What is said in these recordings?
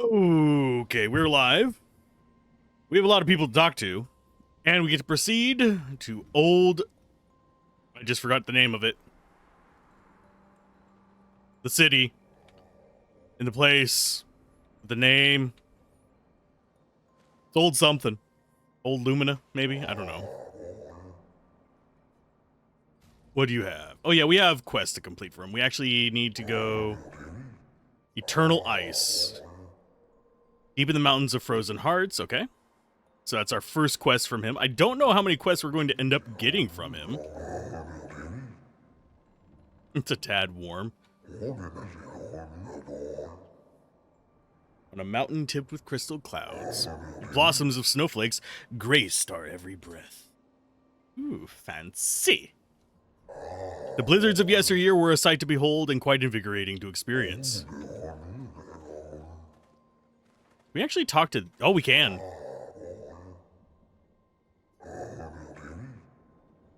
Okay, we're live. We have a lot of people to talk to, and we get to proceed to old. I just forgot the name of it. The city. In the place. The name. It's old something. Old Lumina, maybe? I don't know. What do you have? Oh, yeah, we have quests to complete for him. We actually need to go. Eternal Ice. Deep in the Mountains of Frozen Hearts. Okay. So that's our first quest from him. I don't know how many quests we're going to end up getting from him. It's a tad warm. On a mountain tipped with crystal clouds, blossoms of snowflakes graced our every breath. Ooh, fancy. The blizzards of yesteryear were a sight to behold and quite invigorating to experience. We actually talked to... Oh, we can.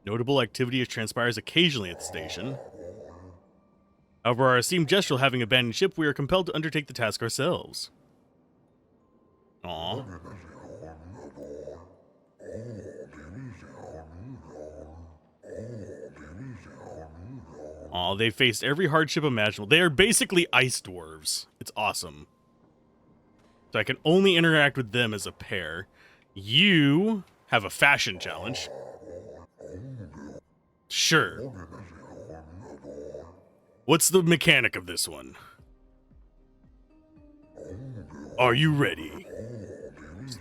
Notable activity transpires occasionally at the station. However, our esteemed Gestrel having abandoned ship, we are compelled to undertake the task ourselves. Aww. Aw, they faced every hardship imaginable. They are basically ice dwarves. It's awesome. So I can only interact with them as a pair. You have a fashion challenge. Sure. What's the mechanic of this one? Are you ready?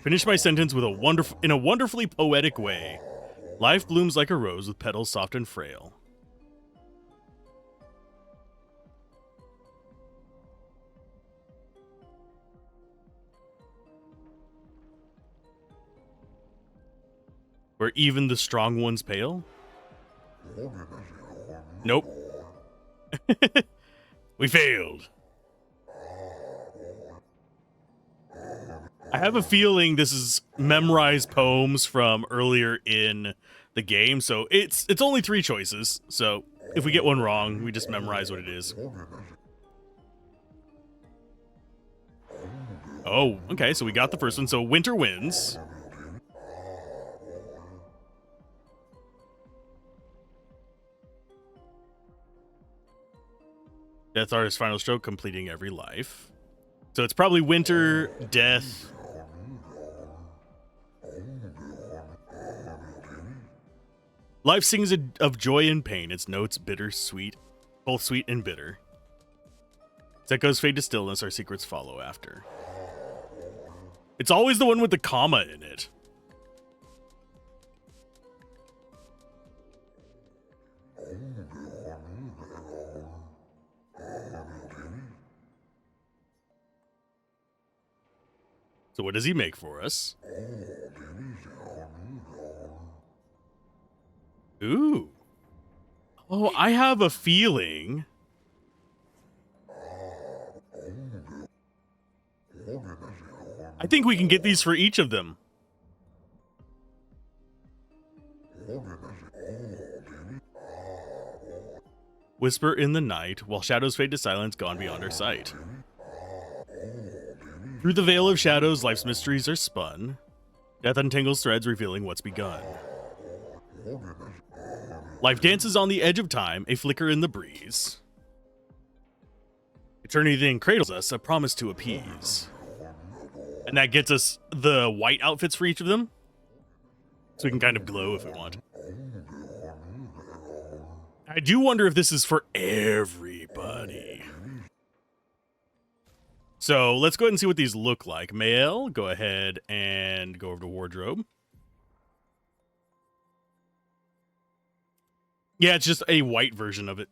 Finish my sentence with in a wonderfully poetic way. Life blooms like a rose with petals soft and frail. Where even the strong ones pale? Nope. We failed. I have a feeling this is memorized poems from earlier in the game, so it's only 3 choices. So if we get one wrong, we just memorize what it is. Oh, okay, so we got the first one. So winter wins. Death Artist's final stroke, completing every life. So it's probably winter, death. Life sings of joy and pain, its notes bitter, sweet, both sweet and bitter. As echoes fade to stillness, our secrets follow after. It's always the one with the comma in it. So what does he make for us? Ooh. Oh, I have a feeling. I think we can get these for each of them. Whisper in the night, while shadows fade to silence, gone beyond our sight. Through the veil of shadows, life's mysteries are spun. Death untangles threads, revealing what's begun. Life dances on the edge of time, a flicker in the breeze. Eternity then cradles us, a promise to appease. And that gets us the white outfits for each of them. So we can kind of glow if we want. I do wonder if this is for everybody. So let's go ahead and see what these look like. Male, go ahead and go over to wardrobe. Yeah, it's just a white version of it.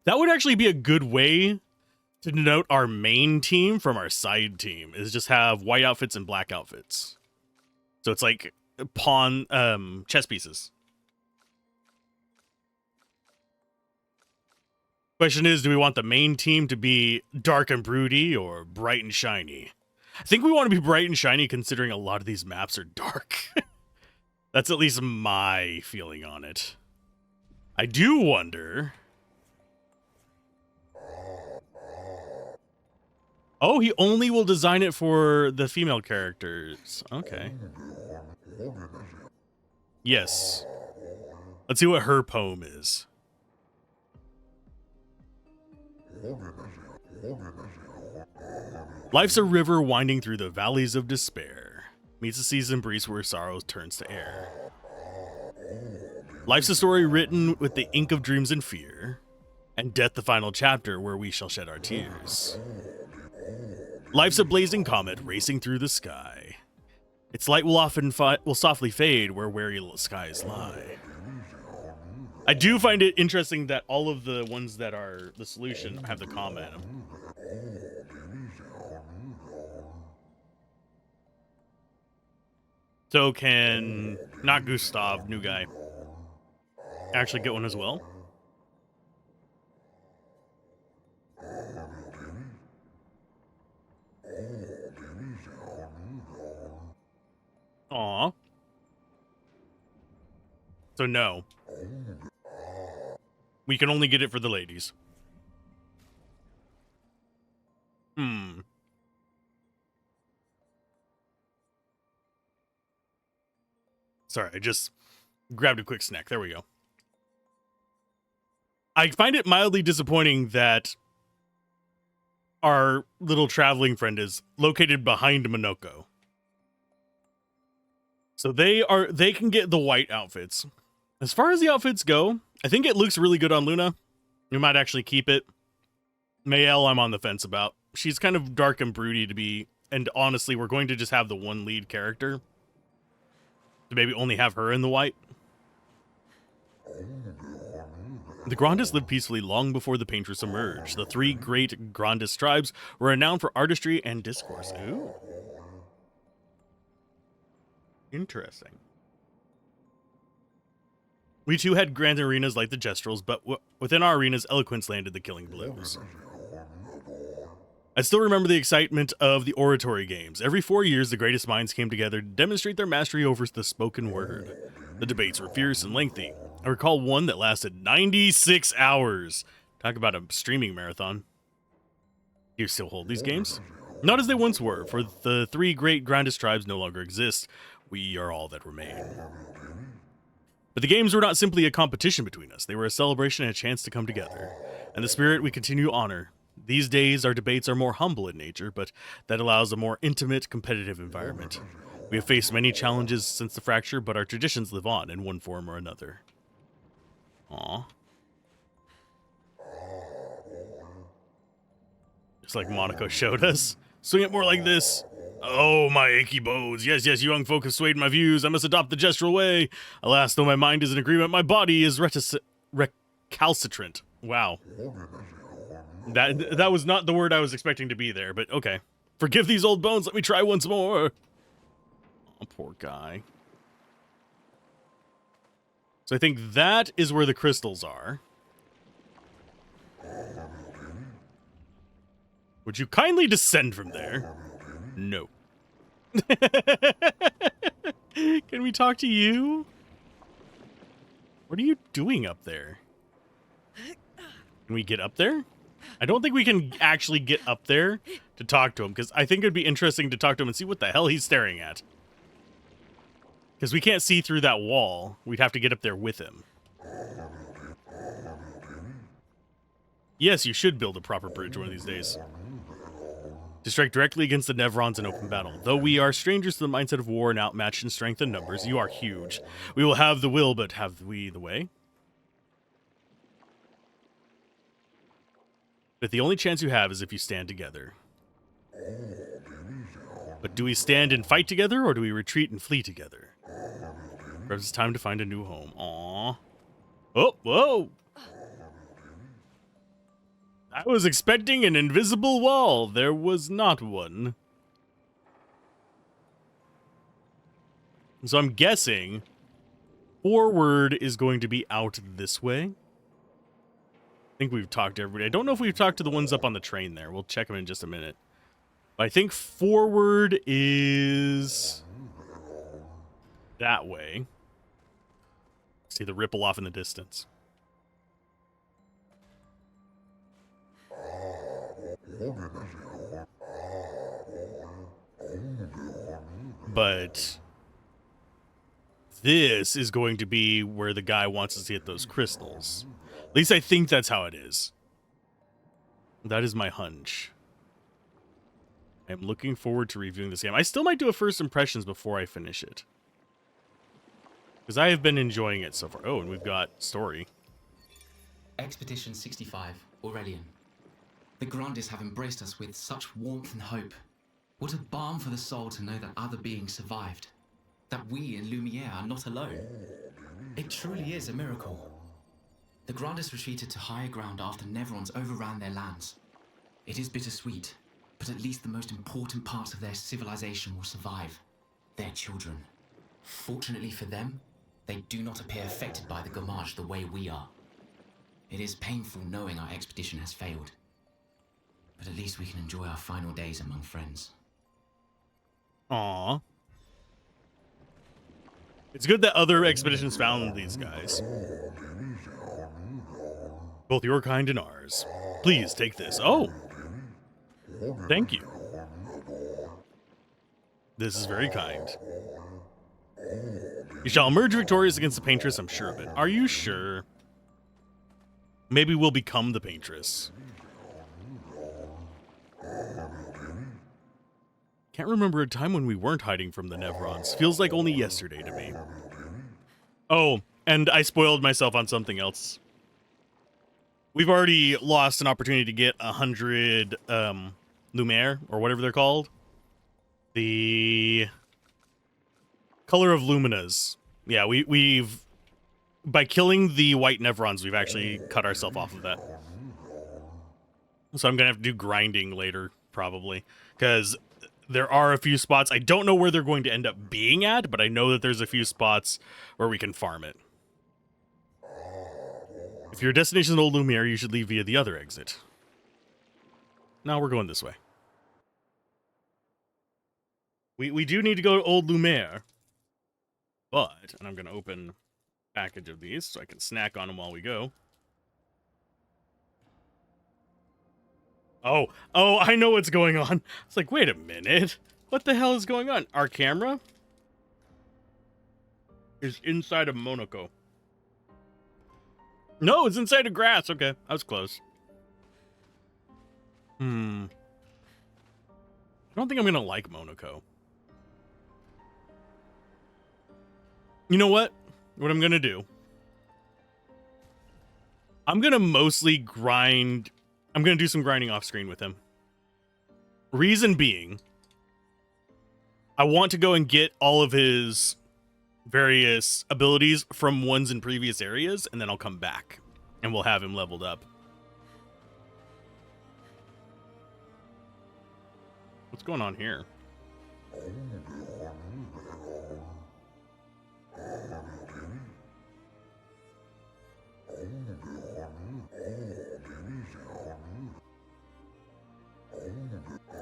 That would actually be a good way to denote our main team from our side team, is just have white outfits and black outfits. So it's like pawn chess pieces. Question is, do we want the main team to be dark and broody or bright and shiny? I think we want to be bright and shiny considering a lot of these maps are dark. That's at least my feeling on it. I do wonder... Oh, he only will design it for the female characters. Okay. Yes. Let's see what her poem is. Life's a river winding through the valleys of despair. Meets a season breeze where sorrow turns to air. Life's a story written with the ink of dreams and fear, and death the final chapter where we shall shed our tears. Life's a blazing comet racing through the sky. Its light will softly fade where weary skies lie. I do find it interesting that all of the ones that are the solution have the comma in them. So can not Gustav, new guy, actually get one as well? Aw. So no. We can only get it for the ladies. Sorry, I just grabbed a quick snack. There we go. I find it mildly disappointing that our little traveling friend is located behind Monoko. So they can get the white outfits. As far as the outfits go, I think it looks really good on Luna. We might actually keep it. Mayel, I'm on the fence about. She's kind of dark and broody to be, and honestly, we're going to just have the one lead character. To maybe only have her in the white. The Grandists lived peacefully long before the painters emerged. The three great Grandist tribes were renowned for artistry and discourse. Ooh. Interesting. We too had grand arenas like the Gestrels, but within our arenas, eloquence landed the killing blows. I still remember the excitement of the oratory games. Every 4 years, the greatest minds came together to demonstrate their mastery over the spoken word. The debates were fierce and lengthy. I recall one that lasted 96 hours. Talk about a streaming marathon. Do you still hold these games? Not as they once were, for the three great Grandist tribes no longer exist. We are all that remain. But the games were not simply a competition between us. They were a celebration and a chance to come together. And the spirit we continue to honor. These days, our debates are more humble in nature, but that allows a more intimate, competitive environment. We have faced many challenges since the fracture, but our traditions live on in one form or another. Aww. Just like Monaco showed us. Swing it more like this. Oh, my achy bones. Yes, yes, you young folk have swayed my views. I must adopt the gestural way. Alas, though my mind is in agreement, my body is recalcitrant. Wow. That was not the word I was expecting to be there, but okay. Forgive these old bones. Let me try once more. Oh, poor guy. So I think that is where the crystals are. Would you kindly descend from there? No. Can we talk to you? What are you doing up there? Can we get up there? I don't think we can actually get up there to talk to him, because I think it'd be interesting to talk to him and see what the hell he's staring at. Because we can't see through that wall. We'd have to get up there with him. Yes, you should build a proper bridge one of these days. To strike directly against the Nevrons in open battle. Though we are strangers to the mindset of war and outmatched in strength and numbers, you are huge. We will have the will, but have we the way? But the only chance you have is if you stand together. But do we stand and fight together, or do we retreat and flee together? Perhaps it's time to find a new home. Aww. Oh, whoa! I was expecting an invisible wall. There was not one. So I'm guessing forward is going to be out this way. I think we've talked to everybody. I don't know if we've talked to the ones up on the train there. We'll check them in just a minute. But I think forward is that way. See the ripple off in the distance. but this is going to be where the guy wants us to get those crystals. At least I think that's how it is. That is my hunch. I'm looking forward to reviewing this game. I still might do a first impressions before I finish it, because I have been enjoying it so far. Oh, and we've got story. Expedition 65, Aurelian. The Grandis have embraced us with such warmth and hope. What a balm for the soul to know that other beings survived. That we in Lumiere are not alone. It truly is a miracle. The Grandis retreated to higher ground after Neverons overran their lands. It is bittersweet, but at least the most important parts of their civilization will survive. Their children. Fortunately for them, they do not appear affected by the Gamage the way we are. It is painful knowing our expedition has failed. But at least we can enjoy our final days among friends. Aww. It's good that other expeditions found these guys. Both your kind and ours. Please take this. Oh. Thank you. This is very kind. You shall emerge victorious against the Paintress, I'm sure of it. Are you sure? Maybe we'll become the Paintress. Can't remember a time when we weren't hiding from the Neverons. Feels like only yesterday to me. Oh, and I spoiled myself on something else. We've already lost an opportunity to get 100 Lumiere, or whatever they're called. The color of Luminas. Yeah, we've by killing the white Neverons, we've actually cut ourselves off of that. So I'm gonna have to do grinding later, probably, because there are a few spots. I don't know where they're going to end up being at, but I know that there's a few spots where we can farm it. If your destination is Old Lumiere, you should leave via the other exit. Now we're going this way. We do need to go to Old Lumiere. But, and I'm going to open a package of these so I can snack on them while we go. Oh, I know what's going on. It's like, wait a minute. What the hell is going on? Our camera is inside of Monaco. No, it's inside of grass. Okay, I was close. I don't think I'm going to like Monaco. You know what? What I'm going to do? I'm going to mostly grind. I'm going to do some grinding off screen with him. Reason being, I want to go and get all of his various abilities from ones in previous areas, and then I'll come back and we'll have him leveled up. What's going on here?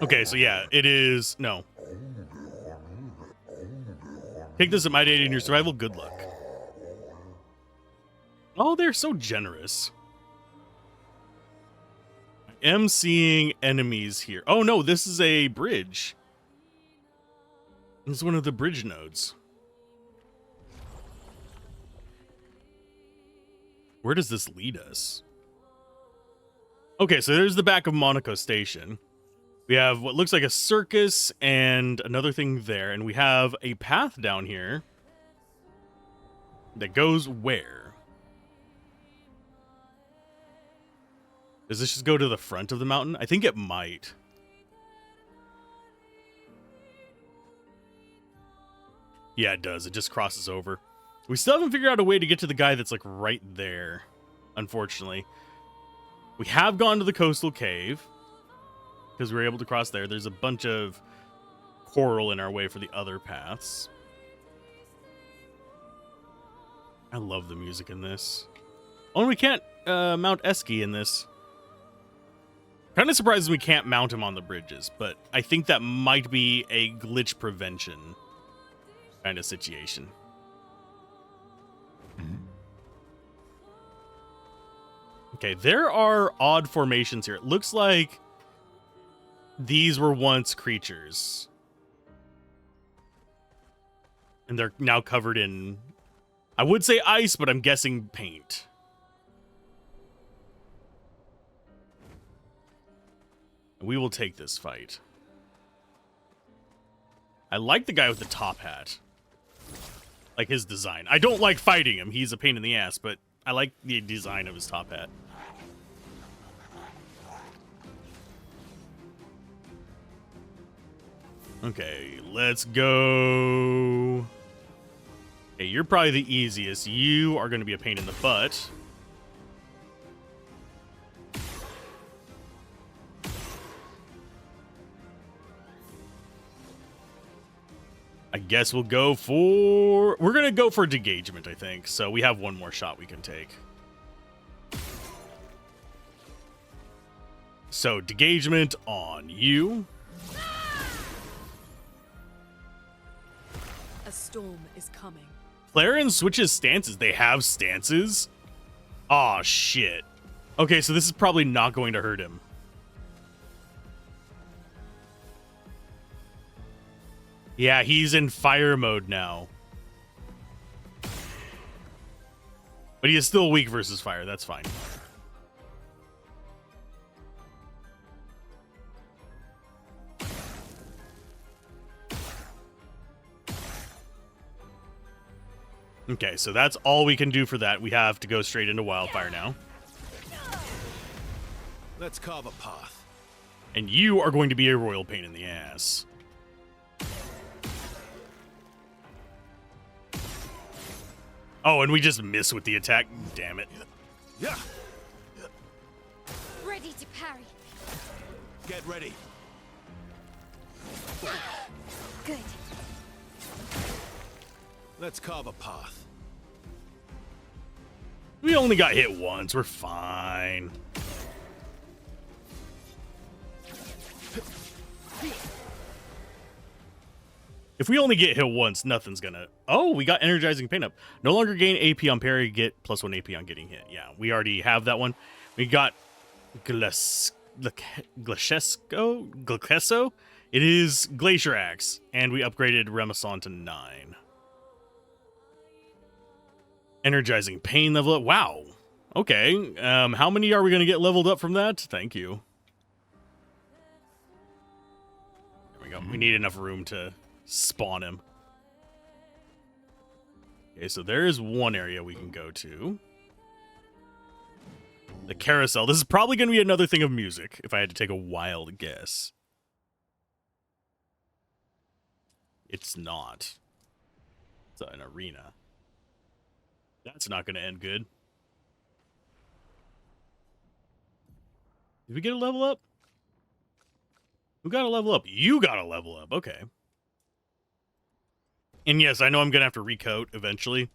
Okay, so yeah, it is... No. Take this at my data in your survival. Good luck. Oh, they're so generous. I am seeing enemies here. Oh, no, this is a bridge. This is one of the bridge nodes. Where does this lead us? Okay, so there's the back of Monaco Station. We have what looks like a circus and another thing there, and we have a path down here that goes where? Does this just go to the front of the mountain? I think it might. Yeah, it does. It just crosses over. We still haven't figured out a way to get to the guy that's like right there, unfortunately. We have gone to the coastal cave because we were able to cross there. There's a bunch of coral in our way for the other paths. I love the music in this. Oh, we can't mount Eski in this. Kind of surprised we can't mount him on the bridges, but I think that might be a glitch prevention kind of situation. Okay, there are odd formations here. It looks like these were once creatures. And they're now covered in, I would say ice, but I'm guessing paint. We will take this fight. I like the guy with the top hat. Like his design. I don't like fighting him. He's a pain in the ass, but I like the design of his top hat. Okay, let's go. Hey, you're probably the easiest. You are going to be a pain in the butt. I guess we'll go for... We're going to go for degagement, I think. So we have one more shot we can take. So, degagement on you. A storm is coming. Clarion switches stances. They have stances? Aw, shit. Okay, so this is probably not going to hurt him. Yeah, he's in fire mode now. But he is still weak versus fire. That's fine. Okay, so that's all we can do for that. We have to go straight into wildfire now. Let's carve a path. And you are going to be a royal pain in the ass. Oh, and we just miss with the attack. Damn it. Yeah. Ready to parry. Get ready. Good. Let's carve a path. We only got hit once. We're fine. If we only get hit once, nothing's gonna... Oh, we got energizing pain up. No longer gain AP on parry, get +1 AP on getting hit. Yeah, we already have that one. We got Glacesso. It is Glacier Axe, and we upgraded Remesson to 9. Energizing pain level up. Wow. Okay. How many are we gonna get leveled up from that? Thank you. There we go. We need enough room to spawn him. Okay, so there is one area we can go to. The carousel. This is probably going to be another thing of music, if I had to take a wild guess. It's not. It's an arena. That's not going to end good. Did we get a level up? Who got a level up? You got a level up. Okay. And yes, I know I'm going to have to recoat eventually.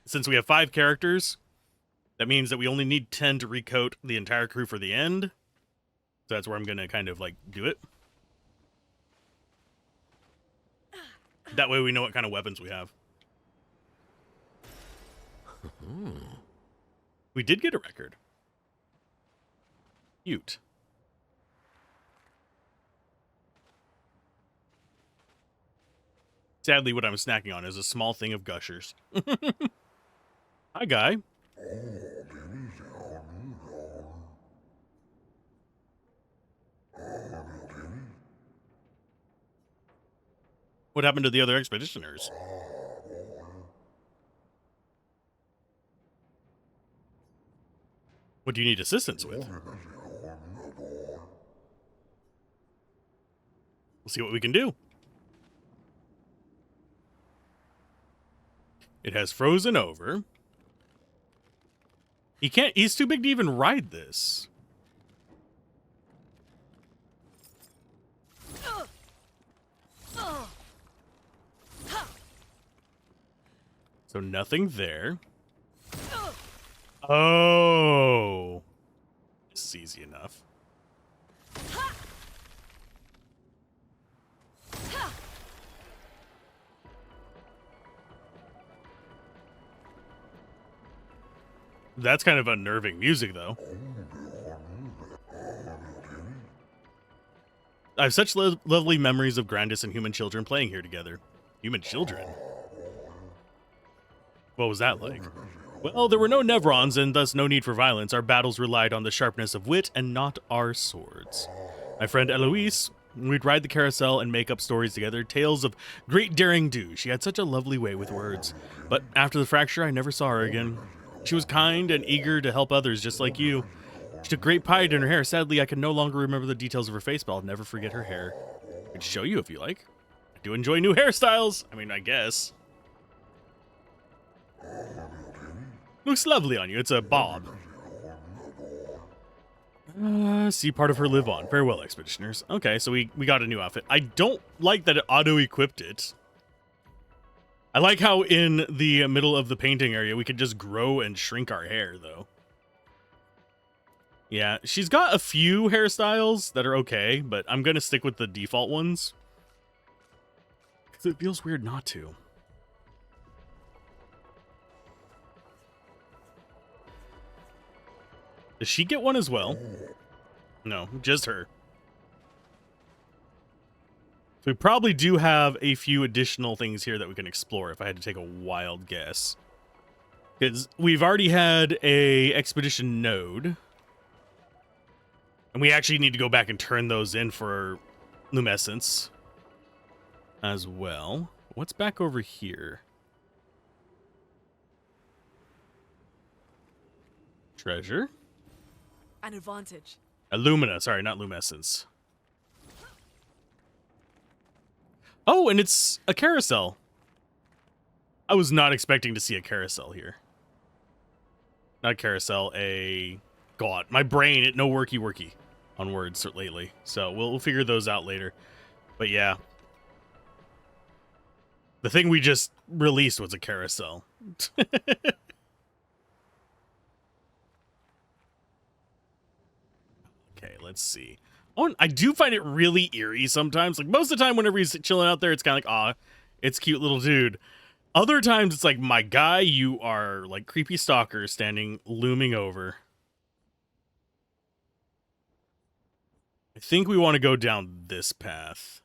Since we have 5 characters, that means that we only need 10 to recoat the entire crew for the end. So that's where I'm going to kind of like do it. That way we know what kind of weapons we have. We did get a record. Cute. Sadly, what I'm snacking on is a small thing of gushers. Hi, guy. What happened to the other expeditioners? What do you need assistance with? We'll see what we can do. It has frozen over. He can't, he's too big to even ride this. So nothing there. Oh. This is easy enough. That's kind of unnerving music, though. I have such lovely memories of Grandis and human children playing here together. Human children? What was that like? Well, there were no Nevrons, and thus no need for violence. Our battles relied on the sharpness of wit and not our swords. My friend Eloise, we'd ride the carousel and make up stories together, tales of great daring do. She had such a lovely way with words. But after the fracture, I never saw her again. She was kind and eager to help others, just like you. She took great pride in her hair. Sadly, I can no longer remember the details of her face, but I'll never forget her hair. I could show you if you like. I do enjoy new hairstyles. I mean, I guess. Looks lovely on you. It's a bob. See part of her live on. Farewell, expeditioners. Okay, so we got a new outfit. I don't like that it auto-equipped it. I like how in the middle of the painting area, we could just grow and shrink our hair, though. Yeah, she's got a few hairstyles that are okay, but I'm going to stick with the default ones. Because it feels weird not to. Does she get one as well? No, just her. So we probably do have a few additional things here that we can explore if I had to take a wild guess. Because we've already had a expedition node. And we actually need to go back and turn those in for luminescence as well. What's back over here? Treasure? An advantage. Illumina, sorry, not luminescence. Oh, and it's a carousel. I was not expecting to see a carousel here. Not a carousel, a... God, my brain, it no worky on words lately. So we'll figure those out later. But yeah. The thing we just released was a carousel. Okay, let's see. Oh, I do find it really eerie sometimes. Like, most of the time whenever he's chilling out there, it's kind of like, aw, it's cute little dude. Other times it's like, my guy, you are like creepy stalker standing, looming over. I think we want to go down this path.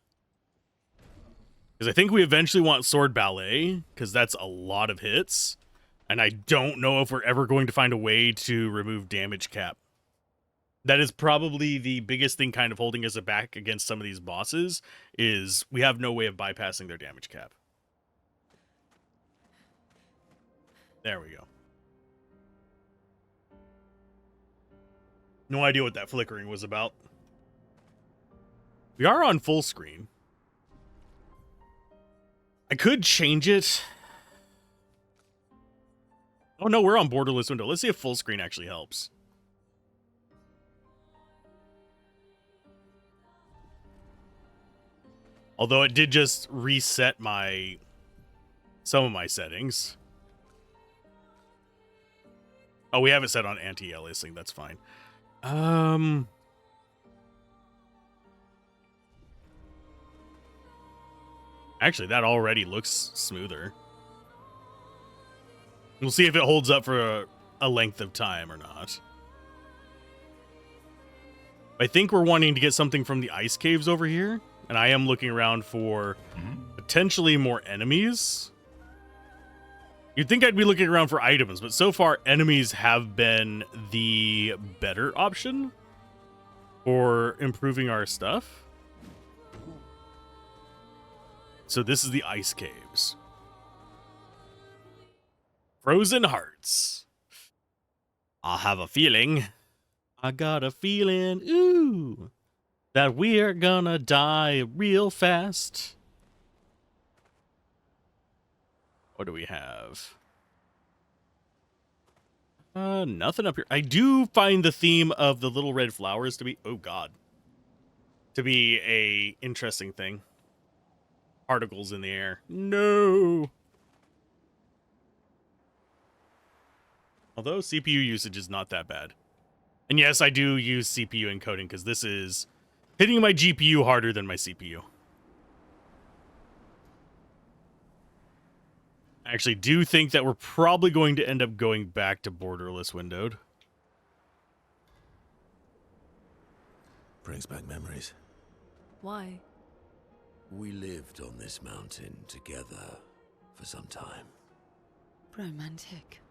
Because I think we eventually want sword ballet, because that's a lot of hits. And I don't know if we're ever going to find a way to remove damage cap. That is probably the biggest thing kind of holding us back against some of these bosses, is we have no way of bypassing their damage cap. There we go. No idea what that flickering was about. We are on full screen. I could change it. Oh no, we're on borderless window. Let's see if full screen actually helps. Although it did just reset some of my settings. Oh, we have it set on anti-aliasing. That's fine. Actually, that already looks smoother. We'll see if it holds up for a length of time or not. I think we're wanting to get something from the ice caves over here. And I am looking around for potentially more enemies. You'd think I'd be looking around for items, but so far enemies have been the better option for improving our stuff. So this is the ice caves. Frozen hearts. I have a feeling. I got a feeling. Ooh. That we're gonna die real fast. What do we have? Nothing up here. I do find the theme of the little red flowers to be, oh god, to be a interesting thing. Particles in the air. No. Although CPU usage is not that bad. And yes, I do use CPU encoding because this is hitting my GPU harder than my CPU. I actually do think that we're probably going to end up going back to borderless windowed. Brings back memories. Why? We lived on this mountain together for some time. Romantic.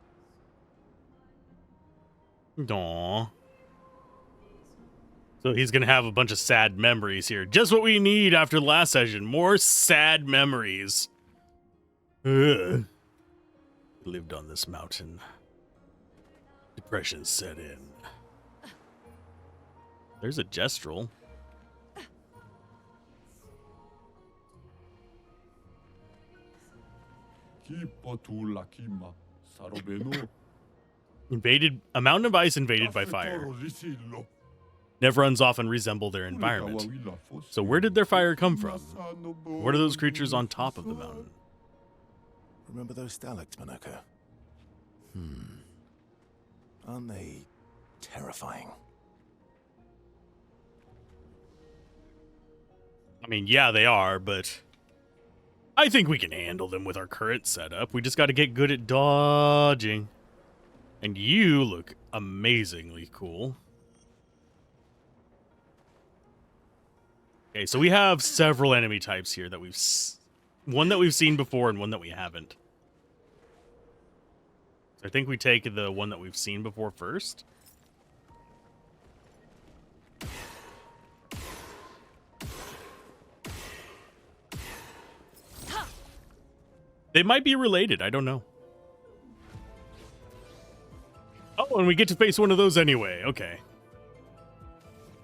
Aww. So he's gonna have a bunch of sad memories here. Just what we need after the last session. More sad memories. Ugh. Lived on this mountain. Depression set in. There's a gestural. Invaded a mountain of ice invaded by fire. Never runs off and resemble their environment. So where did their fire come from? What are those creatures on top of the mountain? Remember those stalactites, Manoko? Aren't they terrifying? I mean, yeah, they are, but I think we can handle them with our current setup. We just got to get good at dodging. And you look amazingly cool. Okay, so we have several enemy types here that one that we've seen before and one that we haven't. So I think we take the one that we've seen before first. They might be related, I don't know. Oh, and we get to face one of those anyway, okay.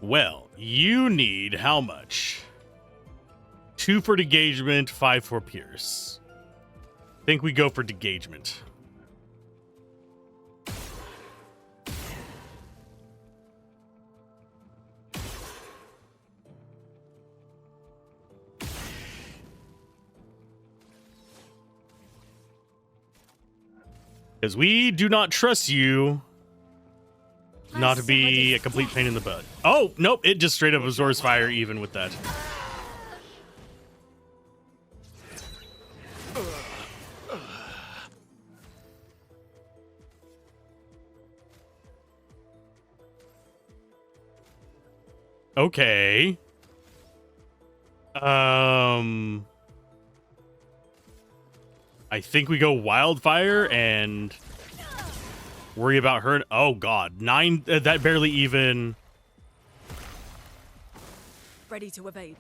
Well, you need how much? 2 for degagement, 5 for pierce. I think we go for degagement. Because we do not trust you not to be a complete pain in the butt. Oh, nope, it just straight up absorbs fire even with that. Okay. I think we go wildfire and worry about her. Oh god, 9. That barely even. Ready to evade.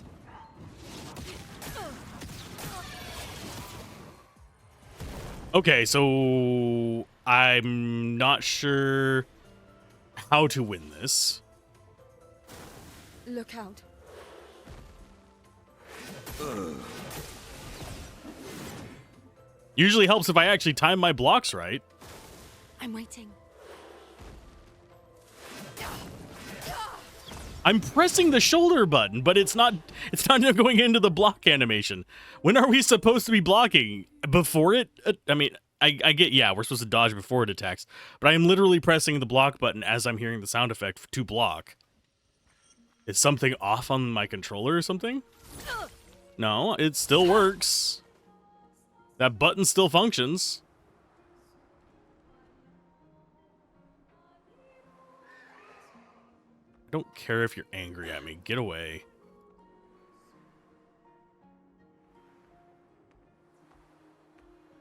Okay, so I'm not sure how to win this. Look out. Usually helps if I actually time my blocks right. I'm waiting. I'm pressing the shoulder button, but it's not going into the block animation. When are we supposed to be blocking? Before it? I mean, I get, yeah, we're supposed to dodge before it attacks, but I am literally pressing the block button as I'm hearing the sound effect to block. Is something off on my controller or something? No, it still works. That button still functions. I don't care if you're angry at me. Get away.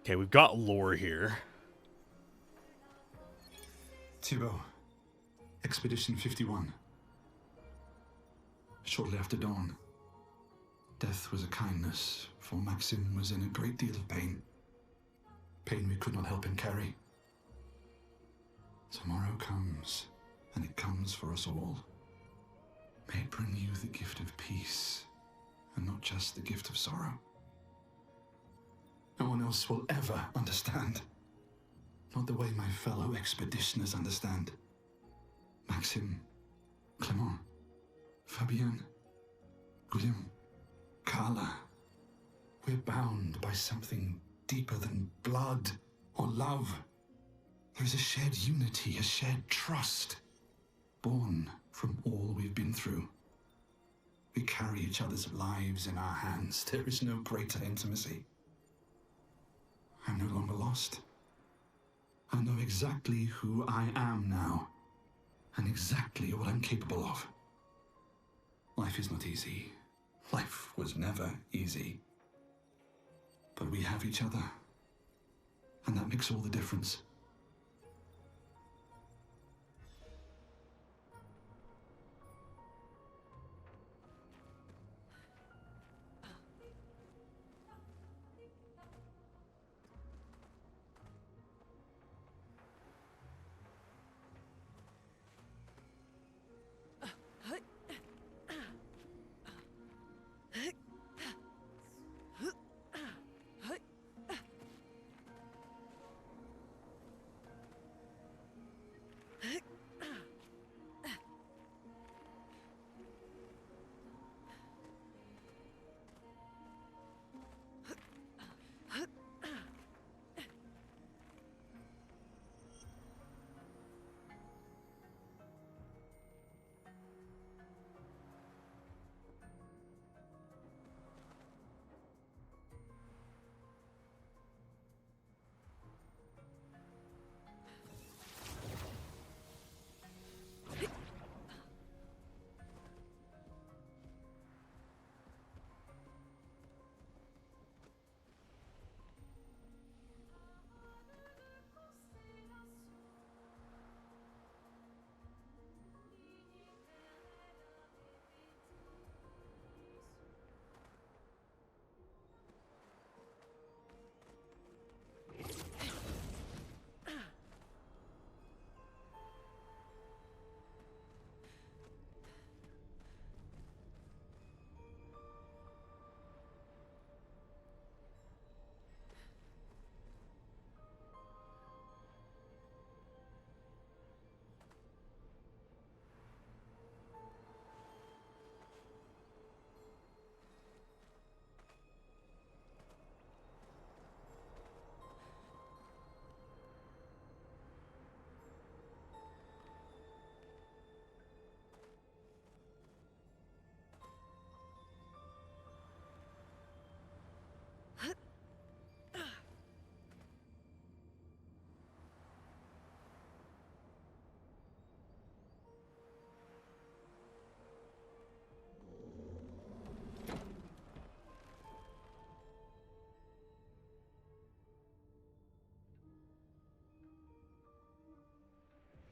Okay, we've got lore here. Thibaut, Expedition 51. Shortly after dawn, death was a kindness, for Maxim was in a great deal of pain. Pain we could not help him carry. Tomorrow comes, and it comes for us all. May it bring you the gift of peace, and not just the gift of sorrow. No one else will ever understand. Not the way my fellow expeditioners understand. Maxim, Clement, Fabienne, Guillaume, Carla. We're bound by something deeper than blood or love. There's a shared unity, a shared trust, born from all we've been through. We carry each other's lives in our hands. There is no greater intimacy. I'm no longer lost. I know exactly who I am now, and exactly what I'm capable of. Life is not easy, Life was never easy. But we have each other. And that makes all the difference.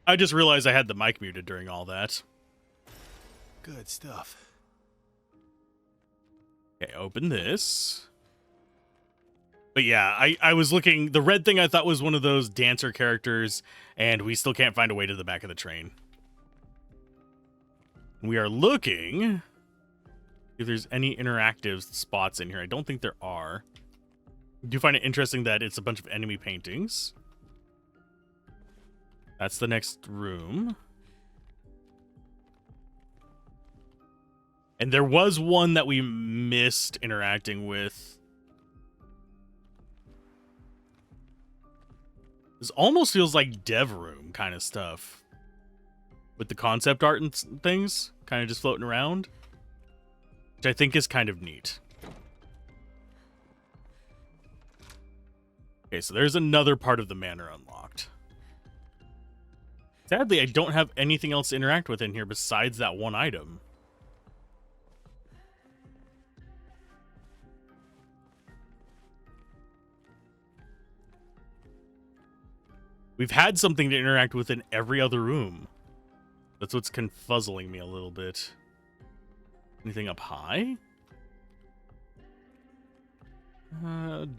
I just realized I had the mic muted during all that. Good stuff. Okay, open this. But yeah, I was looking. The red thing I thought was one of those dancer characters, and we still can't find a way to the back of the train. We are looking if there's any interactive spots in here. I don't think there are. I do find it interesting that it's a bunch of enemy paintings. That's the next room. And there was one that we missed interacting with. This almost feels like dev room kind of stuff. With the concept art and things kind of just floating around. Which I think is kind of neat. Okay, so there's another part of the manor unlocked. Sadly, I don't have anything else to interact with in here besides that one item. We've had something to interact with in every other room. That's what's confuzzling me a little bit. Anything up high?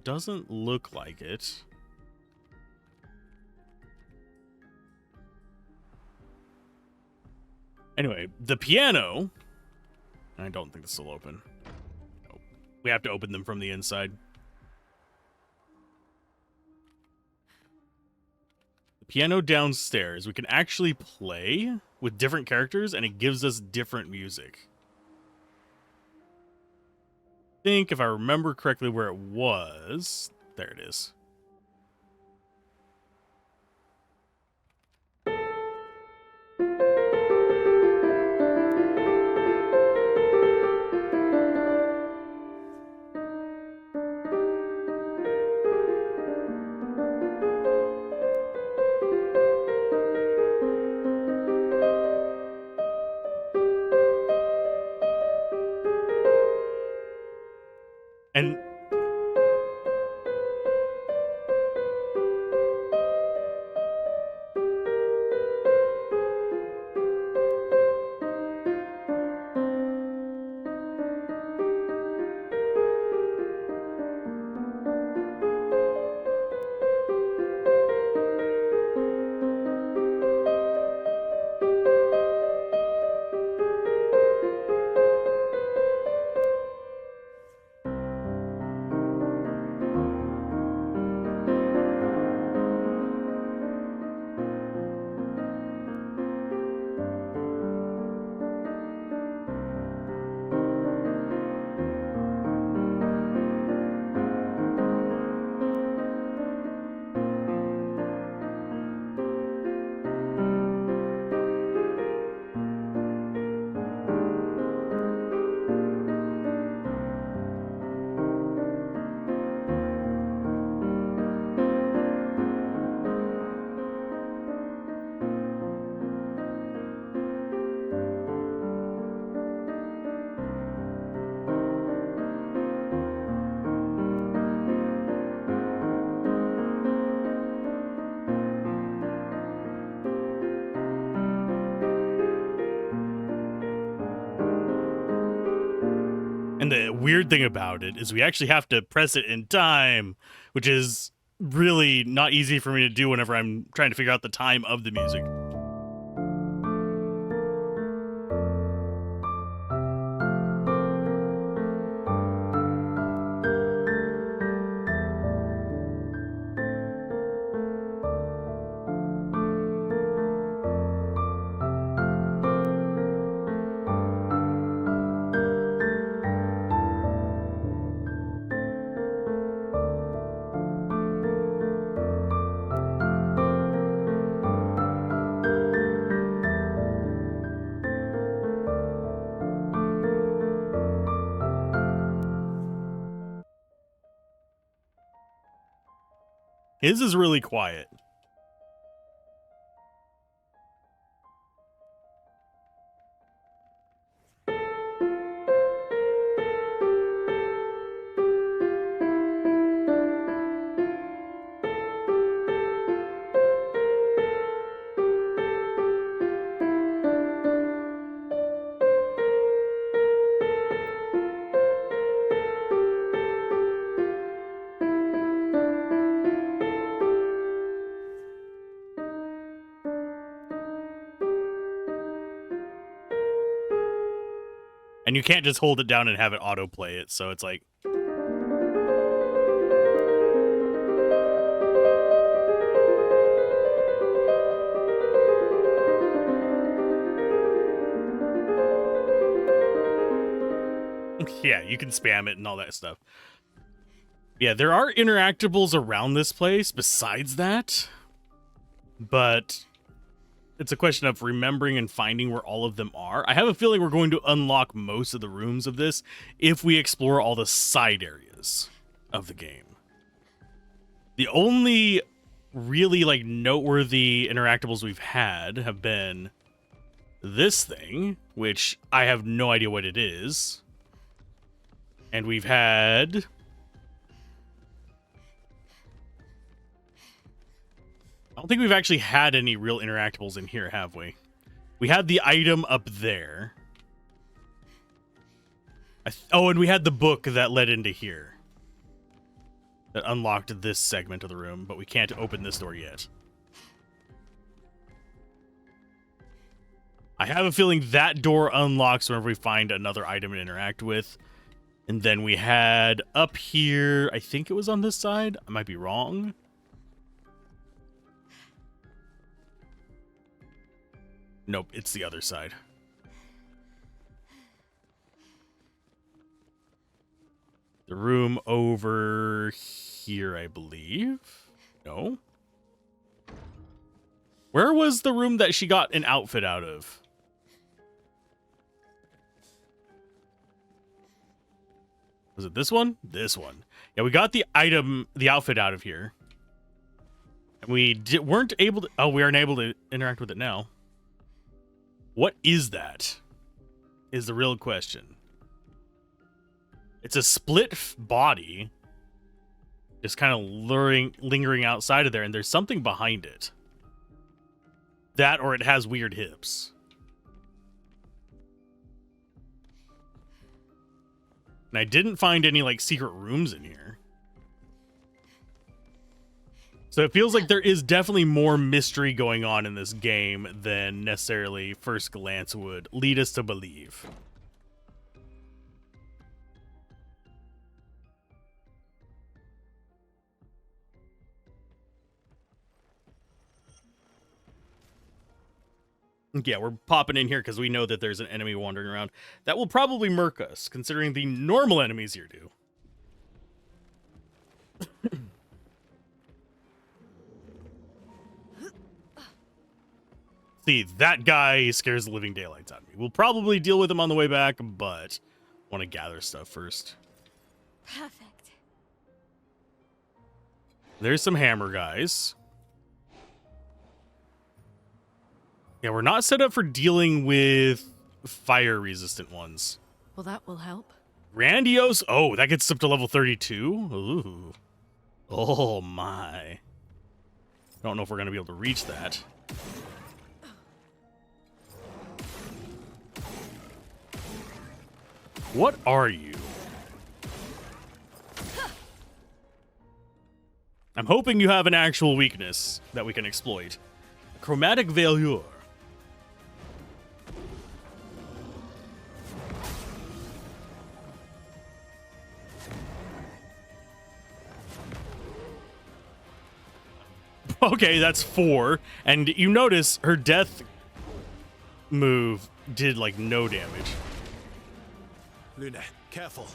Doesn't look like it. Anyway, the piano. I don't think this will open. Nope. We have to open them from the inside. The piano downstairs. We can actually play with different characters, and it gives us different music. I think if I remember correctly where it was, there it is. And the weird thing about it is we actually have to press it in time, which is really not easy for me to do whenever I'm trying to figure out the time of the music. His is really quiet. And you can't just hold it down and have it autoplay it, so it's like... Yeah, you can spam it and all that stuff. Yeah, there are interactables around this place besides that, but it's a question of remembering and finding where all of them are. I have a feeling we're going to unlock most of the rooms of this if we explore all the side areas of the game. The only really like noteworthy interactables we've had have been this thing, which I have no idea what it is. And we've had... I don't think we've actually had any real interactables in here, have we? We had the item up there. Oh, and we had the book that led into here. That unlocked this segment of the room, but we can't open this door yet. I have a feeling that door unlocks whenever we find another item to interact with. And then we had up here, I think it was on this side. I might be wrong. Nope, it's the other side. The room over here, I believe. No. Where was the room that she got an outfit out of? Was it this one? This one. Yeah, we got the item, the outfit out of here. And we weren't able to... Oh, we aren't able to interact with it now. What is that? Is the real question. It's a split body. Just kind of lingering outside of there, and there's something behind it. That, or it has weird hips. And I didn't find any, like, secret rooms in here. So it feels like there is definitely more mystery going on in this game than necessarily first glance would lead us to believe. Yeah, we're popping in here because we know that there's an enemy wandering around that will probably murk us, considering the normal enemies here do. See, that guy scares the living daylights out of me. We'll probably deal with him on the way back, but want to gather stuff first. Perfect. There's some hammer guys. Yeah, we're not set up for dealing with fire-resistant ones. Well, that will help. Grandiose. Oh, that gets up to level 32. Ooh. Oh, my. Don't know if we're going to be able to reach that. What are you? I'm hoping you have an actual weakness that we can exploit. Chromatic Veilure. Okay, that's 4. And you notice her death move did, like, no damage. Luna, careful.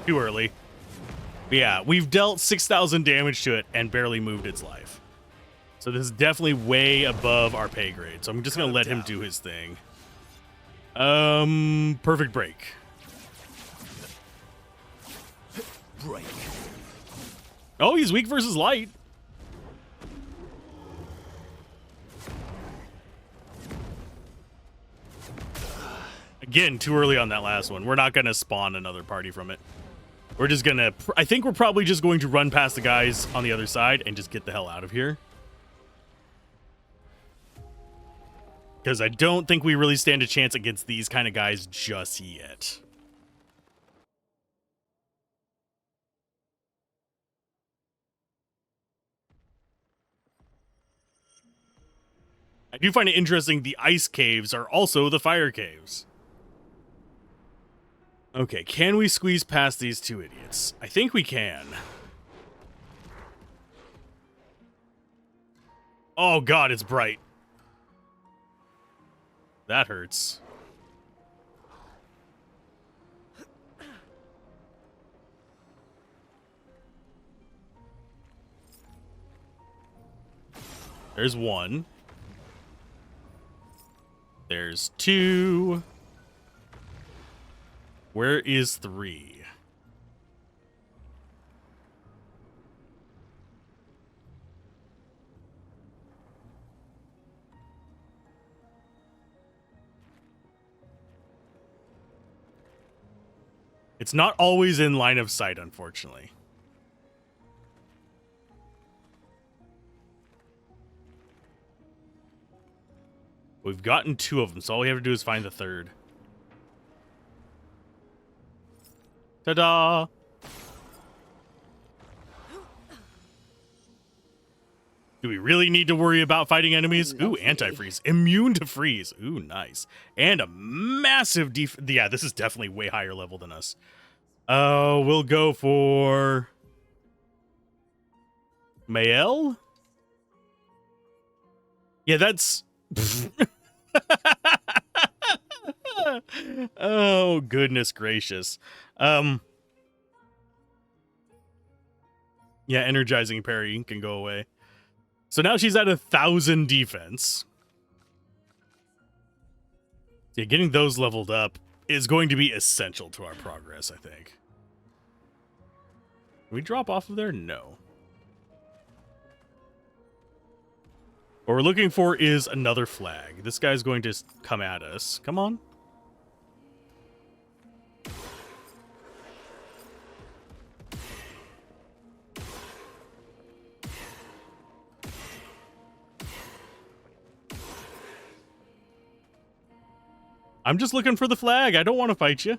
Too early. But yeah, we've dealt 6,000 damage to it and barely moved its life. So this is definitely way above our pay grade. So I'm just going to let him do his thing. Perfect break. Break. Oh, he's weak versus light. Again, too early on that last one. We're not going to spawn another party from it. We're just going to... I think we're probably just going to run past the guys on the other side and just get the hell out of here. Because I don't think we really stand a chance against these kind of guys just yet. I do find it interesting the ice caves are also the fire caves. Okay, can we squeeze past these two idiots? I think we can. Oh god, it's bright. That hurts. There's 1. There's 2. Where is 3? It's not always in line of sight, unfortunately. We've gotten 2 of them, so all we have to do is find the 3rd. Ta-da! Do we really need to worry about fighting enemies? Ooh, anti-freeze. Immune to freeze. Ooh, nice. And a massive yeah, this is definitely way higher level than us. We'll go for... Mael? Yeah, that's... Oh, goodness gracious. Yeah, energizing parry can go away. So now she's at 1,000 defense. Yeah, getting those leveled up is going to be essential to our progress, I think. Can we drop off of there? No. What we're looking for is another flag. This guy's going to come at us. Come on. I'm just looking for the flag. I don't want to fight you.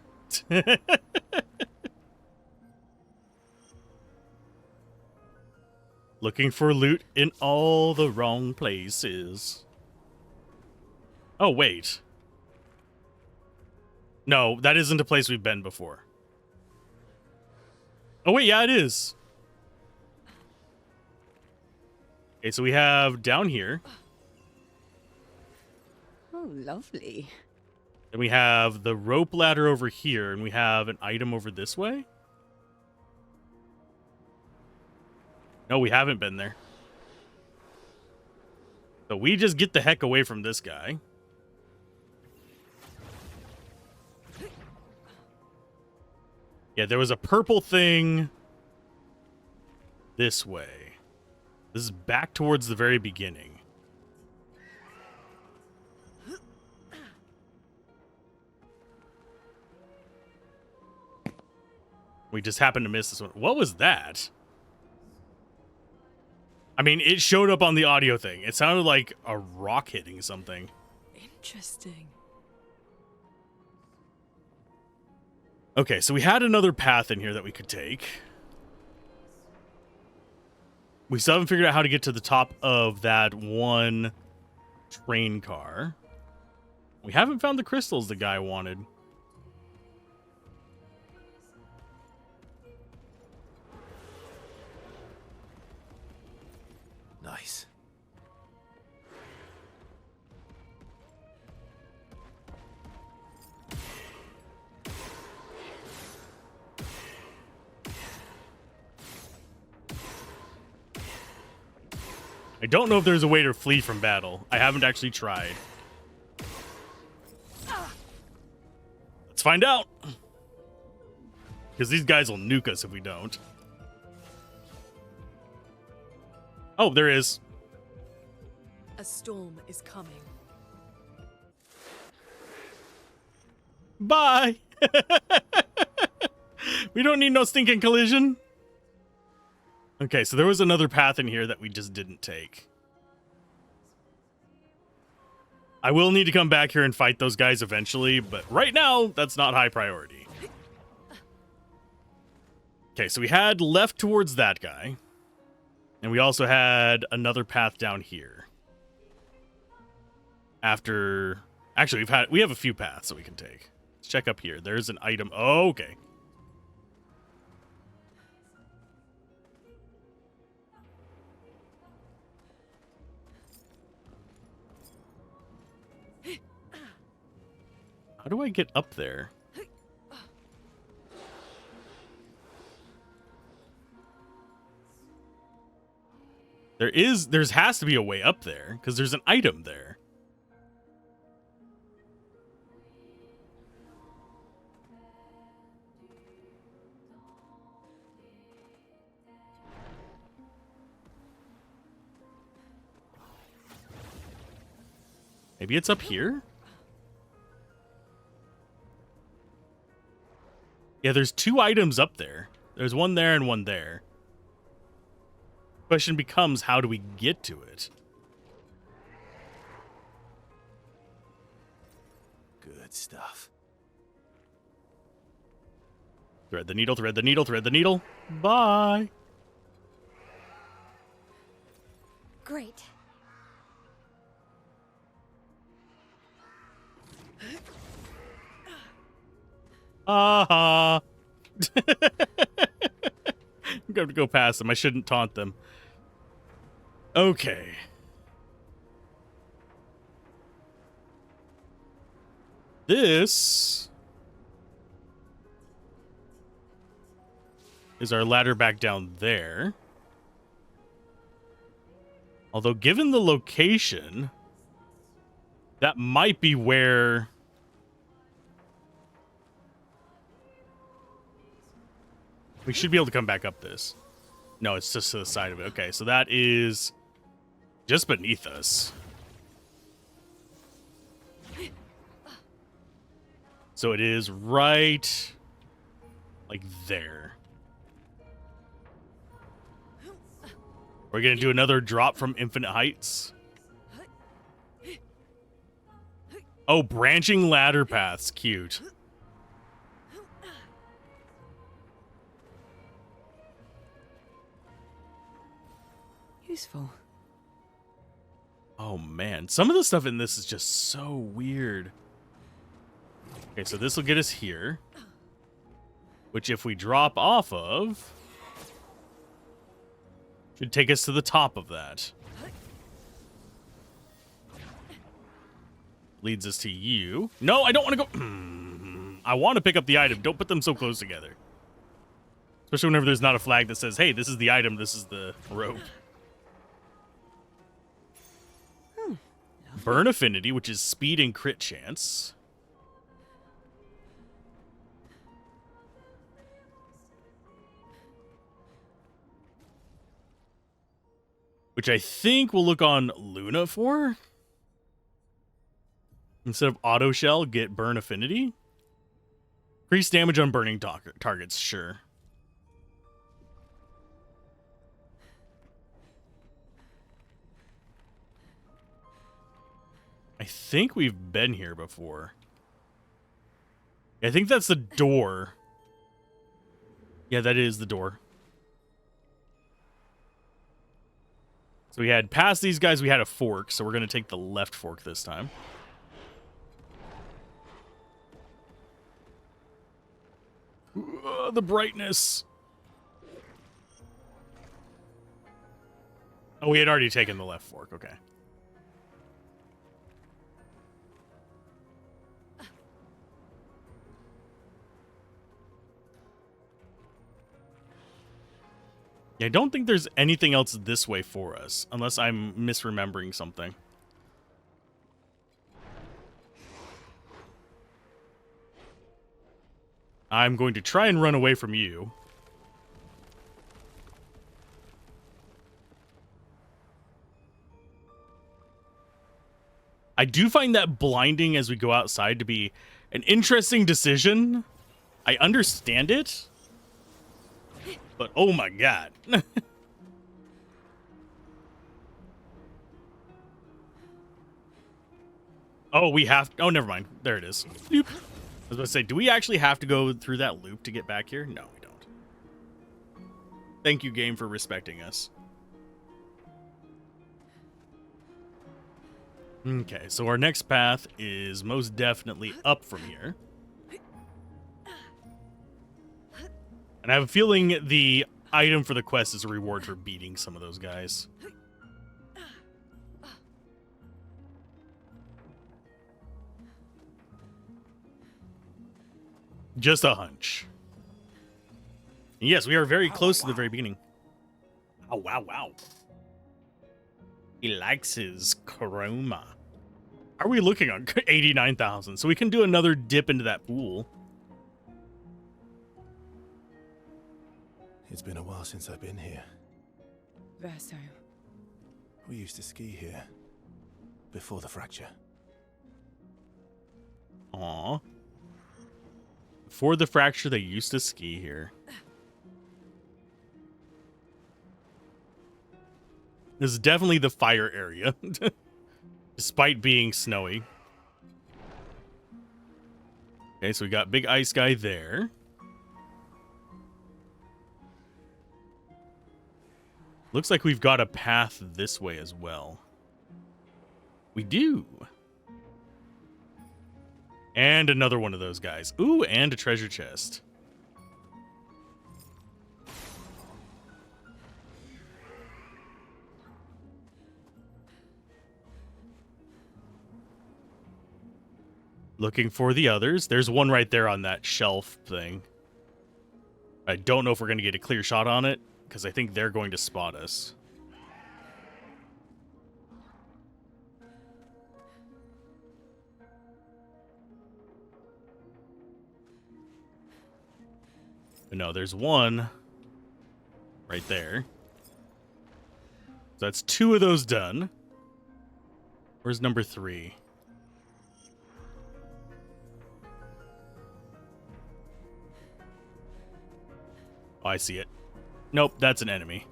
Looking for loot in all the wrong places. Oh, wait. No, that isn't a place we've been before. Oh, wait, yeah, it is. Okay, so we have down here. Oh, lovely. Then we have the rope ladder over here, and we have an item over this way. No, we haven't been there. So we just get the heck away from this guy. Yeah, there was a purple thing this way. This is back towards the very beginning. We just happened to miss this one. What was that? I mean, it showed up on the audio thing. It sounded like a rock hitting something. Interesting. Okay, so we had another path in here that we could take. We still haven't figured out how to get to the top of that one train car. We haven't found the crystals the guy wanted. Nice. I don't know if there's a way to flee from battle. I haven't actually tried. Let's find out. Because these guys will nuke us if we don't. Oh, there is. A storm is coming. Bye. We don't need no stinking collision. Okay, so there was another path in here that we just didn't take. I will need to come back here and fight those guys eventually, but right now, that's not high priority. Okay, so we had left towards that guy. And we also had another path down here. After... Actually, we have a few paths that we can take. Let's check up here. There's an item. Oh, okay. How do I get up there? There has to be a way up there, because there's an item there. Maybe it's up here? Yeah, there's two items up there. There's one there and one there. Question becomes, how do we get to it? Good stuff. Thread the needle, thread the needle, thread the needle. Bye. Great. I'm going to go past them. I shouldn't taunt them. Okay. This is our ladder back down there. Although, given the location, that might be where... We should be able to come back up this. No, it's just to the side of it. Okay, so that is Just beneath us. So it is right like there. We're going to do another drop from Infinite Heights. Oh, branching ladder paths. Cute. Useful. Oh, man. Some of the stuff in this is just so weird. Okay, so this will get us here. Which, if we drop off of, should take us to the top of that. Leads us to you. No, I don't want to go. I want to pick up the item. Don't put them so close together. Especially whenever there's not a flag that says, hey, this is the item, this is the rope. Burn Affinity, which is speed and crit chance. Which I think we'll look on Luna for. Instead of Auto Shell, get Burn Affinity. Increase damage on burning targets, sure. I think we've been here before. I think that's the door. Yeah, that is the door. So we had past these guys, we had a fork, so we're going to take the left fork this time. The brightness. Oh, we had already taken the left fork, okay. Yeah, I don't think there's anything else this way for us, unless I'm misremembering something. I'm going to try and run away from you. I do find that blinding as we go outside to be an interesting decision. I understand it. But oh my god. Oh, we have... Oh, never mind. There it is. Bloop. I was going to say, do we actually have to go through that loop to get back here? No, we don't. Thank you, game, for respecting us. Okay, so our next path is most definitely up from here. And I have a feeling the item for the quest is a reward for beating some of those guys. Just a hunch. And yes, we are very close to the very beginning. Oh, wow, wow. He likes his chroma. Are we looking on 89,000? So we can do another dip into that pool. It's been a while since I've been here. Verso. We used to ski here before the fracture. Aw. Before the fracture, they used to ski here. This is definitely the fire area, despite being snowy. Okay, so we got big ice guy there. Looks like we've got a path this way as well. We do. And another one of those guys. Ooh, and a treasure chest. Looking for the others. There's one right there on that shelf thing. I don't know if we're going to get a clear shot on it, because I think they're going to spot us. But no, there's one right there. So that's two of those done. Where's number 3? Oh, I see it. Nope, that's an enemy.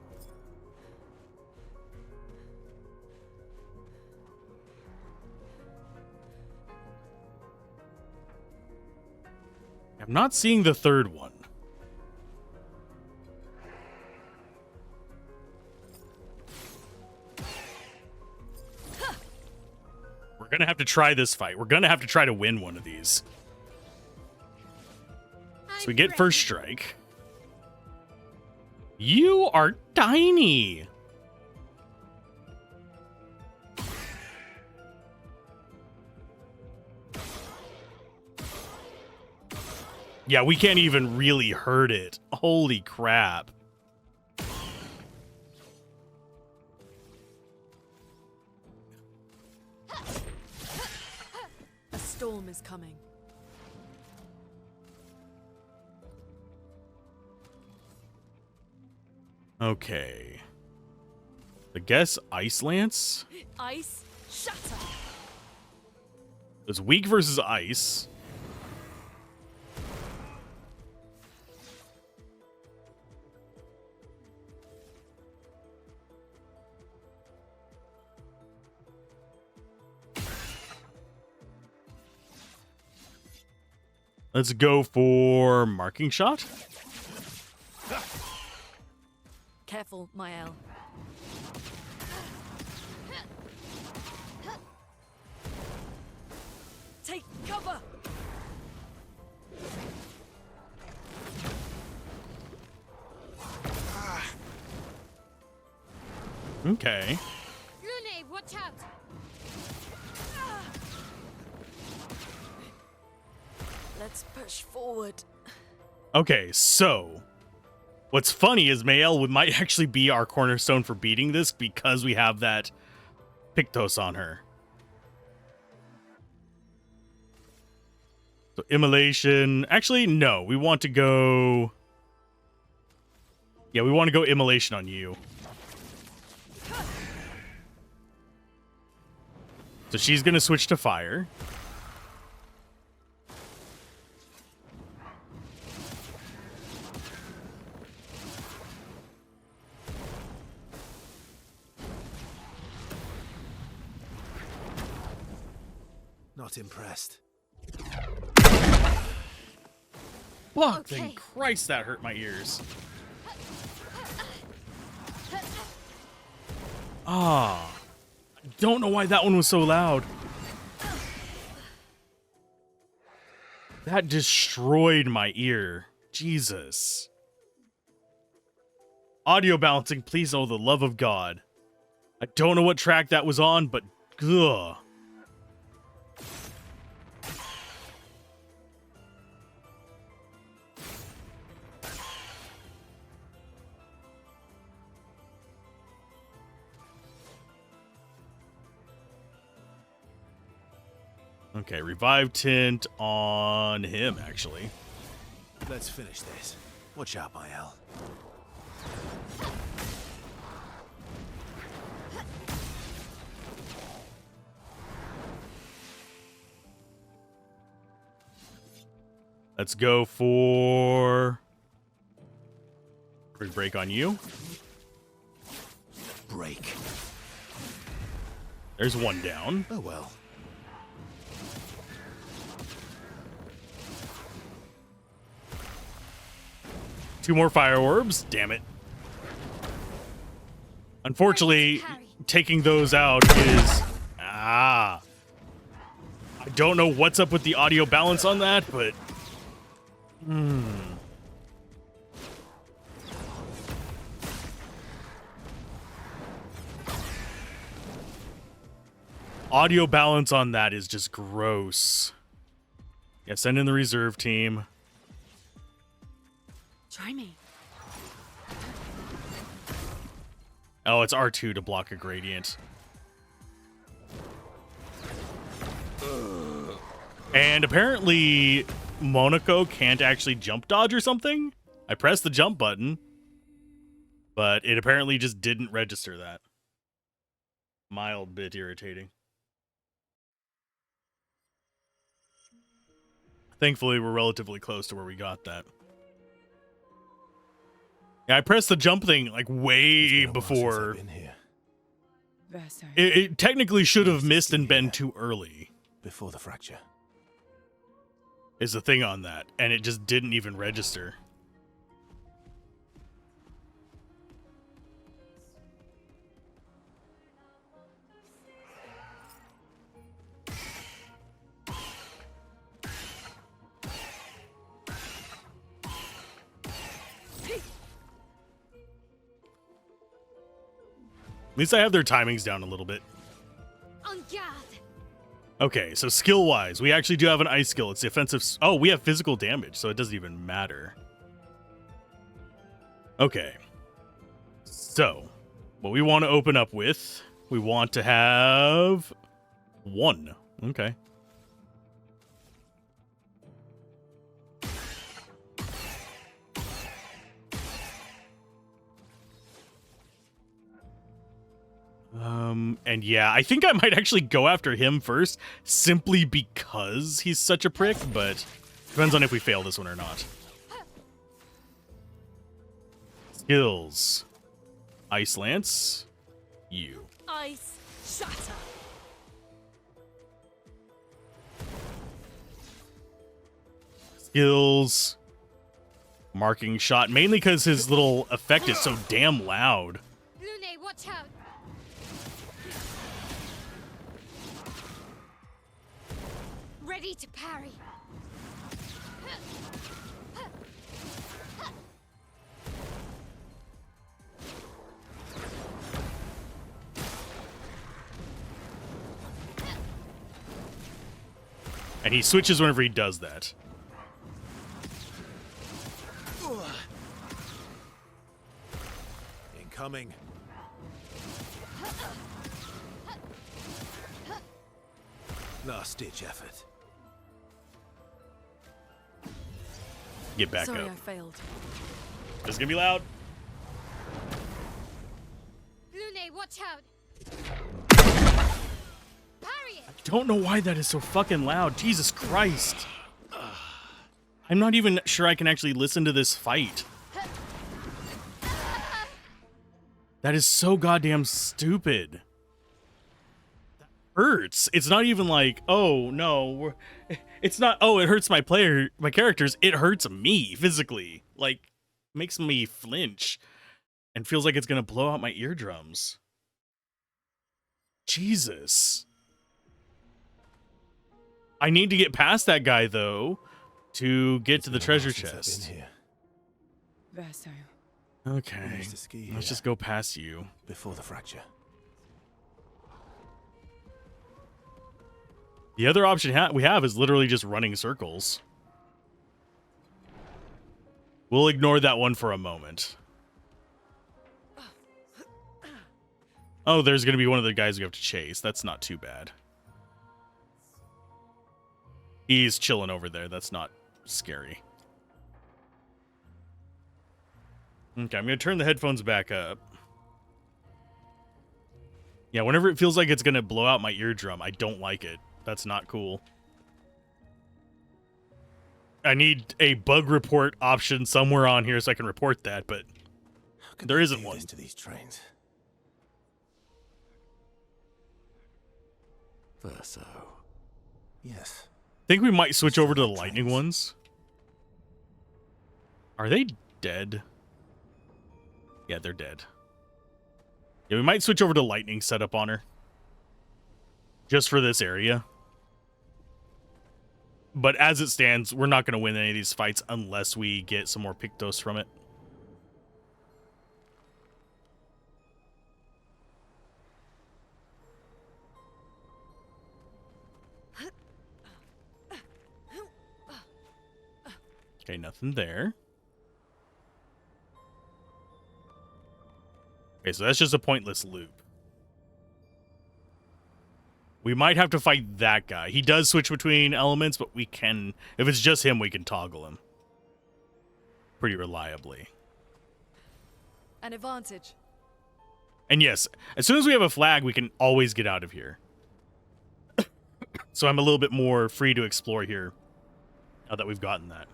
I'm not seeing the third one. We're gonna have to try this fight. We're gonna have to try to win one of these. So we get first strike. You are tiny. Yeah, we can't even really hurt it. Holy crap. A storm is coming. Okay. I guess Ice Lance? Ice, shatter. It's weak versus ice. Let's go for marking shot. Careful, Mael. Take cover. Okay. Lune, watch out! Let's push forward. Okay, so what's funny is Mael might actually be our cornerstone for beating this because we have that Pictos on her. So immolation. Actually, no. We want to go... Yeah, we want to go immolation on you. So she's going to switch to fire. Not impressed. Fucking Okay. Christ, that hurt my ears. Ah. I don't know why that one was so loud. That destroyed my ear. Jesus. Audio balancing, please, oh, the love of God. I don't know what track that was on, but ugh. Okay, revive tint on him, actually. Let's finish this. Watch out, Mael. Let's go for... First break on you. Break. There's one down. Oh well. Two more fire orbs. Damn it. Unfortunately, taking those out is... Ah. I don't know what's up with the audio balance on that, but... Audio balance on that is just gross. Yeah, send in the reserve team. Try me. Oh, it's R2 to block a gradient. And apparently, Monaco can't actually jump dodge or something. I pressed the jump button, but it apparently just didn't register that. Mild bit irritating. Thankfully, we're relatively close to where we got that. Yeah, I pressed the jump thing like way before. Versailles. It technically should have missed and been too early. Before the fracture. Is the thing on that, and it just didn't even register. At least I have their timings down a little bit. En garde. Okay, so skill-wise, we actually do have an ice skill. It's the offensive... Oh, we have physical damage, so it doesn't even matter. Okay. So, what we want to open up with, we want to have 1. Okay. And yeah, I think I might actually go after him first, simply because he's such a prick, but depends on if we fail this one or not. Skills. Ice Lance. You. Ice shatter. Skills. Marking shot, mainly because his little effect is so damn loud. Lune, watch out. Ready to parry. And he switches whenever he does that. Incoming. Last-ditch effort. Get back Sorry, up. I failed. This is gonna be loud. Lune, watch out. Parry it. Don't know why that is so fucking loud. Jesus Christ. I'm not even sure I can actually listen to this fight. That is so goddamn stupid. That hurts. It's not even like, oh no, it's not, oh, it hurts my characters. It hurts me physically. Like, makes me flinch and feels like it's gonna blow out my eardrums. Jesus. I need to get past that guy though to get to the treasure chest. Versailles. Okay, used to ski let's here. just go past you. Before the fracture. The other option we have is literally just running circles. We'll ignore that one for a moment. Oh, there's going to be one of the guys we have to chase. That's not too bad. He's chilling over there. That's not scary. Okay, I'm going to turn the headphones back up. Yeah, whenever it feels like it's going to blow out my eardrum, I don't like it. That's not cool. I need a bug report option somewhere on here so I can report that, but there isn't one. To these trains. Verso. Yes. I think we might switch over to the lightning ones. Are they dead? Yeah, they're dead. Yeah, we might switch over to lightning setup on her. Just for this area. But as it stands, we're not going to win any of these fights unless we get some more Pictos from it. Okay, nothing there. Okay, so that's just a pointless loop. We might have to fight that guy. He does switch between elements, but we can... If it's just him, we can toggle him. Pretty reliably. An advantage. And yes, as soon as we have a flag, we can always get out of here. So I'm a little bit more free to explore here. Now that we've gotten that.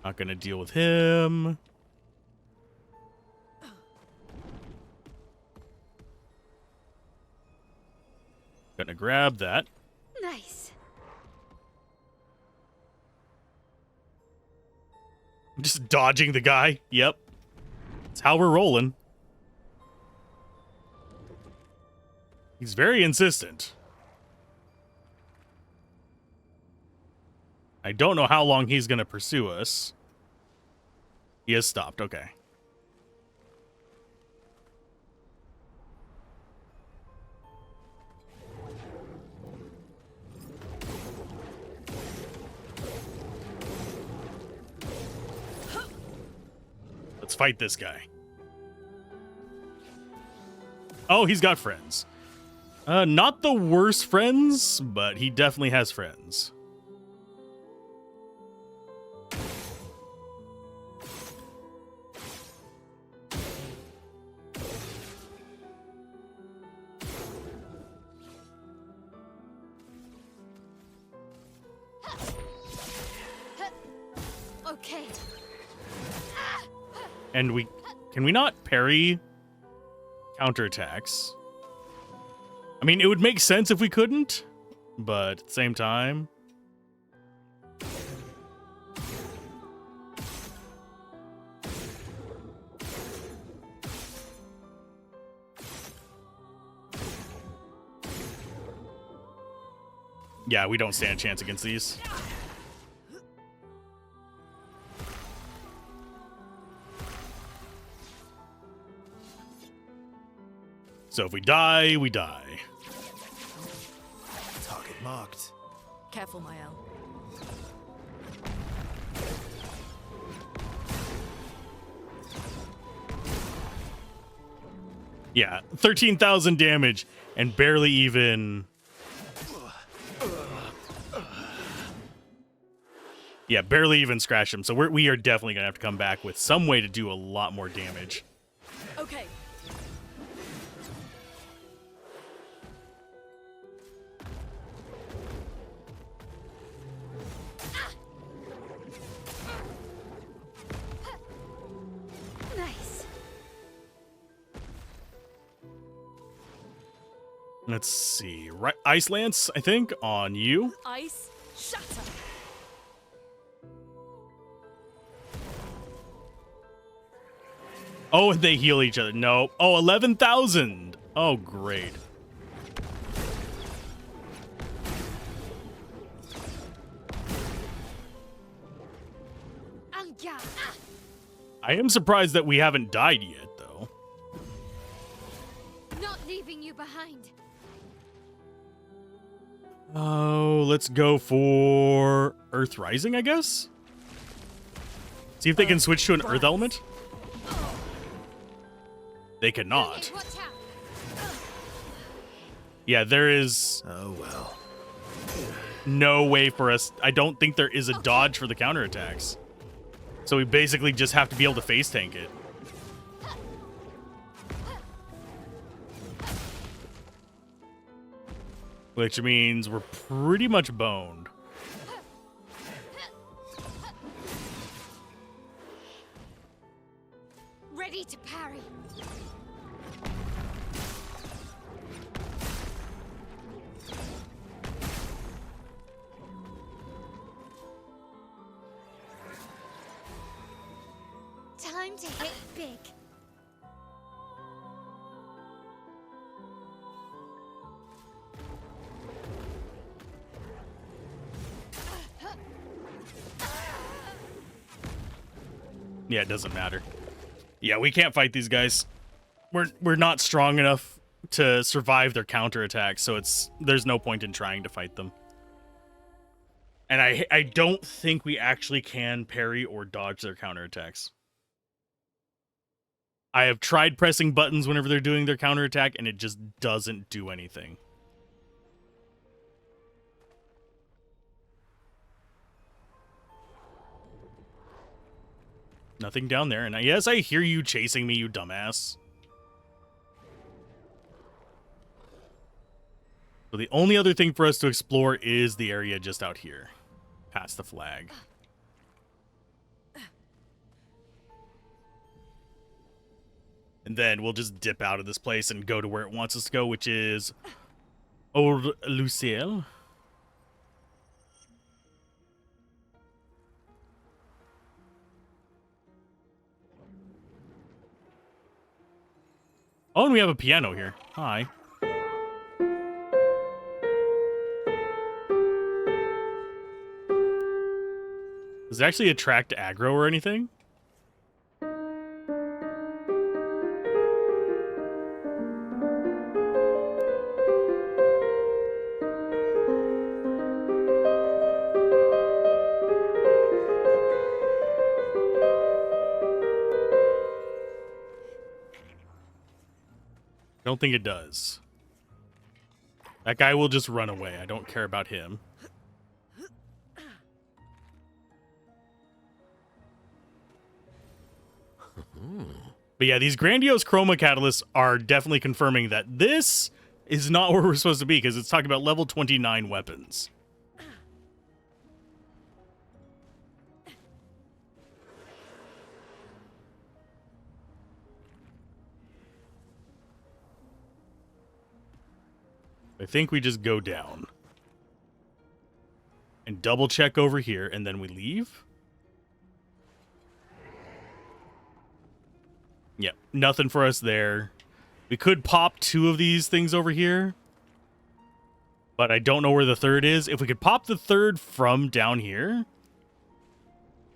Not gonna deal with him. Gonna grab that. Nice. I'm just dodging the guy. Yep. That's how we're rolling. He's very insistent. I don't know how long he's going to pursue us. He has stopped. Okay. Let's fight this guy. Oh, he's got friends. Not the worst friends, but he definitely has friends. Okay. And can we not parry counterattacks? I mean, it would make sense if we couldn't, but at the same time. Yeah, we don't stand a chance against these. So if we die, we die. Target marked. Careful, Mael. Yeah, 13,000 damage and barely even... Yeah, barely even scratch him. So we are definitely going to have to come back with some way to do a lot more damage. Okay. Nice. Let's see. Right, Ice Lance, I think, on you. Ice shatter. Oh, and they heal each other. No. Oh, 11,000. Oh, great. Anga. I am surprised that we haven't died yet, though. Not leaving you behind. Oh, let's go for Earth Rising, I guess? See if they can switch to an Earth element. They cannot. Watch out. Yeah, there is Oh well. no way for us. I don't think there is a dodge for the counterattacks. So we basically just have to be able to face tank it. Which means we're pretty much boned. Ready to parry. Time to hit big. Yeah, it doesn't matter. Yeah, we can't fight these guys. We're not strong enough to survive their counterattacks, so there's no point in trying to fight them. And I don't think we actually can parry or dodge their counterattacks. I have tried pressing buttons whenever they're doing their counterattack, and it just doesn't do anything. Nothing down there. And yes, I hear you chasing me, you dumbass. So the only other thing for us to explore is the area just out here, past the flag. And then we'll just dip out of this place and go to where it wants us to go, which is Old Lucille. Oh, and we have a piano here. Hi. Does it actually attract aggro or anything? I don't think it does. That guy will just run away. I don't care about him. But yeah, these grandiose chroma catalysts are definitely confirming that this is not where we're supposed to be, because it's talking about level 29 weapons. I think we just go down and double check over here, and then we leave. Yep, nothing for us there. We could pop 2 of these things over here, but I don't know where the third is. If we could pop the third from down here,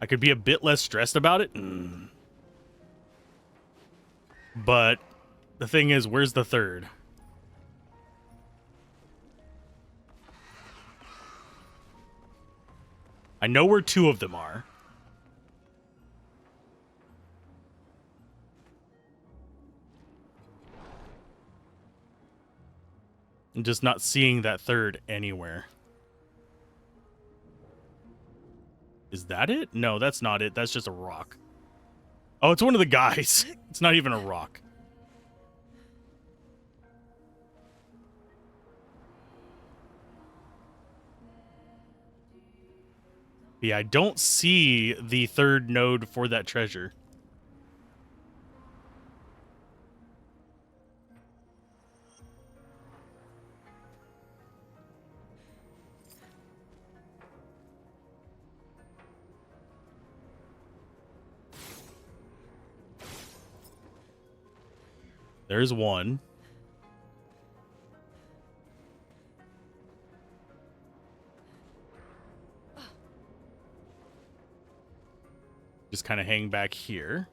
I could be a bit less stressed about it. But the thing is, where's the third? I know where 2 of them are. I'm just not seeing that third anywhere. Is that it? No, that's not it. That's just a rock. Oh, it's one of the guys. It's not even a rock. Yeah, I don't see the third node for that treasure. There's one. Just kind of hang back here.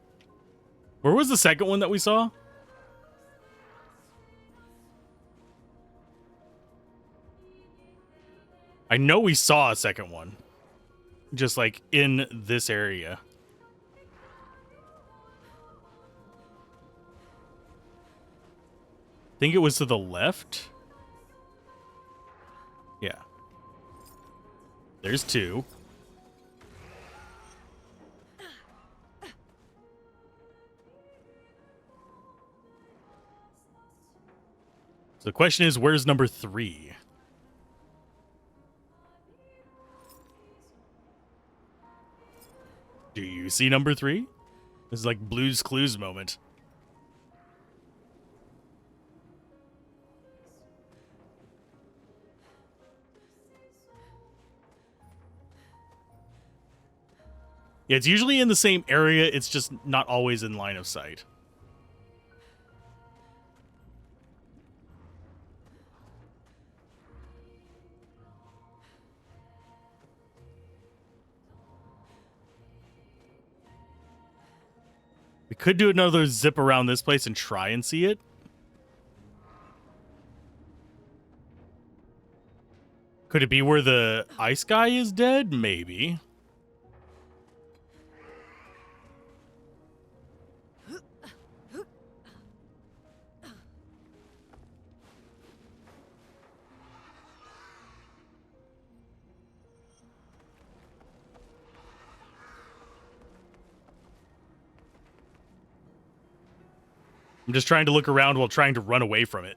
Where was the second one that we saw? I know we saw a second one. Just like in this area. I think it was to the left. Yeah. There's 2. So the question is, where's number 3? Do you see number 3? This is like Blue's Clues moment. Yeah, it's usually in the same area. It's just not always in line of sight. We could do another zip around this place and try and see it. Could it be where the ice guy is dead? Maybe. I'm just trying to look around while trying to run away from it.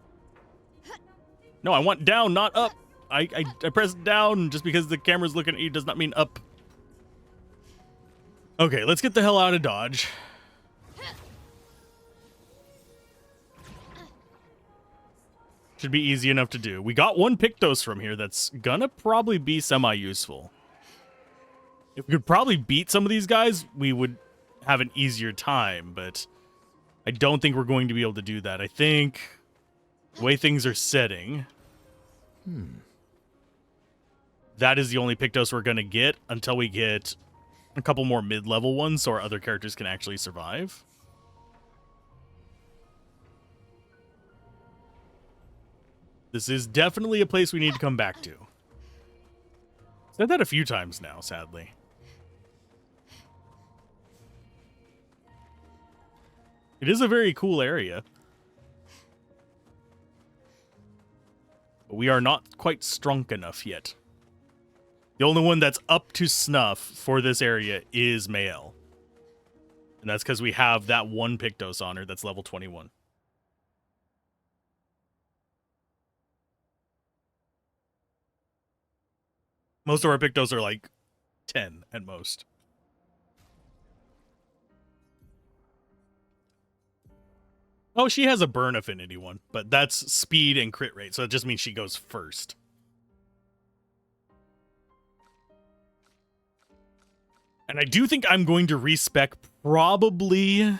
No, I want down, not up. I pressed down just because the camera's looking at you does not mean up. Okay, let's get the hell out of Dodge. Should be easy enough to do. We got one Pictos from here that's gonna probably be semi-useful. If we could probably beat some of these guys, we would have an easier time, but I don't think we're going to be able to do that. I think the way things are setting, that is the only Pictos we're gonna get until we get a couple more mid-level ones so our other characters can actually survive. This is definitely a place we need to come back to. Said that a few times now, sadly. It is a very cool area. But we are not quite strong enough yet. The only one that's up to snuff for this area is Mael. And that's because we have that one Pictos on her that's level 21. Most of our Pictos are like 10 at most. Oh, she has a burn affinity one, but that's speed and crit rate, so it just means she goes first. And I do think I'm going to respec probably,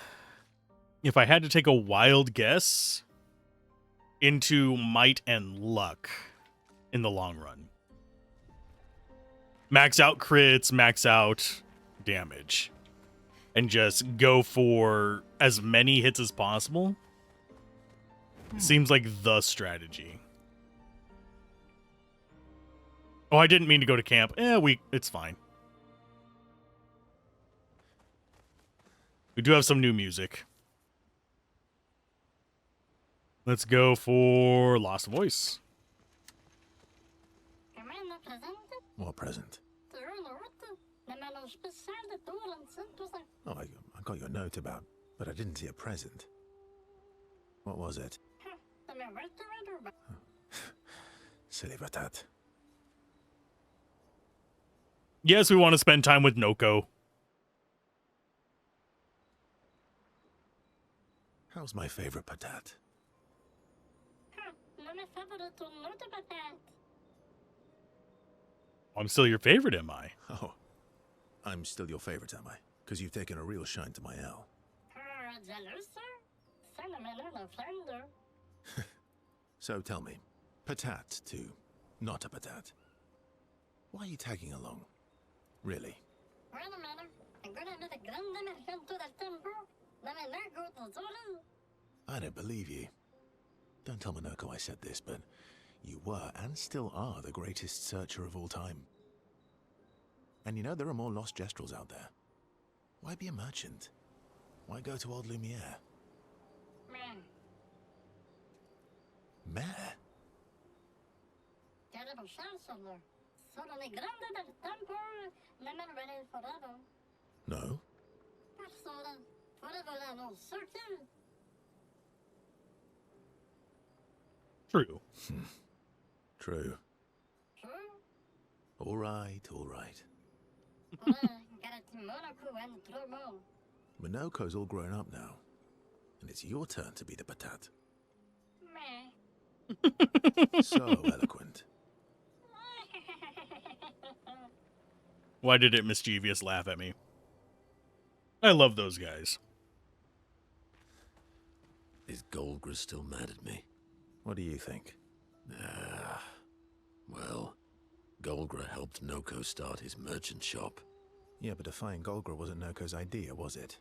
if I had to take a wild guess, into Might and Luck in the long run. Max out crits, max out damage. And just go for as many hits as possible. Seems like the strategy. Oh, I didn't mean to go to camp. It's fine. We do have some new music. Let's go for Lost Voice. What present? Oh, I got your note about, but I didn't see a present. What was it? Silly Batat. Yes, we want to spend time with Noko. How's my favorite Patat? I'm still your favorite, am I? Oh, I'm still your favorite, am I? Because you've taken a real shine to my L. So tell me, Patat to not a Patat. Why are you tagging along? Really? I don't believe you. Don't tell Minoko I said this, but you were and still are the greatest searcher of all time. And you know there are more lost Gestrels out there. Why be a merchant? Why go to old Lumiere? Mare? No? True. True. All right, all right. Minoko's all grown up now, and it's your turn to be the Patat. So eloquent. Why did it mischievous laugh at me? I love those guys. Is Golgra still mad at me? What do you think? Well, Golgra helped Noko start his merchant shop. Yeah, but defying Golgra wasn't Noko's idea, was it?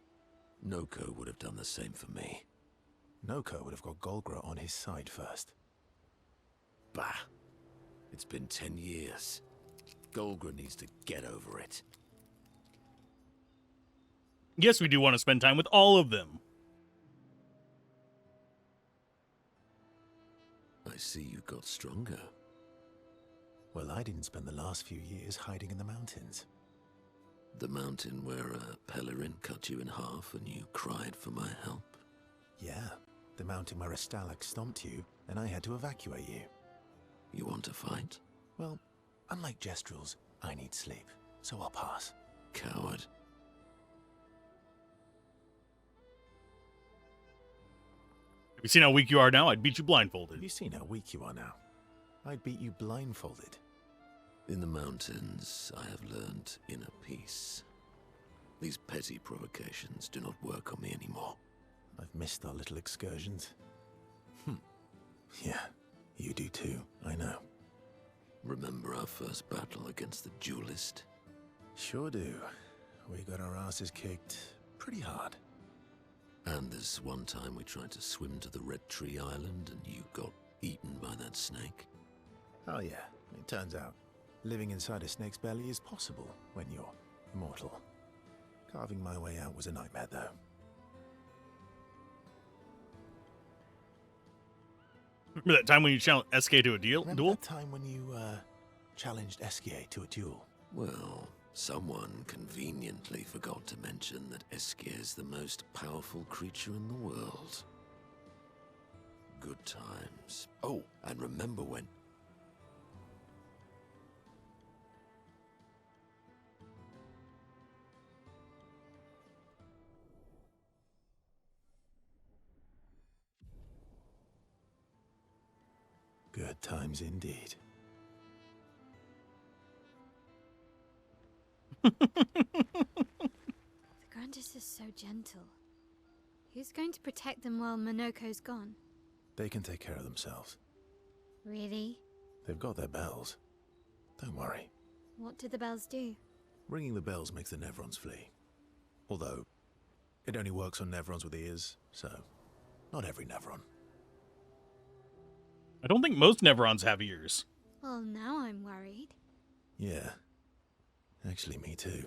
Noko would have done the same for me. Noko would have got Golgra on his side first. Bah! It's been 10 years. Golgra needs to get over it. Yes, we do want to spend time with all of them. I see you got stronger. Well, I didn't spend the last few years hiding in the mountains. The mountain where a Pelerin cut you in half and you cried for my help? Yeah, the mountain where a Stalak stomped you and I had to evacuate you. You want to fight? Well, unlike Jestrels, I need sleep, so I'll pass. Coward. Have you seen how weak you are now? I'd beat you Have blindfolded. you seen how weak you are now? I'd beat you blindfolded. In the mountains, I have learned inner peace. These petty provocations do not work on me anymore. I've missed our little excursions. Yeah, you do too, I know. Remember our first battle against the duelist? Sure do. We got our asses kicked pretty hard. And this one time we tried to swim to the Red Tree Island and you got eaten by that snake? Oh yeah, it turns out living inside a snake's belly is possible when you're immortal. Carving my way out was a nightmare though. Remember that time when you challenged SK to a Remember duel? that time when you challenged Esquier to a duel? Well, someone conveniently forgot to mention that Esquier is the most powerful creature in the world. Good times. Oh, and remember when... Good times indeed. The Grandis is so gentle. Who's going to protect them while Monoko's gone? They can take care of themselves. Really? They've got their bells. Don't worry. What do the bells do? Ringing the bells makes the Nevrons flee. Although, it only works on Nevrons with ears, so not every Nevron. I don't think most Nevrons have ears. Well, now I'm worried. Yeah. Actually, me too.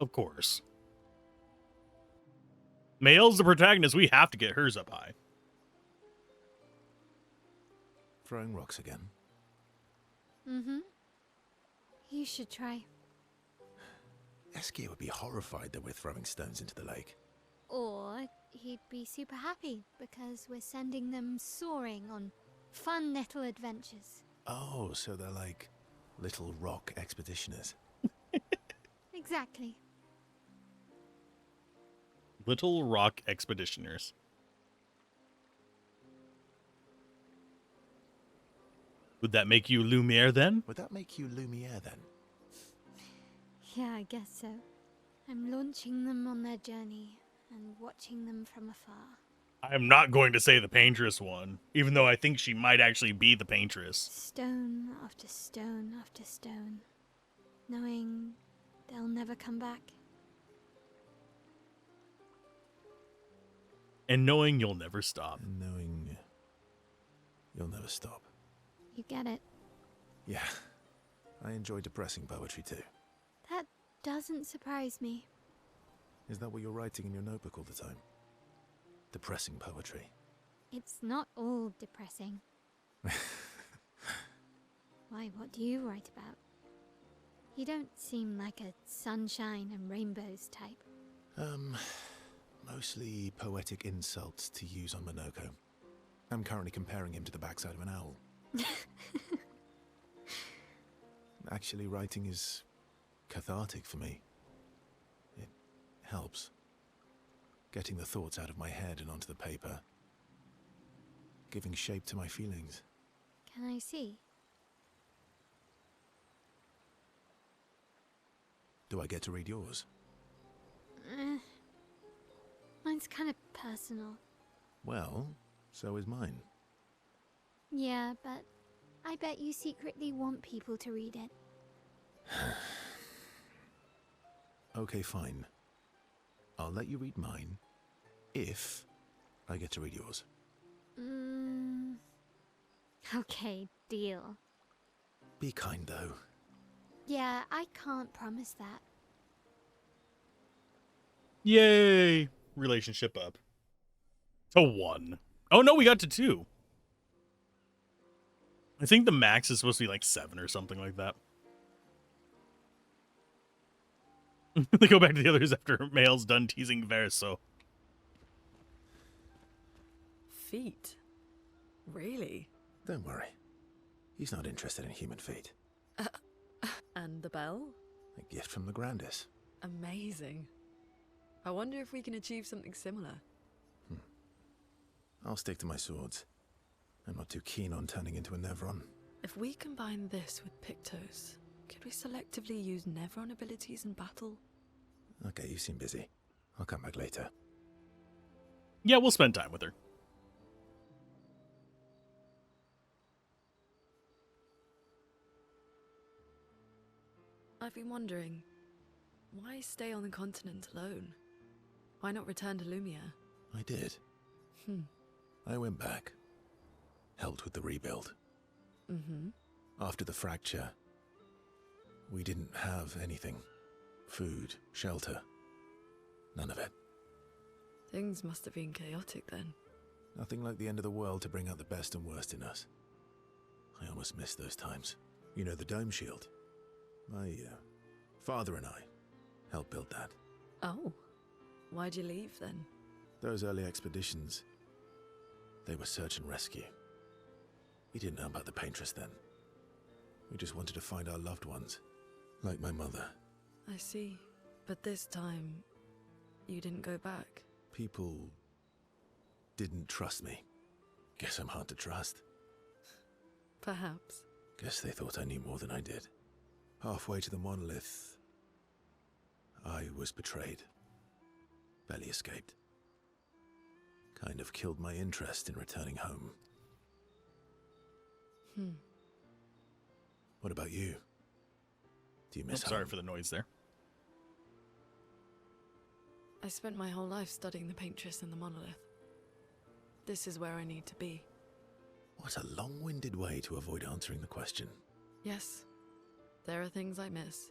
Of course. Male's the protagonist. We have to get hers up high. Throwing rocks again. Mm-hmm. You should try. Esquier would be horrified that we're throwing stones into the lake. Or he'd be super happy because we're sending them soaring on fun little adventures. Oh, so they're like little rock expeditioners. Exactly. Little Rock Expeditioners. Would that make you Lumiere then? Would that make you Lumiere then? Yeah, I guess so. I'm launching them on their journey and watching them from afar. I am not going to say the Paintress one, even though I think she might actually be the Paintress. Stone after stone after stone, knowing they'll never come back. And knowing you'll never stop. And knowing you'll never stop. You get it. Yeah, I enjoy depressing poetry too. That doesn't surprise me. Is that what you're writing in your notebook all the time? Depressing poetry. It's not all depressing. Why, what do you write about? You don't seem like a sunshine and rainbows type. Mostly poetic insults to use on Monoko. I'm currently comparing him to the backside of an owl. Actually, writing is cathartic for me. It helps. Getting the thoughts out of my head and onto the paper. Giving shape to my feelings. Can I see? Do I get to read yours? Mine's kind of personal. Well, so is mine. Yeah, but I bet you secretly want people to read it. Okay, fine. I'll let you read mine, if I get to read yours. Okay, deal. Be kind, though. Yeah, I can't promise that. Yay! Relationship up. To 1. Oh no, we got to 2. I think the max is supposed to be like 7 or something like that. They go back to the others after Male's done teasing Verso. Feet? Really? Don't worry. He's not interested in human feet. And the bell? A gift from the Grandis. Amazing. I wonder if we can achieve something similar. I'll stick to my swords. I'm not too keen on turning into a Nevron. If we combine this with Pictos, could we selectively use Nevron abilities in battle? Okay, you seem busy. I'll come back later. Yeah, we'll spend time with her. I've been wondering, why stay on the continent alone? Why not return to Lumia? I did. I went back. Helped with the rebuild. Mm-hmm. After the fracture, we didn't have anything. Food, shelter. None of it. Things must have been chaotic then. Nothing like the end of the world to bring out the best and worst in us. I almost missed those times. You know, the dome shield. My father and I helped build that. Oh, why'd you leave then? Those early expeditions, they were search and rescue. We didn't know about the Paintress then. We just wanted to find our loved ones, like my mother. I see. But this time, you didn't go back. People didn't trust me. Guess I'm hard to trust. Perhaps. Guess they thought I knew more than I did. Halfway to the monolith, I was betrayed. Barely escaped. Kind of killed my interest in returning home. What about you? Do you miss home? Sorry for the noise there. I spent my whole life studying the Paintress and the monolith. This is where I need to be. What a long-winded way to avoid answering the question. Yes, there are things I miss.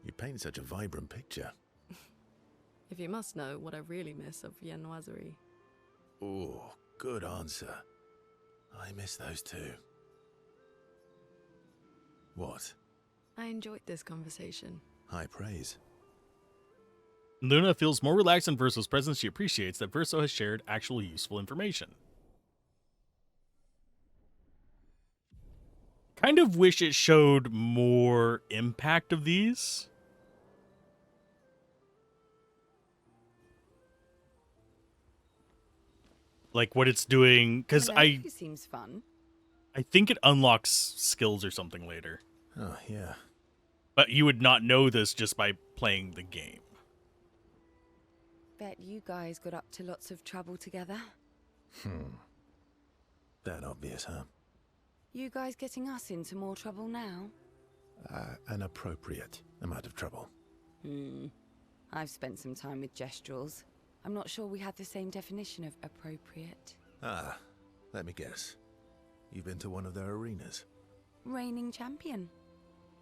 You paint such a vibrant picture. If you must know what I really miss of Viennoiserie. Oh, good answer. I miss those too. What? I enjoyed this conversation. High praise. Luna feels more relaxed in Verso's presence. She appreciates that Verso has shared actual useful information. Kind of wish it showed more impact of these. Like what it's doing, because seems fun. I think it unlocks skills or something later. Oh, yeah. But you would not know this just by playing the game. Bet you guys got up to lots of trouble together. That obvious, huh? You guys getting us into more trouble now? An appropriate amount of trouble. I've spent some time with Gestrals. I'm not sure we had the same definition of appropriate. Let me guess. You've been to one of their arenas? Reigning champion.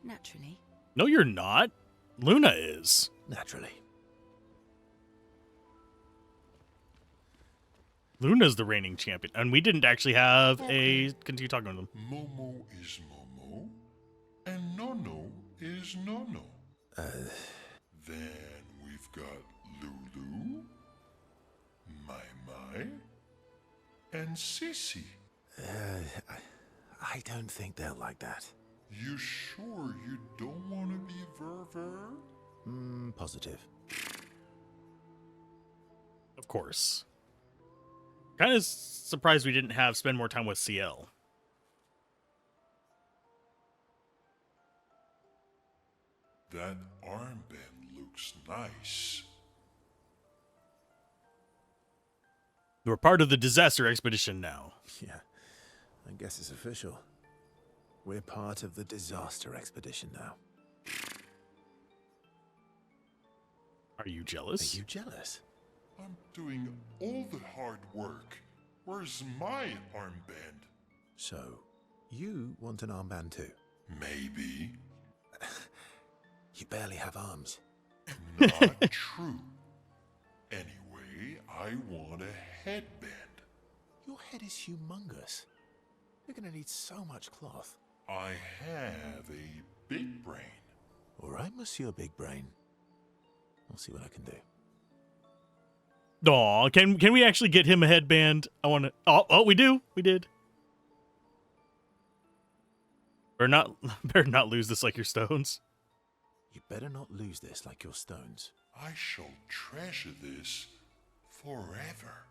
Naturally. No, you're not. Luna is. Naturally. Luna's the reigning champion, and we didn't actually have a... Continue talking to them. Momo is Momo, and Nono is Nono. Then we've got Lulu, Mai, and Sisi. I don't think they'll like that. You sure you don't want to be Ver? Positive. Of course. Kind of surprised we didn't spend more time with CL. That armband looks nice. We're part of the disaster expedition now. Yeah, I guess it's official. We're part of the disaster expedition now. Are you jealous? Are you jealous? I'm doing all the hard work. Where's my armband? So, you want an armband too? Maybe. You barely have arms. Not true. Anyway, I want a headband. Your head is humongous. You're gonna need so much cloth. I have a big brain. All right, Monsieur Big Brain. I'll see what I can do. Aw, can we actually get him a headband? I want to... Oh, we do. We did. Better not lose this like your stones. You better not lose this like your stones. I shall treasure this forever.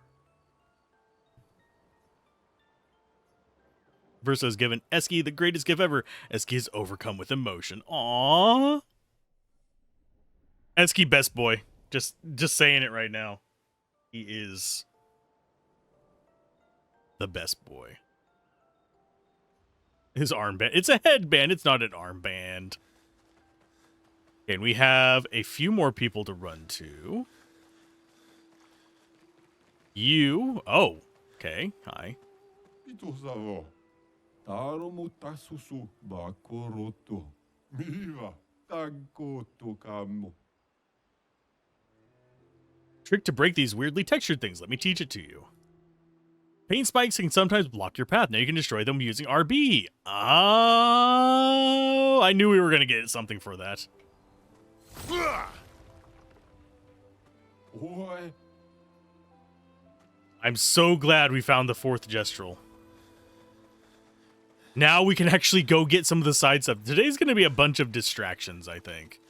Verso has given Eski the greatest gift ever. Eski is overcome with emotion. Aww. Eski, best boy. Just saying it right now. He is the best boy. His armband. It's a headband. It's not an armband. Okay, and we have a few more people to run to. You. Oh, okay. Hi. Trick to break these weirdly textured things. Let me teach it to you. Paint spikes can sometimes block your path. Now you can destroy them using RB. Oh, I knew we were going to get something for that. I'm so glad we found the 4th Gestrel. Now we can actually go get some of the side stuff. Today's going to be a bunch of distractions, I think.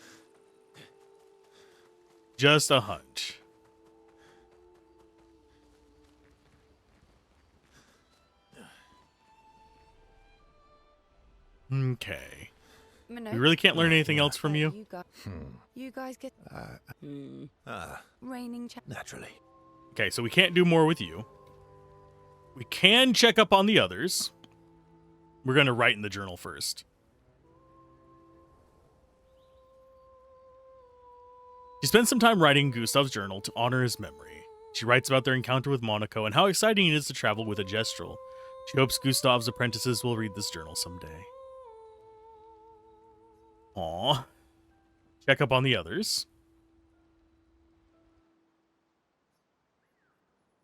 Just a hunch. Okay. We really can't learn anything else from you? You guys get raining naturally. Okay, so we can't do more with you. We can check up on the others. We're going to write in the journal first. She spent some time writing Gustav's journal to honor his memory. She writes about their encounter with Monaco and how exciting it is to travel with a Gestrel. She hopes Gustav's apprentices will read this journal someday. Aww. Check up on the others.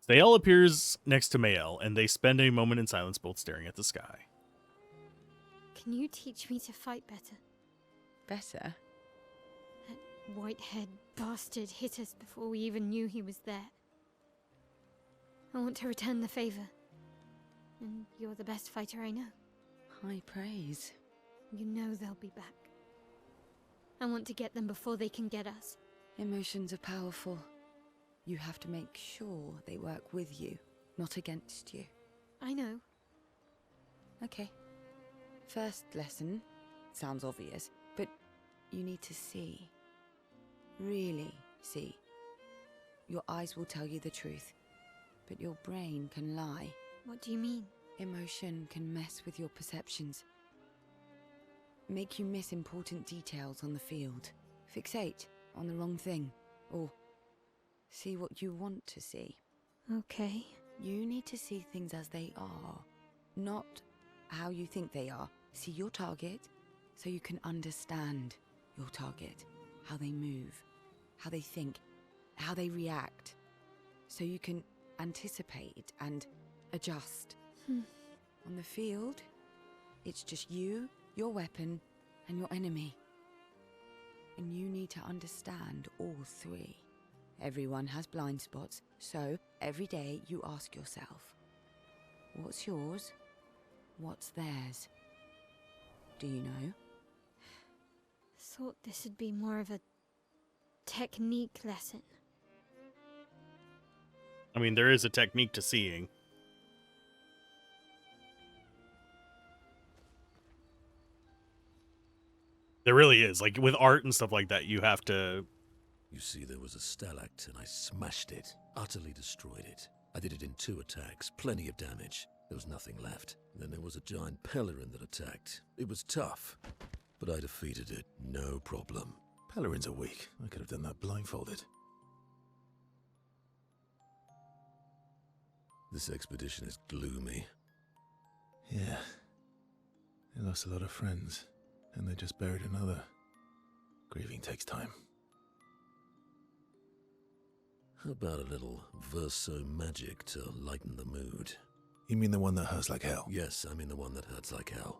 Thael appears next to Mael, and they spend a moment in silence, both staring at the sky. Can you teach me to fight better? Better? That white-haired bastard hit us before we even knew he was there. I want to return the favor. And you're the best fighter I know. High praise. You know they'll be back. I want to get them before they can get us. Emotions are powerful. You have to make sure they work with you, not against you. I know. Okay. First lesson sounds obvious, but you need to see. Really see. Your eyes will tell you the truth, but your brain can lie. What do you mean? Emotion can mess with your perceptions. Make you miss important details on the field. Fixate on the wrong thing. Or see what you want to see. Okay. You need to see things as they are, not how you think they are. See your target so you can understand your target. How they move, how they think, how they react. So you can anticipate and adjust. On the field, it's just you, your weapon, and your enemy. And you need to understand all three. Everyone has blind spots, so every day you ask yourself, what's yours? What's theirs? Do you know? Thought this would be more of a technique lesson. I mean, there is a technique to seeing. There really is. Like, with art and stuff like that, you have to... You see, there was a stalactite and I smashed it, utterly destroyed it. I did it in 2 attacks, plenty of damage. There was nothing left. Then there was a giant Pelerin that attacked. It was tough, but I defeated it, no problem. Pelerins are weak. I could have done that blindfolded. This expedition is gloomy. Yeah. They lost a lot of friends, and they just buried another. Grieving takes time. How about a little verso magic to lighten the mood? You mean the one that hurts like hell? Yes, I mean the one that hurts like hell.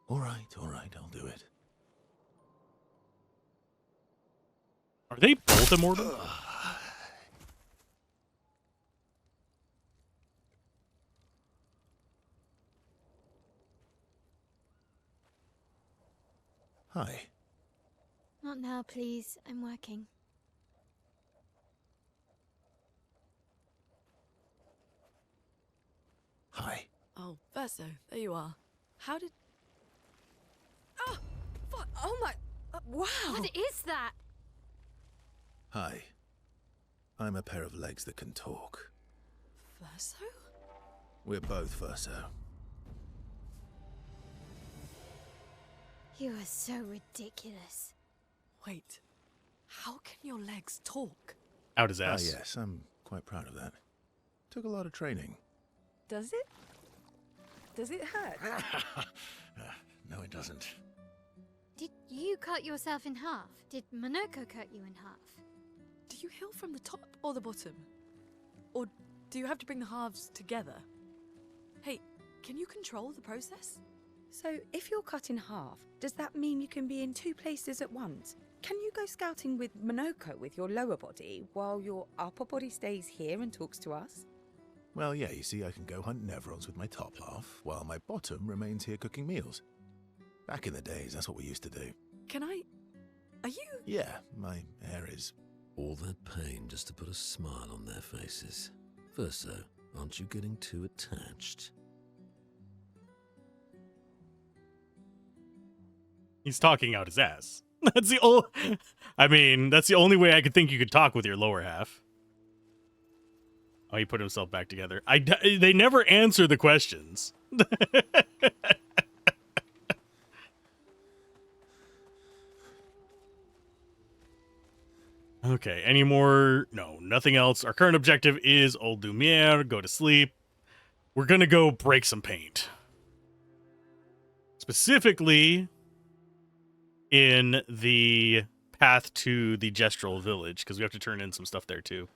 All right, I'll do it. Are they both immortal? Hi. Not now, please. I'm working. Hi. Oh, Verso, there you are. How did... Oh, oh my... wow! What is that? Hi. I'm a pair of legs that can talk. Verso? We're both Verso. You are so ridiculous. Wait, how can your legs talk? Out his Ah, ass. yes, I'm quite proud of that. Took a lot of training. Does it? Does it hurt? No, it doesn't. Did you cut yourself in half? Did Monoko cut you in half? Do you heal from the top or the bottom? Or do you have to bring the halves together? Hey, can you control the process? So, if you're cut in half, does that mean you can be in two places at once? Can you go scouting with Monoko with your lower body, while your upper body stays here and talks to us? Well, yeah, you see, I can go hunt Nevrons with my top half, while my bottom remains here cooking meals. Back in the days, that's what we used to do. Can I... Are you... Yeah, my hair is... All that pain just to put a smile on their faces. Verso, aren't you getting too attached? He's talking out his ass. That's the only... I mean, that's the only way I could think you could talk with your lower half. Oh, he put himself back together. They never answer the questions. Okay, any more? No, nothing else. Our current objective is Old Lumiere, go to sleep. We're gonna go break some paint. Specifically in the path to the Gestural Village, because we have to turn in some stuff there too.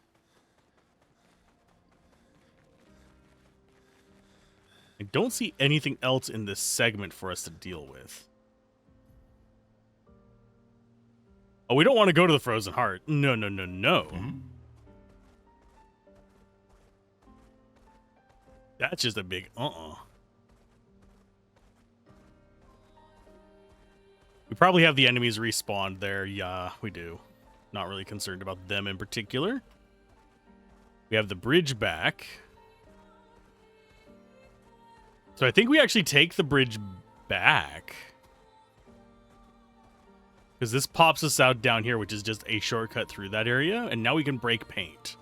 I don't see anything else in this segment for us to deal with. Oh, we don't want to go to the Frozen Heart. No, no, no, no. That's just a big We probably have the enemies respawned there. Yeah, we do. Not really concerned about them in particular. We have the bridge back. So I think we actually take the bridge back. Because this pops us out down here, which is just a shortcut through that area. And now we can break paint.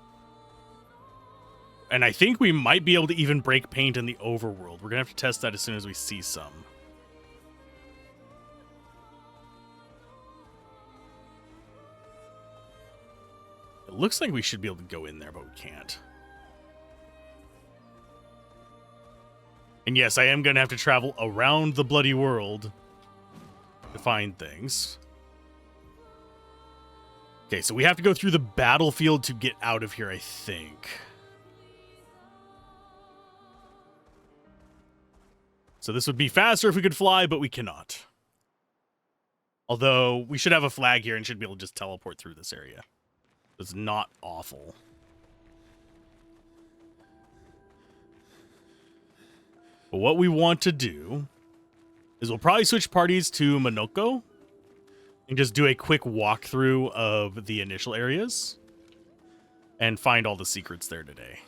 And I think we might be able to even break paint in the overworld. We're going to have to test that as soon as we see some. It looks like we should be able to go in there, but we can't. And yes, I am going to have to travel around the bloody world to find things. Okay, so we have to go through the battlefield to get out of here, I think. So this would be faster if we could fly, but we cannot. Although, we should have a flag here and should be able to just teleport through this area. It's not awful. But what we want to do is we'll probably switch parties to Monoko and just do a quick walkthrough of the initial areas and find all the secrets there today.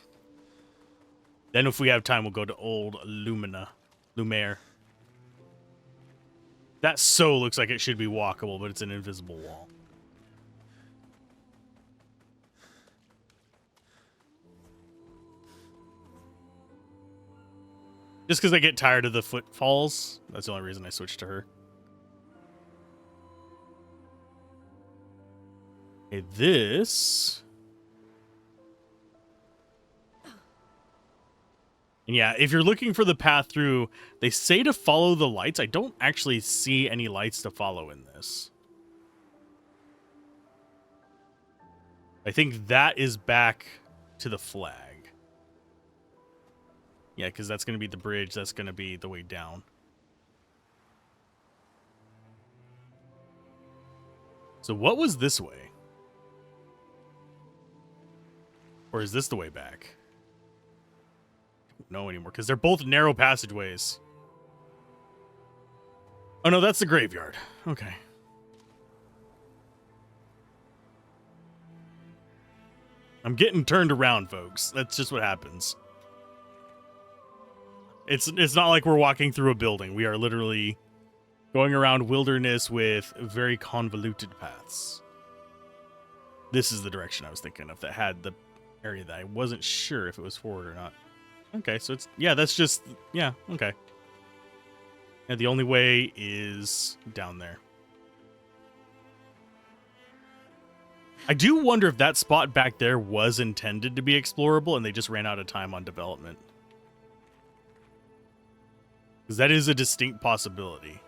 Then if we have time, we'll go to Old Lumiere. That so looks like it should be walkable, but it's an invisible wall. Just because I get tired of the footfalls. That's the only reason I switched to her. Okay, this... And yeah, if you're looking for the path through, they say to follow the lights. I don't actually see any lights to follow in this. I think that is back to the flag. Yeah, because that's going to be the bridge. That's going to be the way down. So what was this way? Or is this the way back? I don't know anymore, because they're both narrow passageways. Oh no, that's the graveyard. Okay. I'm getting turned around, folks. That's just what happens. It's not like we're walking through a building. We are literally going around wilderness with very convoluted paths. This is the direction I was thinking of that had the area that I wasn't sure if it was forward or not. Okay, so it's, yeah, that's just, yeah, okay. And the only way is down there. I do wonder if that spot back there was intended to be explorable and they just ran out of time on development. Because that is a distinct possibility.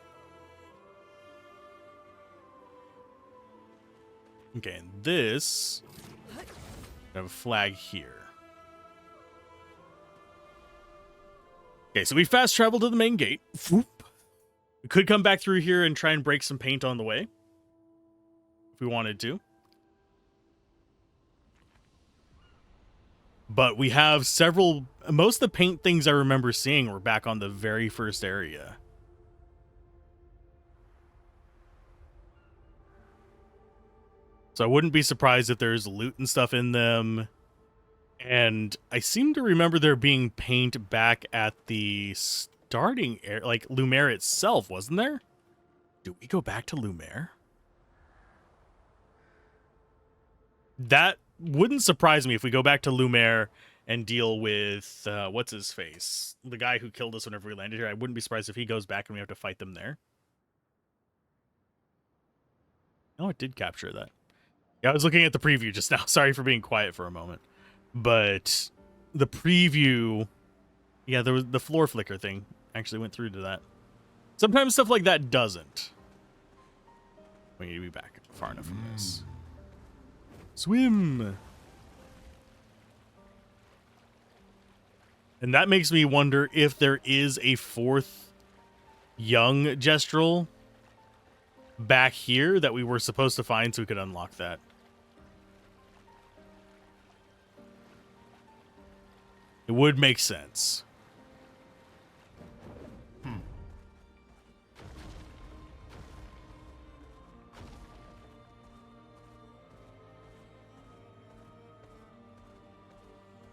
Okay, and this, I have a flag here. Okay, so we fast travel to the main gate. Whoop. We could come back through here and try and break some paint on the way, if we wanted to. But we have several, most of the paint things I remember seeing were back on the very first area. So I wouldn't be surprised if there's loot and stuff in them. And I seem to remember there being paint back at the starting area, like Lumiere itself, wasn't there? Do we go back to Lumiere? That wouldn't surprise me if we go back to Lumiere and deal with, what's his face? The guy who killed us whenever we landed here. I wouldn't be surprised if he goes back and we have to fight them there. Oh, it did capture that. Yeah, I was looking at the preview just now. Sorry for being quiet for a moment. But the preview, yeah, there was the floor flicker thing actually went through to that. Sometimes stuff like that doesn't. We need to be back far enough from this. Swim! And that makes me wonder if there is a fourth young Gestrel back here that we were supposed to find so we could unlock that. It would make sense.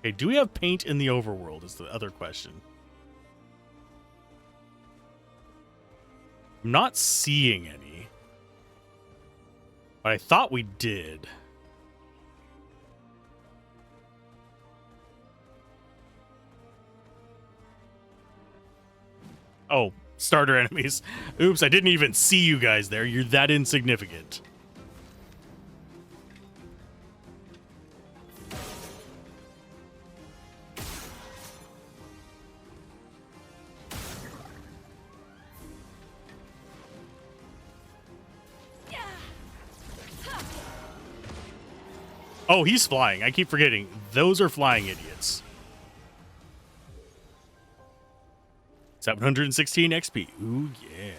Okay, do we have paint in the overworld is the other question. I'm not seeing any. But I thought we did. Oh, starter enemies. Oops, I didn't even see you guys there. You're that insignificant. Oh, he's flying. I keep forgetting. Those are flying idiots. 716 XP. Ooh, yeah.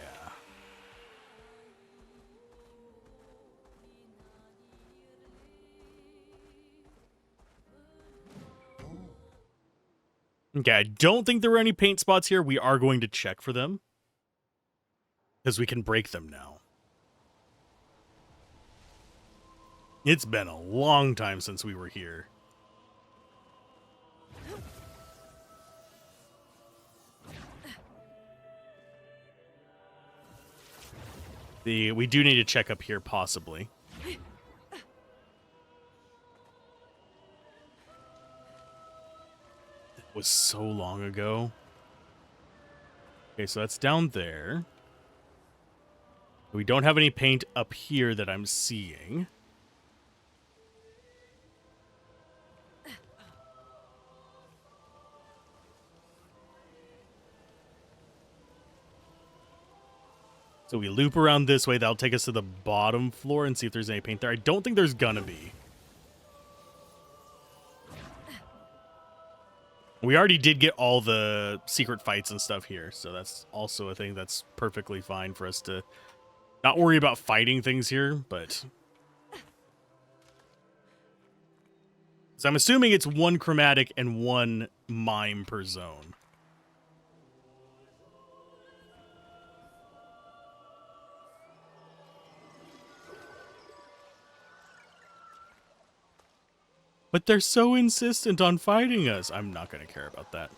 Okay, I don't think there were any paint spots here. We are going to check for them. Because we can break them now. It's been a long time since we were here. We do need to check up here, possibly. It was so long ago. Okay, so that's down there. We don't have any paint up here that I'm seeing. So we loop around this way. That'll take us to the bottom floor and see if there's any paint there. I don't think there's gonna be. We already did get all the secret fights and stuff here, so that's also a thing that's perfectly fine for us to not worry about fighting things here, but... So I'm assuming it's one chromatic and one mime per zone. But they're so insistent on fighting us. I'm not going to care about that.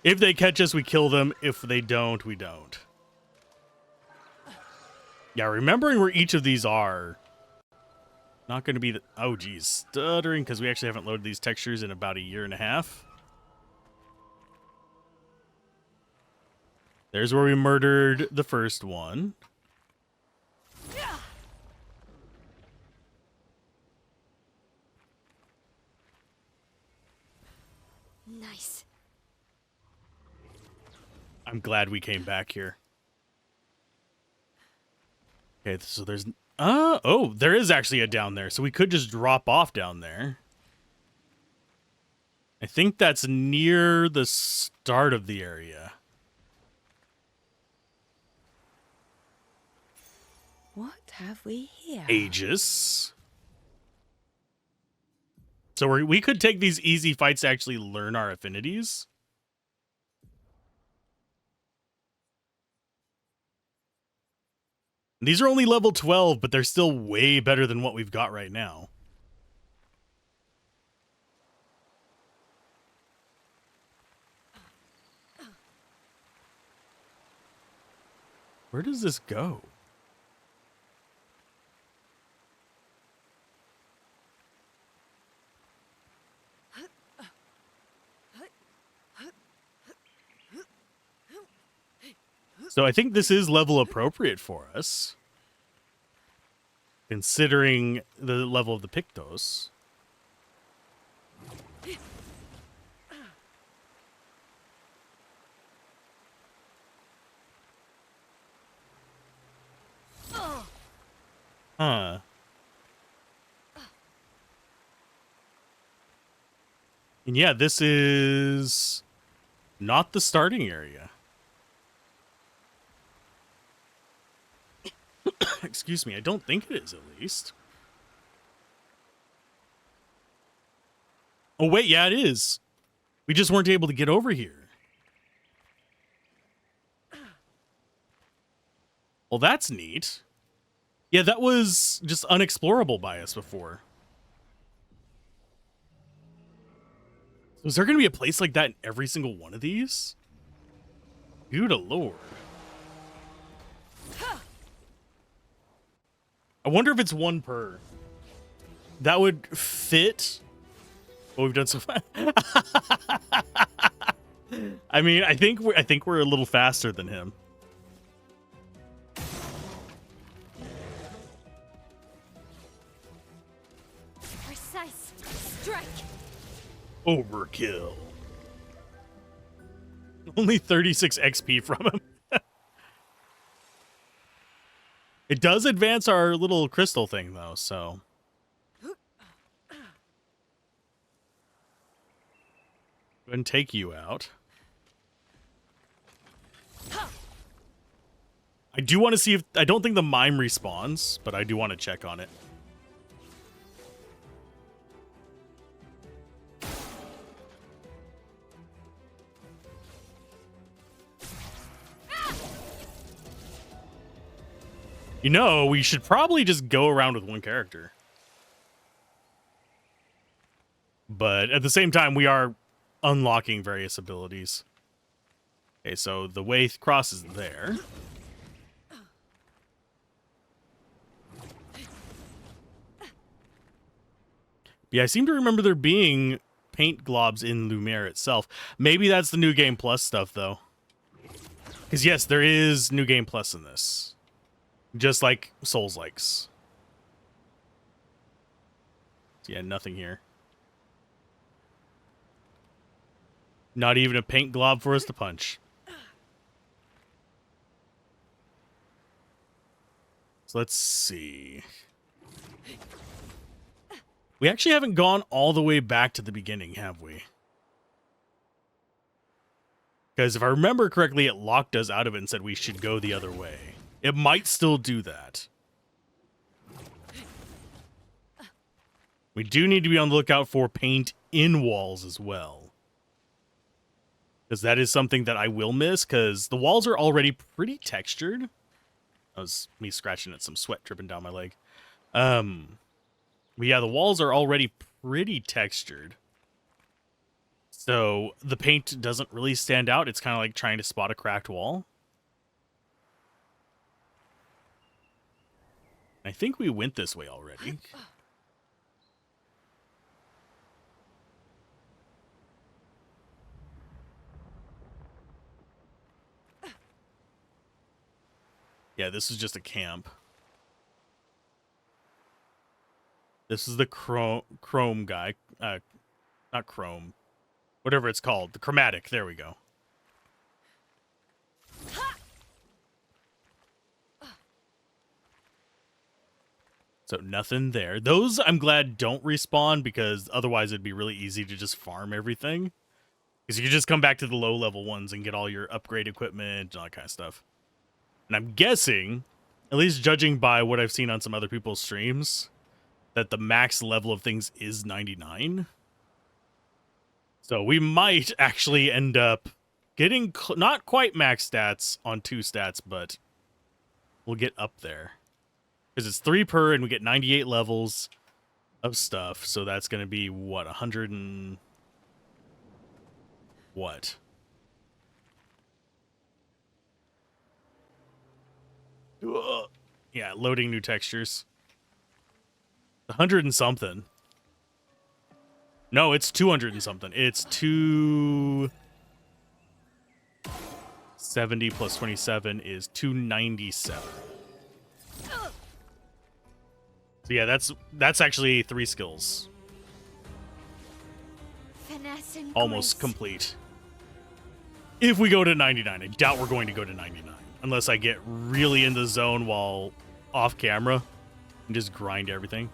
If they catch us, we kill them. If they don't, we don't. Yeah, remembering where each of these are. Not going to be the... Oh, geez. Stuttering, because we actually haven't loaded these textures in about a year and a half. There's where we murdered the first one. Nice. I'm glad we came back here. Okay, so there's... oh, there is actually a down there. So we could just drop off down there. I think that's near the start of the area. What have we here? Aegis. So we could take these easy fights to actually learn our affinities. These are only level 12, but they're still way better than what we've got right now. Where does this go? So I think this is level appropriate for us, considering the level of the Pictos. Huh. And yeah, this is not the starting area. Excuse me, I don't think it is, at least. Oh, wait, yeah, it is. We just weren't able to get over here. Well, that's neat. Yeah, that was just unexplorable by us before. So is there going to be a place like that in every single one of these? Good lord. I wonder if it's one per. That would fit what we've done so far. I mean, I think we're a little faster than him. Precise strike. Overkill. Only 36 XP from him. It does advance our little crystal thing, though, so... Go ahead and take you out. I do want to see if... I don't think the mime respawns, but I do want to check on it. You know, we should probably just go around with one character. But at the same time, we are unlocking various abilities. Okay, so the way crosses there. Yeah, I seem to remember there being paint globs in Lumiere itself. Maybe that's the New Game Plus stuff, though. Because yes, there is New Game Plus in this. Just like Souls-likes. Yeah, nothing here. Not even a paint glob for us to punch. So let's see. We actually haven't gone all the way back to the beginning, have we? Because if I remember correctly, it locked us out of it and said we should go the other way. It might still do that. We do need to be on the lookout for paint in walls as well. Because that is something that I will miss, because the walls are already pretty textured. That was me scratching at some sweat dripping down my leg. But yeah, the walls are already pretty textured. So the paint doesn't really stand out. It's kind of like trying to spot a cracked wall. I think we went this way already. Yeah, this is just a camp. This is the chrome guy. Not chrome. Whatever it's called. The chromatic. There we go. So nothing there. Those, I'm glad, don't respawn, because otherwise it'd be really easy to just farm everything. Because you could just come back to the low-level ones and get all your upgrade equipment and all that kind of stuff. And I'm guessing, at least judging by what I've seen on some other people's streams, that the max level of things is 99. So we might actually end up getting not quite max stats on 2 stats, but we'll get up there. Because it's 3 per, and we get 98 levels of stuff. So that's going to be, what, 100 and... what? Ugh. Yeah, loading new textures. 100 and something. No, it's 200 and something. It's 270 plus 27 is 297. So yeah, that's actually 3 skills. Finesse and Almost grace. complete. If we go to 99, I doubt we're going to go to 99. Unless I get really in the zone while off camera and just grind everything.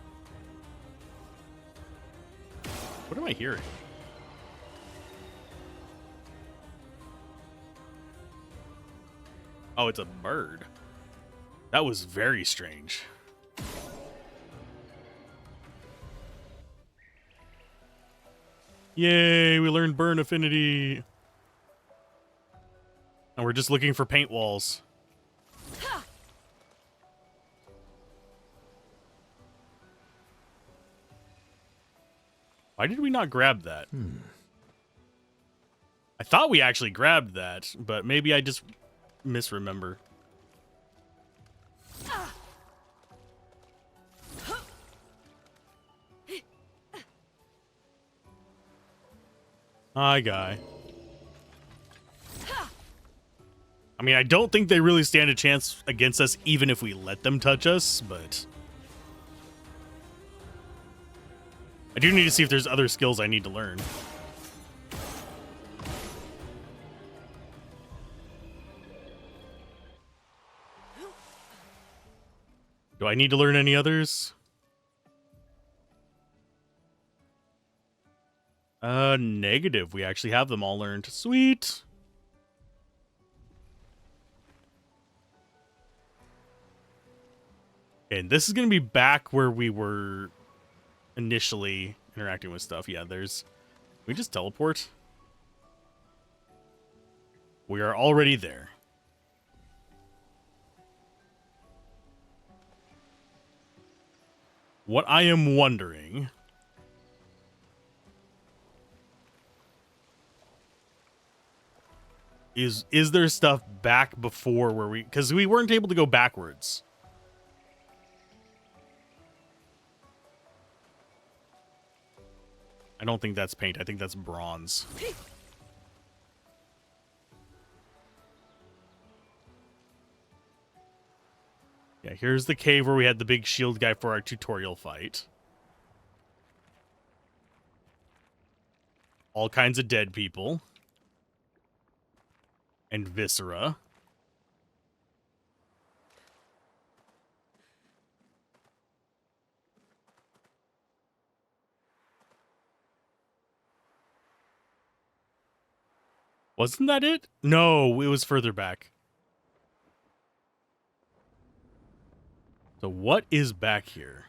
What am I hearing? Oh, it's a bird. That was very strange. Yay, we learned burn affinity. And we're just looking for paint walls. Why did we not grab that? I thought we actually grabbed that, but maybe I just misremember. Hi, guy. I mean, I don't think they really stand a chance against us, even if we let them touch us, but... I do need to see if there's other skills I need to learn. Do I need to learn any others? Negative. We actually have them all learned. Sweet. And this is going to be back where we were initially interacting with stuff. Yeah, there's... Can we just teleport? We are already there. What I am wondering... is there stuff back before where we... Because we weren't able to go backwards. I don't think that's paint. I think that's bronze. Yeah, here's the cave where we had the big shield guy for our tutorial fight. All kinds of dead people. And viscera. Wasn't that it? No, it was further back. So what is back here?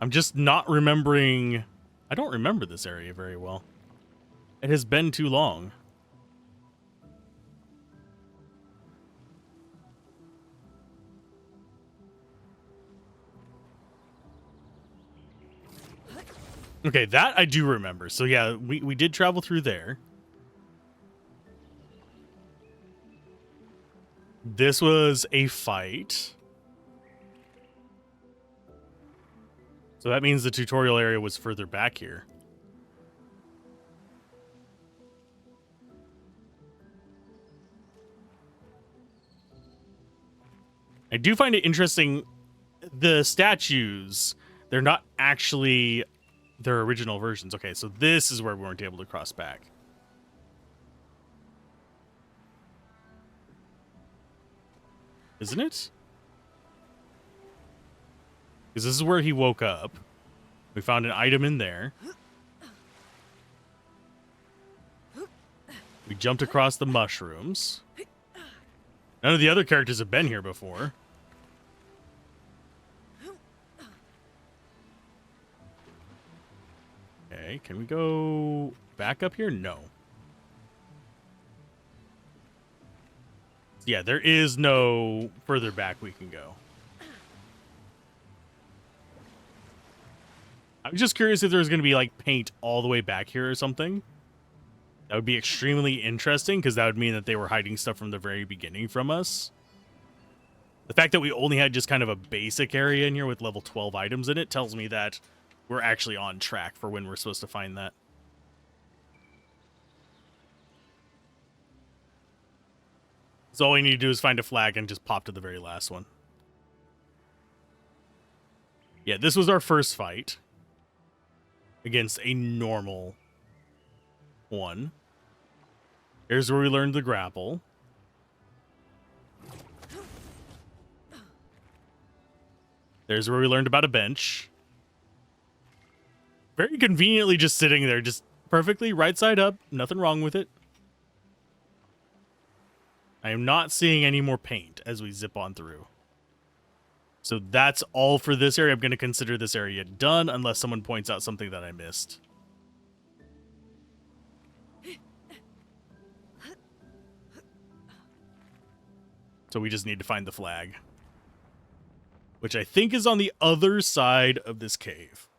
I'm just not remembering. I don't remember this area very well. It has been too long. Okay, that I do remember. So yeah, we did travel through there. This was a fight. So that means the tutorial area was further back here. I do find it interesting, the statues, they're not actually their original versions. Okay, so this is where we weren't able to cross back. Isn't it? Because this is where he woke up. We found an item in there. We jumped across the mushrooms. None of the other characters have been here before. Okay, can we go back up here? No. Yeah, there is no further back we can go. I'm just curious if there's going to be, like, paint all the way back here or something. That would be extremely interesting, because that would mean that they were hiding stuff from the very beginning from us. The fact that we only had just kind of a basic area in here with level 12 items in it tells me that we're actually on track for when we're supposed to find that. So all we need to do is find a flag and just pop to the very last one. Yeah, this was our first fight against a normal one. Here's where we learned the grapple. There's where we learned about a bench. Very conveniently just sitting there, just perfectly right side up. Nothing wrong with it. I am not seeing any more paint as we zip on through. So that's all for this area. I'm going to consider this area done unless someone points out something that I missed. So we just need to find the flag, which I think is on the other side of this cave.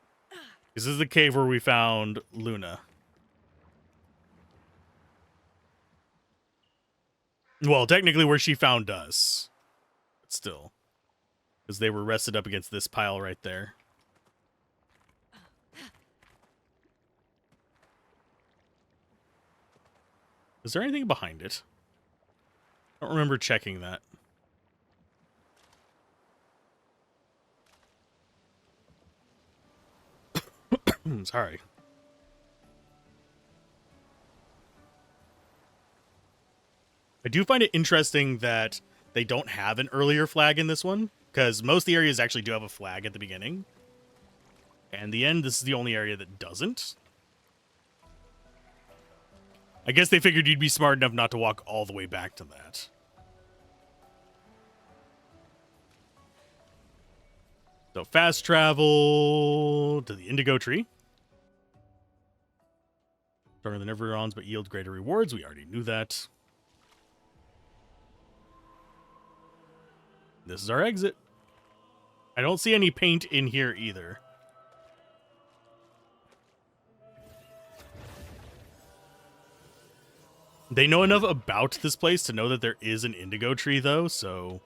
This is the cave where we found Luna. Well, technically where she found us. But still. Because they were rested up against this pile right there. Is there anything behind it? I don't remember checking that. Sorry. I do find it interesting that they don't have an earlier flag in this one, because most of the areas actually do have a flag at the beginning. And the end, this is the only area that doesn't. I guess they figured you'd be smart enough not to walk all the way back to that. So fast travel to the indigo tree. Stronger than Everons, but yield greater rewards. We already knew that. This is our exit. I don't see any paint in here either. They know enough about this place to know that there is an indigo tree, though, so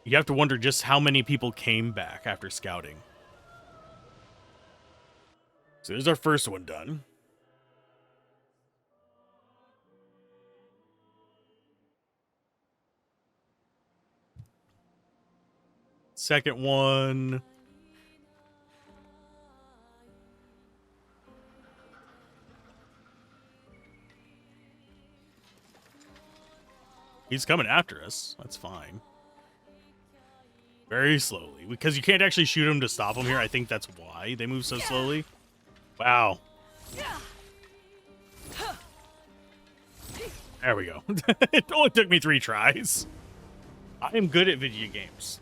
you have to wonder just how many people came back after scouting. So there's our first one done. Second one. He's coming after us. That's fine. Very slowly. Because you can't actually shoot him to stop him here. I think that's why they move so slowly. Wow. There we go. It only took me 3 tries. I am good at video games.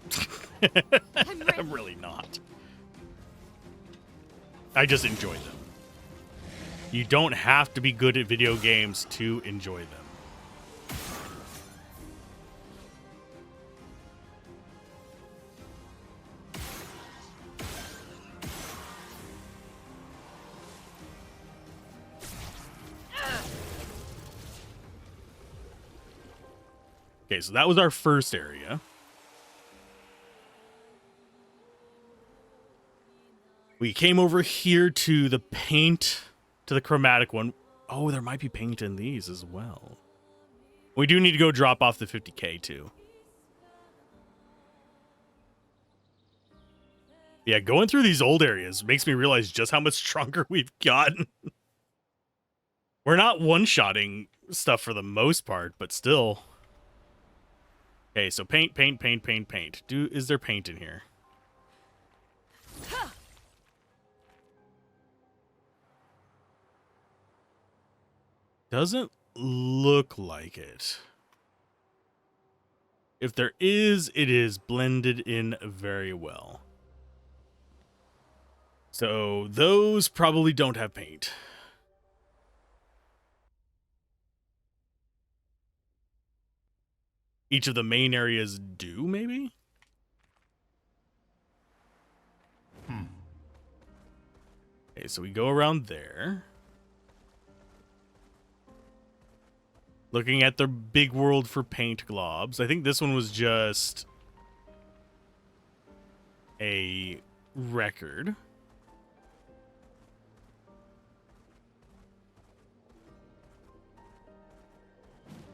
I'm really not. I just enjoy them. You don't have to be good at video games to enjoy them. Okay, so that was our first area. We came over here to the paint, to the chromatic one. Oh, there might be paint in these as well. We do need to go drop off the 50K too. Yeah, going through these old areas makes me realize just how much stronger we've gotten. We're not one-shotting stuff for the most part, but still. Okay, so paint. Is there paint in here? Doesn't look like it. If there is, it is blended in very well. So those probably don't have paint. Each of the main areas do, maybe? Okay, so we go around there. Looking at the big world for paint globs. I think this one was just a record.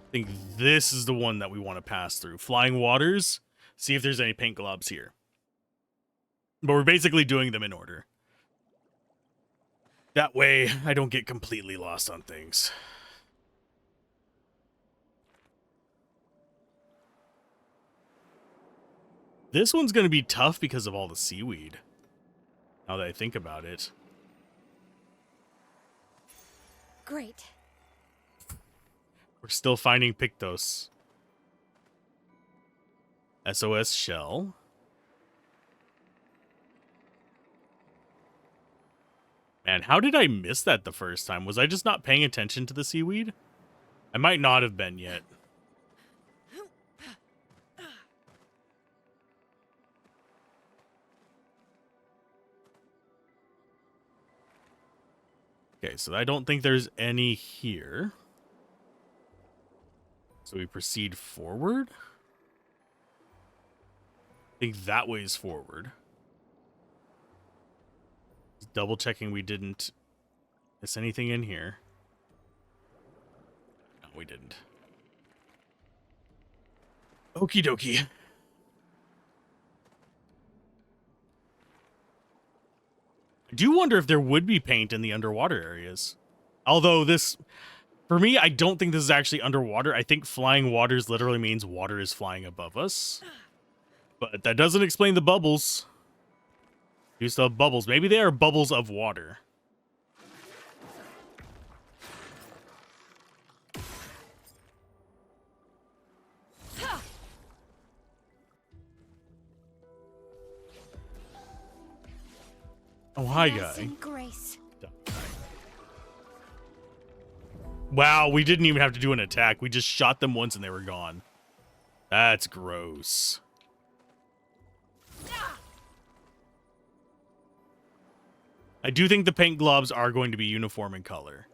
I think this is the one that we want to pass through. Flying Waters. See if there's any paint globs here. But we're basically doing them in order. That way, I don't get completely lost on things. This one's going to be tough because of all the seaweed. Now that I think about it. Great. We're still finding Pictos. SOS shell. Man, how did I miss that the first time? Was I just not paying attention to the seaweed? I might not have been yet. Okay, so I don't think there's any here. So we proceed forward. I think that way's forward. Double checking we didn't miss anything in here. No, we didn't. Okie dokie. I do wonder if there would be paint in the underwater areas. Although this, for me, I don't think this is actually underwater. I think flying waters literally means water is flying above us. But that doesn't explain the bubbles. You still have bubbles. Maybe they are bubbles of water. Oh, hi, guy. Grace. Wow, we didn't even have to do an attack. We just shot them once and they were gone. That's gross. I do think the paint globs are going to be uniform in color.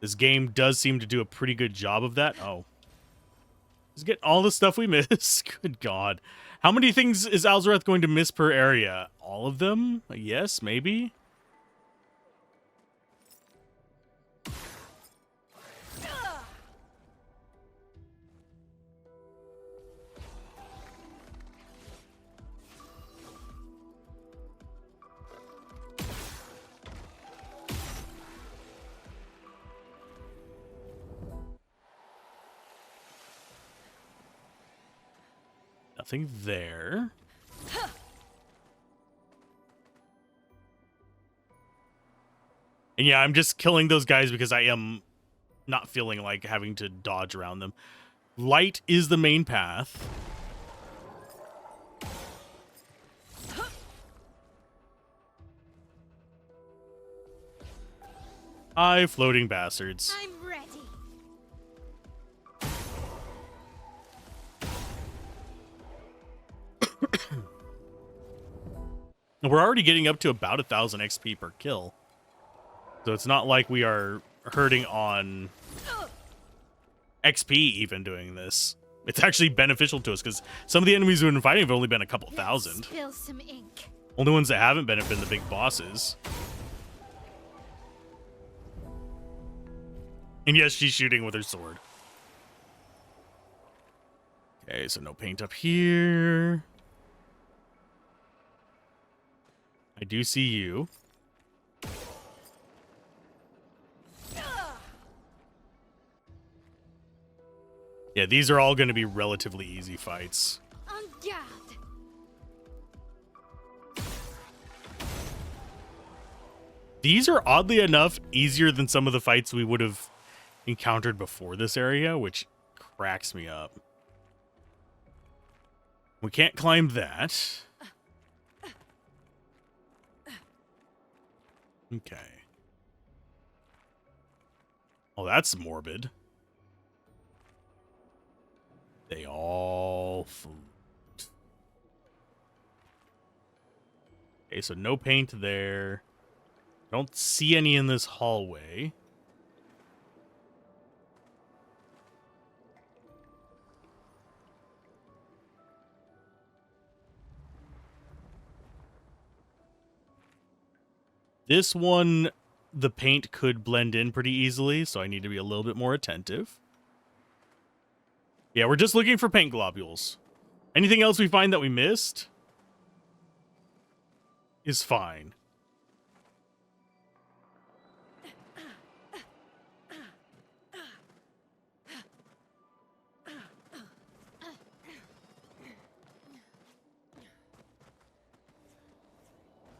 This game does seem to do a pretty good job of that. Oh. Just get all the stuff we miss. Good God. How many things is Alzorath going to miss per area? All of them? Yes, maybe? Nothing there. And yeah, I'm just killing those guys because I am not feeling like having to dodge around them. Light is the main path. Hi, floating bastards. I'm ready. We're already getting up to about 1,000 XP per kill. So it's not like we are hurting on XP even doing this. It's actually beneficial to us because some of the enemies we've been fighting have only been a couple thousand. Spill some ink. Only ones that haven't been have been the big bosses. And yes, she's shooting with her sword. Okay, so no paint up here. I do see you. Yeah, these are all going to be relatively easy fights. On guard. These are oddly enough easier than some of the fights we would have encountered before this area, which cracks me up. We can't climb that. Okay. Oh, that's morbid. They all float. Okay, so no paint there. Don't see any in this hallway. This one, the paint could blend in pretty easily, so I need to be a little bit more attentive. Yeah, we're just looking for paint globules. Anything else we find that we missed is fine.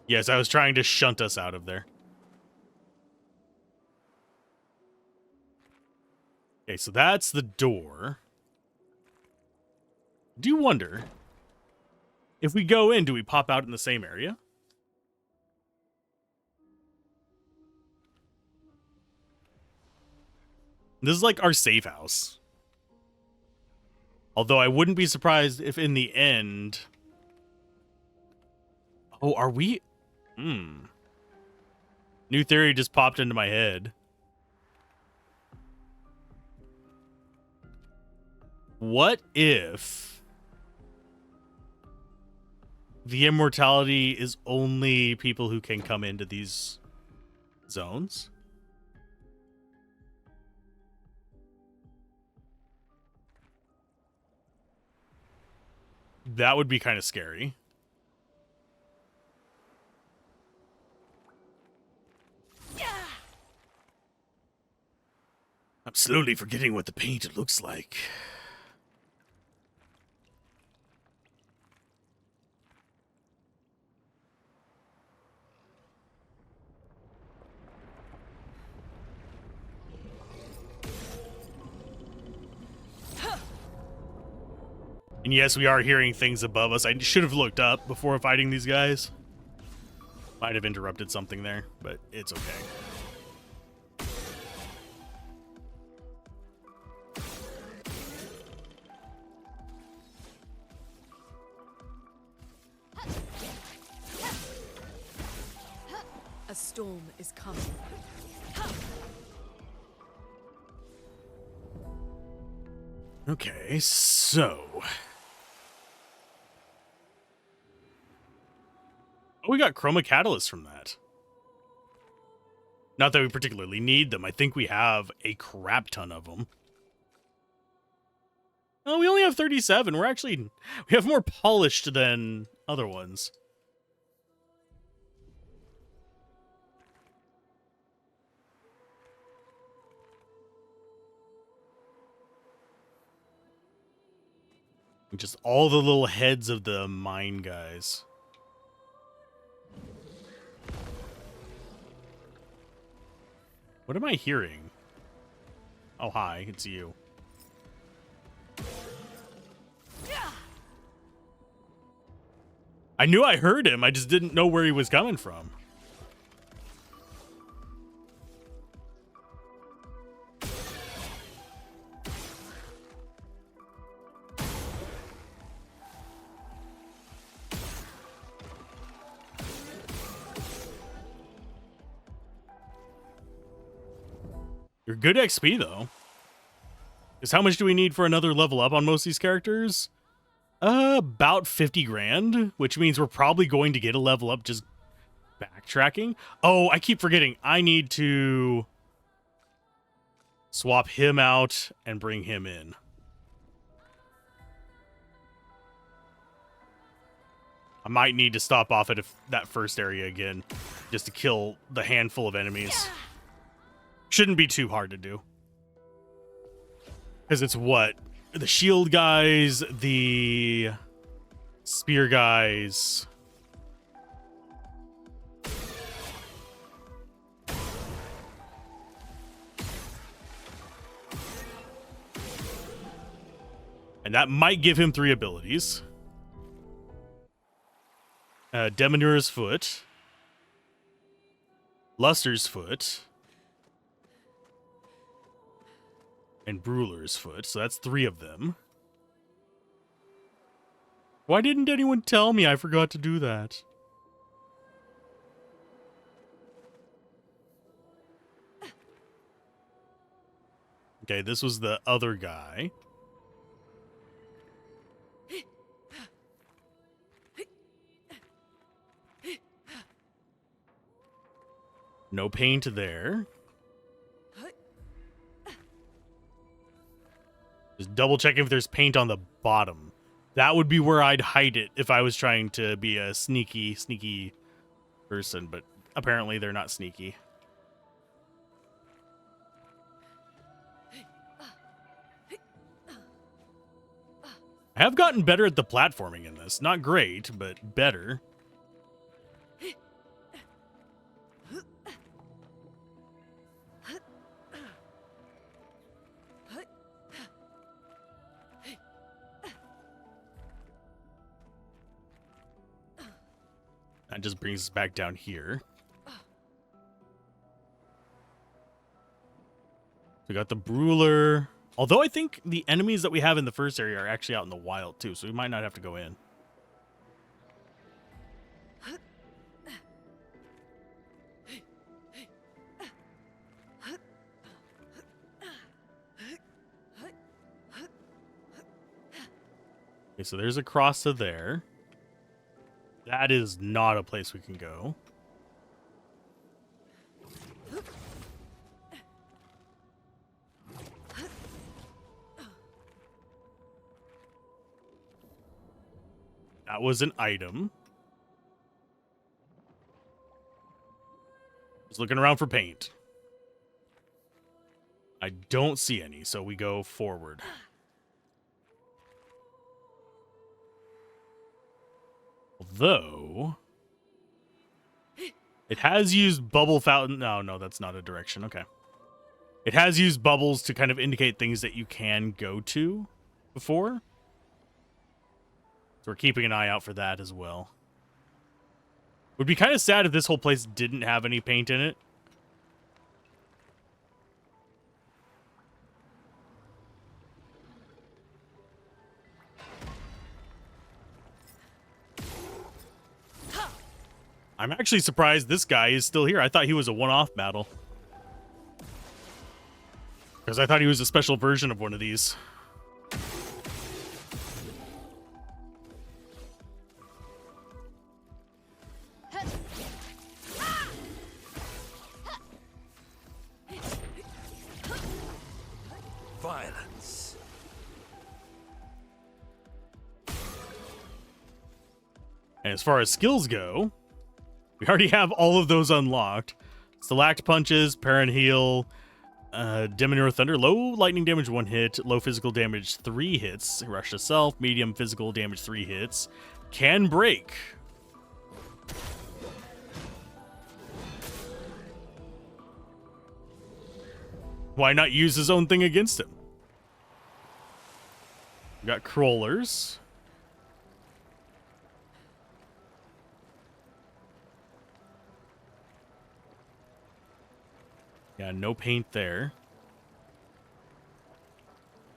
Yes, I was trying to shunt us out of there. Okay, so that's the door. Do you wonder if we go in, do we pop out in the same area? This is like our safe house. Although I wouldn't be surprised if in the end... Oh, are we... New theory just popped into my head. What if the immortality is only people who can come into these zones? That would be kind of scary. I'm slowly forgetting what the paint looks like. And yes, we are hearing things above us. I should have looked up before fighting these guys. Might have interrupted something there, but it's okay. A storm is coming. Okay, so... Oh, we got chroma catalysts from that. Not that we particularly need them. I think we have a crap ton of them. Oh, we only have 37. We have more polished than other ones. Just all the little heads of the mine guys. What am I hearing? Oh, hi, it's you. I knew I heard him, I just didn't know where he was coming from. You're good XP, though. Because how much do we need for another level up on most of these characters? About 50 grand, which means we're probably going to get a level up just backtracking. Oh, I keep forgetting. I need to swap him out and bring him in. I might need to stop off at that first area again just to kill the handful of enemies. Shouldn't be too hard to do. Because it's what? The shield guys, the spear guys. And that might give him 3 abilities. Demonur's Foot. Luster's Foot. And Bruler's Foot. So that's 3 of them. Why didn't anyone tell me I forgot to do that? Okay, this was the other guy. No paint there. Just double check if there's paint on the bottom. That would be where I'd hide it if I was trying to be a sneaky person, but apparently they're not sneaky. I have gotten better at the platforming in this. Not great, but better. That just brings us back down here. We got the Bruler. Although I think the enemies that we have in the first area are actually out in the wild too, so we might not have to go in. Okay, so there's a cross to there. That is not a place we can go. That was an item. Just looking around for paint. I don't see any, so we go forward. Although it has used bubble fountain. No, that's not a direction. Okay. It has used bubbles to kind of indicate things that you can go to before. So we're keeping an eye out for that as well. Would be kind of sad if this whole place didn't have any paint in it. I'm actually surprised this guy is still here. I thought he was a one-off battle. Because I thought he was a special version of one of these. Violence. And as far as skills go, we already have all of those unlocked. Select punches, parent heal, Demonur Thunder, low lightning damage 1 hit, low physical damage 3 hits, rush to self, medium physical damage 3 hits, can break. Why not use his own thing against him? We got crawlers. Yeah, no paint there.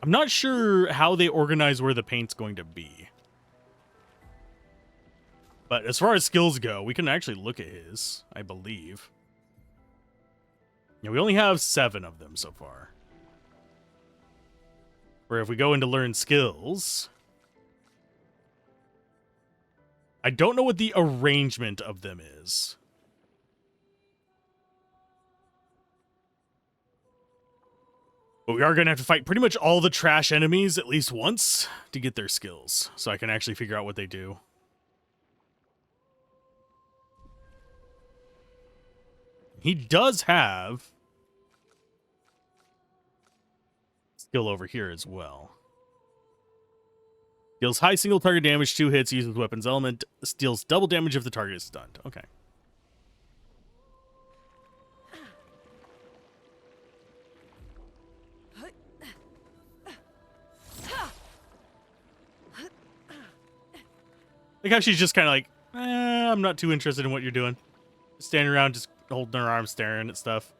I'm not sure how they organize where the paint's going to be. But as far as skills go, we can actually look at his, I believe. Yeah, we only have 7 of them so far. Where if we go into learn skills, I don't know what the arrangement of them is. But we are going to have to fight pretty much all the trash enemies at least once to get their skills, so I can actually figure out what they do. He does have skill over here as well. Deals high single target damage, 2 hits, uses weapons element, deals double damage if the target is stunned. Okay. Like how she's just kind of like, I'm not too interested in what you're doing. Standing around, just holding her arms, staring at stuff.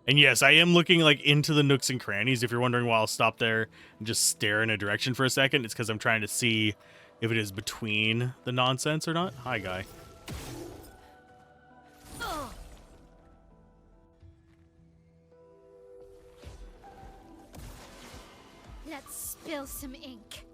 And yes, I am looking like into the nooks and crannies. If you're wondering why I'll stop there and just stare in a direction for a second, it's because I'm trying to see if it is between the nonsense or not. Hi, guy. Let's spill some ink.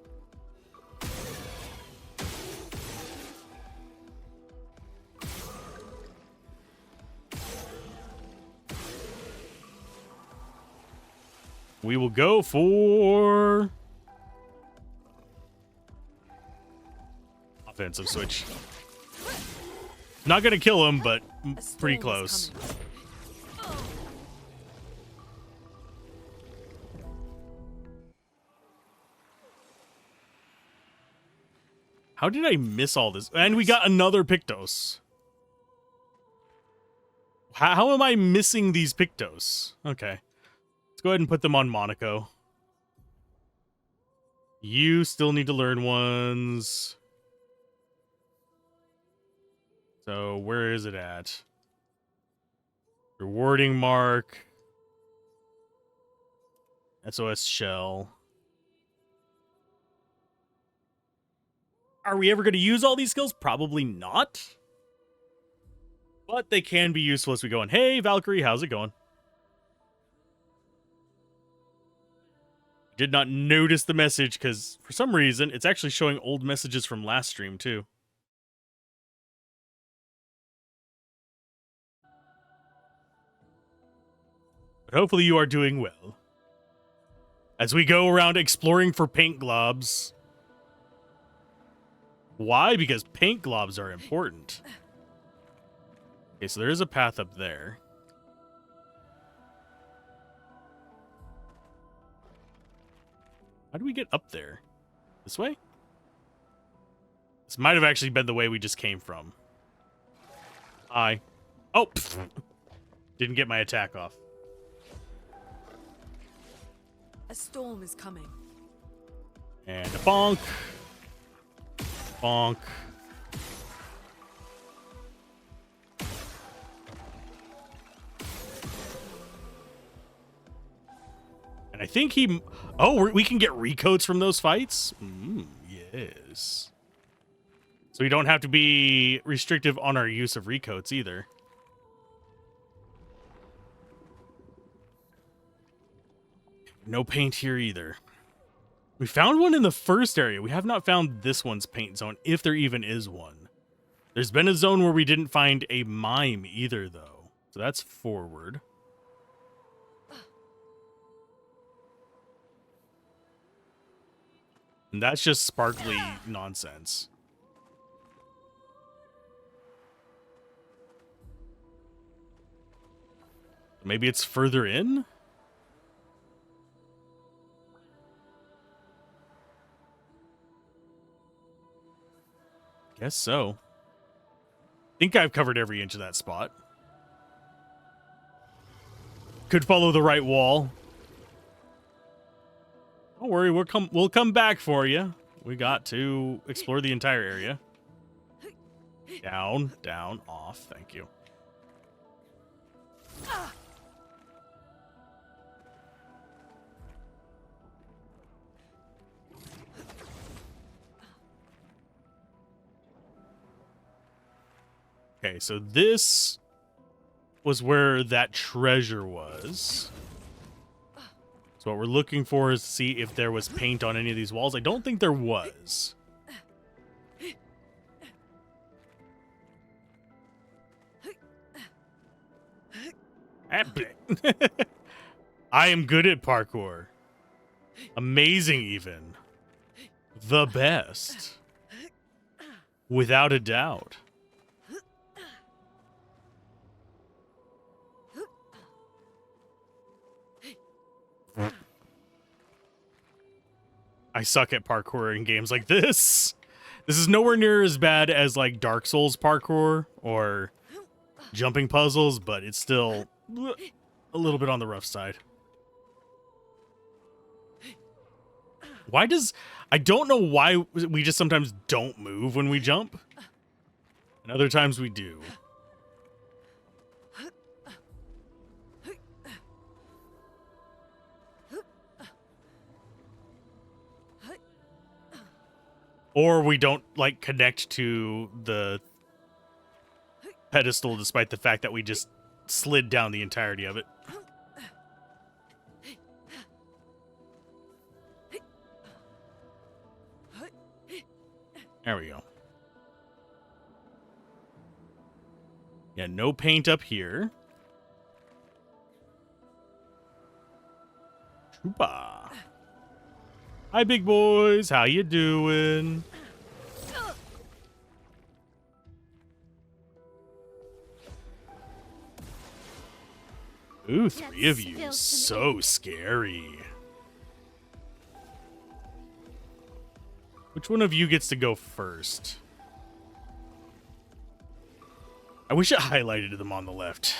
We will go for offensive switch. Not gonna kill him, but pretty close. How did I miss all this? And we got another Pictos. How am I missing these Pictos? Okay. Let's go ahead and put them on Monaco. You still need to learn ones. So where is it at? Rewarding mark. SOS shell. Are we ever going to use all these skills? Probably not. But they can be useful as we go on. Hey, Valkyrie, how's it going? Did not notice the message because for some reason it's actually showing old messages from last stream too. But hopefully you are doing well. As we go around exploring for paint globs. Why? Because paint globs are important. Okay, so there is a path up there. How do we get up there? This way? This might have actually been the way we just came from. Hi. Oh! Didn't get my attack off. A storm is coming. And a bonk. Bonk. And I think he... Oh, we can get recoats from those fights? Yes. So we don't have to be restrictive on our use of recoats either. No paint here either. We found one in the first area. We have not found this one's paint zone, if there even is one. There's been a zone where we didn't find a mime either, though. So that's forward. And that's just sparkly nonsense. Maybe it's further in? Guess so. Think I've covered every inch of that spot. Could follow the right wall. Don't worry, we'll come back for you. We got to explore the entire area. Down, down, off. Thank you. Okay, so this was where that treasure was. So what we're looking for is to see if there was paint on any of these walls. I don't think there was. I am good at parkour. Amazing, even. The best. Without a doubt. I suck at parkour in games like this. This is nowhere near as bad as like Dark Souls parkour or jumping puzzles, but it's still a little bit on the rough side. Why does... I don't know why we just sometimes don't move when we jump. And other times we do. Or we don't, like, connect to the pedestal despite the fact that we just slid down the entirety of it. There we go. Yeah, no paint up here. Chupa. Hi, big boys. How you doing? Ooh, three of you. So scary. Which one of you gets to go first? I wish it highlighted them on the left.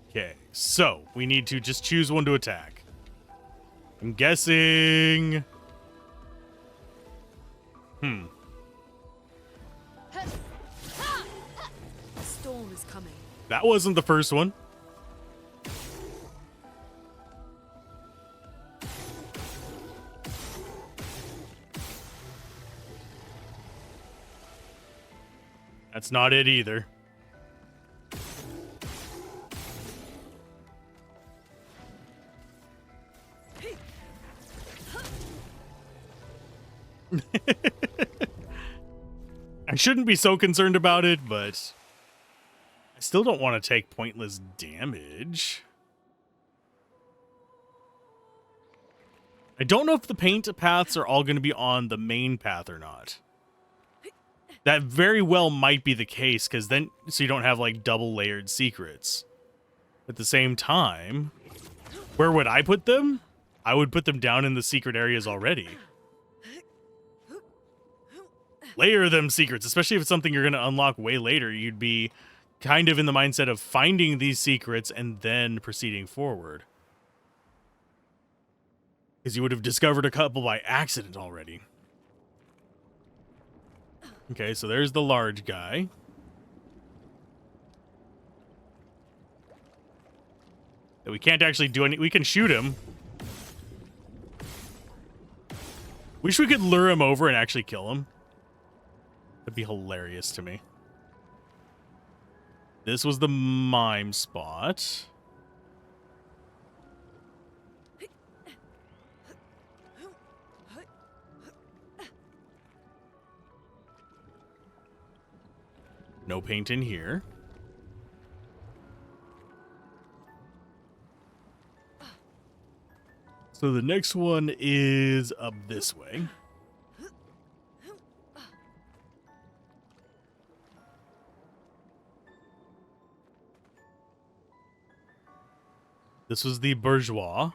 Okay, so we need to just choose one to attack. I'm guessing... A storm is coming. That wasn't the first one. That's not it either. I shouldn't be so concerned about it, but I still don't want to take pointless damage. I don't know if the paint paths are all going to be on the main path or not. That very well might be the case, because then, so you don't have like double layered secrets. At the same time, where would I put them? I would put them down in the secret areas already. Layer them secrets, especially if it's something you're going to unlock way later. You'd be kind of in the mindset of finding these secrets and then proceeding forward. Because you would have discovered a couple by accident already. Okay, so there's the large guy. We can't actually do any... We can shoot him. Wish we could lure him over and actually kill him. That'd be hilarious to me. This was the mime spot. No paint in here. So the next one is up this way. This was the bourgeois.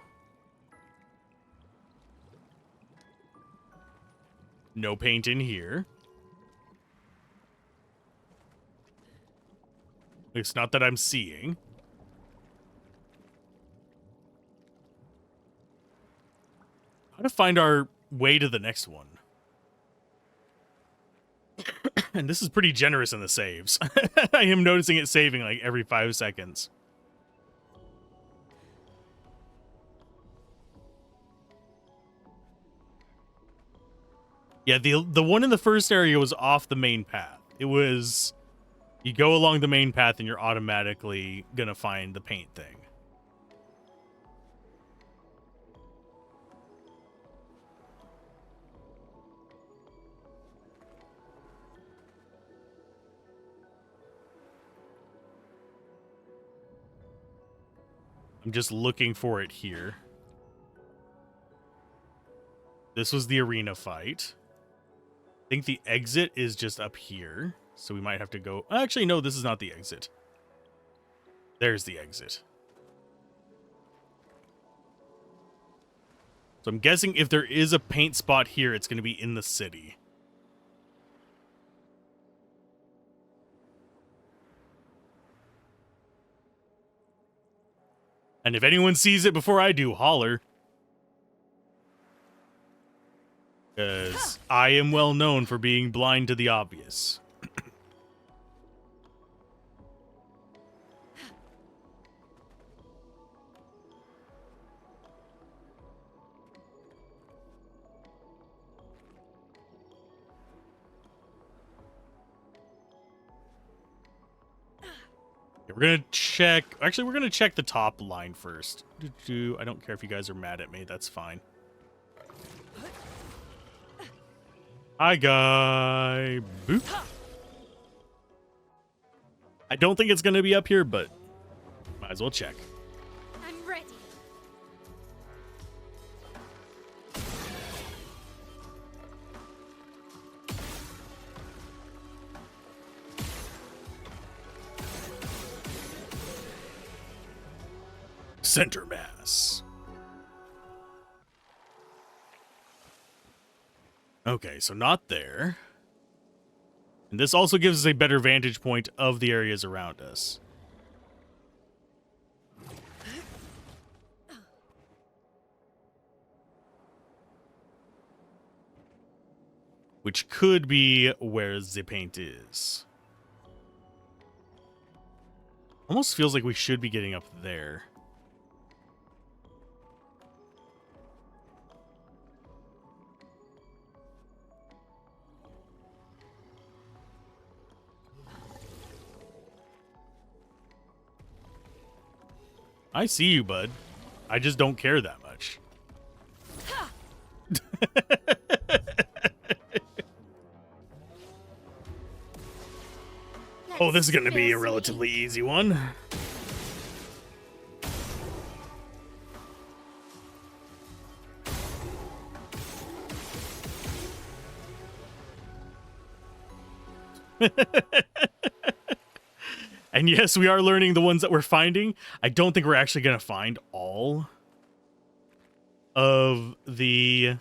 No paint in here. It's not that I'm seeing. How to find our way to the next one? And this is pretty generous in the saves. I am noticing it saving like every 5 seconds. Yeah, the one in the first area was off the main path. It was, you go along the main path and you're automatically gonna find the paint thing. I'm just looking for it here. This was the arena fight. I think the exit is just up here. So we might have to go... Actually, no, this is not the exit. There's the exit. So I'm guessing if there is a paint spot here, it's going to be in the city. And if anyone sees it before I do, holler. Because I am well known for being blind to the obvious. We're gonna check... Actually, we're gonna check the top line first. I don't care if you guys are mad at me. That's fine. Hi, guy. Boop. I don't think it's gonna be up here, but might as well check. I'm ready. Center mass. Okay, so not there. And this also gives us a better vantage point of the areas around us. Which could be where the paint is. Almost feels like we should be getting up there. I see you, bud. I just don't care that much. Oh, this is going to be a relatively easy one. And yes, we are learning the ones that we're finding. I don't think we're actually going to find all of the...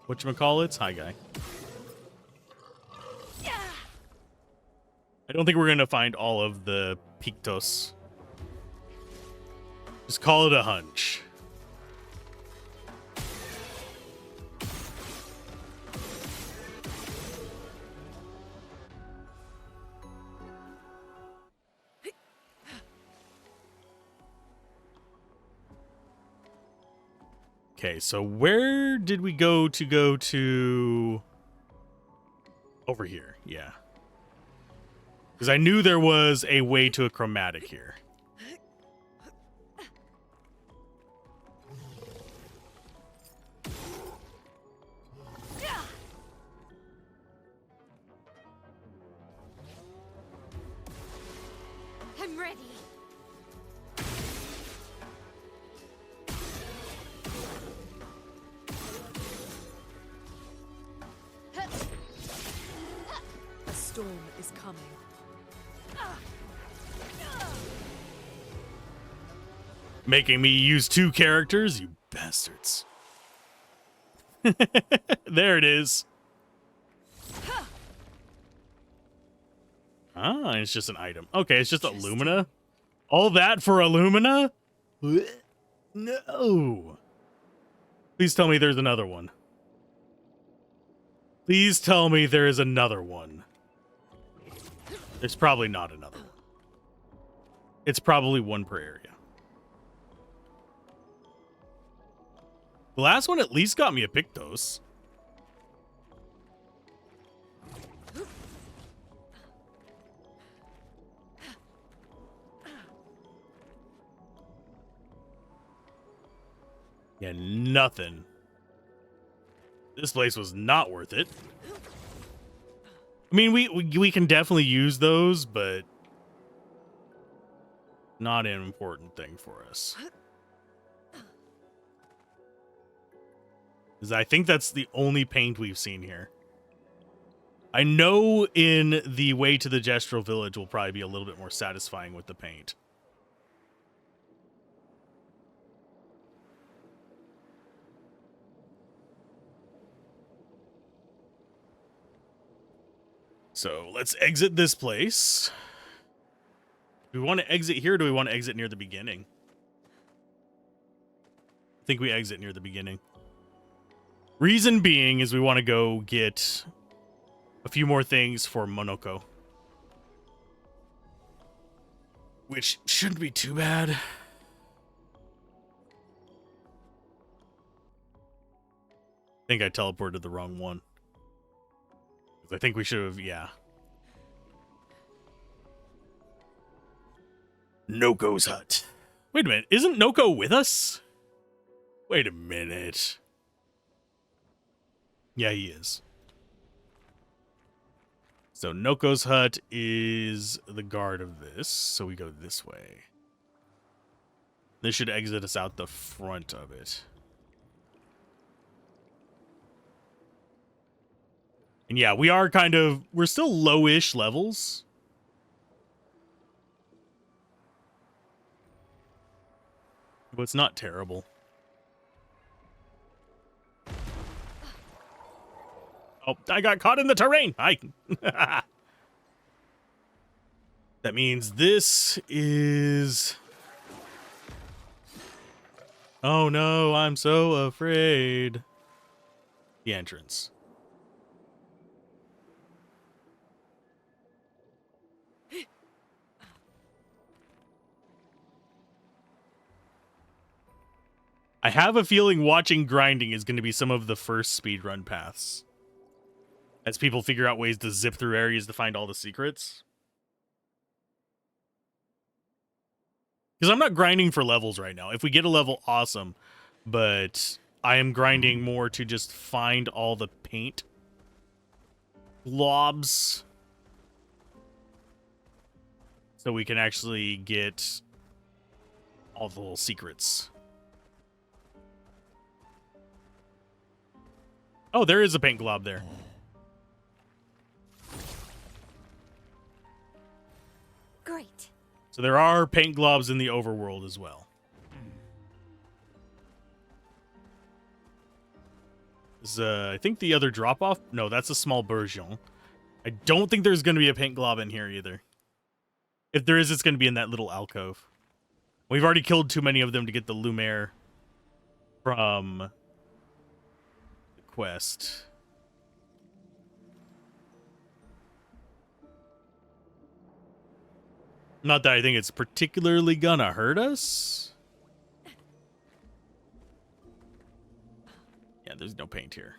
whatchamacallits? Hi, guy. I don't think we're going to find all of the Pictos. Just call it a hunch. Okay, so where did we go to... Over here, yeah. Because I knew there was a way to a chromatic here. I'm ready. A storm is coming. Making me use 2 characters, you bastards. There it is. Ah, it's just an item. Okay, it's just Illumina. All that for Illumina? No. Please tell me there's another one. Please tell me there is another one. There's probably not another one. It's probably one per area. The last one at least got me a Pictos. Yeah, nothing. This place was not worth it. I mean, we can definitely use those, but not an important thing for us. Because I think that's the only paint we've seen here. I know in the way to the Gestural Village will probably be a little bit more satisfying with the paint. So let's exit this place. Do we want to exit here or do we want to exit near the beginning? I think we exit near the beginning. Reason being is we want to go get a few more things for Monoko. Which shouldn't be too bad. I think I teleported the wrong one. I think we should have, yeah. Noko's hut. Wait a minute, isn't Noko with us? Wait a minute. Yeah, he is. So Noko's hut is the guard of this, so we go this way. This should exit us out the front of it. And yeah, we are we're still low-ish levels. But it's not terrible. Oh, I got caught in the terrain. Hi. That means this is... Oh no, I'm so afraid. The entrance. I have a feeling watching grinding is going to be some of the first speedrun paths. As people figure out ways to zip through areas to find all the secrets. Because I'm not grinding for levels right now. If we get a level, awesome. But I am grinding more to just find all the paint globs. So we can actually get all the little secrets. Oh, there is a paint glob there. Great. So there are paint globs in the overworld as well. Is, I think the other drop-off... No, that's a small bourgeon. I don't think there's going to be a paint glob in here either. If there is, it's going to be in that little alcove. We've already killed too many of them to get the Lumiere from the quest. Not that I think it's particularly gonna hurt us. Yeah, there's no paint here.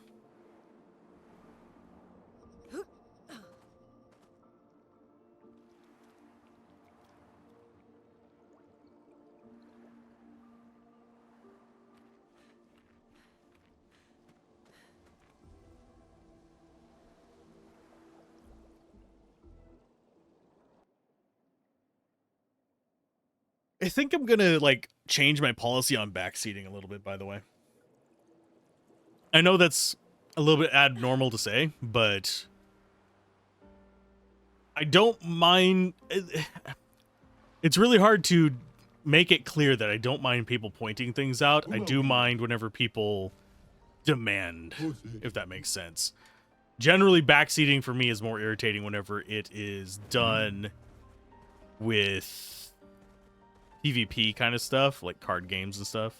I think I'm gonna, like, change my policy on backseating a little bit, by the way. I know that's a little bit abnormal to say, but I don't mind. It's really hard to make it clear that I don't mind people pointing things out. I do mind whenever people demand, if that makes sense. Generally, backseating for me is more irritating whenever it is done with PvP kind of stuff, like card games and stuff.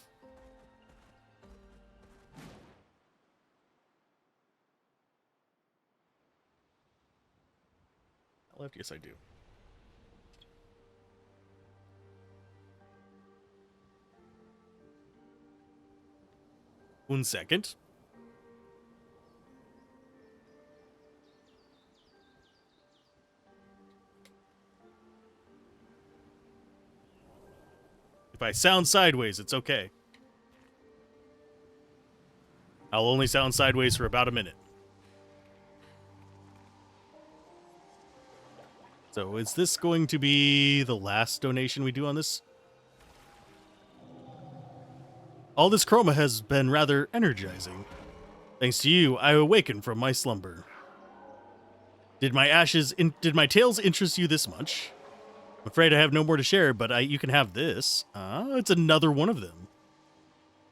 left? Yes, I do. One second. If I sound sideways, it's okay. I'll only sound sideways for about a minute. So is this going to be the last donation we do on this? All this chroma has been rather energizing. Thanks to you, I awakened from my slumber. Did my tales interest you this much? I'm afraid I have no more to share, but you can have this. It's another one of them.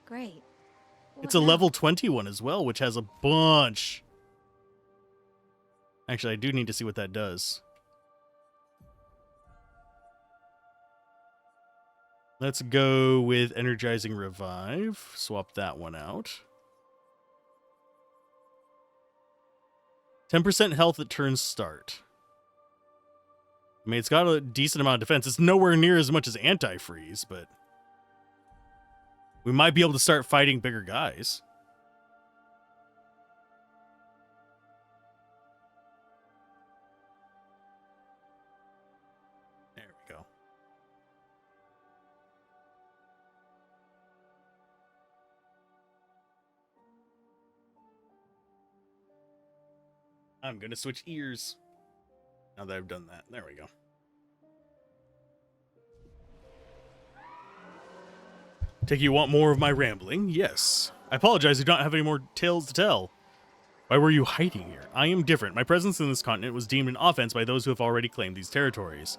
Great. It's a level 20 one as well, which has a bunch. Actually, I do need to see what that does. Let's go with Energizing Revive. Swap that one out. 10% health at turn start. I mean, it's got a decent amount of defense. It's nowhere near as much as Anti-Freeze, but we might be able to start fighting bigger guys. There we go. I'm going to switch ears. Now that I've done that. There we go. Take you want more of my rambling? Yes. I apologize, I don't have any more tales to tell. Why were you hiding here? I am different. My presence in this continent was deemed an offense by those who have already claimed these territories.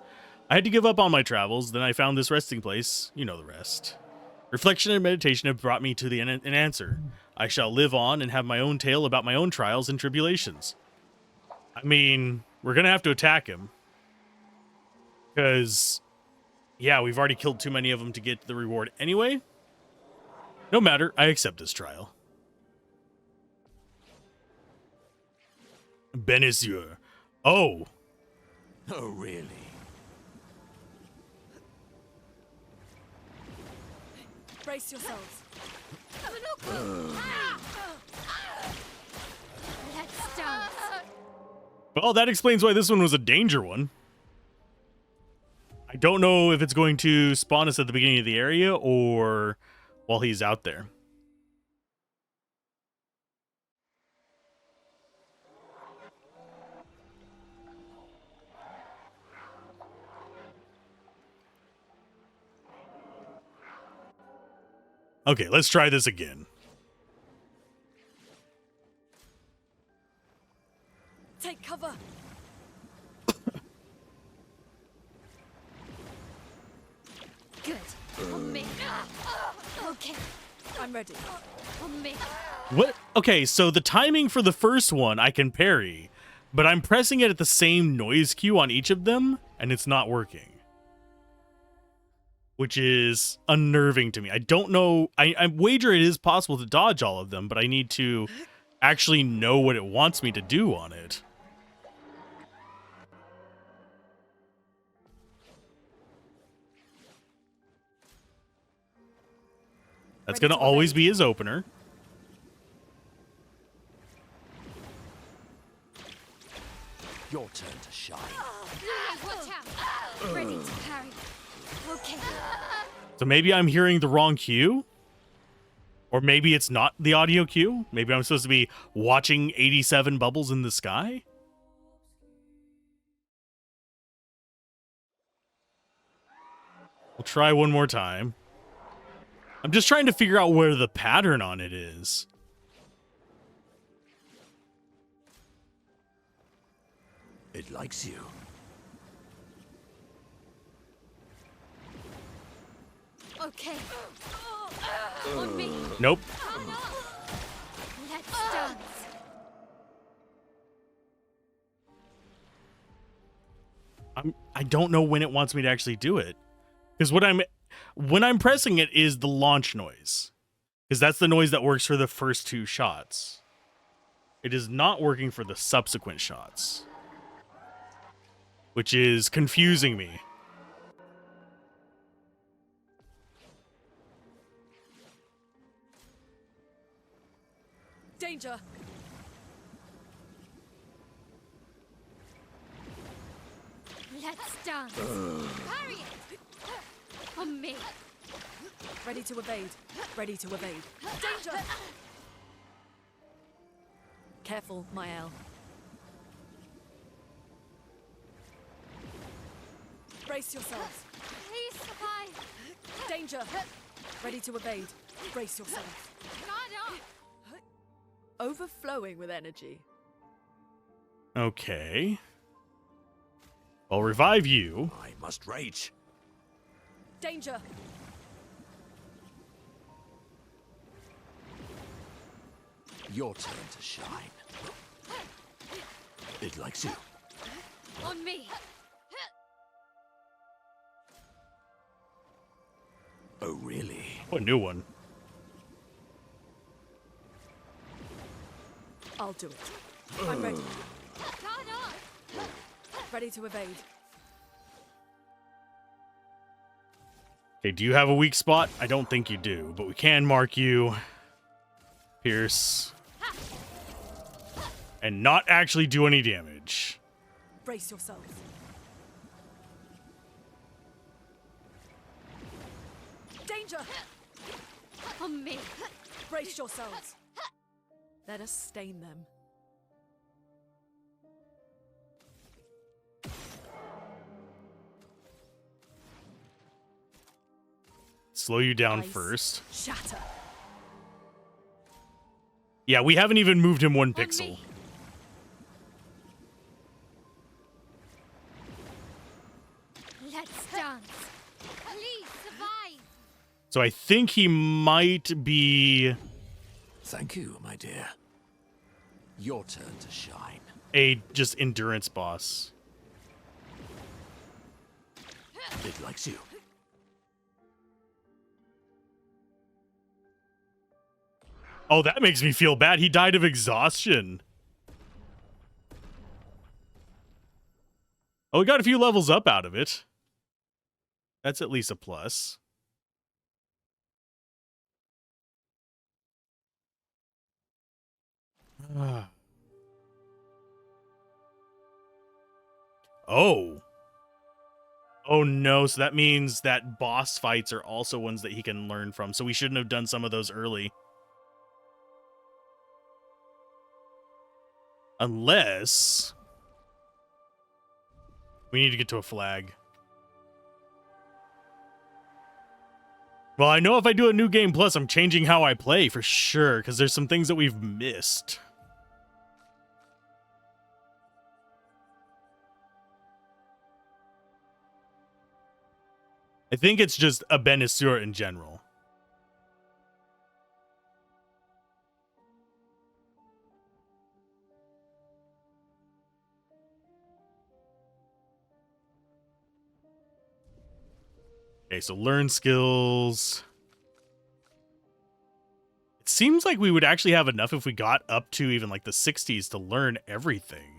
I had to give up on my travels, then I found this resting place. You know the rest. Reflection and meditation have brought me to an answer. I shall live on and have my own tale about my own trials and tribulations. I mean, we're going to have to attack him. Because, yeah, we've already killed too many of them to get the reward anyway. No matter, I accept this trial. Benizur. Oh. Oh, really? Brace yourselves. Let's dance. Well, that explains why this one was a danger one. I don't know if it's going to spawn us at the beginning of the area or while he's out there. Okay, let's try this again. Take cover. Good. On me. Okay. I'm ready. On me. What? Okay, so the timing for the first one I can parry, but I'm pressing it at the same noise cue on each of them, and it's not working. Which is unnerving to me. I don't know. I wager it is possible to dodge all of them, but I need to actually know what it wants me to do on it. That's going to always be his opener. Your turn to shine. Watch out. Ready to parry. Okay. So maybe I'm hearing the wrong cue? Or maybe it's not the audio cue? Maybe I'm supposed to be watching 87 bubbles in the sky? We'll try one more time. I'm just trying to figure out where the pattern on it is. It likes you. Okay. On me. Nope. Let's dance. I don't know when it wants me to actually do it. Because when I'm pressing it is the launch noise. Because that's the noise that works for the first two shots. It is not working for the subsequent shots. which is confusing me. Danger! Let's dance. Parry it. On me. Ready to evade. Ready to evade. Danger! Careful, Mael. Brace yourselves. Please survive. Danger! Ready to evade. Brace yourselves. Guard up. Overflowing with energy. Okay. I'll revive you. I must rage. Danger! Your turn to shine. It likes you. On me. Oh, really? Oh, a new one. I'll do it. I'm ready. Guard up. Ready to evade. Okay, do you have a weak spot? I don't think you do, but we can mark you. Pierce. And not actually do any damage. Brace yourselves. Danger! On me. Brace yourselves. Let us stain them. Slow you down Ice. first. Shatter. Yeah, we haven't even moved him one On pixel. me. Let's dance. Please survive. So I think he might be Thank you, my dear. Your turn to shine. a just endurance boss. It likes you. Oh, that makes me feel bad. He died of exhaustion. Oh, we got a few levels up out of it. That's at least a plus. Oh. Oh no, so that means that boss fights are also ones that he can learn from. So we shouldn't have done some of those early. Unless we need to get to a flag. Well, I know if I do a new game plus, I'm changing how I play for sure, because there's some things that we've missed. I think it's just a Benisur in general. Okay, so learn skills. It seems like we would actually have enough if we got up to even like the 60s to learn everything.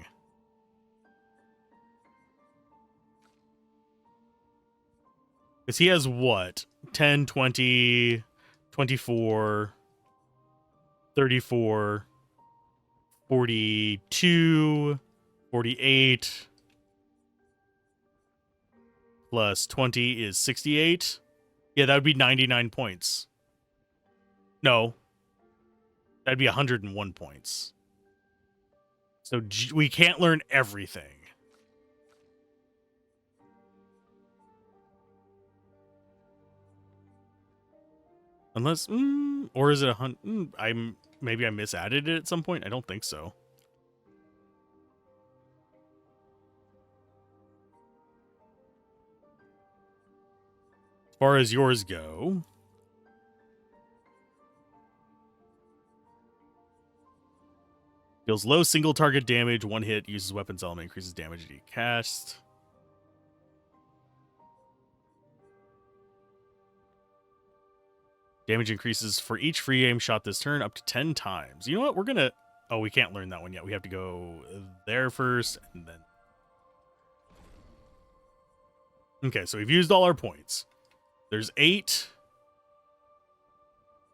Because he has what? 10, 20, 24, 34, 42, 48. Plus 20 is 68. Yeah, that would be 99 points. No. That'd be 101 points. So we can't learn everything. Unless, or is it 100? Maybe I misadded it at some point. I don't think so. As far as yours go, deals low single target damage, one hit, uses weapons element, increases damage to cast. Damage increases for each free aim shot this turn up to 10 times. You know what? We're gonna... Oh, we can't learn that one yet. We have to go there first, and then... Okay, so we've used all our points. There's 8.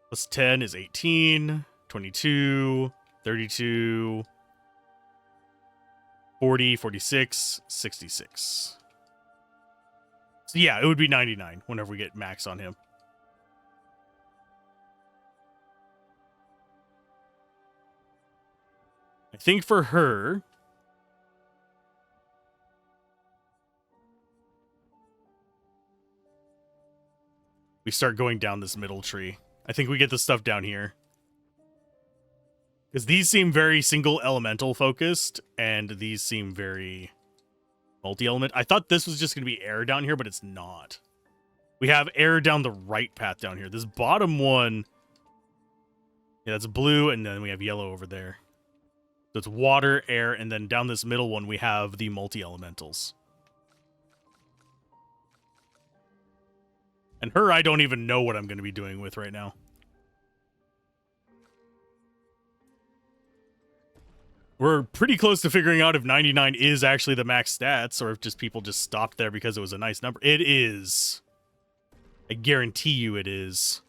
Plus 10 is 18, 22, 32, 40, 46, 66. So yeah, it would be 99 whenever we get max on him. I think for her, we start going down this middle tree. I think we get the stuff down here. Because these seem very single elemental focused, and these seem very multi-element. I thought this was just going to be air down here, but it's not. We have air down the right path down here. This bottom one, yeah, that's blue, and then we have yellow over there. So it's water, air, and then down this middle one, we have the multi-elementals. And her, I don't even know what I'm going to be doing with right now. We're pretty close to figuring out if 99 is actually the max stats, or if just people just stopped there because it was a nice number. It is. I guarantee you it is.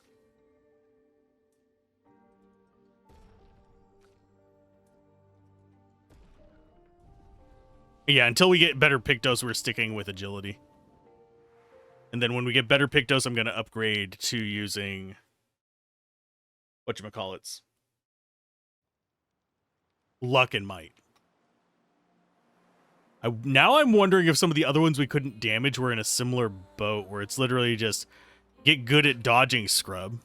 Yeah, until we get better Pictos, we're sticking with agility. And then when we get better Pictos, I'm going to upgrade to using whatchamacallits. Luck and might. Now I'm wondering if some of the other ones we couldn't damage were in a similar boat where it's literally just get good at dodging scrub.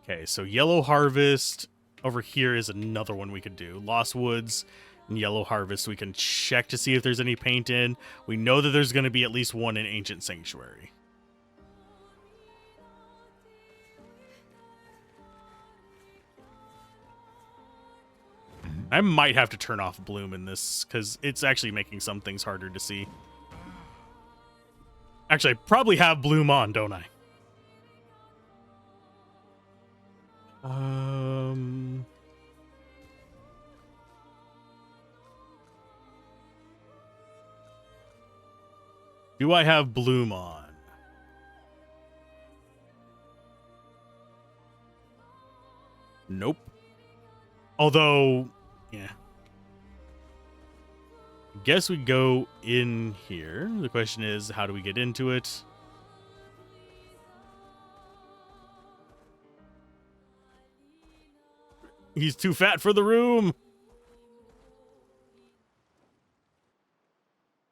Okay, so Yellow Harvest over here is another one we could do. Lost Woods and Yellow Harvest, we can check to see if there's any paint in. We know that there's going to be at least one in Ancient Sanctuary. I might have to turn off Bloom in this, because it's actually making some things harder to see. Actually, I probably have Bloom on, don't I? Do I have Bloom on? Nope. Although, yeah. I guess we go in here. The question is, how do we get into it? He's too fat for the room.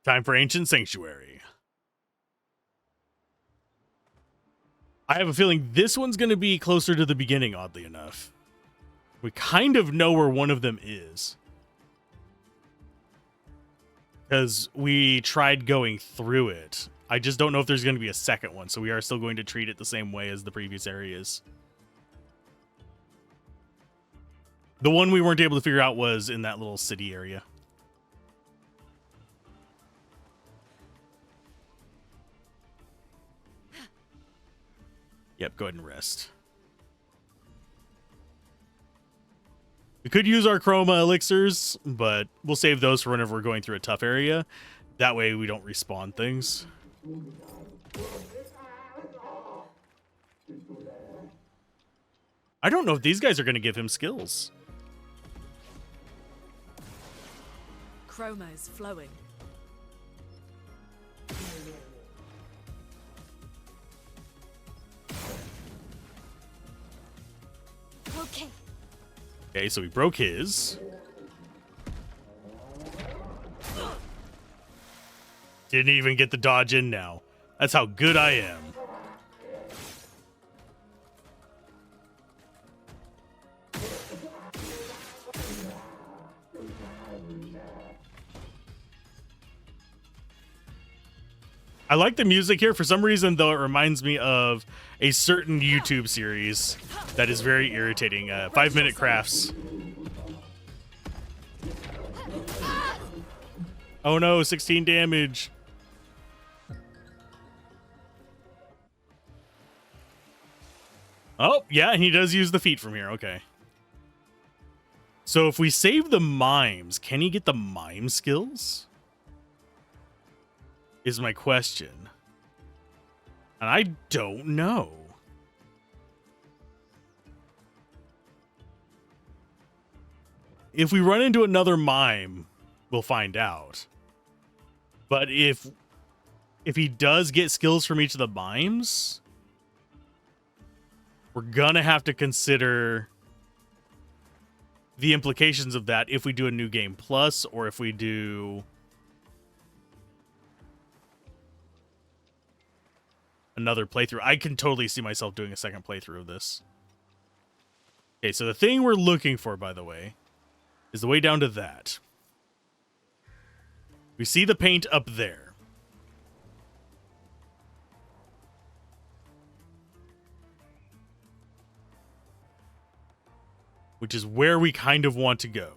Time for Ancient Sanctuary. I have a feeling this one's going to be closer to the beginning, oddly enough. We kind of know where one of them is. Because we tried going through it. I just don't know if there's going to be a second one, so we are still going to treat it the same way as the previous areas. The one we weren't able to figure out was in that little city area. Yep, go ahead and rest. We could use our chroma elixirs, but we'll save those for whenever we're going through a tough area. That way we don't respawn things. I don't know if these guys are going to give him skills. Chroma is flowing. Okay. Okay, so we broke his. Didn't even get the dodge in now. That's how good I am. I like the music here. For some reason, though, it reminds me of a certain YouTube series that is very irritating. 5 Minute Crafts. Oh no, 16 damage. Oh, yeah, and he does use the feat from here. Okay. So if we save the mimes, can he get the mime skills? Is my question. And I don't know. If we run into another mime, we'll find out. But if he does get skills from each of the mimes, we're gonna have to consider the implications of that if we do a new game plus or if we do another playthrough. I can totally see myself doing a second playthrough of this. Okay, so the thing we're looking for, by the way, is the way down to that. We see the paint up there. Which is where we kind of want to go.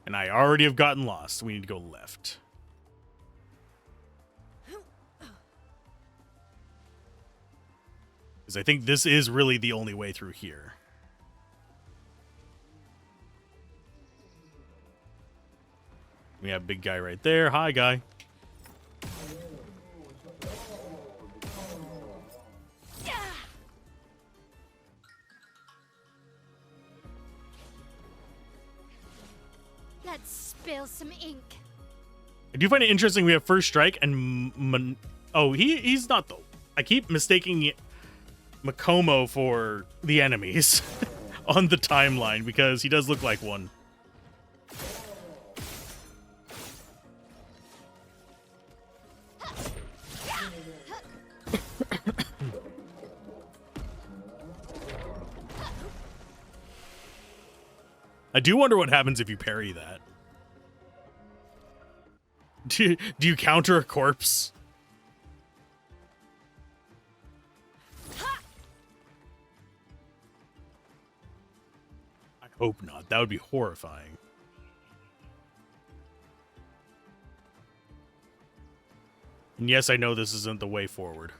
And I already have gotten lost. We need to go left. Because I think this is really the only way through here. We have big guy right there. Hi, guy. Let's spill some ink. I do find it interesting we have first strike and he's not though. I keep mistaking Makomo for the enemies on the timeline because he does look like one. I do wonder what happens if you parry that. Do you counter a corpse? I hope not. That would be horrifying. And yes, I know this isn't the way forward.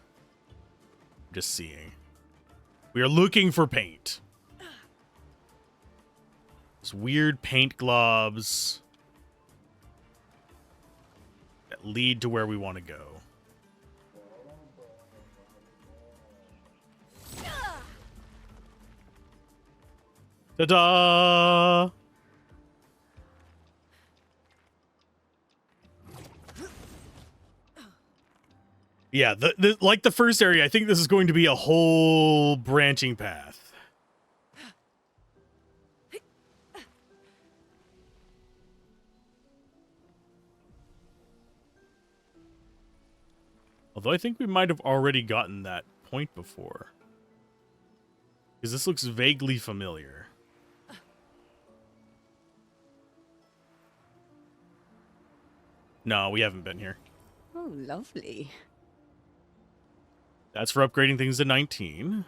I'm just seeing. We are looking for paint. These weird paint globs that lead to where we want to go. Ta-da! Yeah, like the first area, I think this is going to be a whole branching path. Although I think we might have already gotten that point before. Because this looks vaguely familiar. No, we haven't been here. Oh, lovely. That's for upgrading things to 19.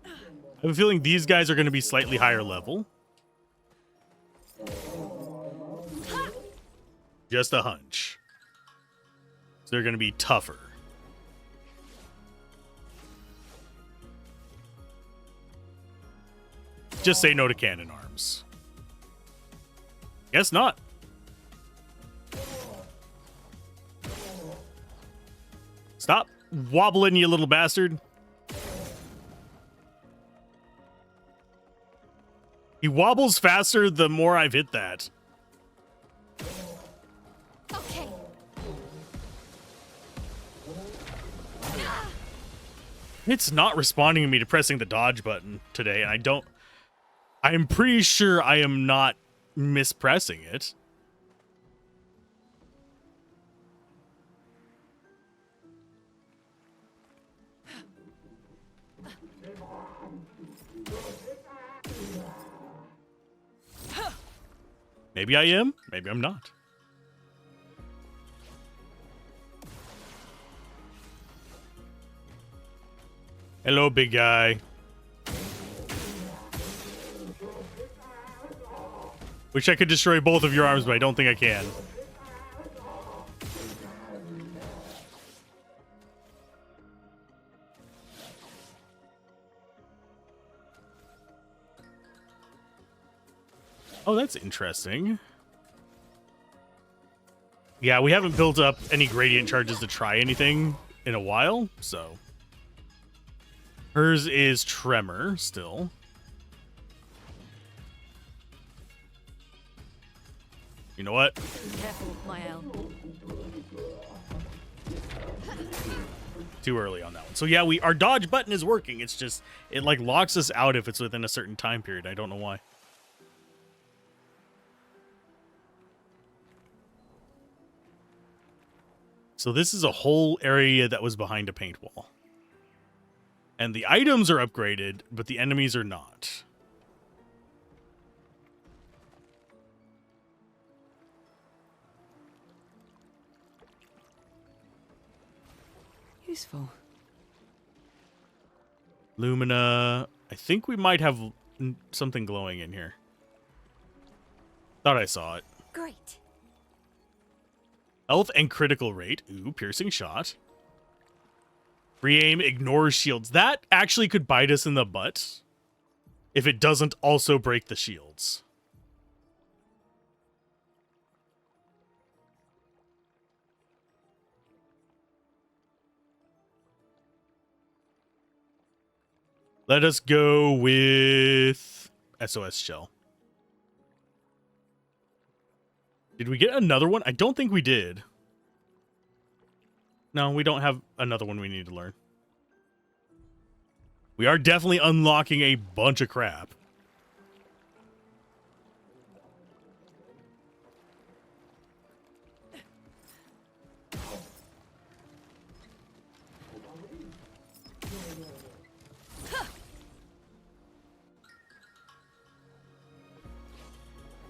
I have a feeling these guys are going to be slightly higher level. Just a hunch. So they're going to be tougher. Just say no to cannon arms. Guess not. Stop wobbling, you little bastard. He wobbles faster the more I've hit that. Okay. It's not responding to me to pressing the dodge button today, and I'm pretty sure I am not mispressing it. Maybe I am, maybe I'm not. Hello, big guy. Wish I could destroy both of your arms, but I don't think I can. Oh, that's interesting. Yeah, we haven't built up any gradient charges to try anything in a while, so. Hers is Tremor still. You know what? Careful, Mael. Too early on that one. So yeah, our dodge button is working. It's just, it like locks us out if it's within a certain time period. I don't know why. So this is a whole area that was behind a paint wall. And the items are upgraded, but the enemies are not. Useful. Lumina. I think we might have something glowing in here. Thought I saw it. Great. Health and critical rate. Ooh, piercing shot. Re-aim ignores shields. That actually could bite us in the butt if it doesn't also break the shields. Let us go with SOS Shell. Did we get another one? I don't think we did. No, we don't have another one we need to learn. We are definitely unlocking a bunch of crap.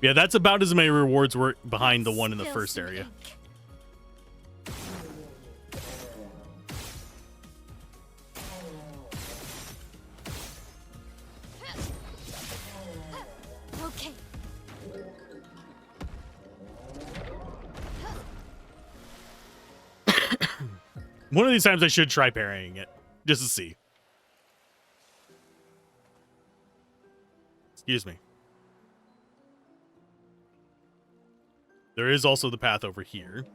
Yeah, that's about as many rewards were behind the one in the first area. Okay. One of these times I should try parrying it, just to see. Excuse me. There is also the path over here.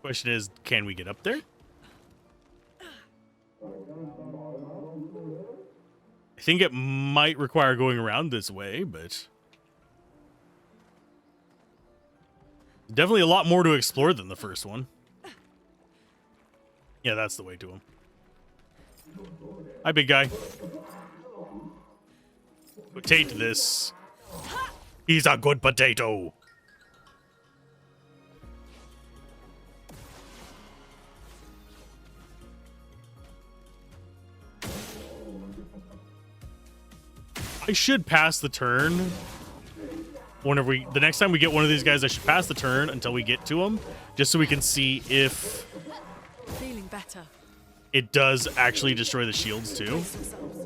Question is, can we get up there? I think it might require going around this way, but definitely a lot more to explore than the first one. Yeah, that's the way to him. Hi, big guy. Potato this. He's a good potato. I should pass the turn. Whenever the next time we get one of these guys, I should pass the turn until we get to him, just so we can see if Feeling better. it does actually destroy the shields too. Brace yourselves.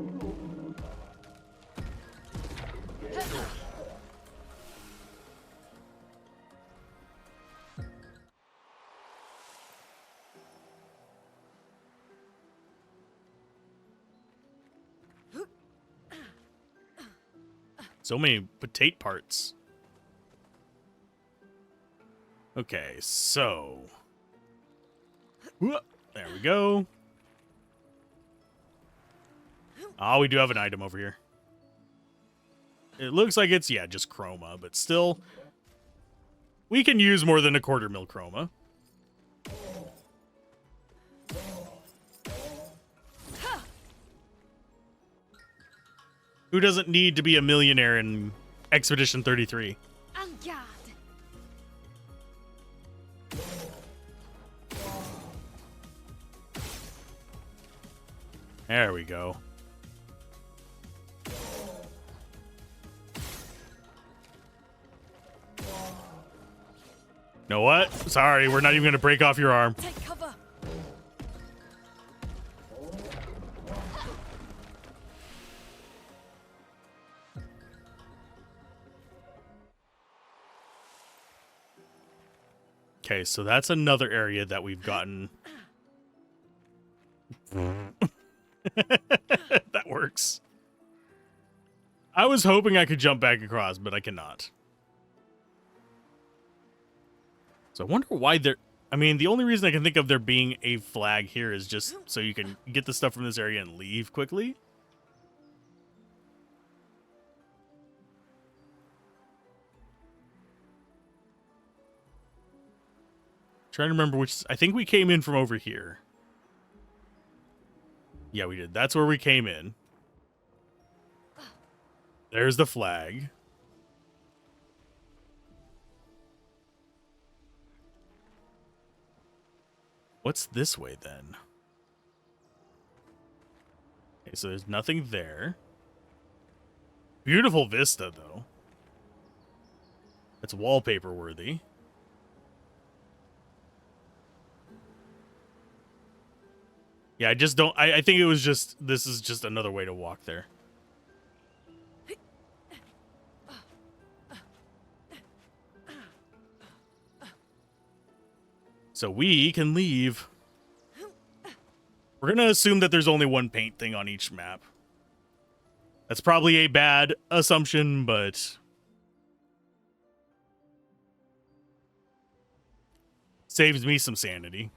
So many potato parts. Okay, so there we go. Oh, we do have an item over here. It looks like it's, yeah, just chroma, but still, we can use more than a 1/4 mil chroma. Who doesn't need to be a millionaire in Expedition 33? En garde. There we go. Know what? Sorry, we're not even going to break off your arm. Take cover. Okay, so that's another area that we've gotten. That works. I was hoping I could jump back across, but I cannot. So I wonder why there... I mean, the only reason I can think of there being a flag here is just so you can get the stuff from this area and leave quickly. Trying to remember which... I think we came in from over here. Yeah, we did. That's where we came in. There's the flag. What's this way, then? Okay, so there's nothing there. Beautiful vista, though. It's wallpaper worthy. Yeah, I just don't... I think it was just... This is just another way to walk there. So we can leave. We're going to assume that there's only one paint thing on each map. That's probably a bad assumption, but... saves me some sanity.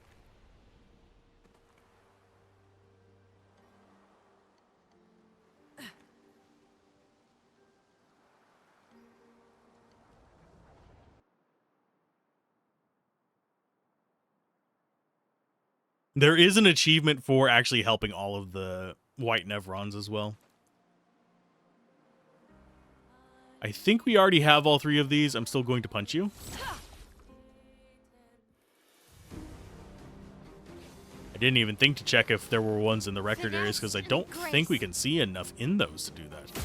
There is an achievement for actually helping all of the white Nevrons as well. I think we already have all 3 of these. I'm still going to punch you. I didn't even think to check if there were ones in the record areas because I don't think we can see enough in those to do that.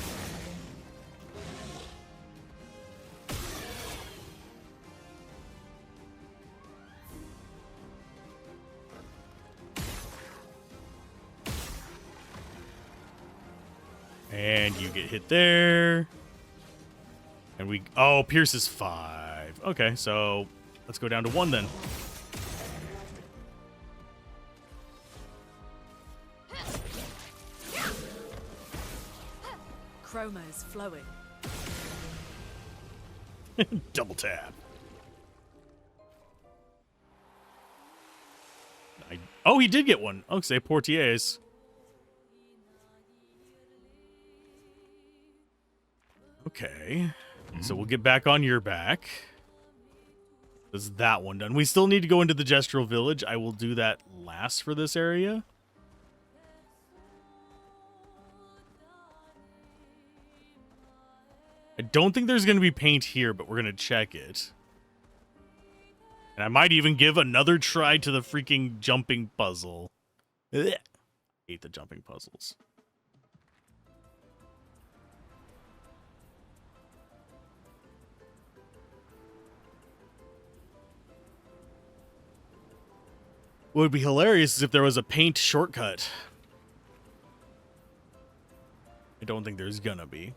And you get hit there. And we... Oh, Pierce is 5. Okay, so let's go down to 1 then. Chroma is flowing. Double tap. Oh, he did get one. Oh, say Portieres. Okay. So we'll get back on your back. That's that one done. We still need to go into the Gestural Village. I will do that last for this area. I don't think there's going to be paint here, but we're going to check it. And I might even give another try to the freaking jumping puzzle. Ugh. I hate the jumping puzzles. What would be hilarious is if there was a paint shortcut. I don't think there's gonna be.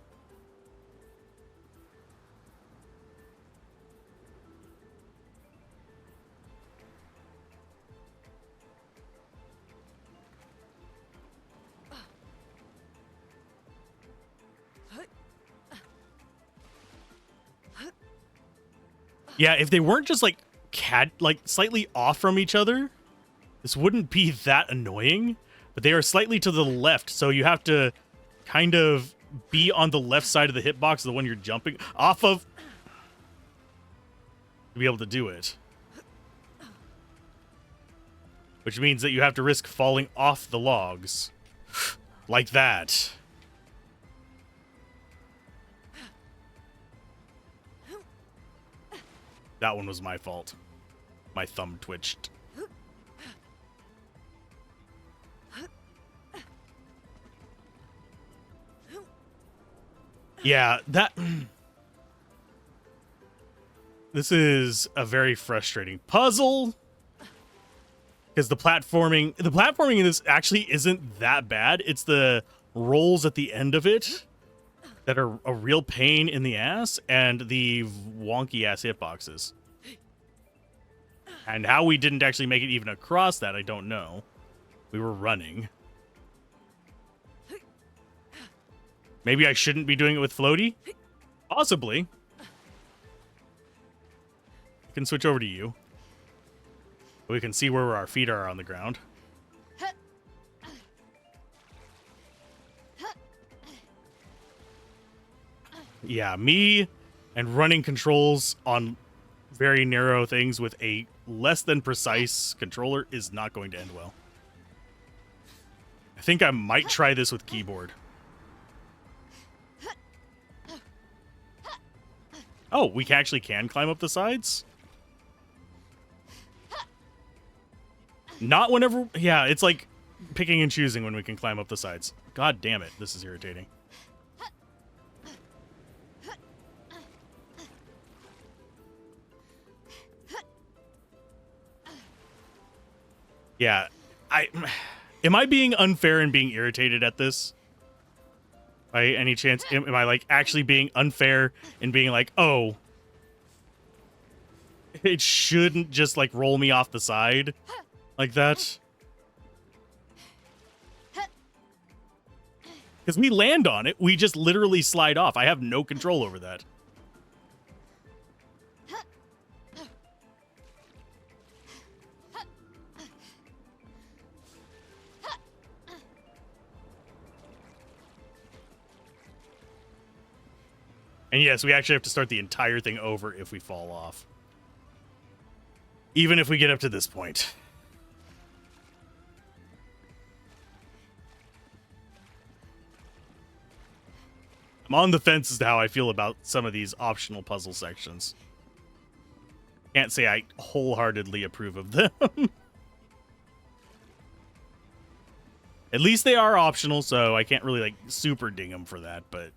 Yeah, if they weren't just like slightly off from each other, this wouldn't be that annoying. But they are slightly to the left, so you have to kind of be on the left side of the hitbox, the one you're jumping off of, to be able to do it. Which means that you have to risk falling off the logs. Like that. That one was my fault. My thumb twitched. Yeah, that... This is a very frustrating puzzle. Because the platforming in this actually isn't that bad. It's the rolls at the end of it that are a real pain in the ass, and the wonky ass hitboxes. And how we didn't actually make it even across that, I don't know. We were running. Maybe I shouldn't be doing it with floaty? Possibly. I can switch over to you. We can see where our feet are on the ground. Yeah, me and running controls on very narrow things with a less than precise controller is not going to end well. I think I might try this with keyboard. Oh, we actually can climb up the sides? Not whenever... Yeah, it's like picking and choosing when we can climb up the sides. God damn it, this is irritating. Yeah, am I being unfair and being irritated at this? By any chance, am I like actually being unfair and being like, oh, it shouldn't just like roll me off the side like that? Because we land on it, we just literally slide off. I have no control over that. And yes, we actually have to start the entire thing over if we fall off. Even if we get up to this point. I'm on the fence as to how I feel about some of these optional puzzle sections. Can't say I wholeheartedly approve of them. At least they are optional, so I can't really like super ding them for that, but...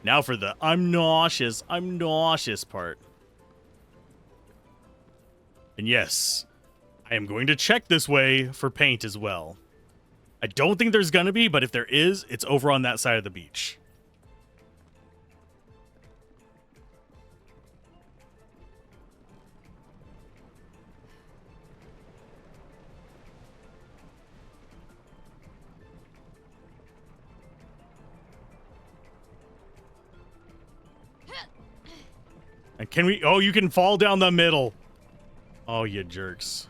Now for the I'm nauseous part. And yes, I am going to check this way for paint as well. I don't think there's gonna be, but if there is, it's over on that side of the beach. And can we... Oh, you can fall down the middle. Oh, you jerks.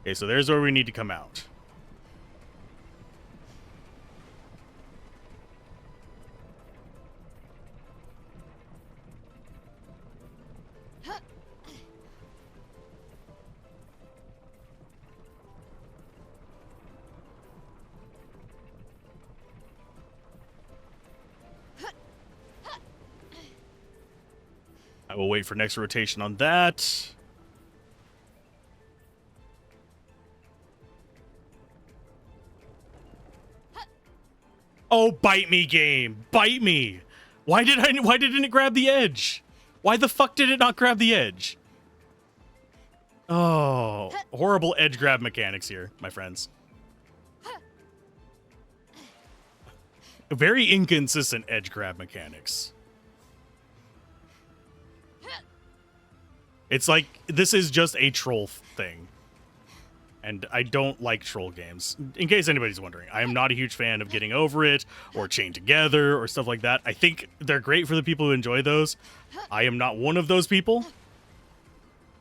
Okay, so there's where we need to come out. I will wait for next rotation on that. Oh, bite me, game. Bite me. Why didn't it grab the edge? Why the fuck did it not grab the edge? Oh, horrible edge grab mechanics here, my friends. Very inconsistent edge grab mechanics. It's like, this is just a troll thing. And I don't like troll games. In case anybody's wondering, I am not a huge fan of Getting Over It or Chained Together or stuff like that. I think they're great for the people who enjoy those. I am not one of those people.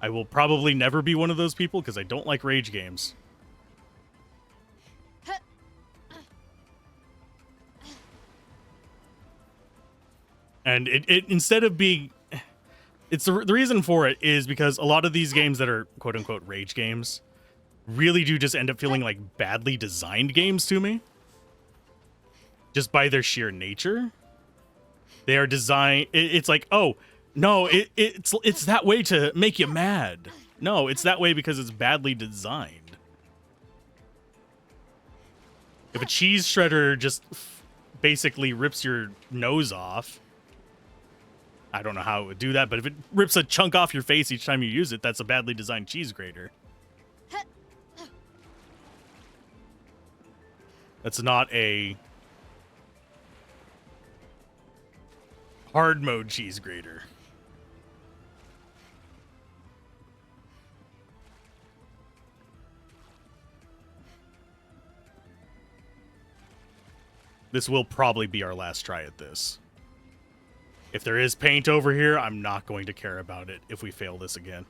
I will probably never be one of those people because I don't like rage games. And it instead of being... It's the reason for it is because a lot of these games that are quote-unquote rage games really do just end up feeling like badly designed games to me. Just by their sheer nature. They are designed... It's like, oh, no, it's that way to make you mad. No, it's that way because it's badly designed. If a cheese shredder just basically rips your nose off, I don't know how it would do that, but if it rips a chunk off your face each time you use it, that's a badly designed cheese grater. That's not a hard mode cheese grater. This will probably be our last try at this. If there is paint over here, I'm not going to care about it if we fail this again.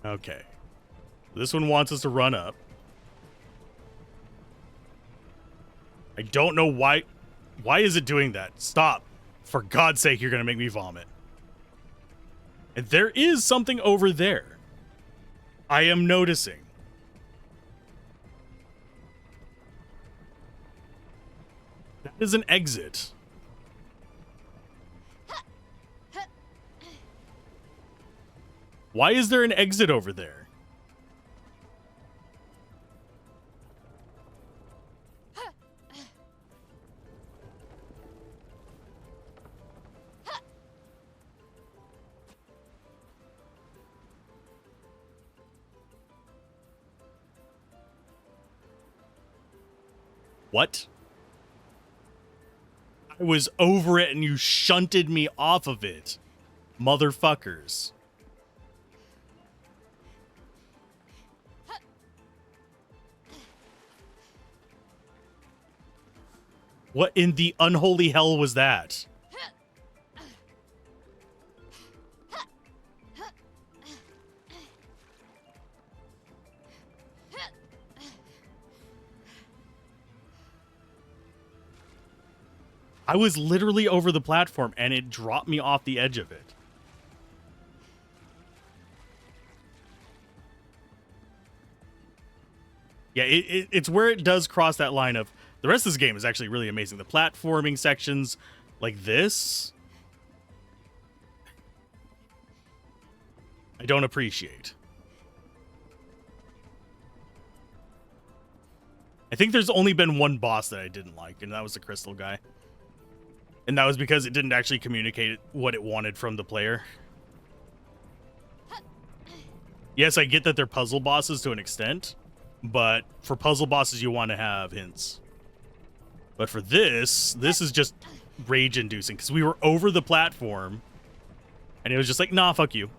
Okay. This one wants us to run up. I don't know why. Why is it doing that? Stop. For God's sake, you're going to make me vomit. And there is something over there. I am noticing. That is an exit. Why is there an exit over there? What? I was over it and you shunted me off of it. Motherfuckers. What in the unholy hell was that? I was literally over the platform and it dropped me off the edge of it. Yeah, it's where it does cross that line of the rest of this game is actually really amazing. The platforming sections like this, I don't appreciate. I think there's only been one boss that I didn't like, and that was the crystal guy. And that was because it didn't actually communicate what it wanted from the player. Yes, I get that they're puzzle bosses to an extent, but for puzzle bosses, you want to have hints. But for this is just rage-inducing, because we were over the platform, and it was just like, nah, fuck you.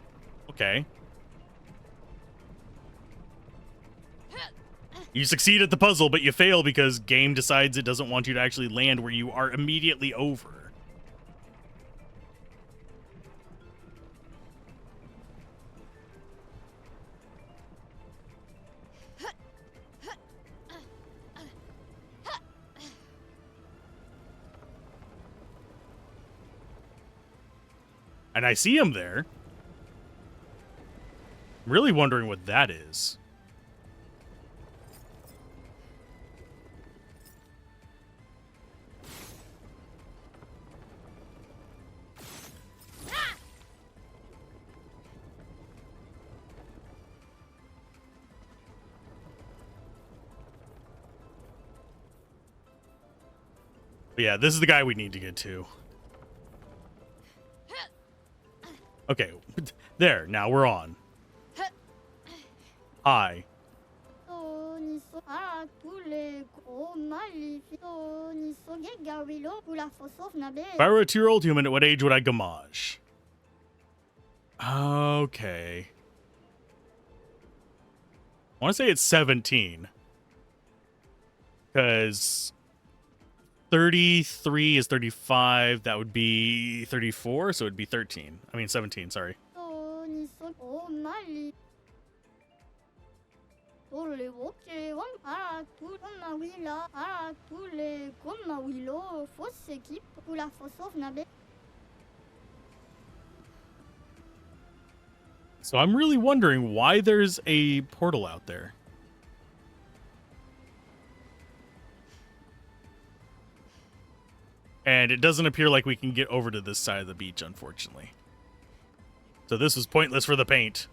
Okay. You succeed at the puzzle, but you fail because game decides it doesn't want you to actually land where you are immediately over. And I see him there. I'm really wondering what that is. But yeah, this is the guy we need to get to. Okay, there, now we're on. Hi. à tous les gros maléfiques. Ni soge gawilo pour la fossof nabe. If I were a 2-year-old human, at what age would I gamage? Okay. I want to say it's 17. Because 33 is 35. That would be 34, so it would be 13. I mean 17, sorry. Ni soge gros maléfiques. Pour les woke, à tout mawila, à tous les gros mawilo, fausse équipe pour la fossof nabe. So I'm really wondering why there's a portal out there. And it doesn't appear like we can get over to this side of the beach, unfortunately. So this was pointless for the paint.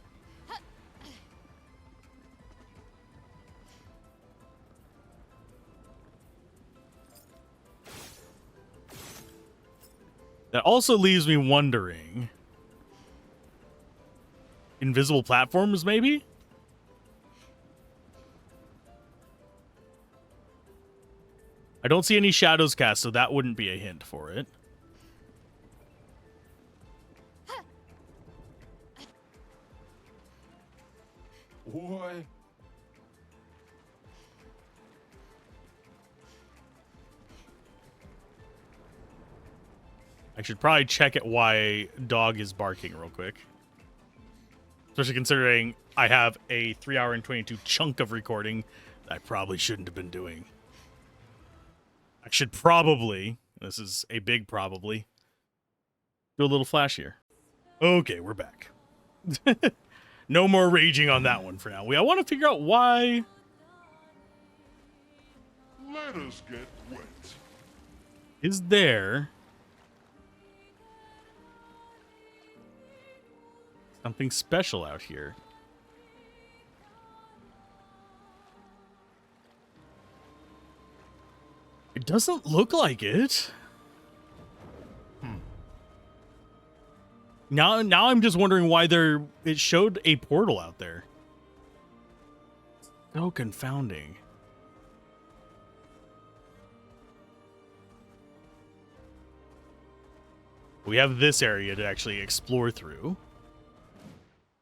That also leaves me wondering. Invisible platforms, maybe? I don't see any shadows cast, so that wouldn't be a hint for it. Boy. I should probably check at why dog is barking real quick. Especially considering I have a 3-hour and 22 chunk of recording that I probably shouldn't have been doing. I should probably, this is a big probably, do a little flash here. Okay, we're back. No more raging on that one for now. I want to figure out why. Let us get wet. Is there something special out here? It doesn't look like it. Now I'm just wondering why it showed a portal out there. So confounding. We have this area to actually explore through.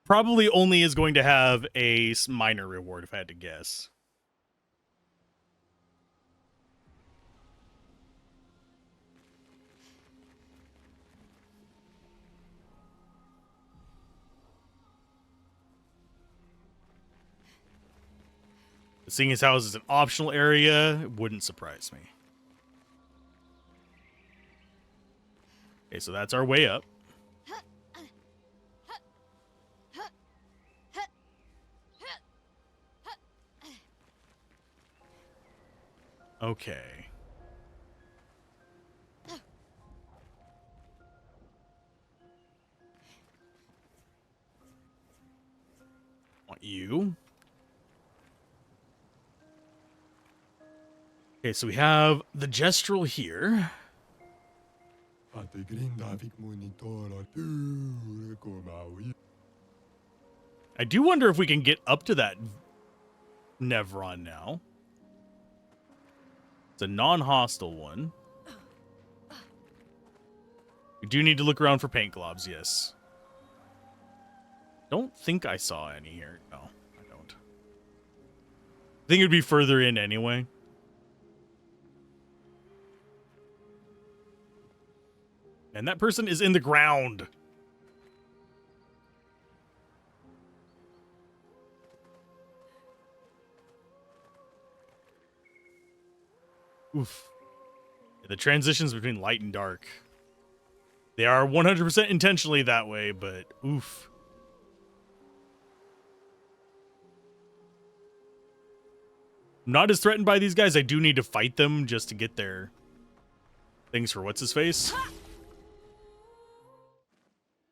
Probably only is going to have a minor reward if I had to guess. Seeing as how this is an optional area, it wouldn't surprise me. Okay, so that's our way up. Okay. Want you. Okay, so we have the gestural here. I do wonder if we can get up to that Nevron now. It's a non-hostile one. We do need to look around for paint globs, yes. Don't think I saw any here. No, I don't. I think it'd be further in anyway. And that person is in the ground. Oof. The transitions between light and dark. They are 100% intentionally that way, but oof. I'm not as threatened by these guys. I do need to fight them just to get their things for what's-his-face.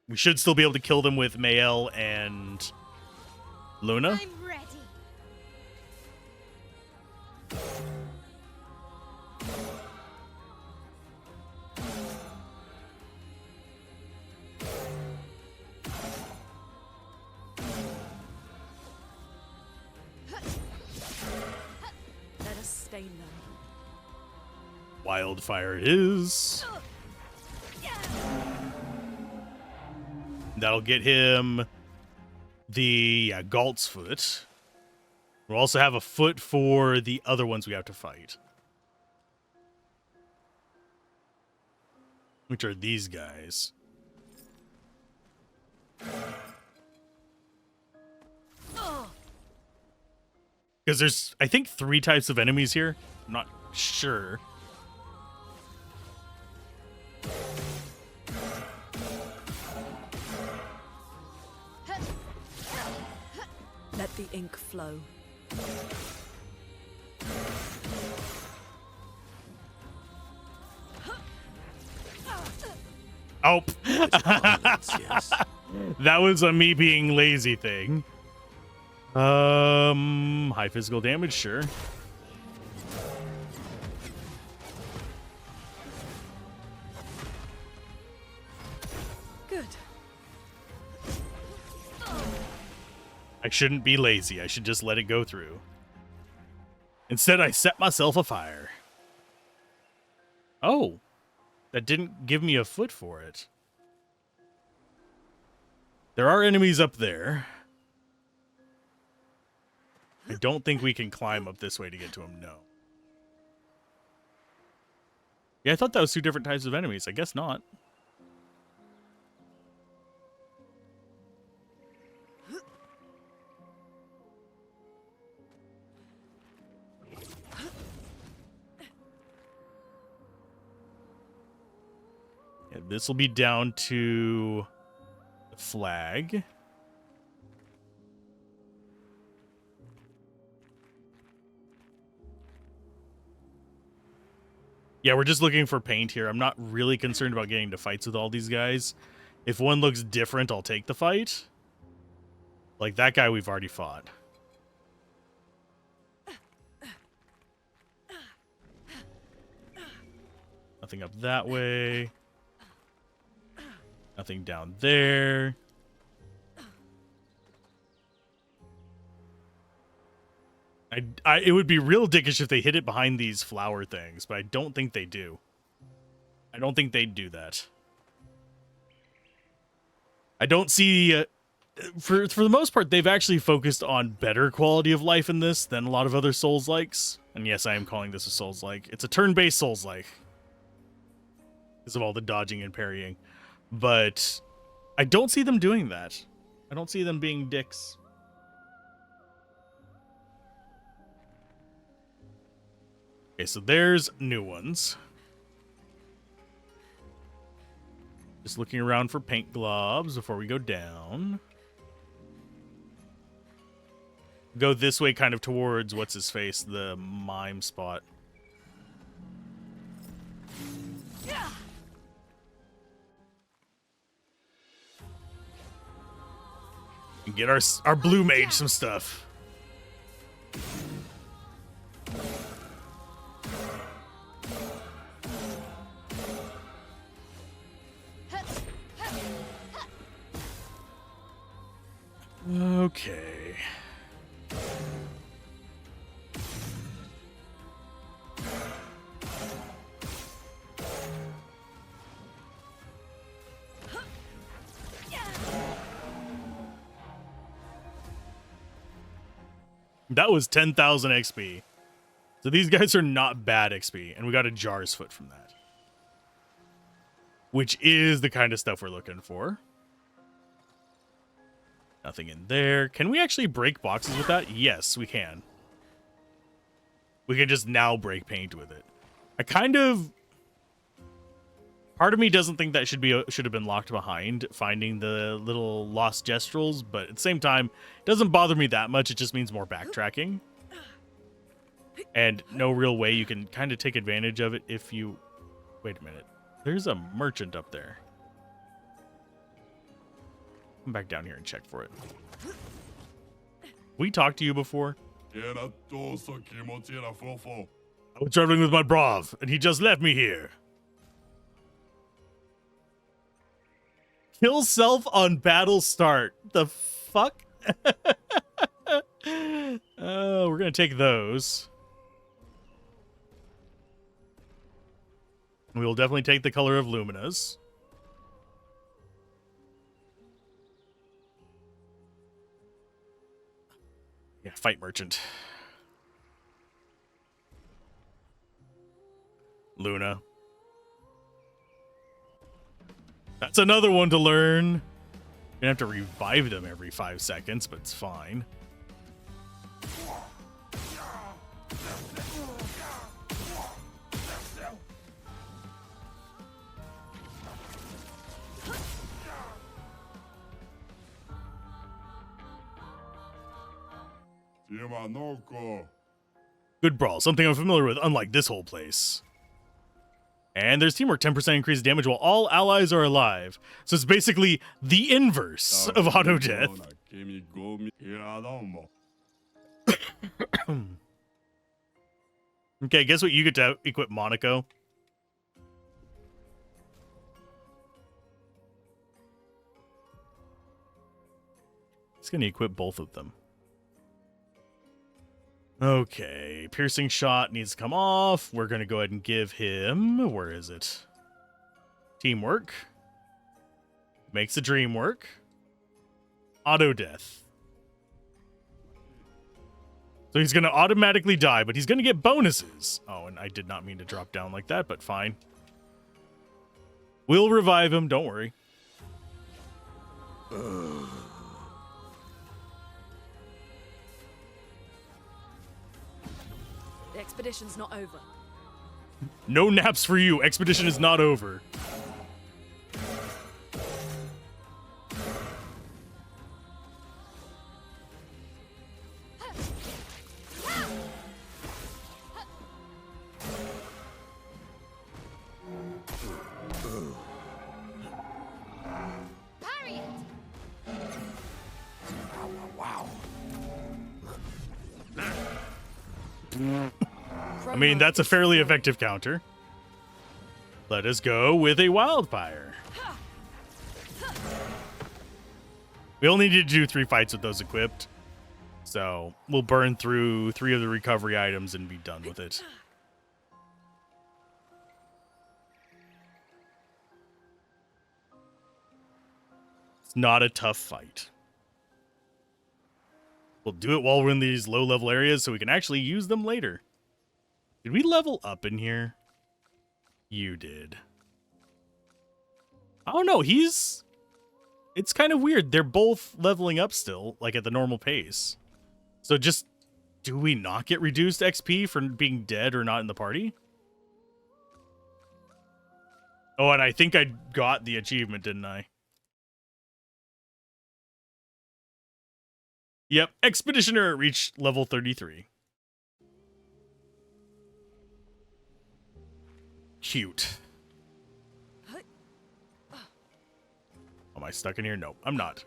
We should still be able to kill them with Mael and Luna. I'm ready. sustain them. Wildfire it is. That'll get him the Galt's foot. We'll also have a foot for the other ones we have to fight. Which are these guys. Because there's, I think, 3 types of enemies here. I'm not sure. Let the ink flow. Oh, Yes. that was a me being lazy thing. High physical damage, sure. Good. I shouldn't be lazy. I should just let it go through. Instead, I set myself afire. Oh, that didn't give me a foot for it. There are enemies up there. I don't think we can climb up this way to get to them, no. Yeah, I thought that was 2 different types of enemies. I guess not. Yeah, this will be down to the flag. Yeah, we're just looking for paint here. I'm not really concerned about getting to fights with all these guys. If one looks different, I'll take the fight. Like that guy we've already fought. Nothing up that way. Nothing down there. It would be real dickish if they hid it behind these flower things, but I don't think they do. I don't think they'd do that. I don't see... for the most part, they've actually focused on better quality of life in this than a lot of other Souls-likes. And yes, I am calling this a Souls-like. It's a turn-based Souls-like. Because of all the dodging and parrying. But I don't see them doing that. I don't see them being dicks. Okay, so there's new ones. Just looking around for paint globs before we go down. Go this way kind of towards, what's his face, the mime spot. And get our blue mage some stuff. Okay. That was 10,000 XP. So these guys are not bad XP, and we got a Jar's Foot from that. Which is the kind of stuff we're looking for. Nothing in there. Can we actually break boxes with that? Yes, we can. We can just now break paint with it. I kind of... Part of me doesn't think that should have been locked behind, finding the little lost gestrels, but at the same time, it doesn't bother me that much. It just means more backtracking. And no real way you can kind of take advantage of it if you... Wait a minute. There's a merchant up there. Come back down here and check for it. We talked to you before? I was traveling with my brav, and he just left me here. Kill self on battle start. The fuck? Oh, we're gonna take those. We will definitely take the color of Lumina's. Yeah, fight merchant. Luna. That's another one to learn. Gonna have to revive them every 5 seconds, but it's fine. Good brawl, something I'm familiar with, unlike this whole place. And there's teamwork, 10% increased damage while all allies are alive. So it's basically the inverse of auto death. Okay, guess what you get to equip Monaco? It's gonna equip both of them. Okay, piercing shot needs to come off. We're going to go ahead and give him... Where is it? Teamwork. Makes the dream work. Auto death. So he's going to automatically die, but he's going to get bonuses. Oh, and I did not mean to drop down like that, but fine. We'll revive him, don't worry. The expedition's not over. No naps for you. Expedition is not over. Parry it! Wow. I mean, that's a fairly effective counter. Let us go with a wildfire. We only need to do 3 fights with those equipped. So we'll burn through 3 of the recovery items and be done with it. It's not a tough fight. We'll do it while we're in these low-level areas so we can actually use them later. Did we level up in here? You did. I don't know, it's kind of weird. They're both leveling up still, like at the normal pace. So just, do we not get reduced XP for being dead or not in the party? Oh, and I think I got the achievement, didn't I? Yep, Expeditioner reached level 33. Cute. Am I stuck in here? Nope, I'm not.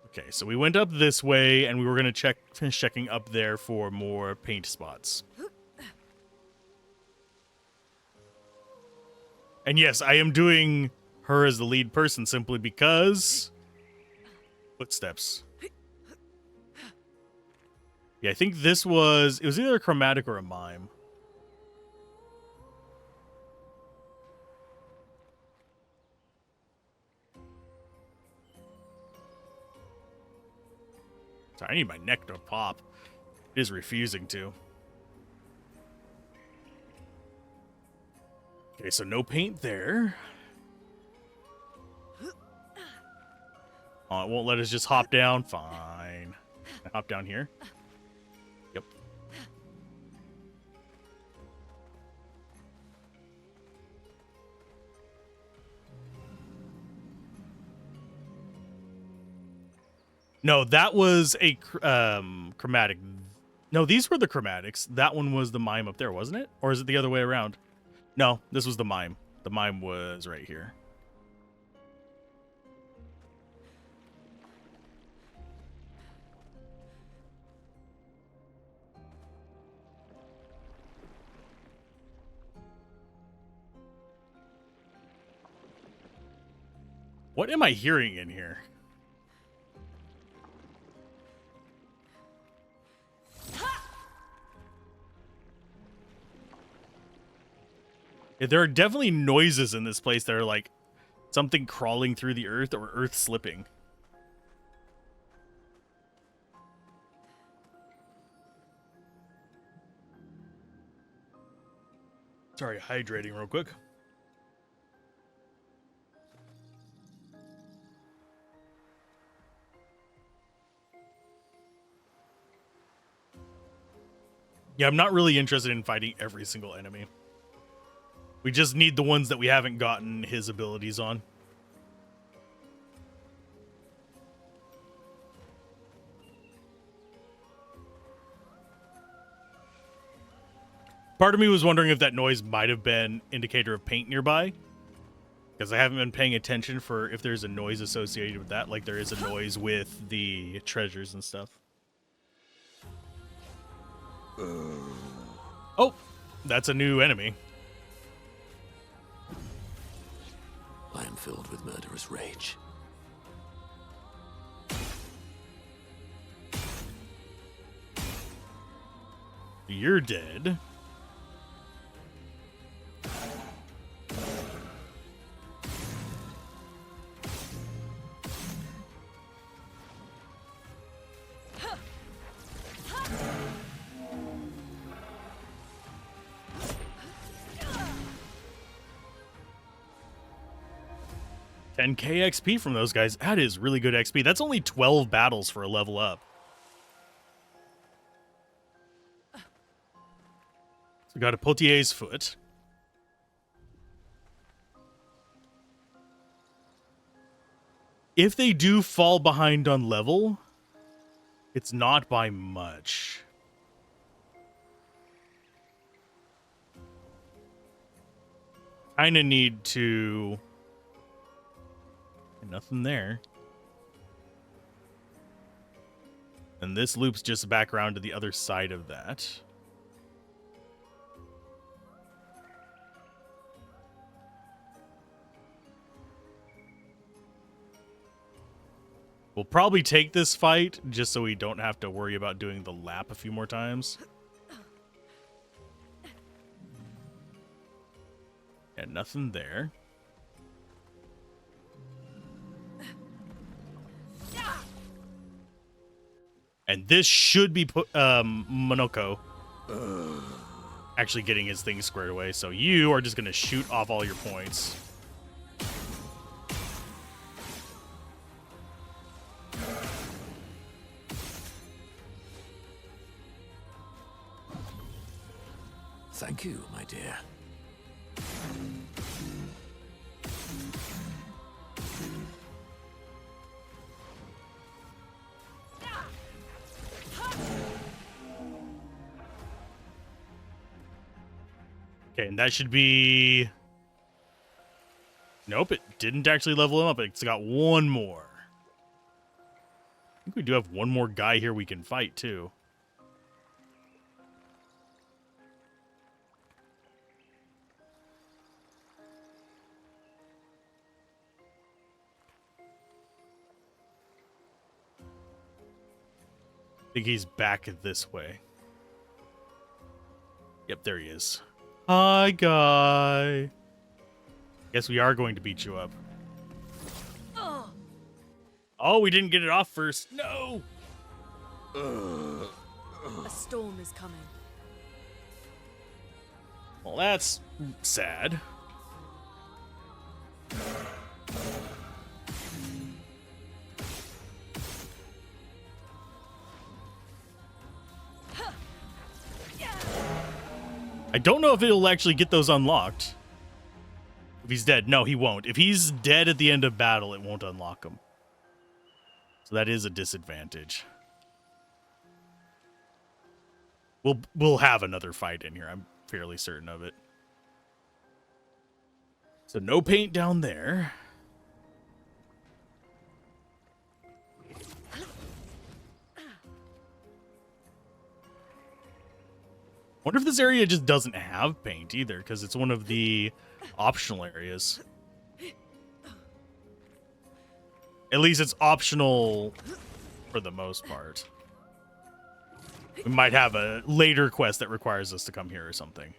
Okay, so we went up this way, and we were going to finish checking up there for more paint spots. And yes, I am doing her as the lead person simply because... Footsteps. Yeah, I think it was either a chromatic or a mime. Sorry, I need my neck to pop. It is refusing to. Okay, so no paint there. Oh, it won't let us just hop down? Fine. Can I hop down here? Yep. No, that was a chromatic. No, these were the chromatics. That one was the mime up there, wasn't it? Or is it the other way around? No, this was the mime. The mime was right here. What am I hearing in here? Yeah, there are definitely noises in this place that are like something crawling through the earth or earth slipping. Sorry, hydrating real quick. Yeah, I'm not really interested in fighting every single enemy. We just need the ones that we haven't gotten his abilities on. Part of me was wondering if that noise might have been indicator of paint nearby, because I haven't been paying attention for if there's a noise associated with that, like there is a noise with the treasures and stuff. Oh, that's a new enemy. I am filled with murderous rage. You're dead. $10K XP from those guys. That is really good XP. That's only 12 battles for a level up. So we got a Potier's Foot. If they do fall behind on level, it's not by much. Kinda need to... Nothing there. And this loops just back around to the other side of that. We'll probably take this fight just so we don't have to worry about doing the lap a few more times. Yeah, nothing there. And this should be Monoko actually getting his thing squared away. So you are just going to shoot off all your points. Thank you, my dear. Okay, and that should be... Nope, it didn't actually level him up. It's got one more. I think we do have one more guy here we can fight, too. I think he's back this way. Yep, there he is. Hi, guy. Guess we are going to beat you up. Oh, we didn't get it off first. No! A storm is coming. Well, that's sad. I don't know if it'll actually get those unlocked. If he's dead. No, he won't. If he's dead at the end of battle, it won't unlock him. So that is a disadvantage. We'll have another fight in here. I'm fairly certain of it. So no paint down there. Wonder if this area just doesn't have paint either, because it's one of the optional areas. At least it's optional for the most part. We might have a later quest that requires us to come here or something.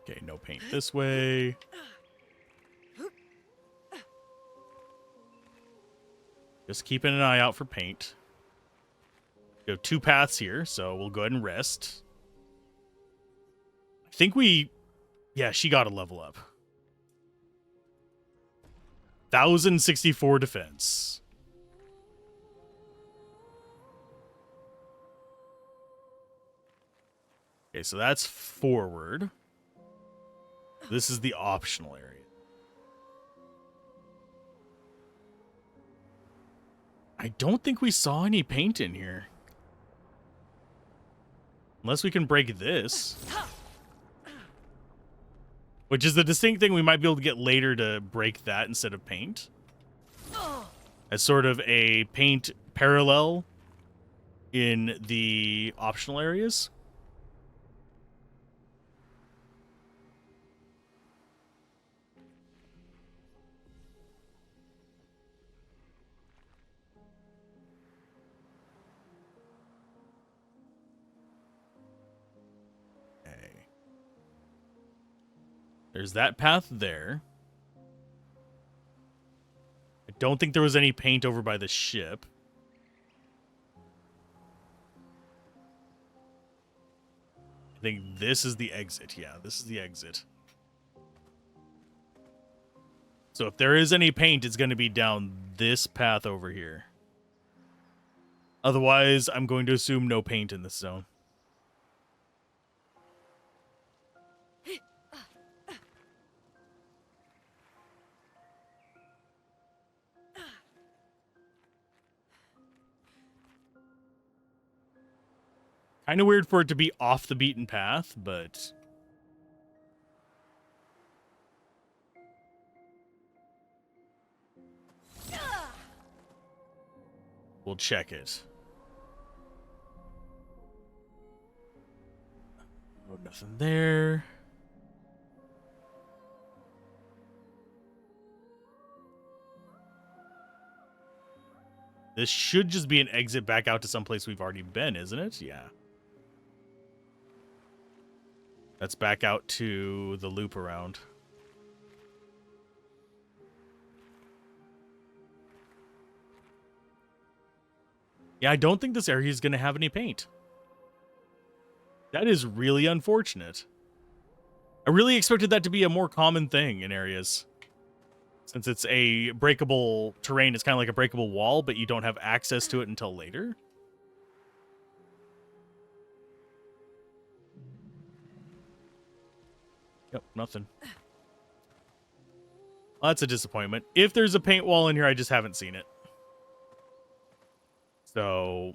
Okay, no paint this way. Just keeping an eye out for paint. We have 2 paths here, so we'll go ahead and rest. I think we... Yeah, she got a level up. 1,064 defense. Okay, so that's forward. This is the optional area. I don't think we saw any paint in here. Unless we can break this. Which is the distinct thing we might be able to get later to break that instead of paint. As sort of a paint parallel in the optional areas. There's that path there. I don't think there was any paint over by the ship. I think this is the exit. Yeah, this is the exit. So if there is any paint, it's going to be down this path over here. Otherwise, I'm going to assume no paint in this zone. Kind of weird for it to be off the beaten path, but... we'll check it. Oh, nothing there. This should just be an exit back out to someplace we've already been, isn't it? Yeah. That's back out to the loop around. Yeah, I don't think this area is going to have any paint. That is really unfortunate. I really expected that to be a more common thing in areas. Since it's a breakable terrain, it's kind of like a breakable wall, but you don't have access to it until later. Yep, nothing. Well, that's a disappointment. If there's a paint wall in here, I just haven't seen it. So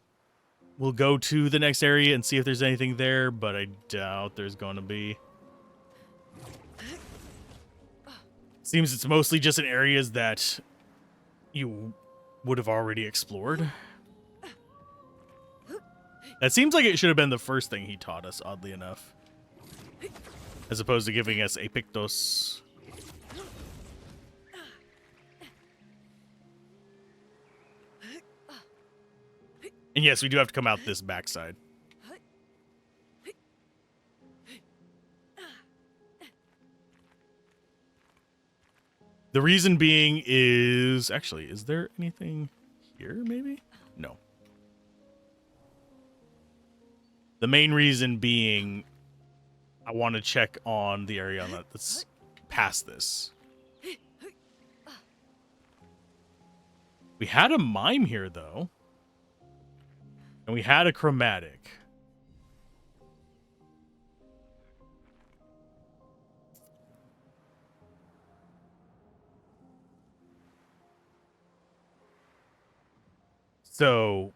we'll go to the next area and see if there's anything there, but I doubt there's going to be. Seems it's mostly just in areas that you would have already explored. That seems like it should have been the first thing he taught us, oddly enough. As opposed to giving us a Pictos. And yes, we do have to come out this backside. The reason being is... actually, is there anything here, maybe? No. The main reason being... I want to check on the area that's past this. We had a mime here, though. And we had a chromatic. So,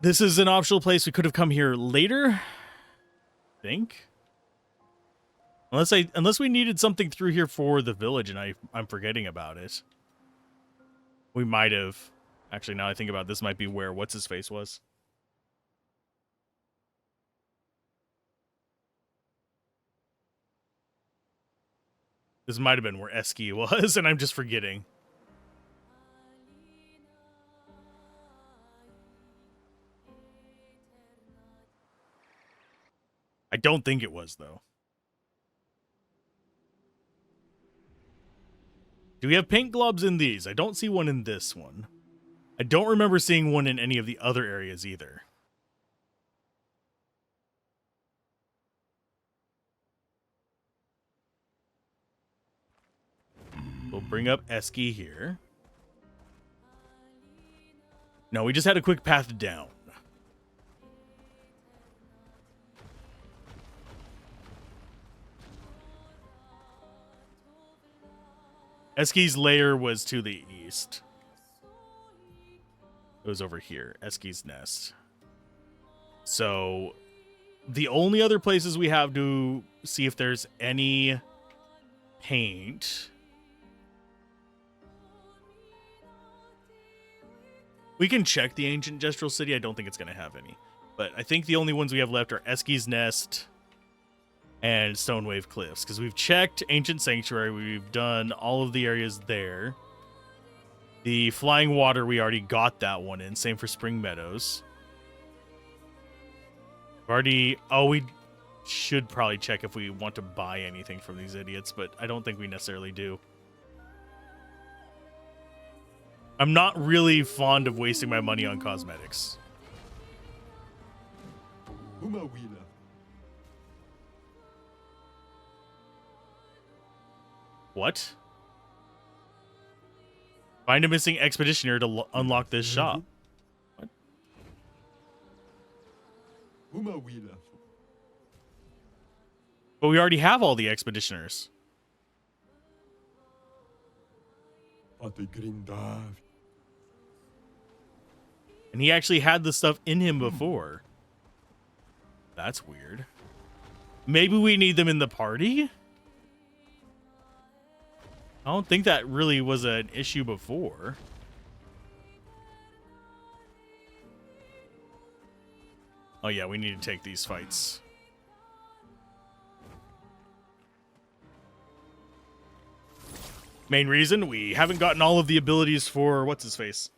this is an optional place. We could have come here later, I think. Unless we needed something through here for the village and I'm forgetting about it. We might have. Actually, now I think about it, this might be where what's-his-face was. This might have been where Eski was, and I'm just forgetting. I don't think it was, though. Do we have paint globs in these? I don't see one in this one. I don't remember seeing one in any of the other areas either. We'll bring up Esky here. No, we just had a quick path down. Esky's lair was to the east. It was over here. Esky's nest. So, the only other places we have to see if there's any paint... We can check the ancient gestural city. I don't think it's going to have any. But I think the only ones we have left are Esky's Nest and Stonewave Cliffs. Because we've checked Ancient Sanctuary. We've done all of the areas there. The Flying Water, we already got that one in. Same for Spring Meadows. We've already... Oh, we should probably check if we want to buy anything from these idiots. But I don't think we necessarily do. I'm not really fond of wasting my money on cosmetics. What? Find a missing expeditioner to unlock this shop. What? But we already have all the expeditioners. And he actually had the stuff in him before. That's weird. Maybe we need them in the party? I don't think that really was an issue before. Oh yeah, we need to take these fights. Main reason, we haven't gotten all of the abilities for what's-his-face.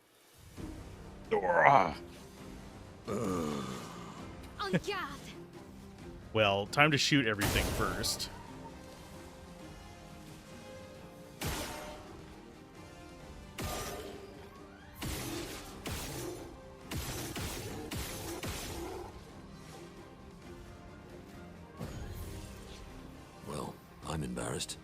Well, time to shoot everything first. Well, I'm embarrassed.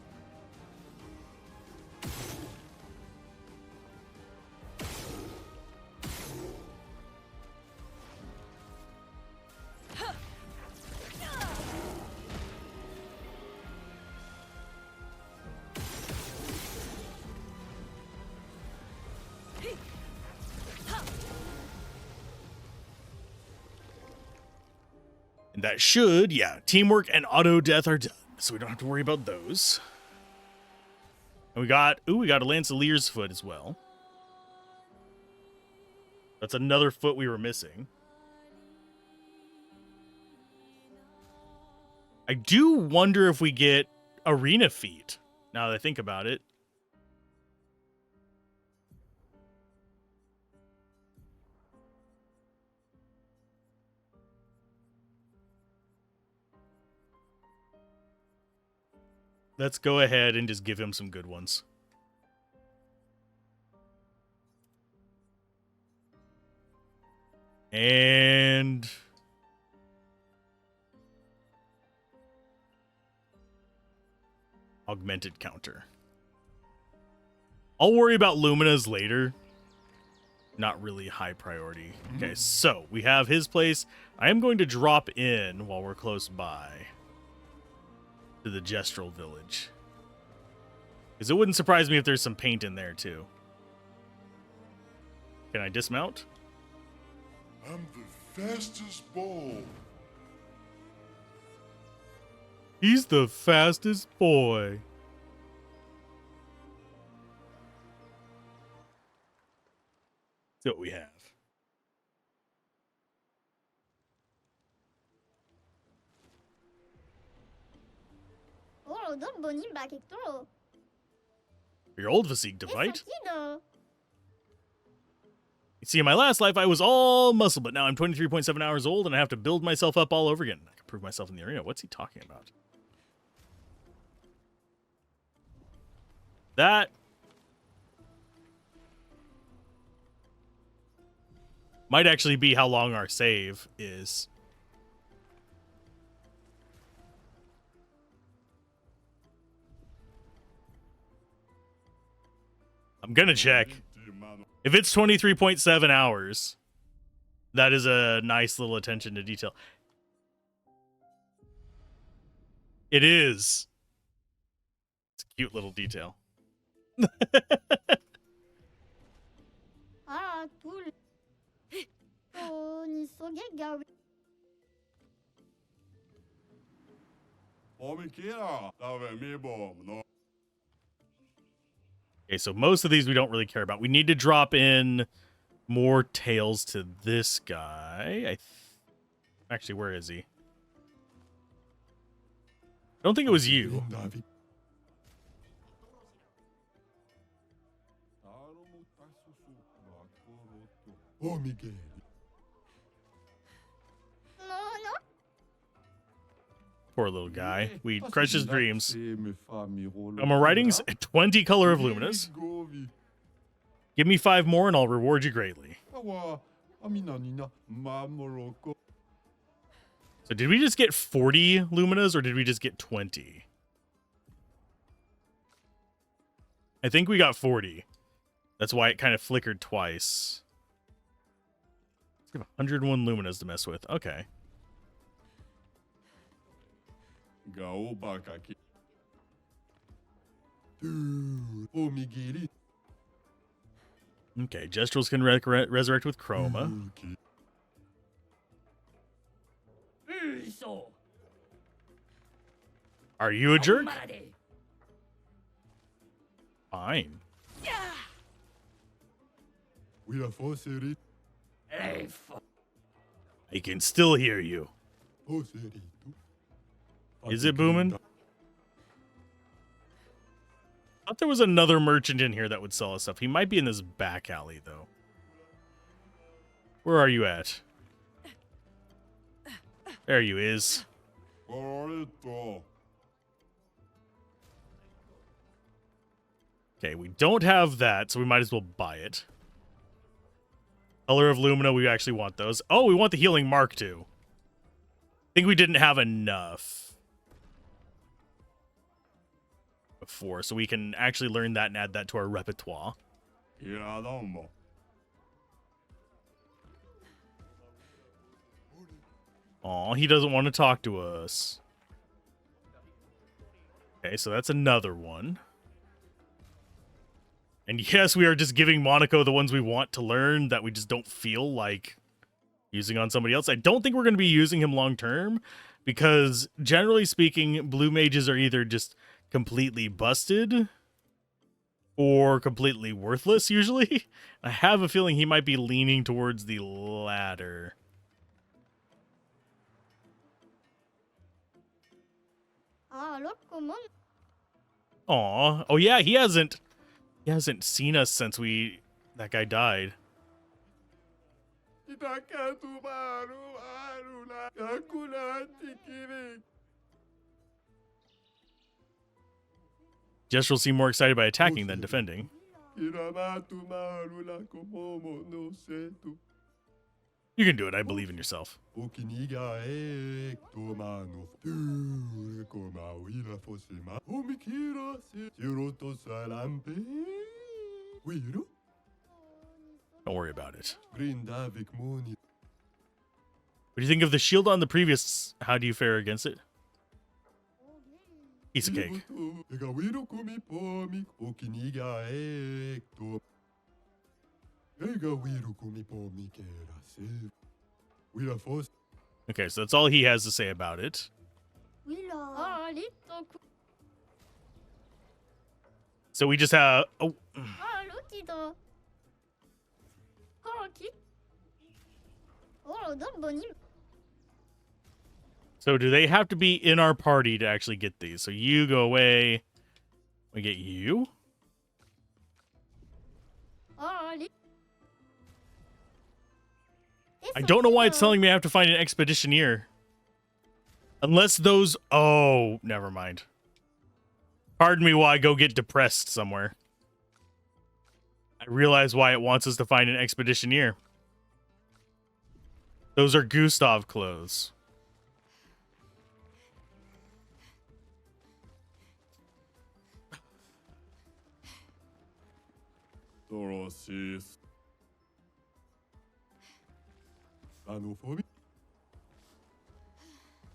And that should, yeah, teamwork and auto death are done, so we don't have to worry about those. And we got a Lance of Lear's foot as well. That's another foot we were missing. I do wonder if we get arena feet, now that I think about it. Let's go ahead and just give him some good ones. And... augmented counter. I'll worry about Lumina's later. Not really high priority. Okay, so we have his place. I am going to drop in while we're close by to the Gestural Village. Because it wouldn't surprise me if there's some paint in there, too. Can I dismount? I'm the fastest bull. He's the fastest boy. See what we have. Oh, don't bonim back to. Your old physique to fight. You see, in my last life, I was all muscle, but now I'm 23.7 hours old, and I have to build myself up all over again. I can prove myself in the arena. What's he talking about? That Might actually be how long our save is. I'm gonna check. If it's 23.7 hours, that is a nice little attention to detail. It is. It's a cute little detail. 알아, 둘. 니 속에 가위. Okay, so most of these we don't really care about. We need to drop in more tails to this guy. Actually, where is he? I don't think it was you. Poor little guy. We crushed his dreams. My writings, 20 color of luminas. Give me 5 more and I'll reward you greatly. So did we just get 40 luminas or did we just get 20? I think we got 40. That's why it kind of flickered twice. Let's give 101 luminas to mess with. Okay. Okay, Gestrels can resurrect with Chroma. Are you a jerk? Fine. I can still hear you. Is it booming? I thought there was another merchant in here that would sell us stuff. He might be in this back alley, though. Where are you at? There you is. Okay, we don't have that, so we might as well buy it. Color of Lumina, we actually want those. Oh, we want the Healing Mark too. I think we didn't have enough before, so we can actually learn that and add that to our repertoire. Aw, he doesn't want to talk to us. Okay, so that's another one. And yes, we are just giving Monaco the ones we want to learn that we just don't feel like using on somebody else. I don't think we're going to be using him long term because generally speaking, blue mages are either just completely busted or completely worthless usually. I have a feeling he might be leaning towards the latter. Aw. Oh yeah, he hasn't seen us since that guy died. Jess will seem more excited by attacking than defending. You can do it. I believe in yourself. Don't worry about it. What do you think of the shield on the previous? How do you fare against it? Piece of cake. Okay, so that's all he has to say about it. So we just have... Oh. So do they have to be in our party to actually get these? So you go away. We get you. I don't know why it's telling me I have to find an expeditioneer. Unless those... Oh, never mind. Pardon me while I go get depressed somewhere. I realize why it wants us to find an expeditioneer. Those are Gustav clothes.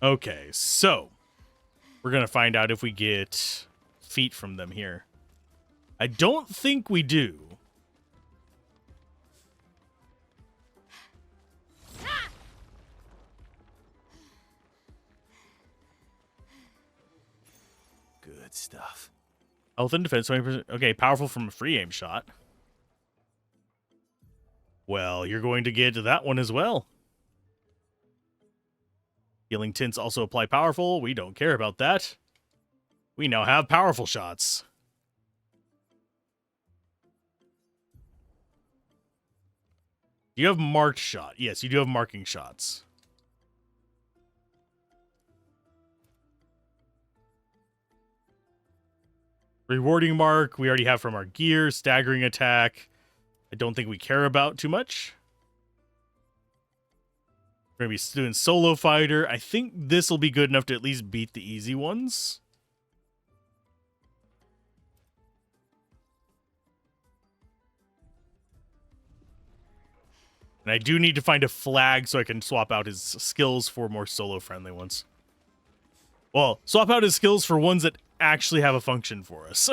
Okay, so we're gonna find out if we get feet from them here. I don't think we do. Good stuff. Health and defense 20%. Okay, powerful from a free aim shot. Well, you're going to get that one as well. Healing tints also apply powerful. We don't care about that. We now have powerful shots. Do you have marked shot? Yes, you do have marking shots. Rewarding mark, we already have from our gear. Staggering attack, I don't think we care about too much. We're going to be doing solo fighter. I think this will be good enough to at least beat the easy ones. And I do need to find a flag so I can swap out his skills for more solo-friendly ones. Well, swap out his skills for ones that actually have a function for us.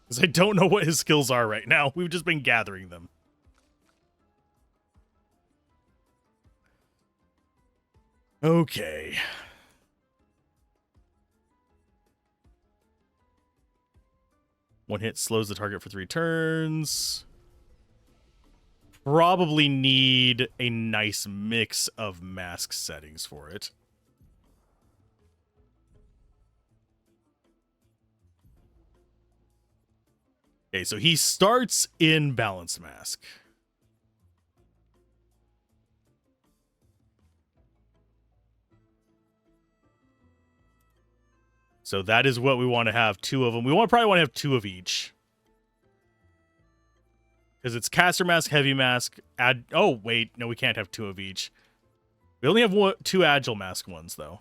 Because I don't know what his skills are right now. We've just been gathering them. Okay. One hit slows the target for 3 turns. Probably need a nice mix of mask settings for it. Okay, so he starts in Balance Mask. So that is what we want to have 2 of them. We probably want to have 2 of each. Because it's Caster Mask, Heavy Mask, oh, wait. No, we can't have 2 of each. We only have 2 Agile Mask ones, though.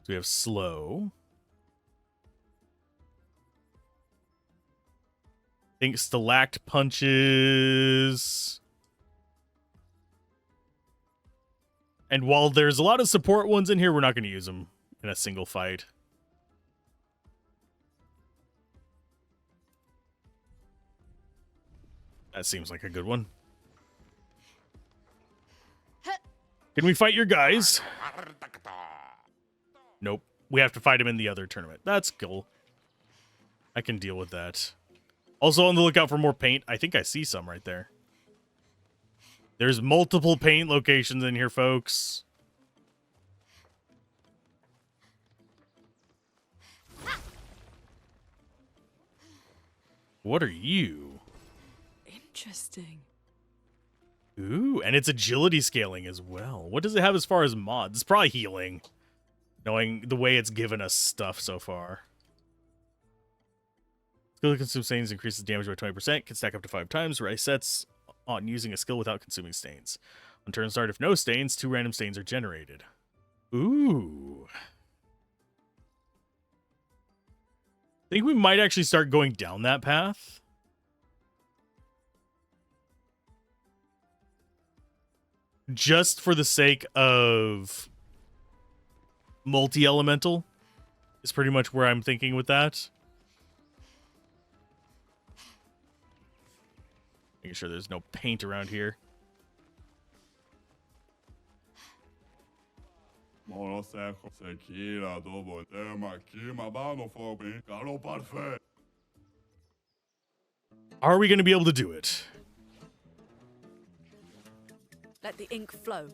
So we have Slow. I think Stalact punches. And while there's a lot of support ones in here, we're not going to use them in a single fight. That seems like a good one. Can we fight your guys? Nope. We have to fight him in the other tournament. That's cool. I can deal with that. Also on the lookout for more paint. I think I see some right there. There's multiple paint locations in here, folks. What are you? Interesting. Ooh, and it's agility scaling as well. What does it have as far as mods? It's probably healing, knowing the way it's given us stuff so far. Skill that consumes stains increases damage by 20%. Can stack up to 5 times. Resets on using a skill without consuming stains. On turn start, if no stains, 2 random stains are generated. Ooh. I think we might actually start going down that path. Just for the sake of multi-elemental is pretty much where I'm thinking with that. Making sure there's no paint around here. Are we going to be able to do it? Let the ink flow.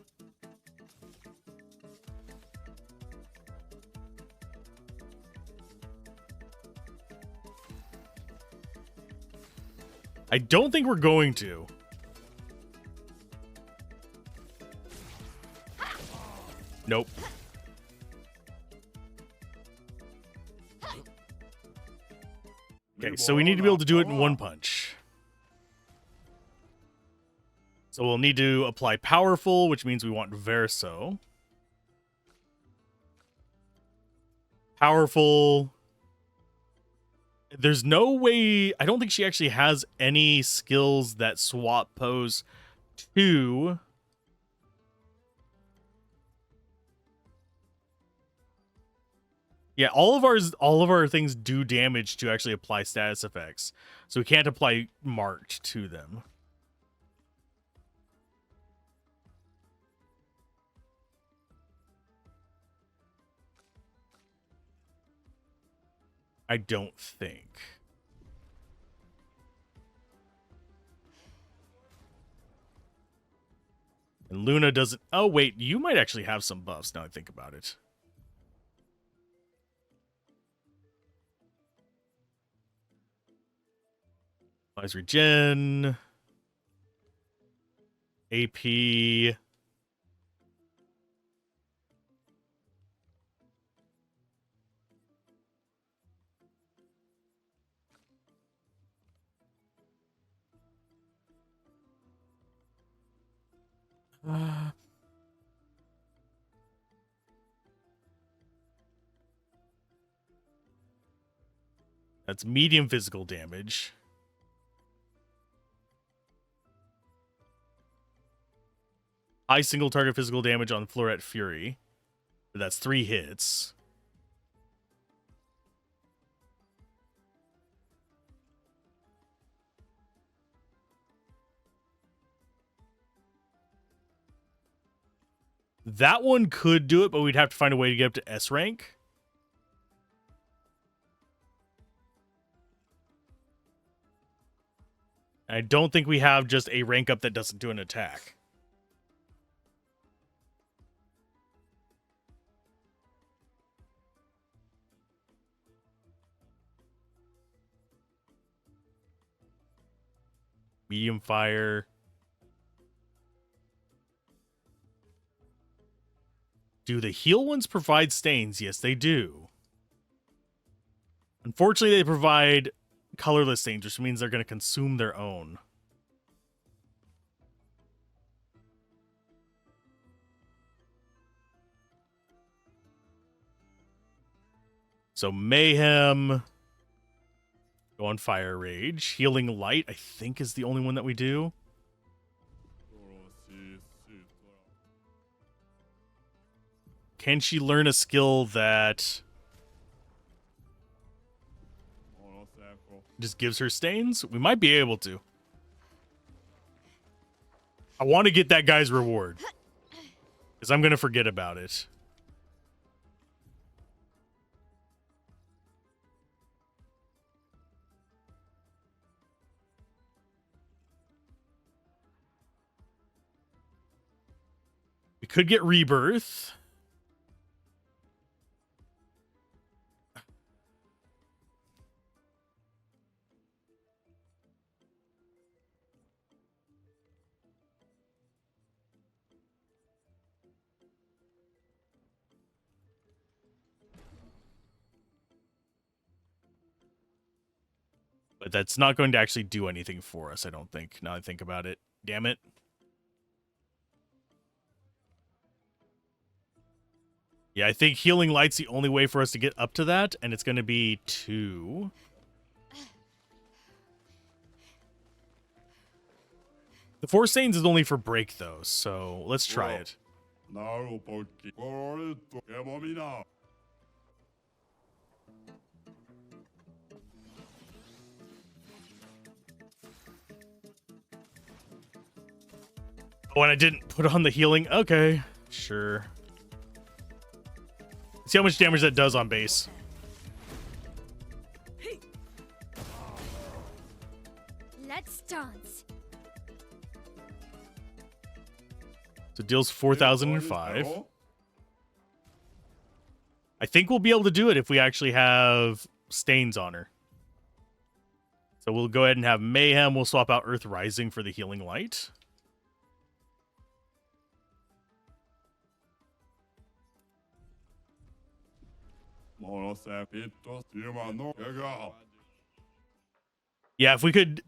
I don't think we're going to. Nope. Okay, so we need to be able to do it in one punch. So we'll need to apply powerful, which means we want Verso. Powerful. There's no way... I don't think she actually has any skills that swap pose to... Yeah, all of our things do damage to actually apply status effects. So we can't apply marked to them. I don't think. And Luna doesn't... Oh, wait. You might actually have some buffs now I think about it. Applies regen. AP. That's medium physical damage. High single target physical damage on Floret Fury. That's 3 hits. That one could do it, but we'd have to find a way to get up to S rank. I don't think we have just a rank up that doesn't do an attack. Medium fire. Do the heal ones provide stains? Yes, they do. Unfortunately, they provide colorless stains, which means they're going to consume their own. So Mayhem. Go on Fire Rage. Healing Light, I think, is the only one that we do. Can she learn a skill that just gives her stains? We might be able to. I want to get that guy's reward, because I'm going to forget about it. We could get Rebirth. But that's not going to actually do anything for us, I don't think, now I think about it. Damn it. Yeah, I think Healing Light's the only way for us to get up to that, and it's going to be 2. The 4 stains is only for break, though, so let's try it. Oh, and I didn't put on the healing? Okay, sure. See how much damage that does on base. Let's dance. So it deals 4,005. I think we'll be able to do it if we actually have stains on her. So we'll go ahead and have Mayhem. We'll swap out Earth Rising for the Healing Light. Yeah,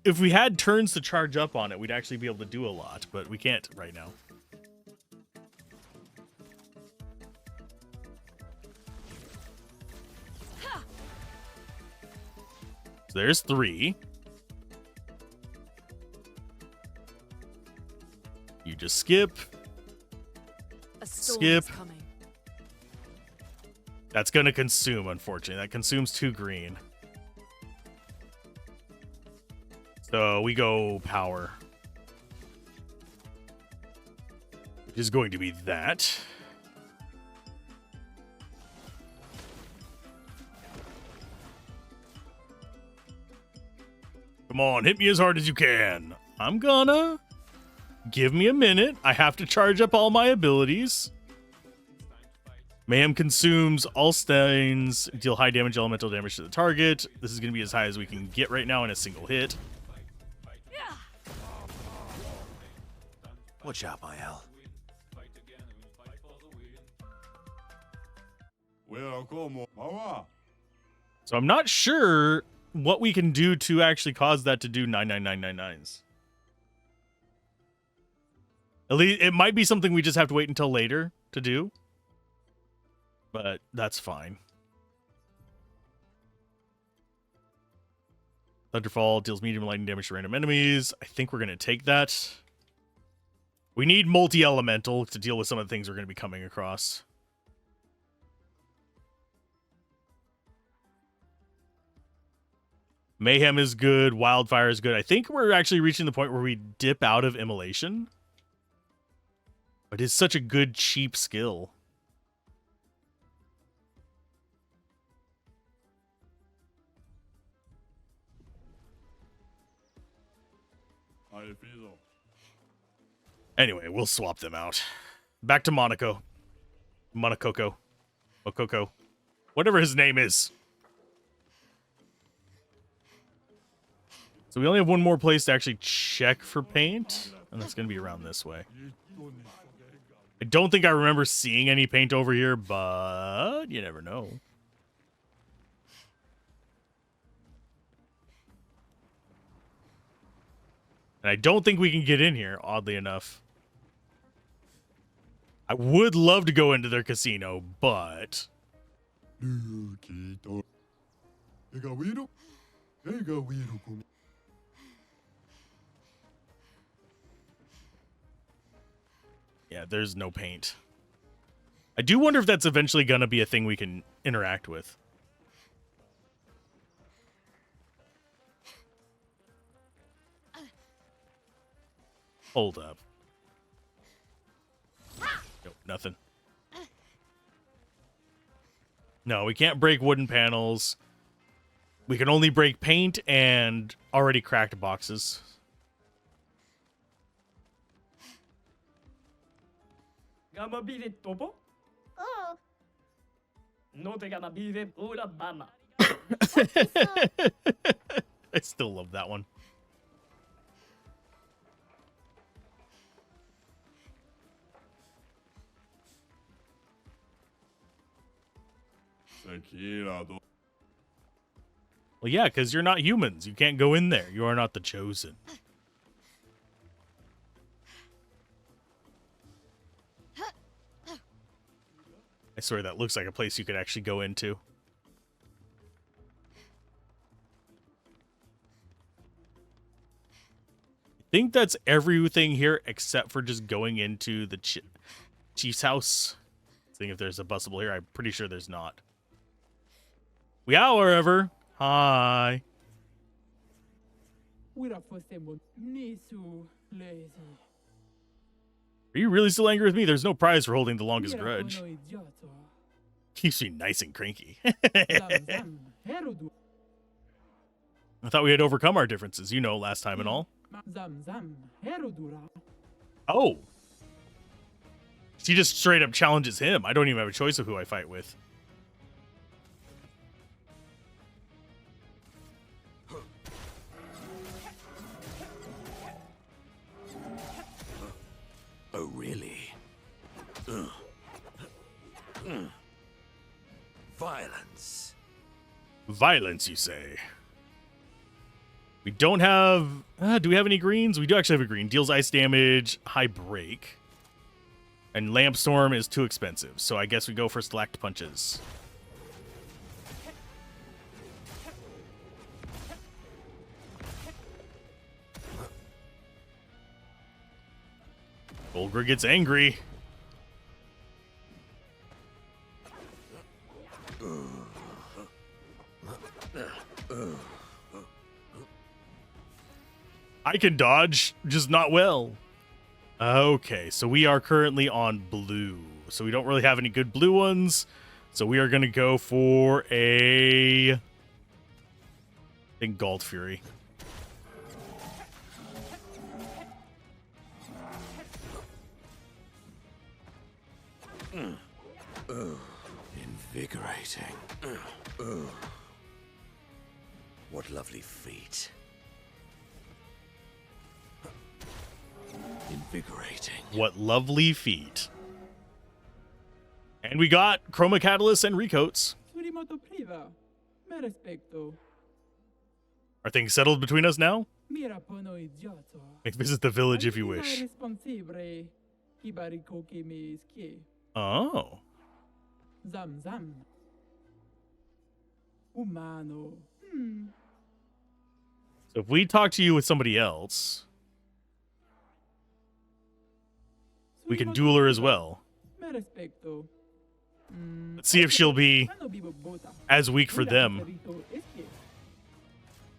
if we had turns to charge up on it, we'd actually be able to do a lot, but we can't right now. So there's 3. You just skip. A storm Skip. is coming. That's gonna consume, unfortunately. That consumes 2 green. So we go power. Which is going to be that. Come on, hit me as hard as you can. I'm gonna. Give me a minute. I have to charge up all my abilities. Mayhem consumes all stains, deal high damage, elemental damage to the target. This is going to be as high as we can get right now in a single hit. Watch out, my Al. So I'm not sure what we can do to actually cause that to do 99999s. At least it might be something we just have to wait until later to do. But that's fine. Thunderfall deals medium lightning damage to random enemies. I think we're going to take that. We need multi-elemental to deal with some of the things we're going to be coming across. Mayhem is good. Wildfire is good. I think we're actually reaching the point where we dip out of Immolation. But it's such a good, cheap skill. Anyway, we'll swap them out. Back to Monaco. Monokoko. Okoko. Whatever his name is. So we only have one more place to actually check for paint. And that's going to be around this way. I don't think I remember seeing any paint over here, but you never know. And I don't think we can get in here, oddly enough. I would love to go into their casino, but... yeah, there's no paint. I do wonder if that's eventually going to be a thing we can interact with. Hold up. Nope, nothing. No, we can't break wooden panels. We can only break paint and already cracked boxes. Oh. I still love that one. Well, yeah, because you're not humans. You can't go in there. You are not the chosen. I swear that looks like a place you could actually go into. I think that's everything here except for just going into the chief's house. Seeing if there's a busable here. I'm pretty sure there's not. We are, however. Hi. Are you really still angry with me? There's no prize for holding the longest grudge. Keeps me nice and cranky. I thought we had overcome our differences, you know, last time and all. Oh. She just straight up challenges him. I don't even have a choice of who I fight with. Oh, really? Violence. Violence, you say? We don't have... do we have any greens? We do actually have a green. Deals ice damage, high break. And Lamp Storm is too expensive, so I guess we go for Select Punches. Olgra gets angry. I can dodge, just not well. Okay, so we are currently on blue. So we don't really have any good blue ones. So we are going to go for I think Galt Fury. Invigorating. What lovely feet. Invigorating. What lovely feet. And we got Chroma Catalyst and Recoats. Are things settled between us now? Make visit the village if you wish. Oh. So if we talk to you with somebody else, we can duel her as well. Let's see if she'll be as weak for them.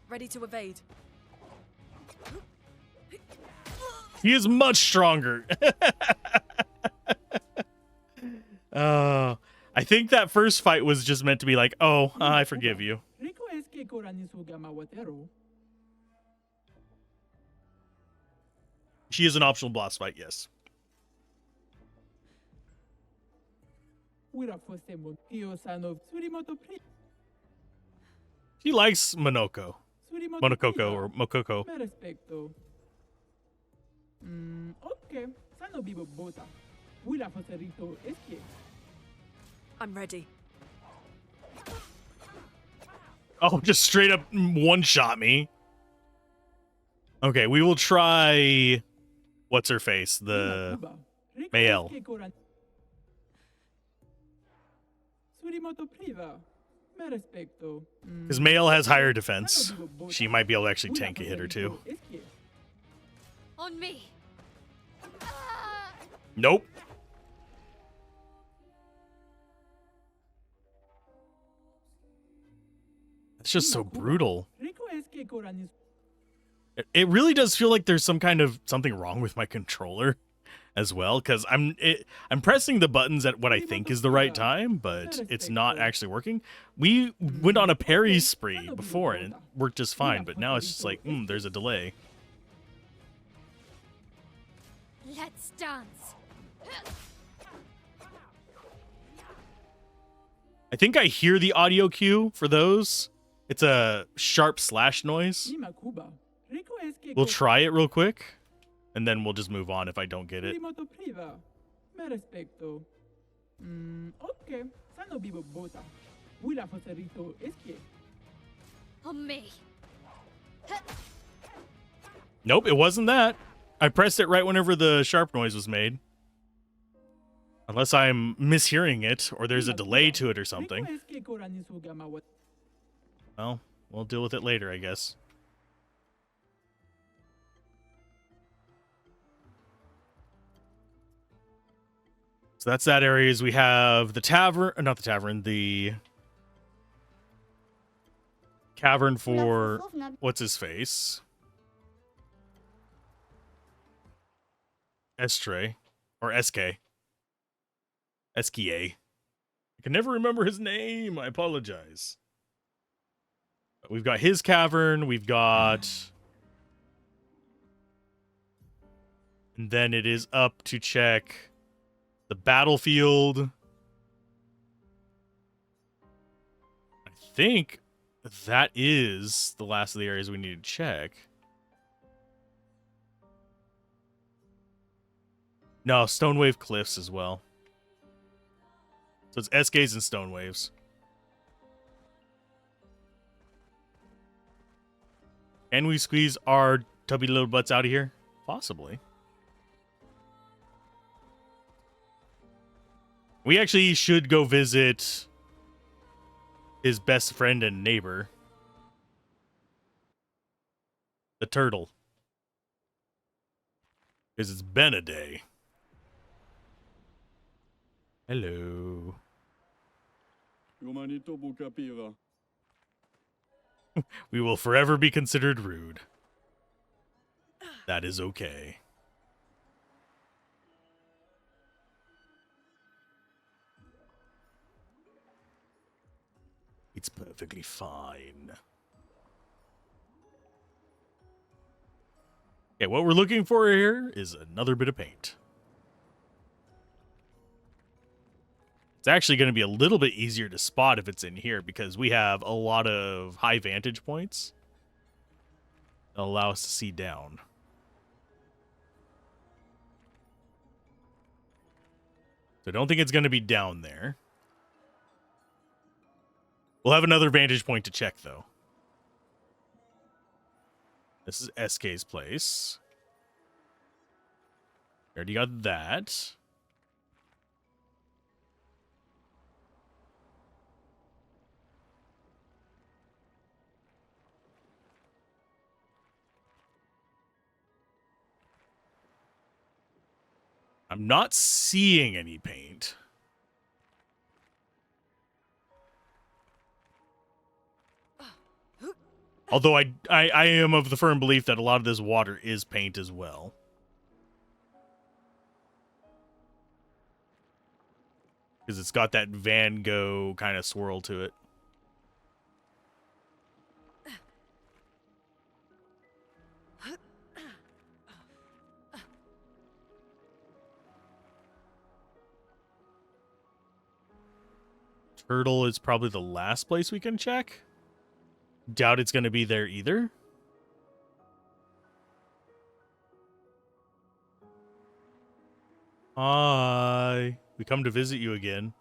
Ready to evade. He is much stronger. I think that first fight was just meant to be like, oh, I forgive you. She is an optional boss fight, yes. She likes Monokoko or Mokoko. I'm ready. Oh, just straight up one-shot me. Okay, we will try... What's her face? The... Mael. Because Mael has higher defense. She might be able to actually tank a hit or two. On me. Nope. It's just so brutal. It really does feel like there's something wrong with my controller as well, because I'm pressing the buttons at what I think is the right time, but it's not actually working. We went on a parry spree before and it worked just fine, but now it's just like, there's a delay. Let's dance. I think I hear the audio cue for those. It's a sharp slash noise. We'll try it real quick, and then we'll just move on if I don't get it. On me. Nope, it wasn't that. I pressed it right whenever the sharp noise was made. Unless I'm mishearing it, or there's a delay to it or something. Well, we'll deal with it later, I guess. So that's that area. We have the tavern, not the tavern, the cavern for what's his face? Estray or SK. SKA. I can never remember his name. I apologize. We've got his cavern. We've got... And then it is up to check the battlefield. I think that is the last of the areas we need to check. No, Stonewave Cliffs as well. So it's SKs and Stonewaves. Can we squeeze our tubby little butts out of here? Possibly. We actually should go visit his best friend and neighbor, the turtle. Because it's been a day. Hello. We will forever be considered rude. That is okay. It's perfectly fine. Okay, what we're looking for here is another bit of paint. It's actually going to be a little bit easier to spot if it's in here because we have a lot of high vantage points that allow us to see down. So I don't think it's going to be down there. We'll have another vantage point to check, though. This is SK's place. Already got that. I'm not seeing any paint. Although I am of the firm belief that a lot of this water is paint as well. Because it's got that Van Gogh kind of swirl to it. Turtle is probably the last place we can check. Doubt it's going to be there either. Hi. We come to visit you again.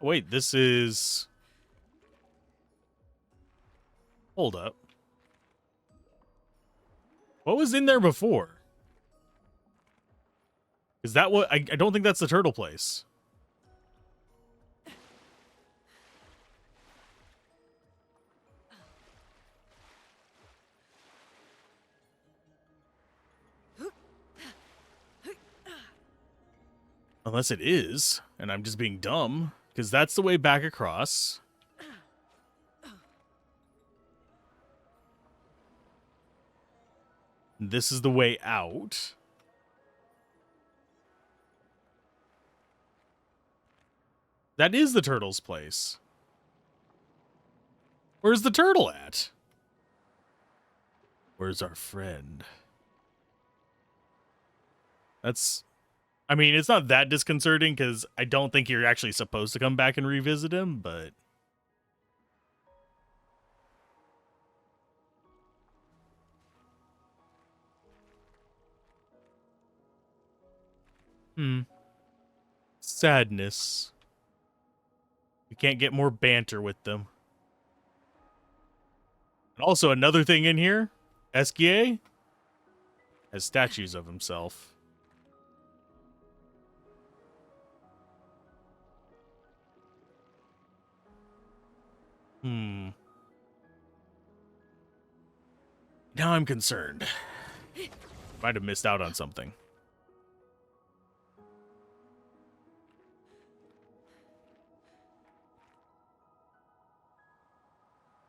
Wait, this is... Hold up. What was in there before? Is that what... I don't think that's the turtle place. Unless it is, and I'm just being dumb, because that's the way back across. This is the way out. That is the turtle's place. Where's the turtle at? Where's our friend? That's... I mean, it's not that disconcerting because I don't think you're actually supposed to come back and revisit him, but... Sadness. We can't get more banter with them. And also, another thing in here, Esquier has statues of himself. Now I'm concerned. Might have missed out on something.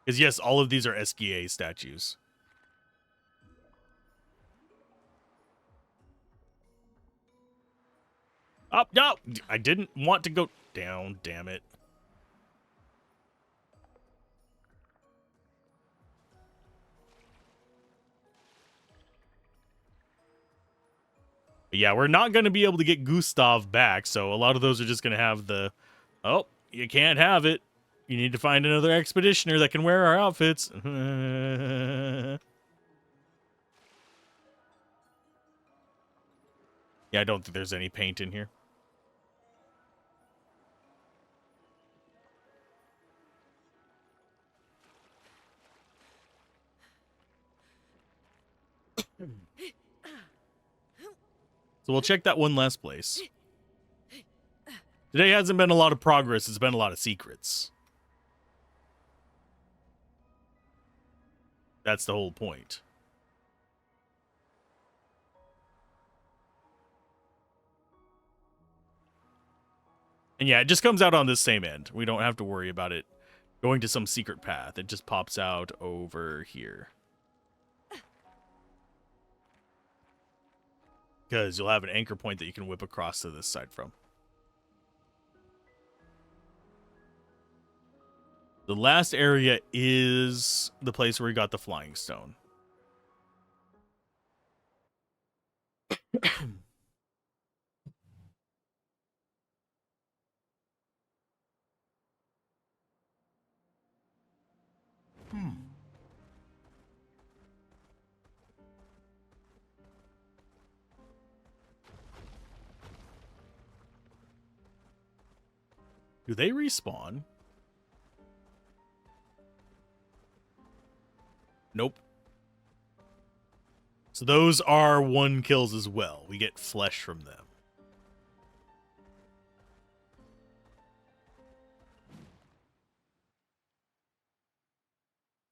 Because yes, all of these are Esquier statues. Up, no! I didn't want to go down, damn it. But yeah, we're not going to be able to get Gustav back, so a lot of those are just going to have the, oh, you can't have it. You need to find another expeditioner that can wear our outfits. Yeah, I don't think there's any paint in here. So we'll check that one last place. Today hasn't been a lot of progress, it's been a lot of secrets. That's the whole point. And yeah, it just comes out on this same end. We don't have to worry about it going to some secret path. It just pops out over here. Because you'll have an anchor point that you can whip across to this side from. The last area is the place where we got the flying stone. Do they respawn? Nope. So those are 1 kills as well. We get flesh from them.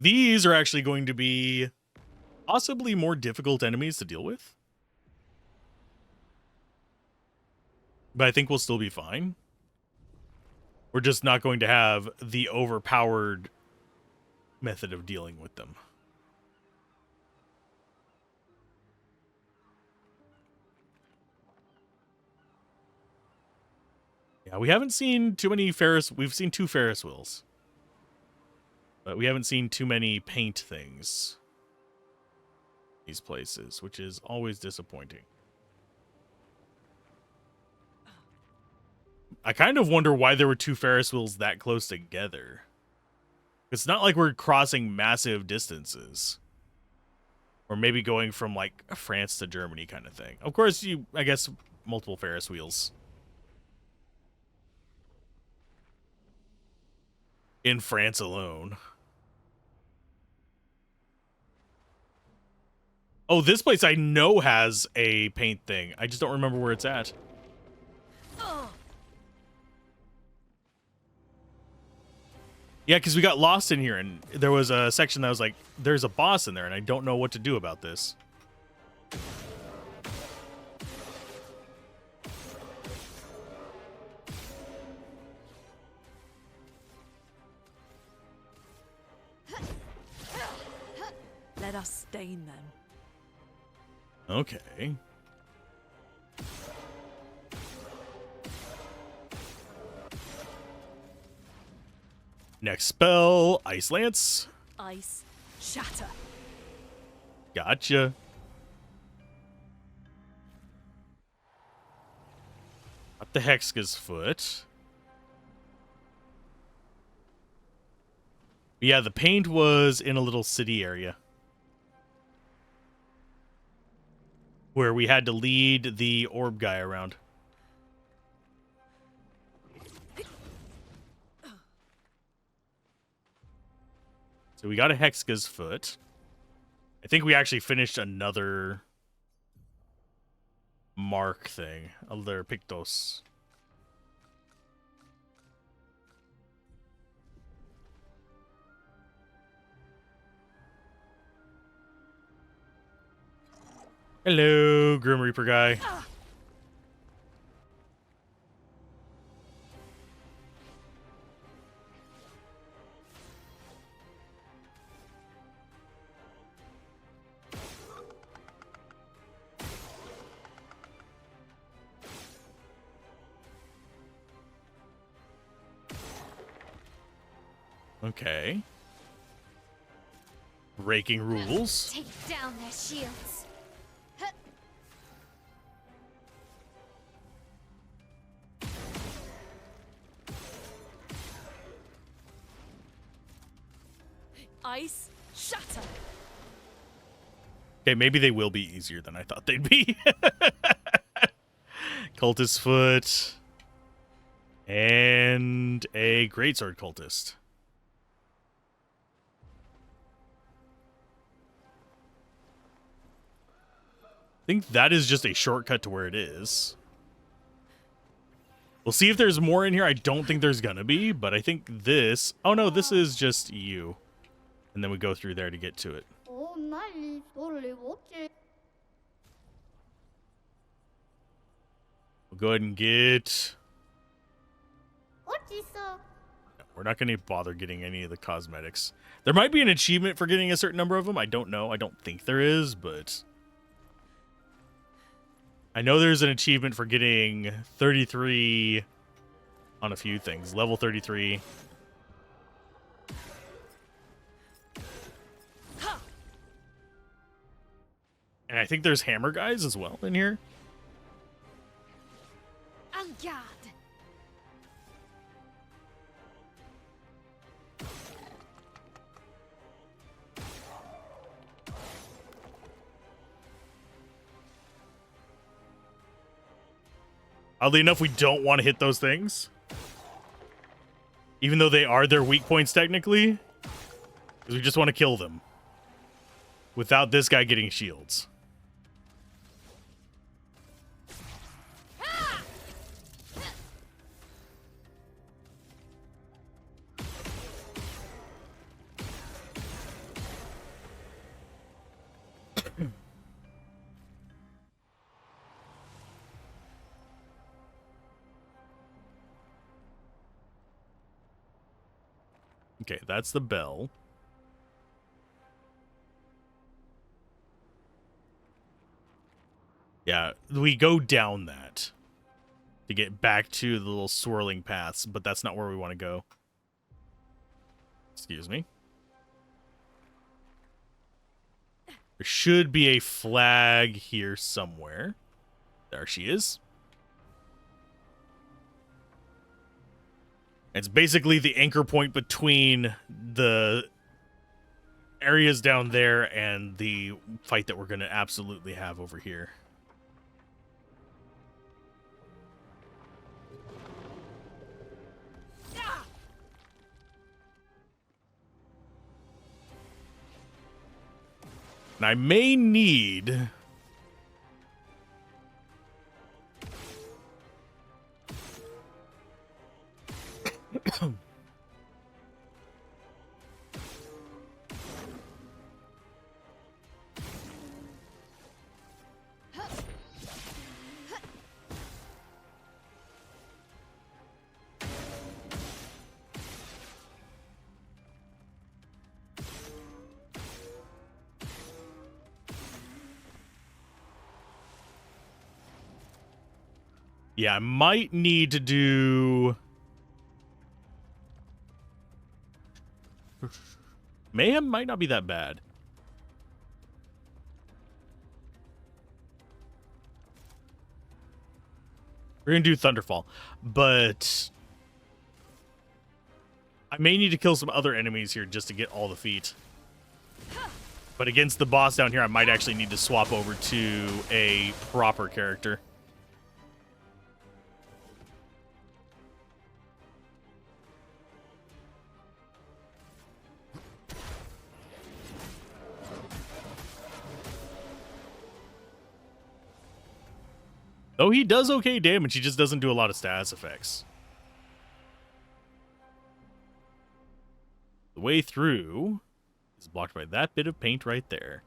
These are actually going to be possibly more difficult enemies to deal with. But I think we'll still be fine. We're just not going to have the overpowered method of dealing with them. Yeah, we haven't seen too many we've seen 2 Ferris wheels. But we haven't seen too many paint things. These places, which is always disappointing. I kind of wonder why there were 2 Ferris wheels that close together. It's not like we're crossing massive distances. Or maybe going from, like, France to Germany kind of thing. Of course, I guess, multiple Ferris wheels. In France alone. Oh, this place I know has a paint thing. I just don't remember where it's at. Yeah, because we got lost in here, and there was a section that was like, there's a boss in there, and I don't know what to do about this. Let us stain them. Okay. Next spell, Ice Lance. Ice shatter. Gotcha. Got the Hexka's foot. Yeah, the paint was in a little city area. Where we had to lead the orb guy around. So we got a Hexka's foot. I think we actually finished another mark thing. Other Pictos. Hello, Grim Reaper guy. Okay. Breaking rules. Take down their shields. Ice shatter. Okay, maybe they will be easier than I thought they'd be. Cultist foot. And a greatsword cultist. I think that is just a shortcut to where it is. We'll see if there's more in here. I don't think there's gonna be, but I think this... Oh no, this is just you. And then we go through there to get to it. Oh, nice. Totally okay. We'll go ahead and get... What is We're not going to bother getting any of the cosmetics. There might be an achievement for getting a certain number of them. I don't know. I don't think there is, but... I know there's an achievement for getting 33 on a few things. Level 33. And I think there's hammer guys as well in here. En garde! Oddly enough, we don't want to hit those things. Even though they are their weak points technically. Because we just want to kill them. Without this guy getting shields. Okay, that's the bell. Yeah, we go down that to get back to the little swirling paths, but that's not where we want to go. Excuse me. There should be a flag here somewhere. There she is. It's basically the anchor point between the areas down there and the fight that we're going to absolutely have over here. And I may need... Yeah, I might need to do... Mayhem might not be that bad. We're going to do Thunderfall. But... I may need to kill some other enemies here just to get all the feet. But against the boss down here, I might actually need to swap over to a proper character. Though he does okay damage, he just doesn't do a lot of status effects. The way through is blocked by that bit of paint right there.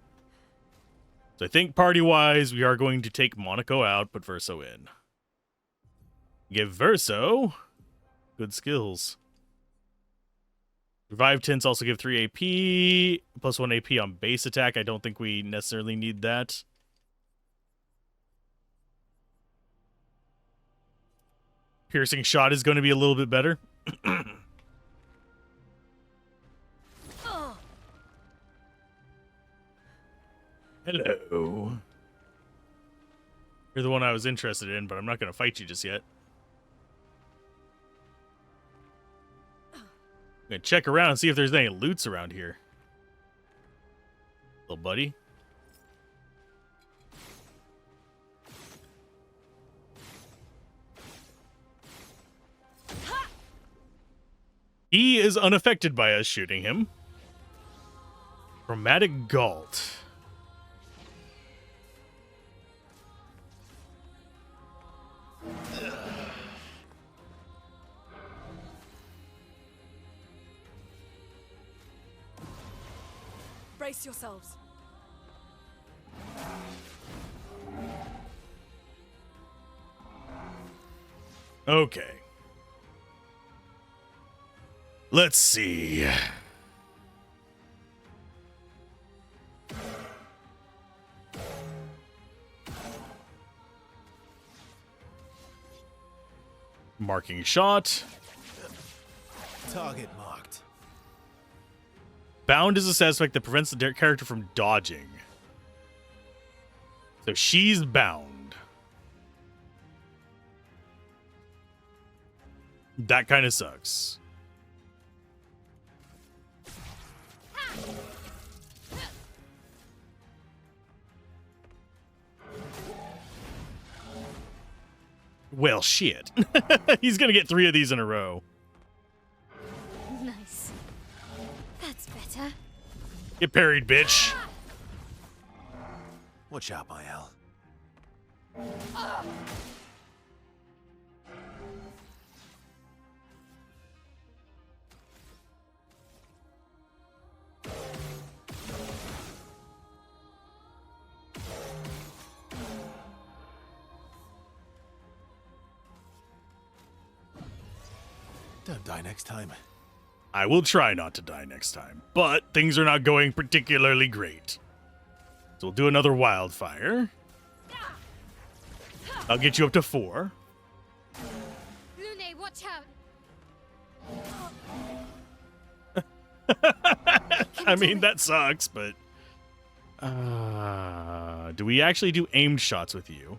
So I think party-wise, we are going to take Monaco out, put Verso in. Give Verso good skills. Revive tints also give 3 AP, plus 1 AP on base attack. I don't think we necessarily need that. Piercing shot is going to be a little bit better. Hello. You're the one I was interested in, but I'm not going to fight you just yet. I'm going to check around and see if there's any loots around here. Little buddy. He is unaffected by us shooting him. Chromatic Galt. Brace yourselves. Okay. Let's see. Marking shot. Target marked. Bound is a suspect that prevents the character from dodging. So she's bound. That kind of sucks. Well, shit. He's gonna get 3 of these in a row. Nice. That's better. Get parried, bitch. Watch out, my Al. Don't die next time. I will try not to die next time, but things are not going particularly great. So we'll do another wildfire. I'll get you up to 4. Lune, watch out. I mean, that sucks, but... do we actually do aimed shots with you?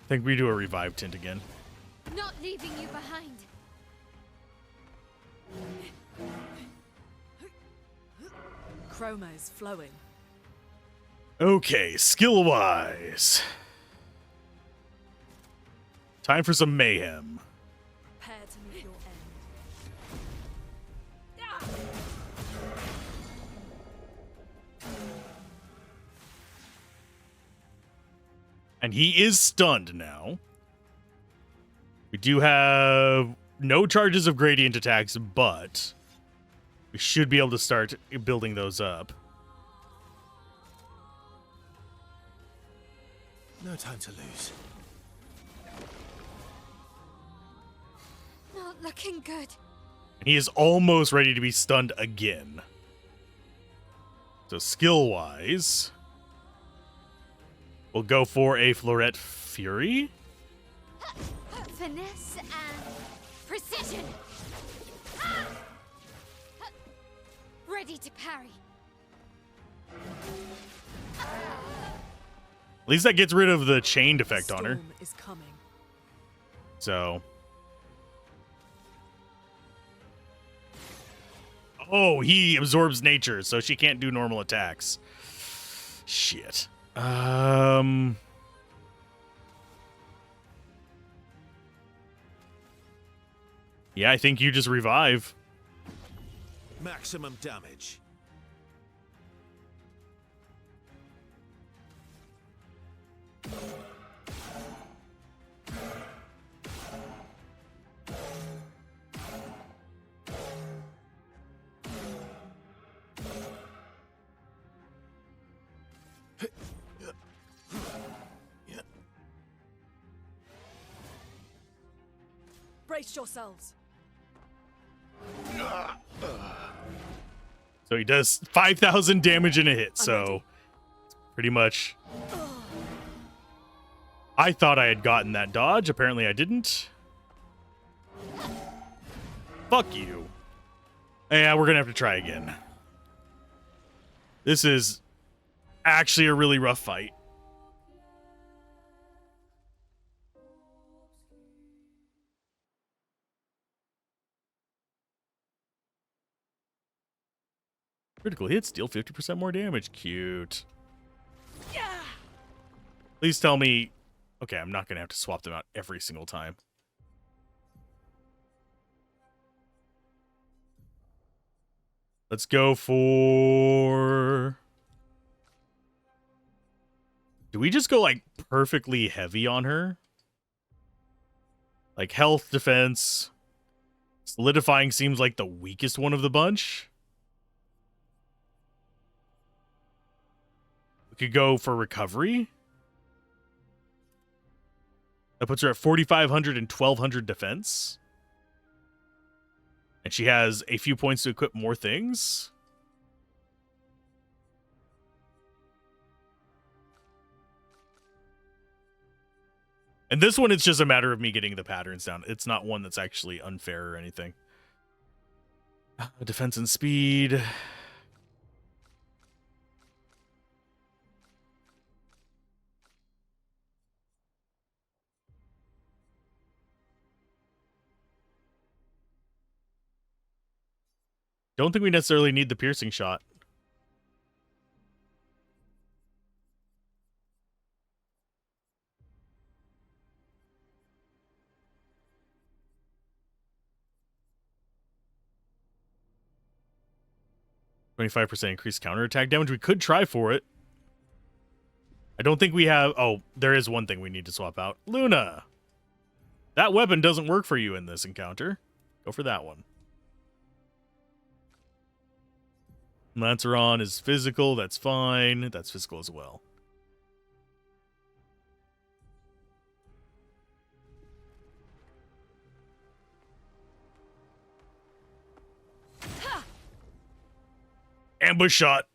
I think we do a revive tint again. Not leaving you behind. Chroma is flowing. Okay, skill-wise. Time for some mayhem. Prepare to meet your end. And he is stunned now. We do have no charges of gradient attacks, but we should be able to start building those up. No time to lose. Not looking good. And he is almost ready to be stunned again. So skill-wise, we'll go for a Floret Fury. Finesse and precision. Ready to parry. At least that gets rid of the chained effect on her. Storm is coming. So. Oh, he absorbs nature, so she can't do normal attacks. Shit. Yeah, I think you just revive. Maximum damage. Brace yourselves. So he does 5,000 damage in a hit, so pretty much. I thought I had gotten that dodge. Apparently I didn't. Fuck you. Yeah, we're gonna have to try again. This is actually a really rough fight. Critical hits deal 50% more damage. Cute. Please tell me... Okay, I'm not going to have to swap them out every single time. Let's go for... Do we just go, like, perfectly heavy on her? Like, health, defense... Solidifying seems like the weakest one of the bunch. We could go for recovery. That puts her at 4,500 and 1,200 defense. And she has a few points to equip more things. And this one, it's just a matter of me getting the patterns down. It's not one that's actually unfair or anything. Defense and speed. Don't think we necessarily need the piercing shot. %25 increased counterattack damage. We could try for it. I don't think we have... Oh, there is one thing we need to swap out. Luna! That weapon doesn't work for you in this encounter. Go for that one. Lanceron is physical. That's fine. That's physical as well. Ambush shot.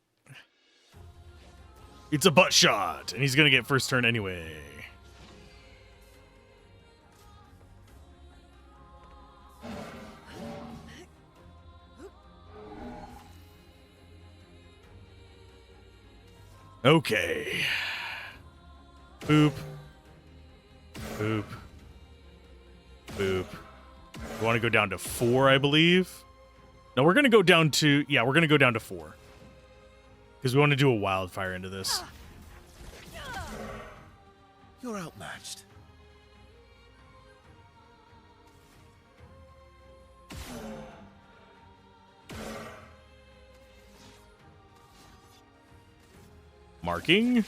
It's a butt shot. And he's going to get first turn anyway. Okay. Boop. Boop. Boop. We want to go down to 4, I believe. No, we're going to go down to... Yeah, we're going to go down to 4. Because we want to do a wildfire into this. You're outmatched. Marking.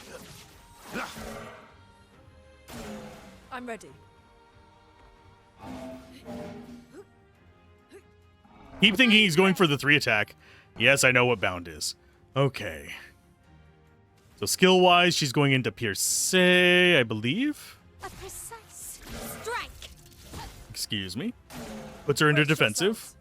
I'm ready. Keep thinking he's going for the 3 attack. Yes, I know what bound is. Okay. So skill-wise, she's going into Pierce, I believe. A precise strike. Excuse me. Puts her into defensive.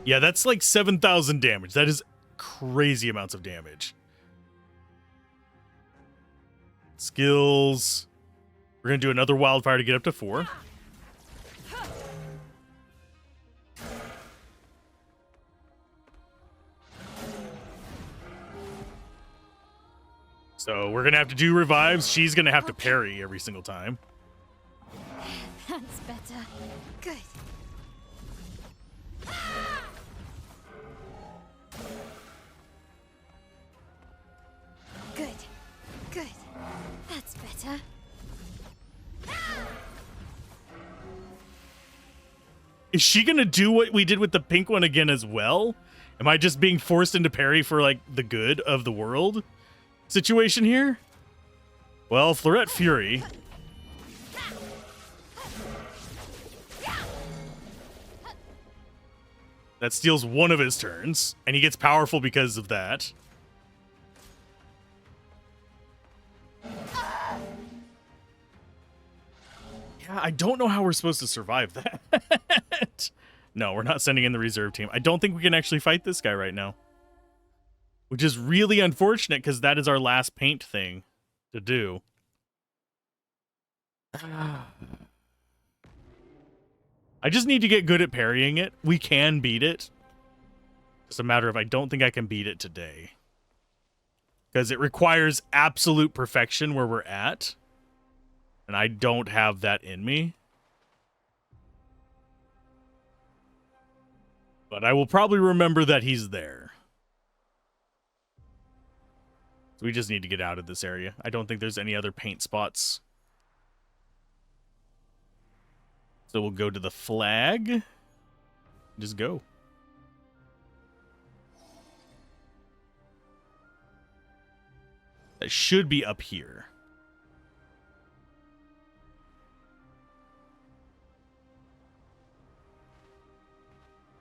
Yeah, that's like 7,000 damage. That is crazy amounts of damage. Skills. We're going to do another wildfire to get up to 4. So we're going to have to do revives. She's going to have to parry every single time. That's better. Good. Good. Good. That's better. Is she going to do what we did with the pink one again as well? Am I just being forced into parry for, like, the good of the world situation here? Well, Florette Fury. That steals one of his turns, and he gets powerful because of that. Yeah, I don't know how we're supposed to survive that. No, we're not sending in the reserve team. I don't think we can actually fight this guy right now. Which is really unfortunate, because that is our last paint thing to do. I just need to get good at parrying it. We can beat it. It's a matter of I don't think I can beat it today. Because it requires absolute perfection where we're at. And I don't have that in me. But I will probably remember that he's there. So we just need to get out of this area. I don't think there's any other paint spots. So we'll go to the flag. Just go. That should be up here.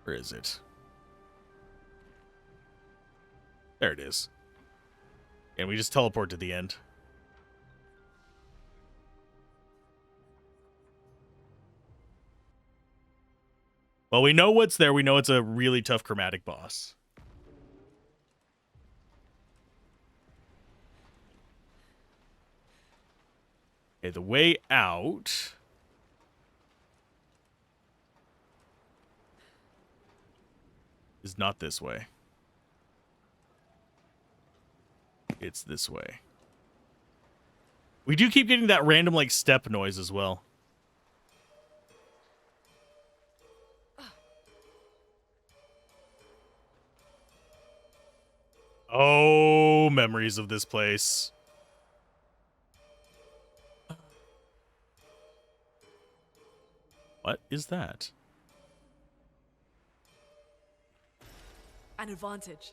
Where is it? There it is. And we just teleport to the end. Well, we know what's there. We know it's a really tough chromatic boss. Okay, the way out is not this way. It's this way. We do keep getting that random, like, step noise as well. Oh, memories of this place. What is that? An advantage.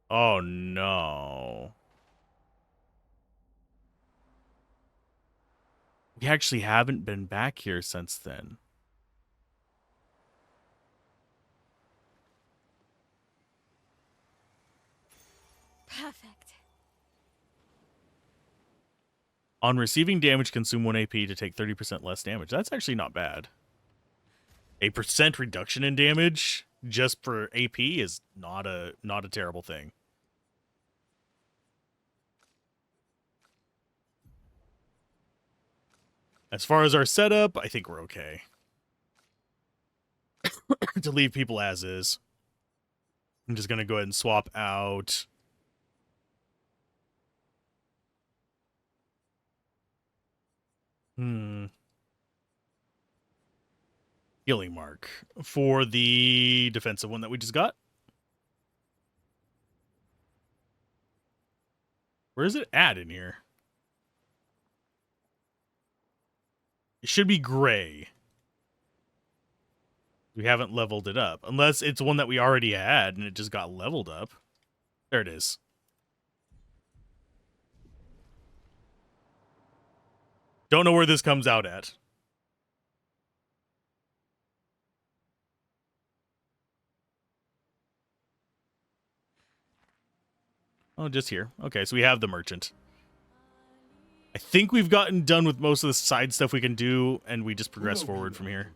Oh, no. We actually haven't been back here since then. Perfect. On receiving damage, consume 1 AP to take 30% less damage. That's actually not bad. A percent reduction in damage just for AP is not a terrible thing. As far as our setup, I think we're okay. To leave people as is. I'm just going to go ahead and swap out. Healing mark for the defensive one that we just got. Where is it at in here? It should be gray. We haven't leveled it up. Unless it's one that we already had and it just got leveled up. There it is. Don't know where this comes out at. Oh, just here. Okay, so we have the merchant. I think we've gotten done with most of the side stuff we can do, and we just progress forward from here.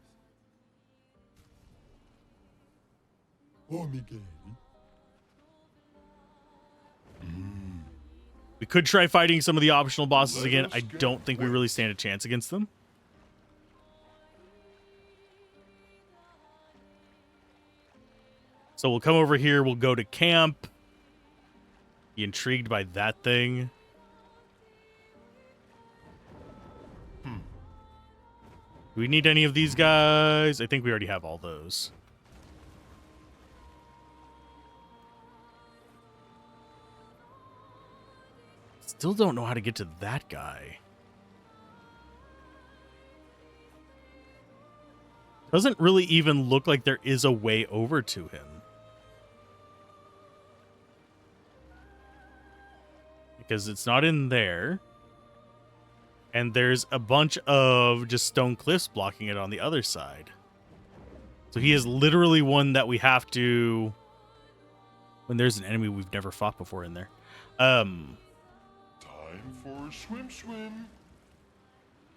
We could try fighting some of the optional bosses again. I don't think we really stand a chance against them. So we'll come over here. We'll go to camp. Be intrigued by that thing. Do we need any of these guys? I think we already have all those. Still don't know how to get to that guy. Doesn't really even look like there is a way over to him. Because it's not in there. And there's a bunch of just stone cliffs blocking it on the other side. So he is literally one that we have to... When there's an enemy we've never fought before in there. Time for swim.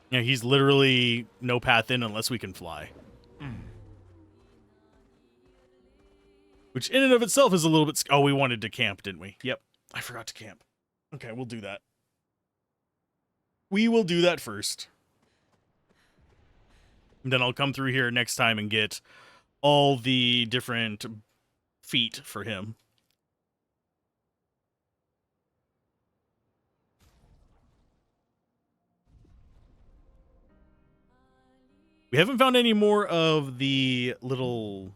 Yeah, he's literally no path in unless we can fly. Which in and of itself is a little bit... Oh, we wanted to camp, didn't we? Yep, I forgot to camp. Okay, we'll do that. We will do that first. And then I'll come through here next time and get all the different feet for him. We haven't found any more of the little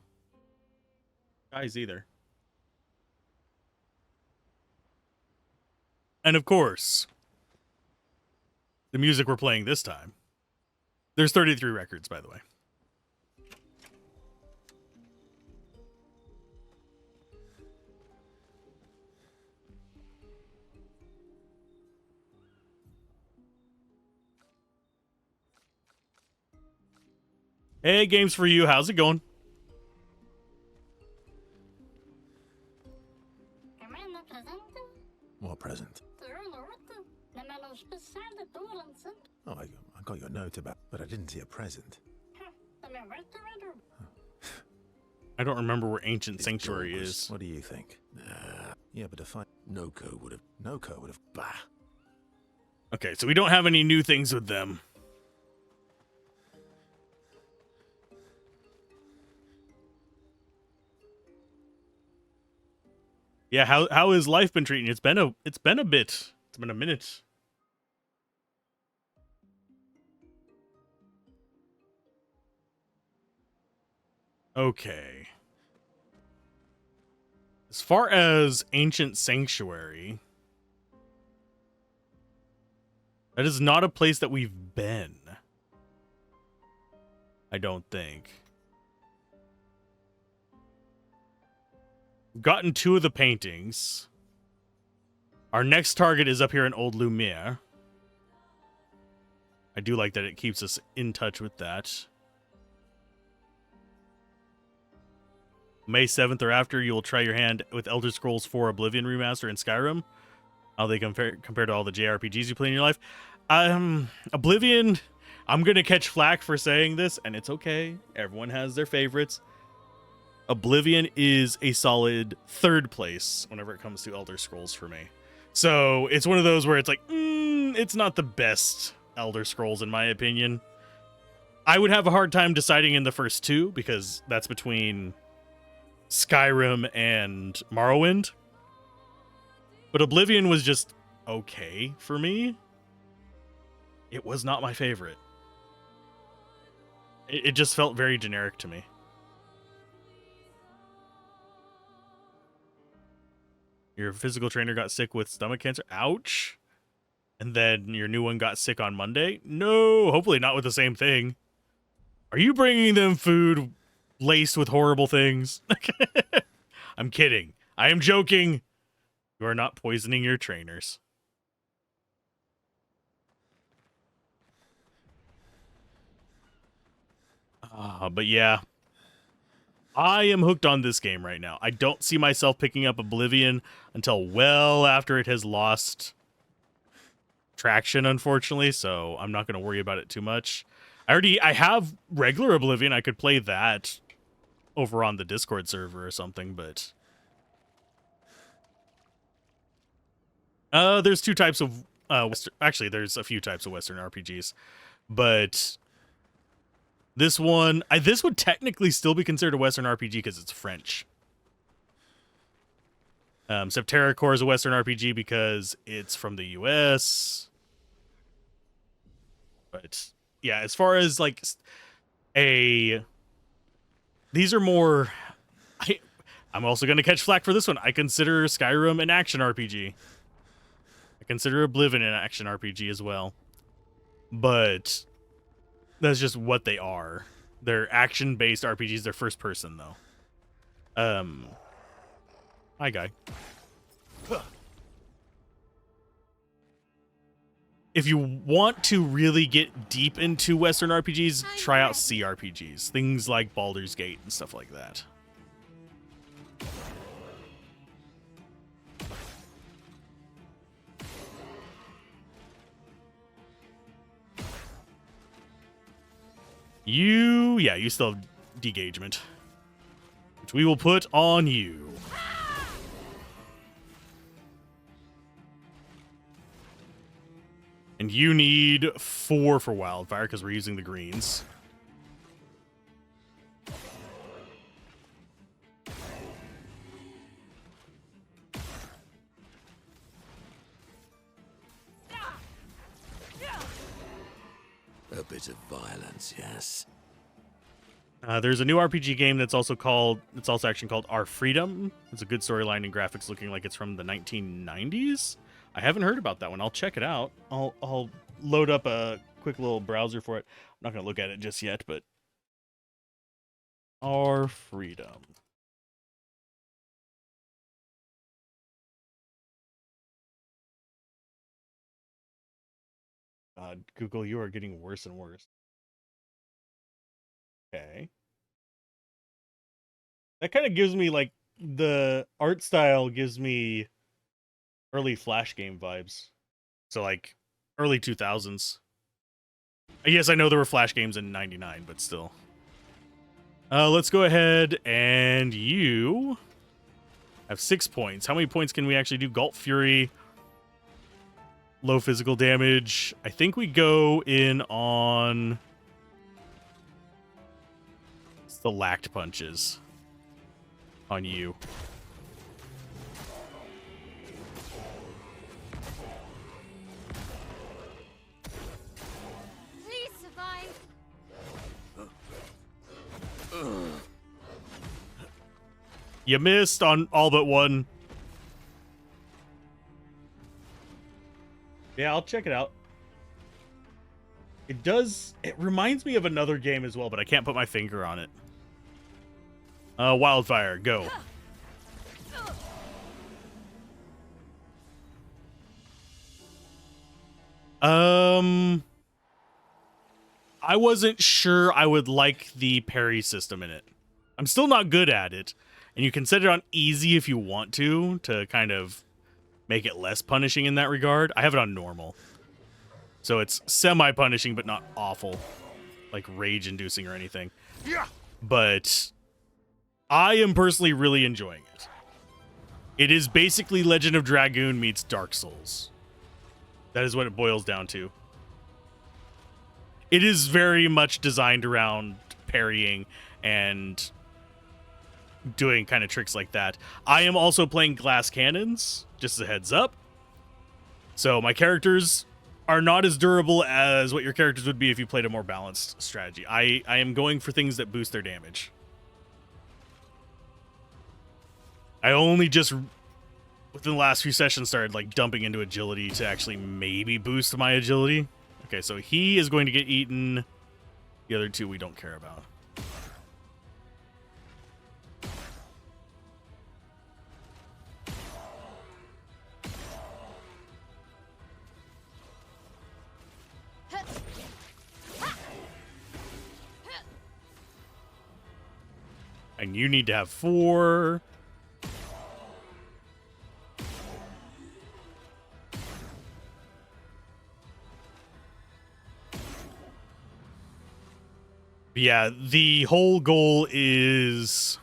guys either. And of course, the music we're playing this time. There's 33 records, by the way. Hey, Games for You, how's it going? What present? Oh, I got your note about, but I didn't see a present. I don't remember where Ancient It's Sanctuary Dorcas. is. What do you think? Yeah, but if I... Noko would have. Noko would have... Bah. Okay, so we don't have any new things with them. Yeah, how has life been treating you? It's been a bit. It's been a minute. Okay. As far as Ancient Sanctuary, that is not a place that we've been. I don't think. We've gotten 2 of the paintings. Our next target is up here in Old Lumiere. I do like that it keeps us in touch with that. May 7th or after, you will try your hand with Elder Scrolls 4 Oblivion Remaster and Skyrim. How they compare to all the JRPGs you play in your life. Oblivion, I'm going to catch flack for saying this, and it's okay. Everyone has their favorites. Oblivion is a solid 3rd place whenever it comes to Elder Scrolls for me. So it's one of those where it's like, it's not the best Elder Scrolls in my opinion. I would have a hard time deciding in the first 2 because that's between Skyrim and Morrowind. But Oblivion was just okay for me. It was not my favorite. It just felt very generic to me. Your physical trainer got sick with stomach cancer. Ouch. And then your new one got sick on Monday. No, hopefully not with the same thing. Are you bringing them food laced with horrible things? I'm kidding. I am joking. You are not poisoning your trainers. But yeah. I am hooked on this game right now. I don't see myself picking up Oblivion until well after it has lost traction, unfortunately, so I'm not going to worry about it too much. I have regular Oblivion. I could play that over on the Discord server or something, but there's 2 types of actually there's a few types of Western RPGs, but this one, this would technically still be considered a Western RPG because it's French. Septerra Core is a Western RPG because it's from the US. But yeah, as far as like these are more. I'm also going to catch flack for this one. I consider Skyrim an action RPG. I consider Oblivion an action RPG as well. But that's just what they are. They're action-based RPGs. They're first person, though. Hi, guy. If you want to really get deep into Western RPGs, try out CRPGs. Things like Baldur's Gate and stuff like that. You still have degagement, which we will put on you. And you need 4 for Wildfire because we're using the greens. A bit of violence, yes. There's a new RPG game that's also actually called Our Freedom. It's a good storyline and graphics looking like it's from the 1990s. I haven't heard about that one. I'll check it out. I'll load up a quick little browser for it. I'm not going to look at it just yet, but Our Freedom. Google, you are getting worse and worse. Okay. That kind of gives me, like, the art style gives me Early Flash game vibes. So like early 2000s. Yes, I know there were Flash games in 99, but still. Let's go ahead and you have 6 points. How many points can we actually do? Galt Fury. Low physical damage. I think we go in on... It's the lacked punches on you. Please survive. You missed on all but one. Yeah, I'll check it out. It reminds me of another game as well, but I can't put my finger on it. Wildfire, go. I wasn't sure I would like the parry system in it. I'm still not good at it, and you can set it on easy if you want to kind of make it less punishing in that regard. I have it on normal. So it's semi-punishing, but not awful. Like rage-inducing or anything. Yeah. But I am personally really enjoying it. It is basically Legend of Dragoon meets Dark Souls. That is what it boils down to. It is very much designed around parrying and doing kind of tricks like that. I am also playing glass cannons, just as a heads up. So my characters are not as durable as what your characters would be if you played a more balanced strategy. I am going for things that boost their damage. I only just, within the last few sessions, started like dumping into agility to actually maybe boost my agility. Okay, so he is going to get eaten. The other two we don't care about. And you need to have 4. Yeah, the whole goal is...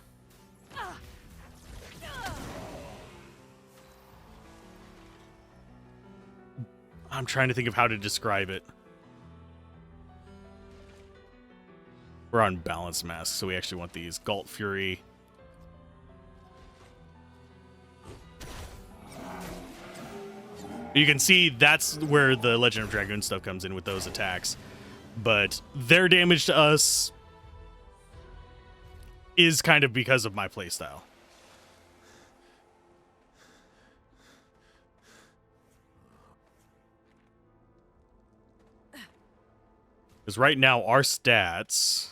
I'm trying to think of how to describe it. We're on balance mask, so we actually want these. Galt Fury. You can see that's where the Legend of Dragoon stuff comes in with those attacks. But their damage to us is kind of because of my playstyle. Because right now our stats...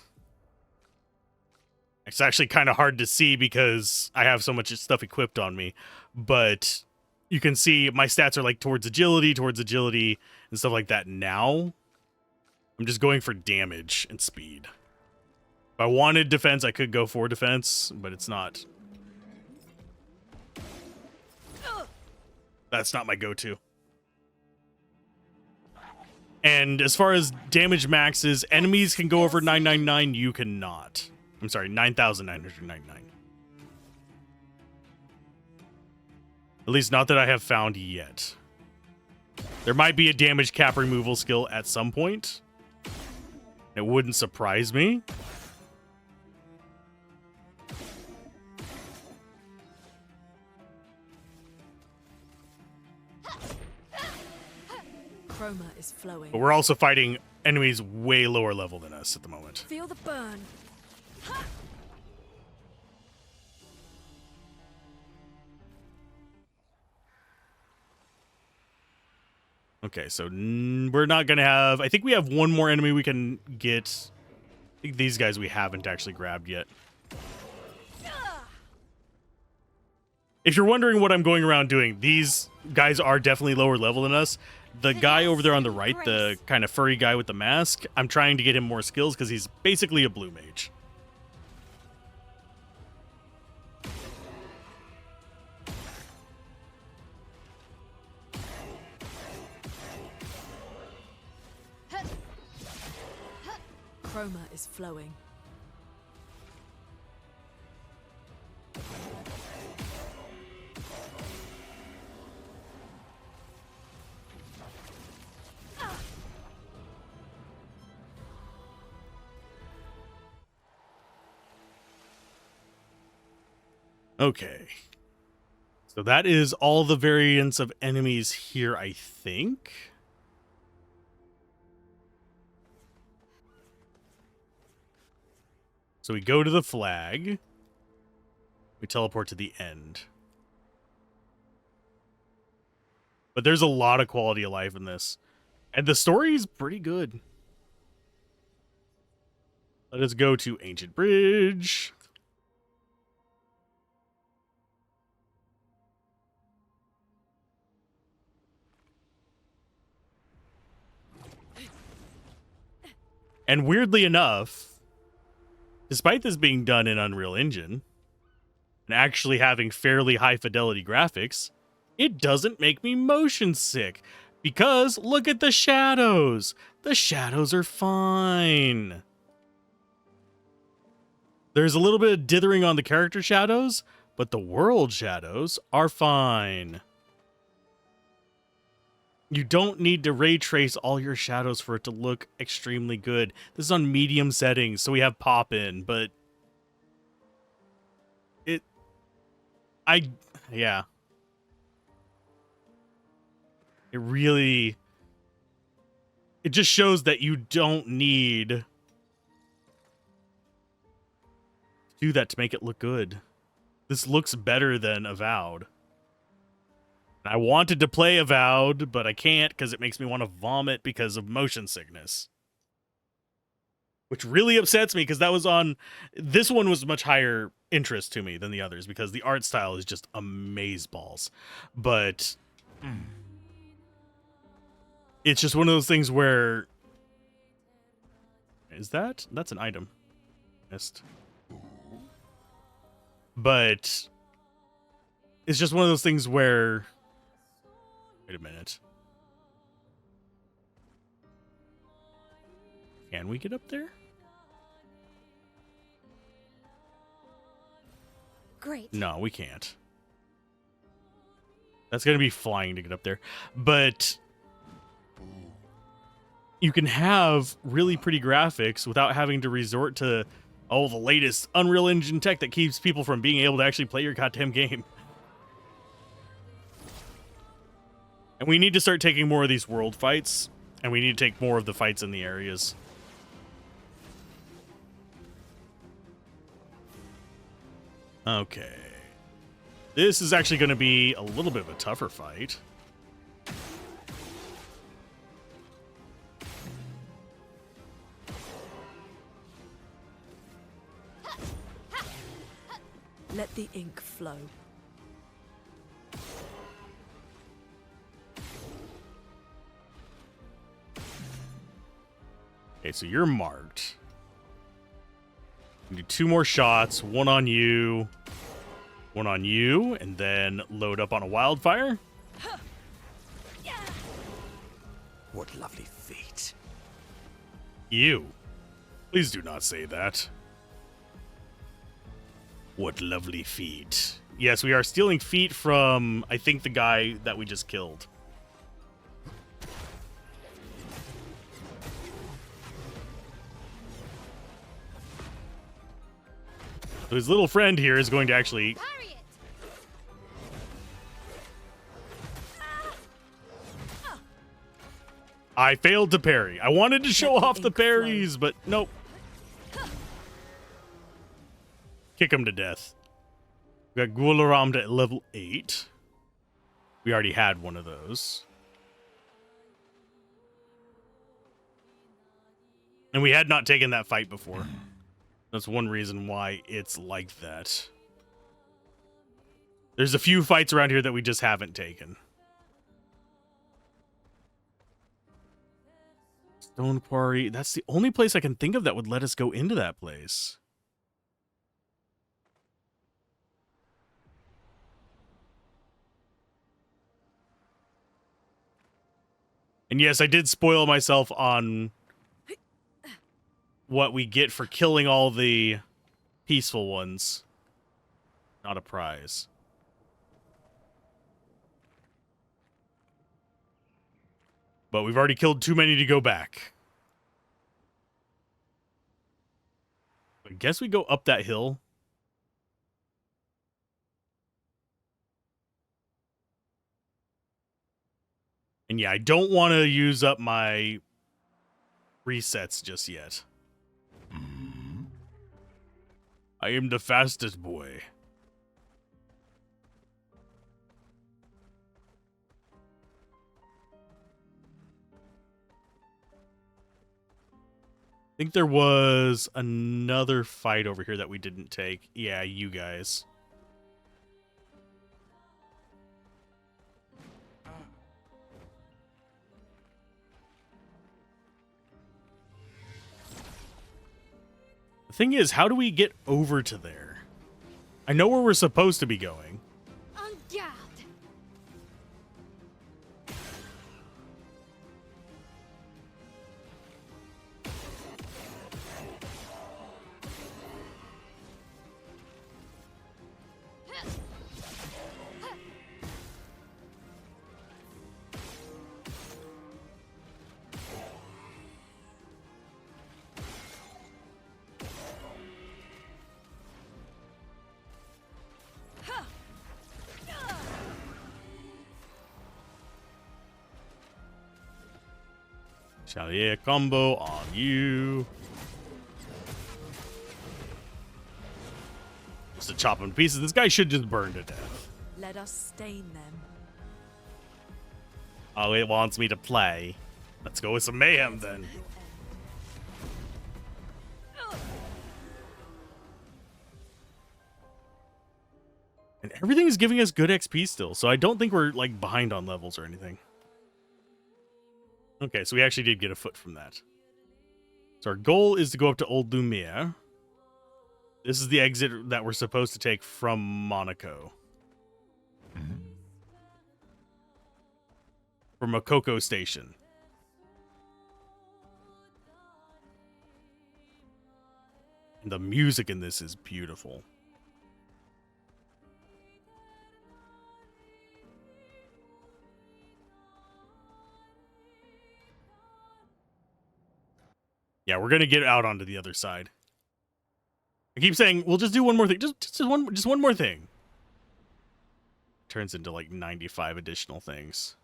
It's actually kind of hard to see because I have so much stuff equipped on me. But you can see my stats are like towards agility, and stuff like that now. I'm just going for damage and speed. If I wanted defense, I could go for defense, but it's not. That's not my go-to. And as far as damage maxes, enemies can go over 999, you cannot. I'm sorry, 9,999. At least not that I have found yet. There might be a damage cap removal skill at some point. It wouldn't surprise me. Chroma is flowing. But we're also fighting enemies way lower level than us at the moment. Feel the burn. Okay, so we're not going to have... I think we have one more enemy we can get. I think these guys we haven't actually grabbed yet. If you're wondering what I'm going around doing, these guys are definitely lower level than us. The guy over there on the right, the kind of furry guy with the mask, I'm trying to get him more skills because he's basically a blue mage. chroma is flowing. Okay. So that is all the variants of enemies here, I think. So we go to the flag. We teleport to the end. But there's a lot of quality of life in this. And the story is pretty good. Let us go to Ancient Bridge. And weirdly enough, despite this being done in Unreal Engine and actually having fairly high fidelity graphics, it doesn't make me motion sick because look at the shadows. The shadows are fine. There's a little bit of dithering on the character shadows, but the world shadows are fine. You don't need to ray trace all your shadows for it to look extremely good. This is on medium settings, so we have pop in, but yeah. It just shows that you don't need to do that to make it look good. This looks better than Avowed. I wanted to play Avowed, but I can't because it makes me want to vomit because of motion sickness. Which really upsets me because this one was much higher interest to me than the others because the art style is just amazeballs. But it's just one of those things where that's an item. Missed. But it's just one of those things where wait a minute. Can we get up there? Great. No, we can't. That's going to be flying to get up there. But you can have really pretty graphics without having to resort to the latest Unreal Engine tech that keeps people from being able to actually play your goddamn game. And we need to start taking more of these world fights, and we need to take more of the fights in the areas. Okay. This is actually going to be a little bit of a tougher fight. Let the ink flow. Okay, so you're marked. Do 2 more shots, one on you, and then load up on a wildfire. What lovely feet. You. Please do not say that. What lovely feet. Yes, we are stealing feet from, I think, the guy that we just killed. So his little friend here is going to actually... I failed to parry. I wanted to show off the parries, but nope. Kick him to death. We got Gularamd at level 8. We already had one of those. And we had not taken that fight before. That's one reason why it's like that. There's a few fights around here that we just haven't taken. Stone Quarry. That's the only place I can think of that would let us go into that place. And yes, I did spoil myself on what we get for killing all the peaceful ones. Not a prize. But we've already killed too many to go back. I guess we go up that hill. And yeah, I don't want to use up my resets just yet. I am the fastest boy. I think there was another fight over here that we didn't take. Yeah, you guys. The thing is, how do we get over to there? I know where we're supposed to be going. On guard! Chalier combo on you. Just to chop him to pieces. This guy should just burn to death. Let us stain them. Oh, it wants me to play. Let's go with some mayhem then. And everything is giving us good XP still, so I don't think we're like behind on levels or anything. Okay, so we actually did get a foot from that. So our goal is to go up to Old Lumiere. This is the exit that we're supposed to take from Monaco. From Makoko Station. And the music in this is beautiful. Yeah, we're gonna get out onto the other side. I keep saying we'll just do one more thing. Just one more thing. Turns into like 95 additional things.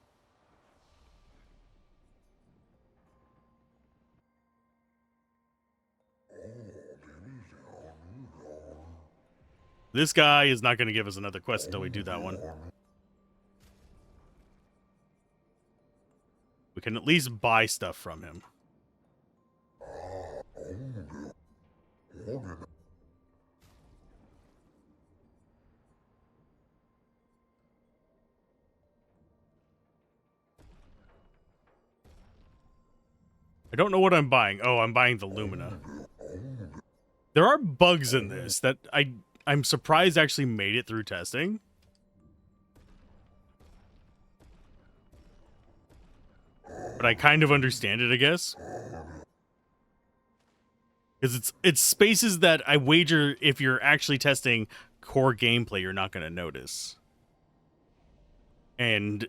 This guy is not going to give us another quest until we do that one. We can at least buy stuff from him. I don't know what I'm buying. Oh, I'm buying the Lumina. There are bugs in this that I'm surprised actually made it through testing. But I kind of understand it, I guess. Because it's spaces that I wager if you're actually testing core gameplay, you're not going to notice. And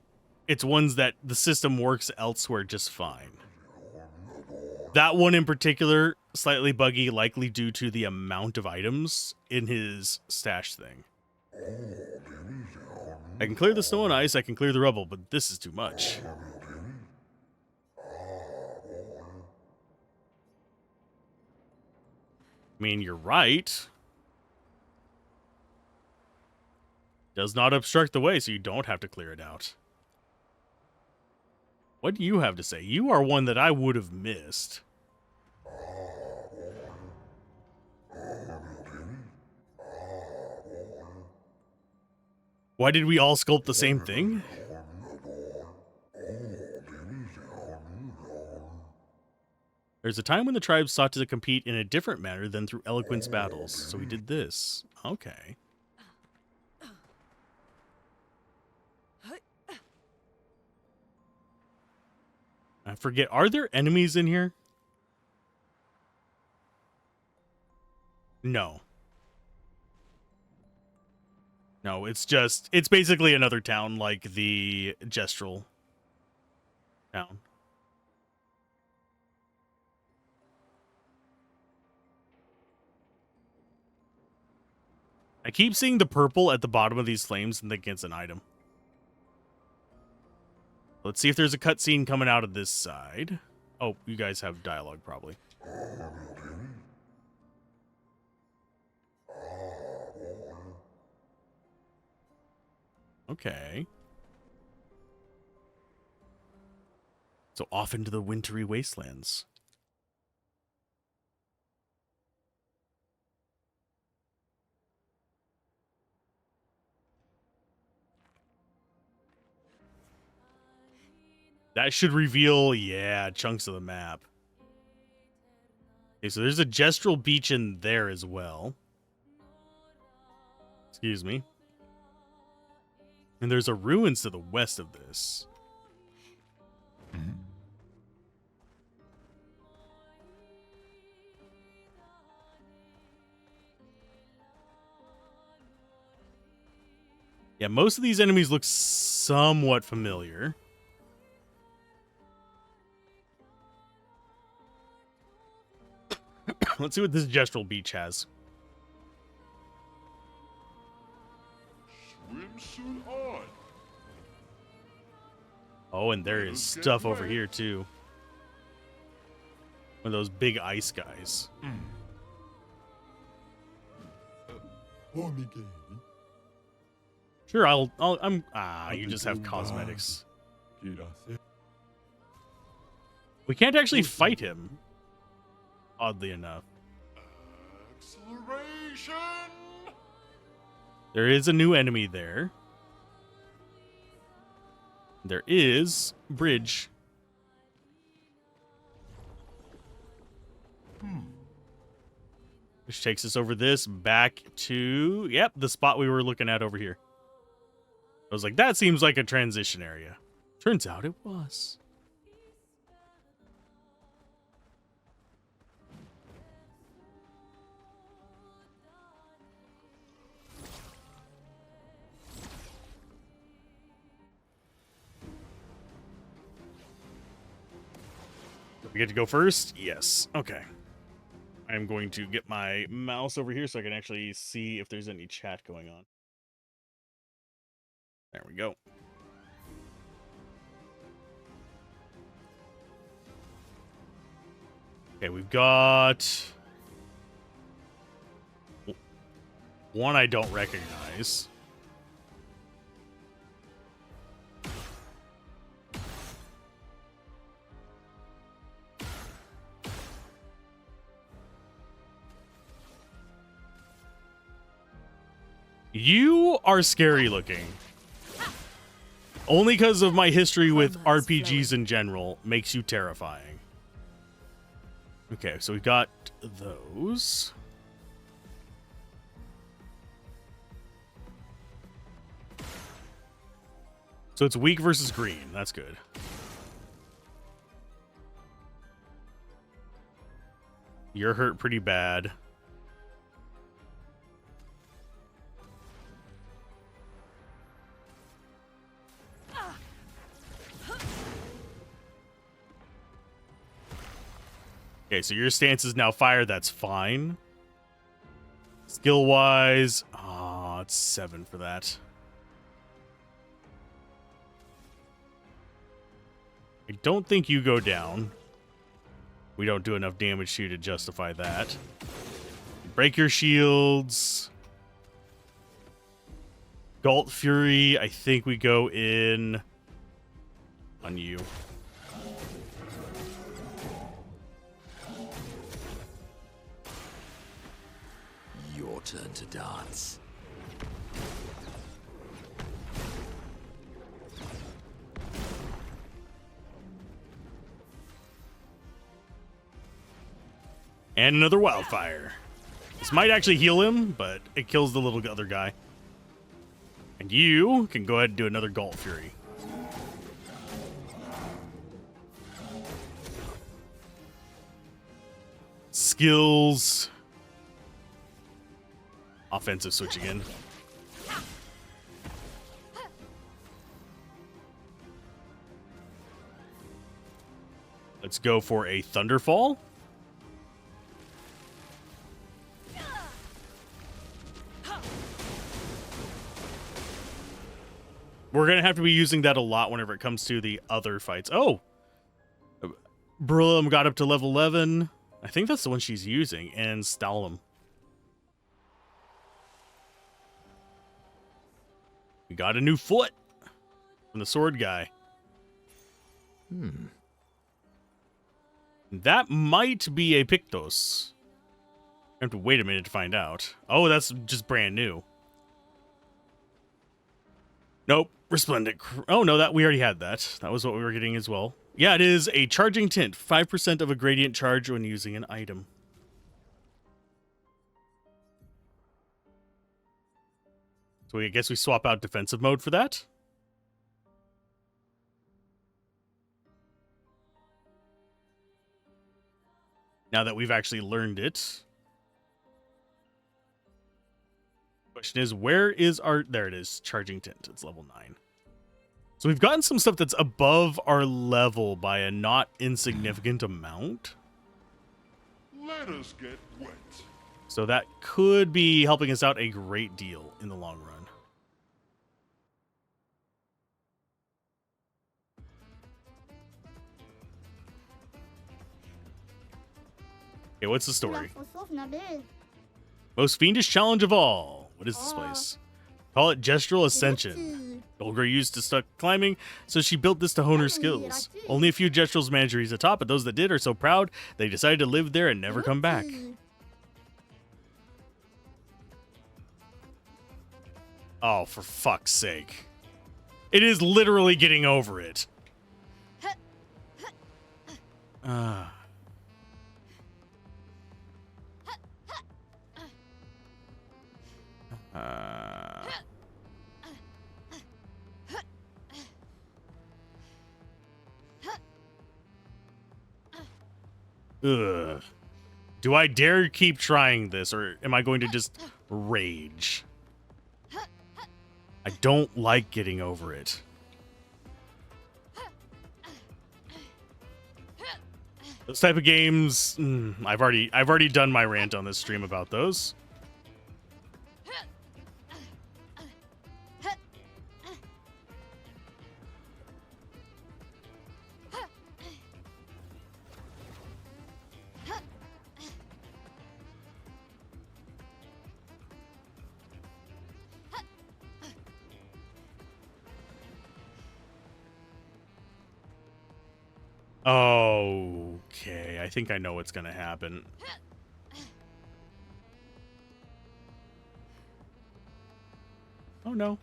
it's ones that the system works elsewhere just fine. That one in particular, slightly buggy, likely due to the amount of items in his stash thing. I can clear the snow and ice, I can clear the rubble, but this is too much. I mean, you're right. Does not obstruct the way, so you don't have to clear it out. What do you have to say? You are one that I would have missed. Why did we all sculpt the same thing? There's a time when the tribes sought to compete in a different manner than through eloquence battles, so we did this. Okay. I forget, are there enemies in here? No. No, it's basically another town like the Gestrel town. I keep seeing the purple at the bottom of these flames and think it's an item. Let's see if there's a cutscene coming out of this side. Oh, you guys have dialogue probably. Okay. So off into the wintry wastelands. That should reveal, yeah, chunks of the map. Okay, so there's a Gestrel beach in there as well. Excuse me. And there's a ruins to the west of this. Yeah, most of these enemies look somewhat familiar. Let's see what this Gestrel beach has. Swimsuit on. Oh, and there is stuff over here too. One of those big ice guys. Sure, you just have cosmetics. We can't actually fight him. Oddly enough. Acceleration. There is a new enemy there. There is bridge. Which takes us over this back to, yep, the spot we were looking at over here. I was like, that seems like a transition area. Turns out it was. We get to go first? Yes. Okay. I'm going to get my mouse over here so I can actually see if there's any chat going on. There we go. Okay, we've got one I don't recognize. You are scary looking. Only because of my history with RPGs in general makes you terrifying. Okay, so we got those. So it's weak versus green. That's good. You're hurt pretty bad. Okay, so your stance is now fire. That's fine. Skill-wise, it's 7 for that. I don't think you go down. We don't do enough damage to you to justify that. Break your shields. Galt Fury, I think we go in on you. Your turn to dance. And another wildfire. This might actually heal him, but it kills the little other guy. And you can go ahead and do another Galt Fury. Skills. offensive switch again. Let's go for a Thunderfall. We're going to have to be using that a lot whenever it comes to the other fights. Oh! Beryllium got up to level 11. I think that's the one she's using. And Stalum. We got a new foot from the sword guy. That might be a Pictos. I have to wait a minute to find out. Oh, that's just brand new. Nope. Resplendent. Oh, no, that we already had that. That was what we were getting as well. Yeah, it is a charging tint. 5% of a gradient charge when using an item. So I guess we swap out defensive mode for that. Now that we've actually learned it. Question is, where is our... There it is. Charging tint. It's level 9. So we've gotten some stuff that's above our level by a not insignificant amount. Let us get wet. So that could be helping us out a great deal in the long run. Okay, what's the story? Most fiendish challenge of all. What is this place? Call it Gestural Ascension. Olga used to stuck climbing, so she built this to hone her skills. Only a few Gestrals managed to reach the top, but those that did are so proud, they decided to live there and never come back. Oh, for fuck's sake. It is literally getting over it. Ugh. Do I dare keep trying this, or am I going to just rage? I don't like getting over it. Those type of games, I've already done my rant on this stream about those. Okay, I think I know what's gonna happen. Oh no.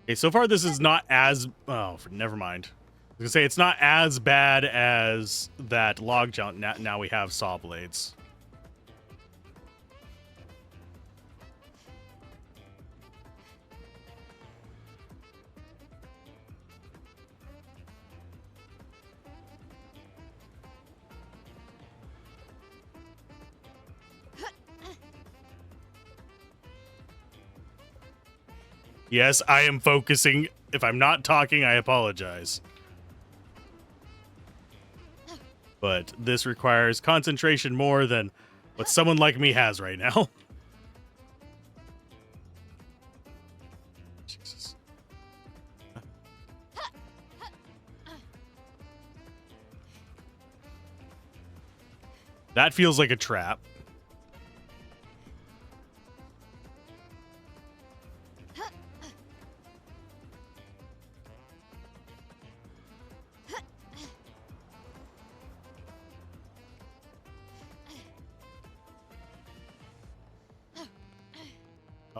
Okay, so far this is not as... Oh, never mind. I was gonna say, it's not as bad as that log jump. Now we have saw blades. Yes, I am focusing. If I'm not talking, I apologize. But this requires concentration more than what someone like me has right now. Jesus. That feels like a trap.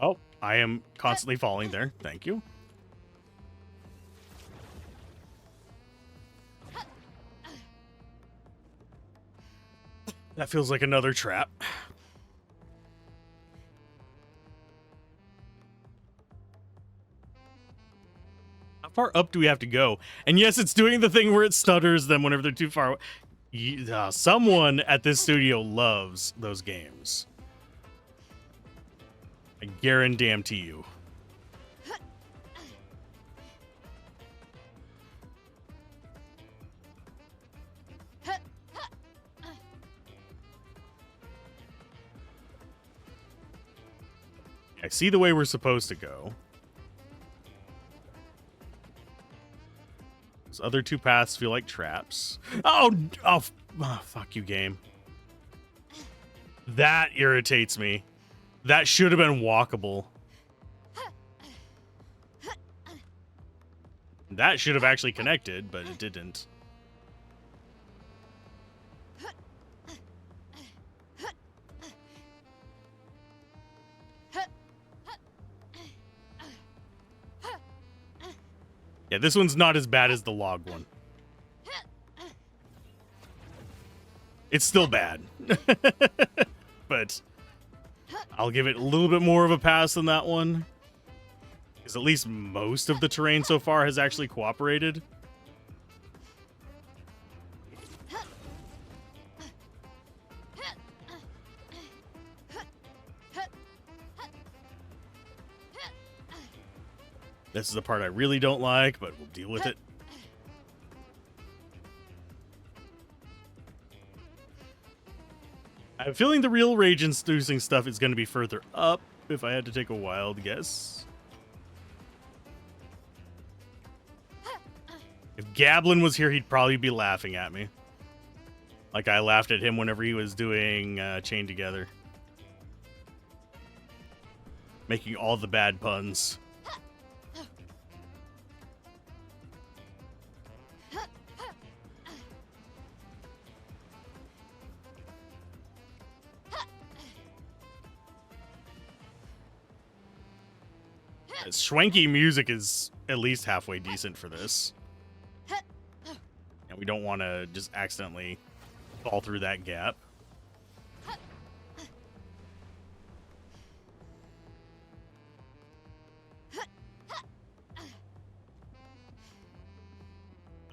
Oh, I am constantly falling there. Thank you. That feels like another trap. How far up do we have to go? And yes, it's doing the thing where it stutters them whenever they're too far away. Someone at this studio loves those games. I guarantee you. I see the way we're supposed to go. Those other two paths feel like traps. Oh, fuck you, game. That irritates me. That should have been walkable. That should have actually connected, but it didn't. Yeah, this one's not as bad as the log one. It's still bad. But I'll give it a little bit more of a pass than that one. Because at least most of the terrain so far has actually cooperated. This is the part I really don't like, but we'll deal with it. I have a feeling the real rage-inducing stuff is going to be further up, if I had to take a wild guess. If Gablin was here, he'd probably be laughing at me. Like I laughed at him whenever he was doing Chained Together. Making all the bad puns. Swanky music is at least halfway decent for this. And we don't want to just accidentally fall through that gap.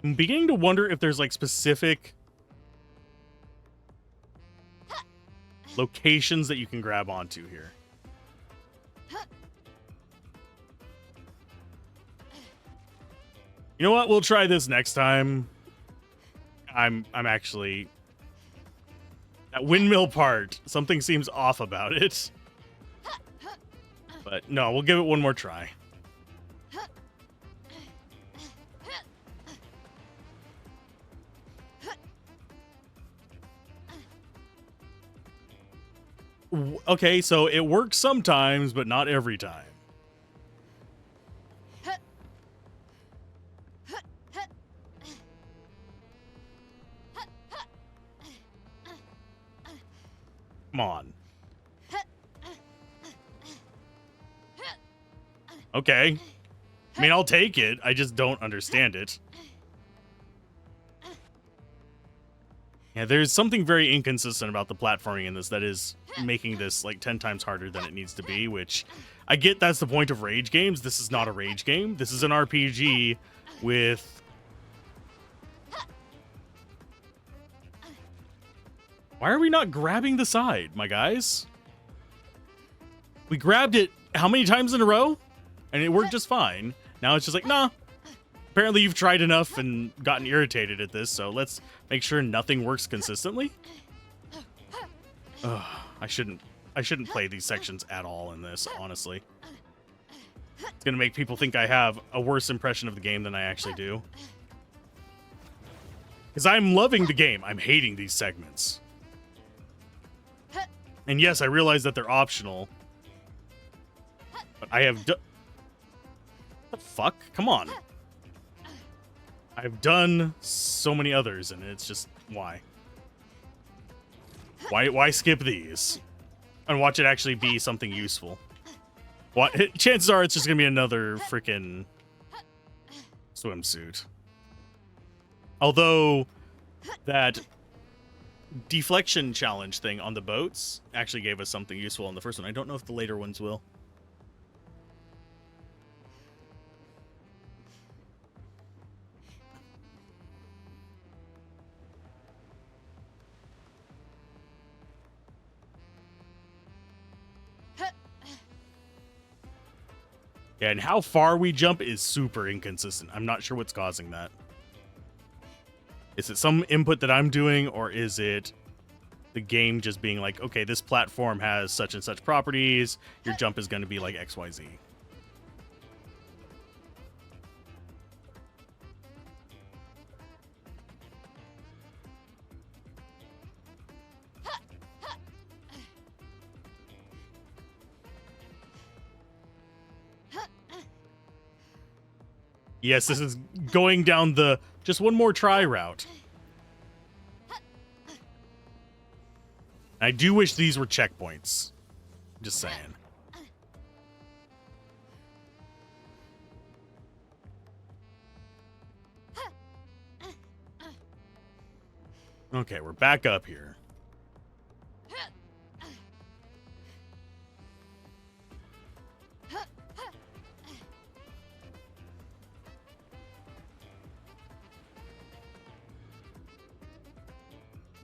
I'm beginning to wonder if there's like specific locations that you can grab onto here. You know what? We'll try this next time. I'm actually... That windmill part, something seems off about it. But no, we'll give it one more try. Okay, so it works sometimes, but not every time. Come on. Okay. I mean, I'll take it. I just don't understand it. Yeah, there's something very inconsistent about the platforming in this that is making this like 10 times harder than it needs to be, which I get that's the point of rage games. This is not a rage game. This is an RPG with... Why are we not grabbing the side, my guys? We grabbed it how many times in a row? And it worked just fine. Now it's just like, nah. Apparently you've tried enough and gotten irritated at this, so let's make sure nothing works consistently. Ugh, I shouldn't play these sections at all in this, honestly. It's gonna make people think I have a worse impression of the game than I actually do. Because I'm loving the game. I'm hating these segments. And yes, I realize that they're optional. But I have what the fuck? Come on. I've done so many others, and it's just, why? Why skip these? And watch it actually be something useful. Chances are it's just gonna be another freaking swimsuit. Although, that deflection challenge thing on the boats actually gave us something useful in the first one. I don't know if the later ones will. Yeah, and how far we jump is super inconsistent. I'm not sure what's causing that. Is it some input that I'm doing, or is it the game just being like, okay, this platform has such and such properties, your jump is going to be like XYZ. Yes, this is going down the just one more try route. I do wish these were checkpoints. Just saying. Okay, we're back up here.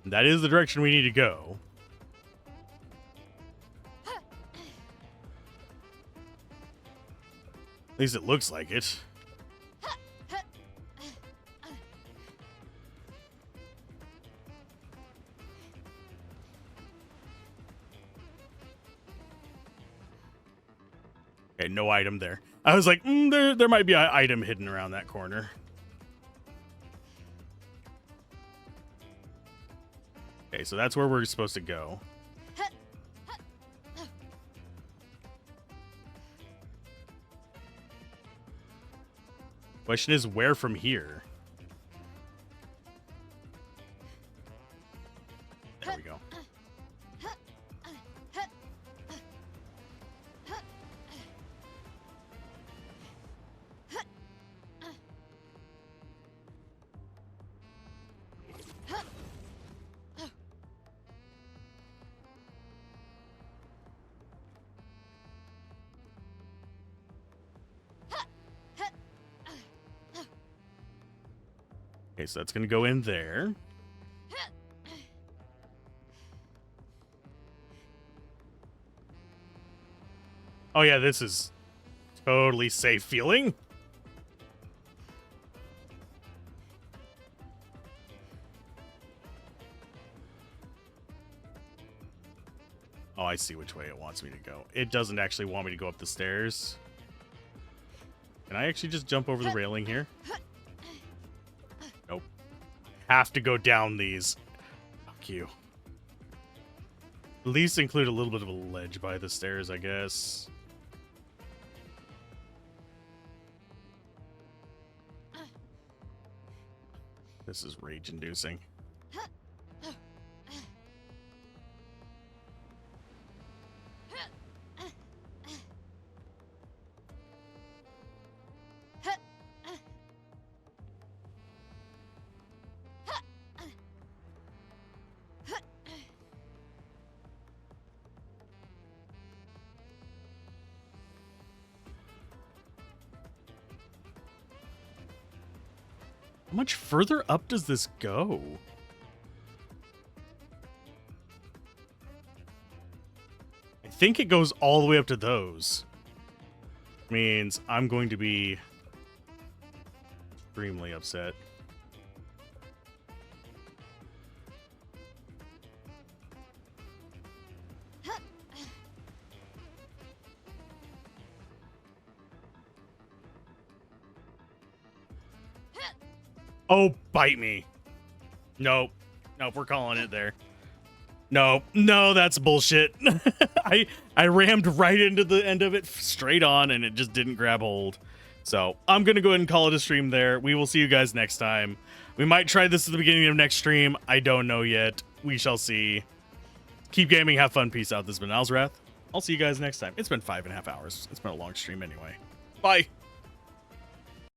That is the direction we need to go. At least it looks like it. Okay, no item there. I was like, there might be an item hidden around that corner. Okay, so that's where we're supposed to go. Question is, where from here? There we go. Okay, so that's going to go in there. Oh yeah, this is totally safe feeling. Oh, I see which way it wants me to go. It doesn't actually want me to go up the stairs. Can I actually just jump over the railing here? Nope. Have to go down these. Fuck you. At least include a little bit of a ledge by the stairs, I guess. This is rage-inducing. How much further up does this go? I think it goes all the way up to those. Means I'm going to be extremely upset. Oh, bite me. Nope. Nope, we're calling it there. Nope. No, that's bullshit. I rammed right into the end of it straight on, and it just didn't grab hold. So I'm going to go ahead and call it a stream there. We will see you guys next time. We might try this at the beginning of next stream. I don't know yet. We shall see. Keep gaming. Have fun. Peace out. This has been Alzorath. I'll see you guys next time. It's been 5.5 hours. It's been a long stream anyway. Bye.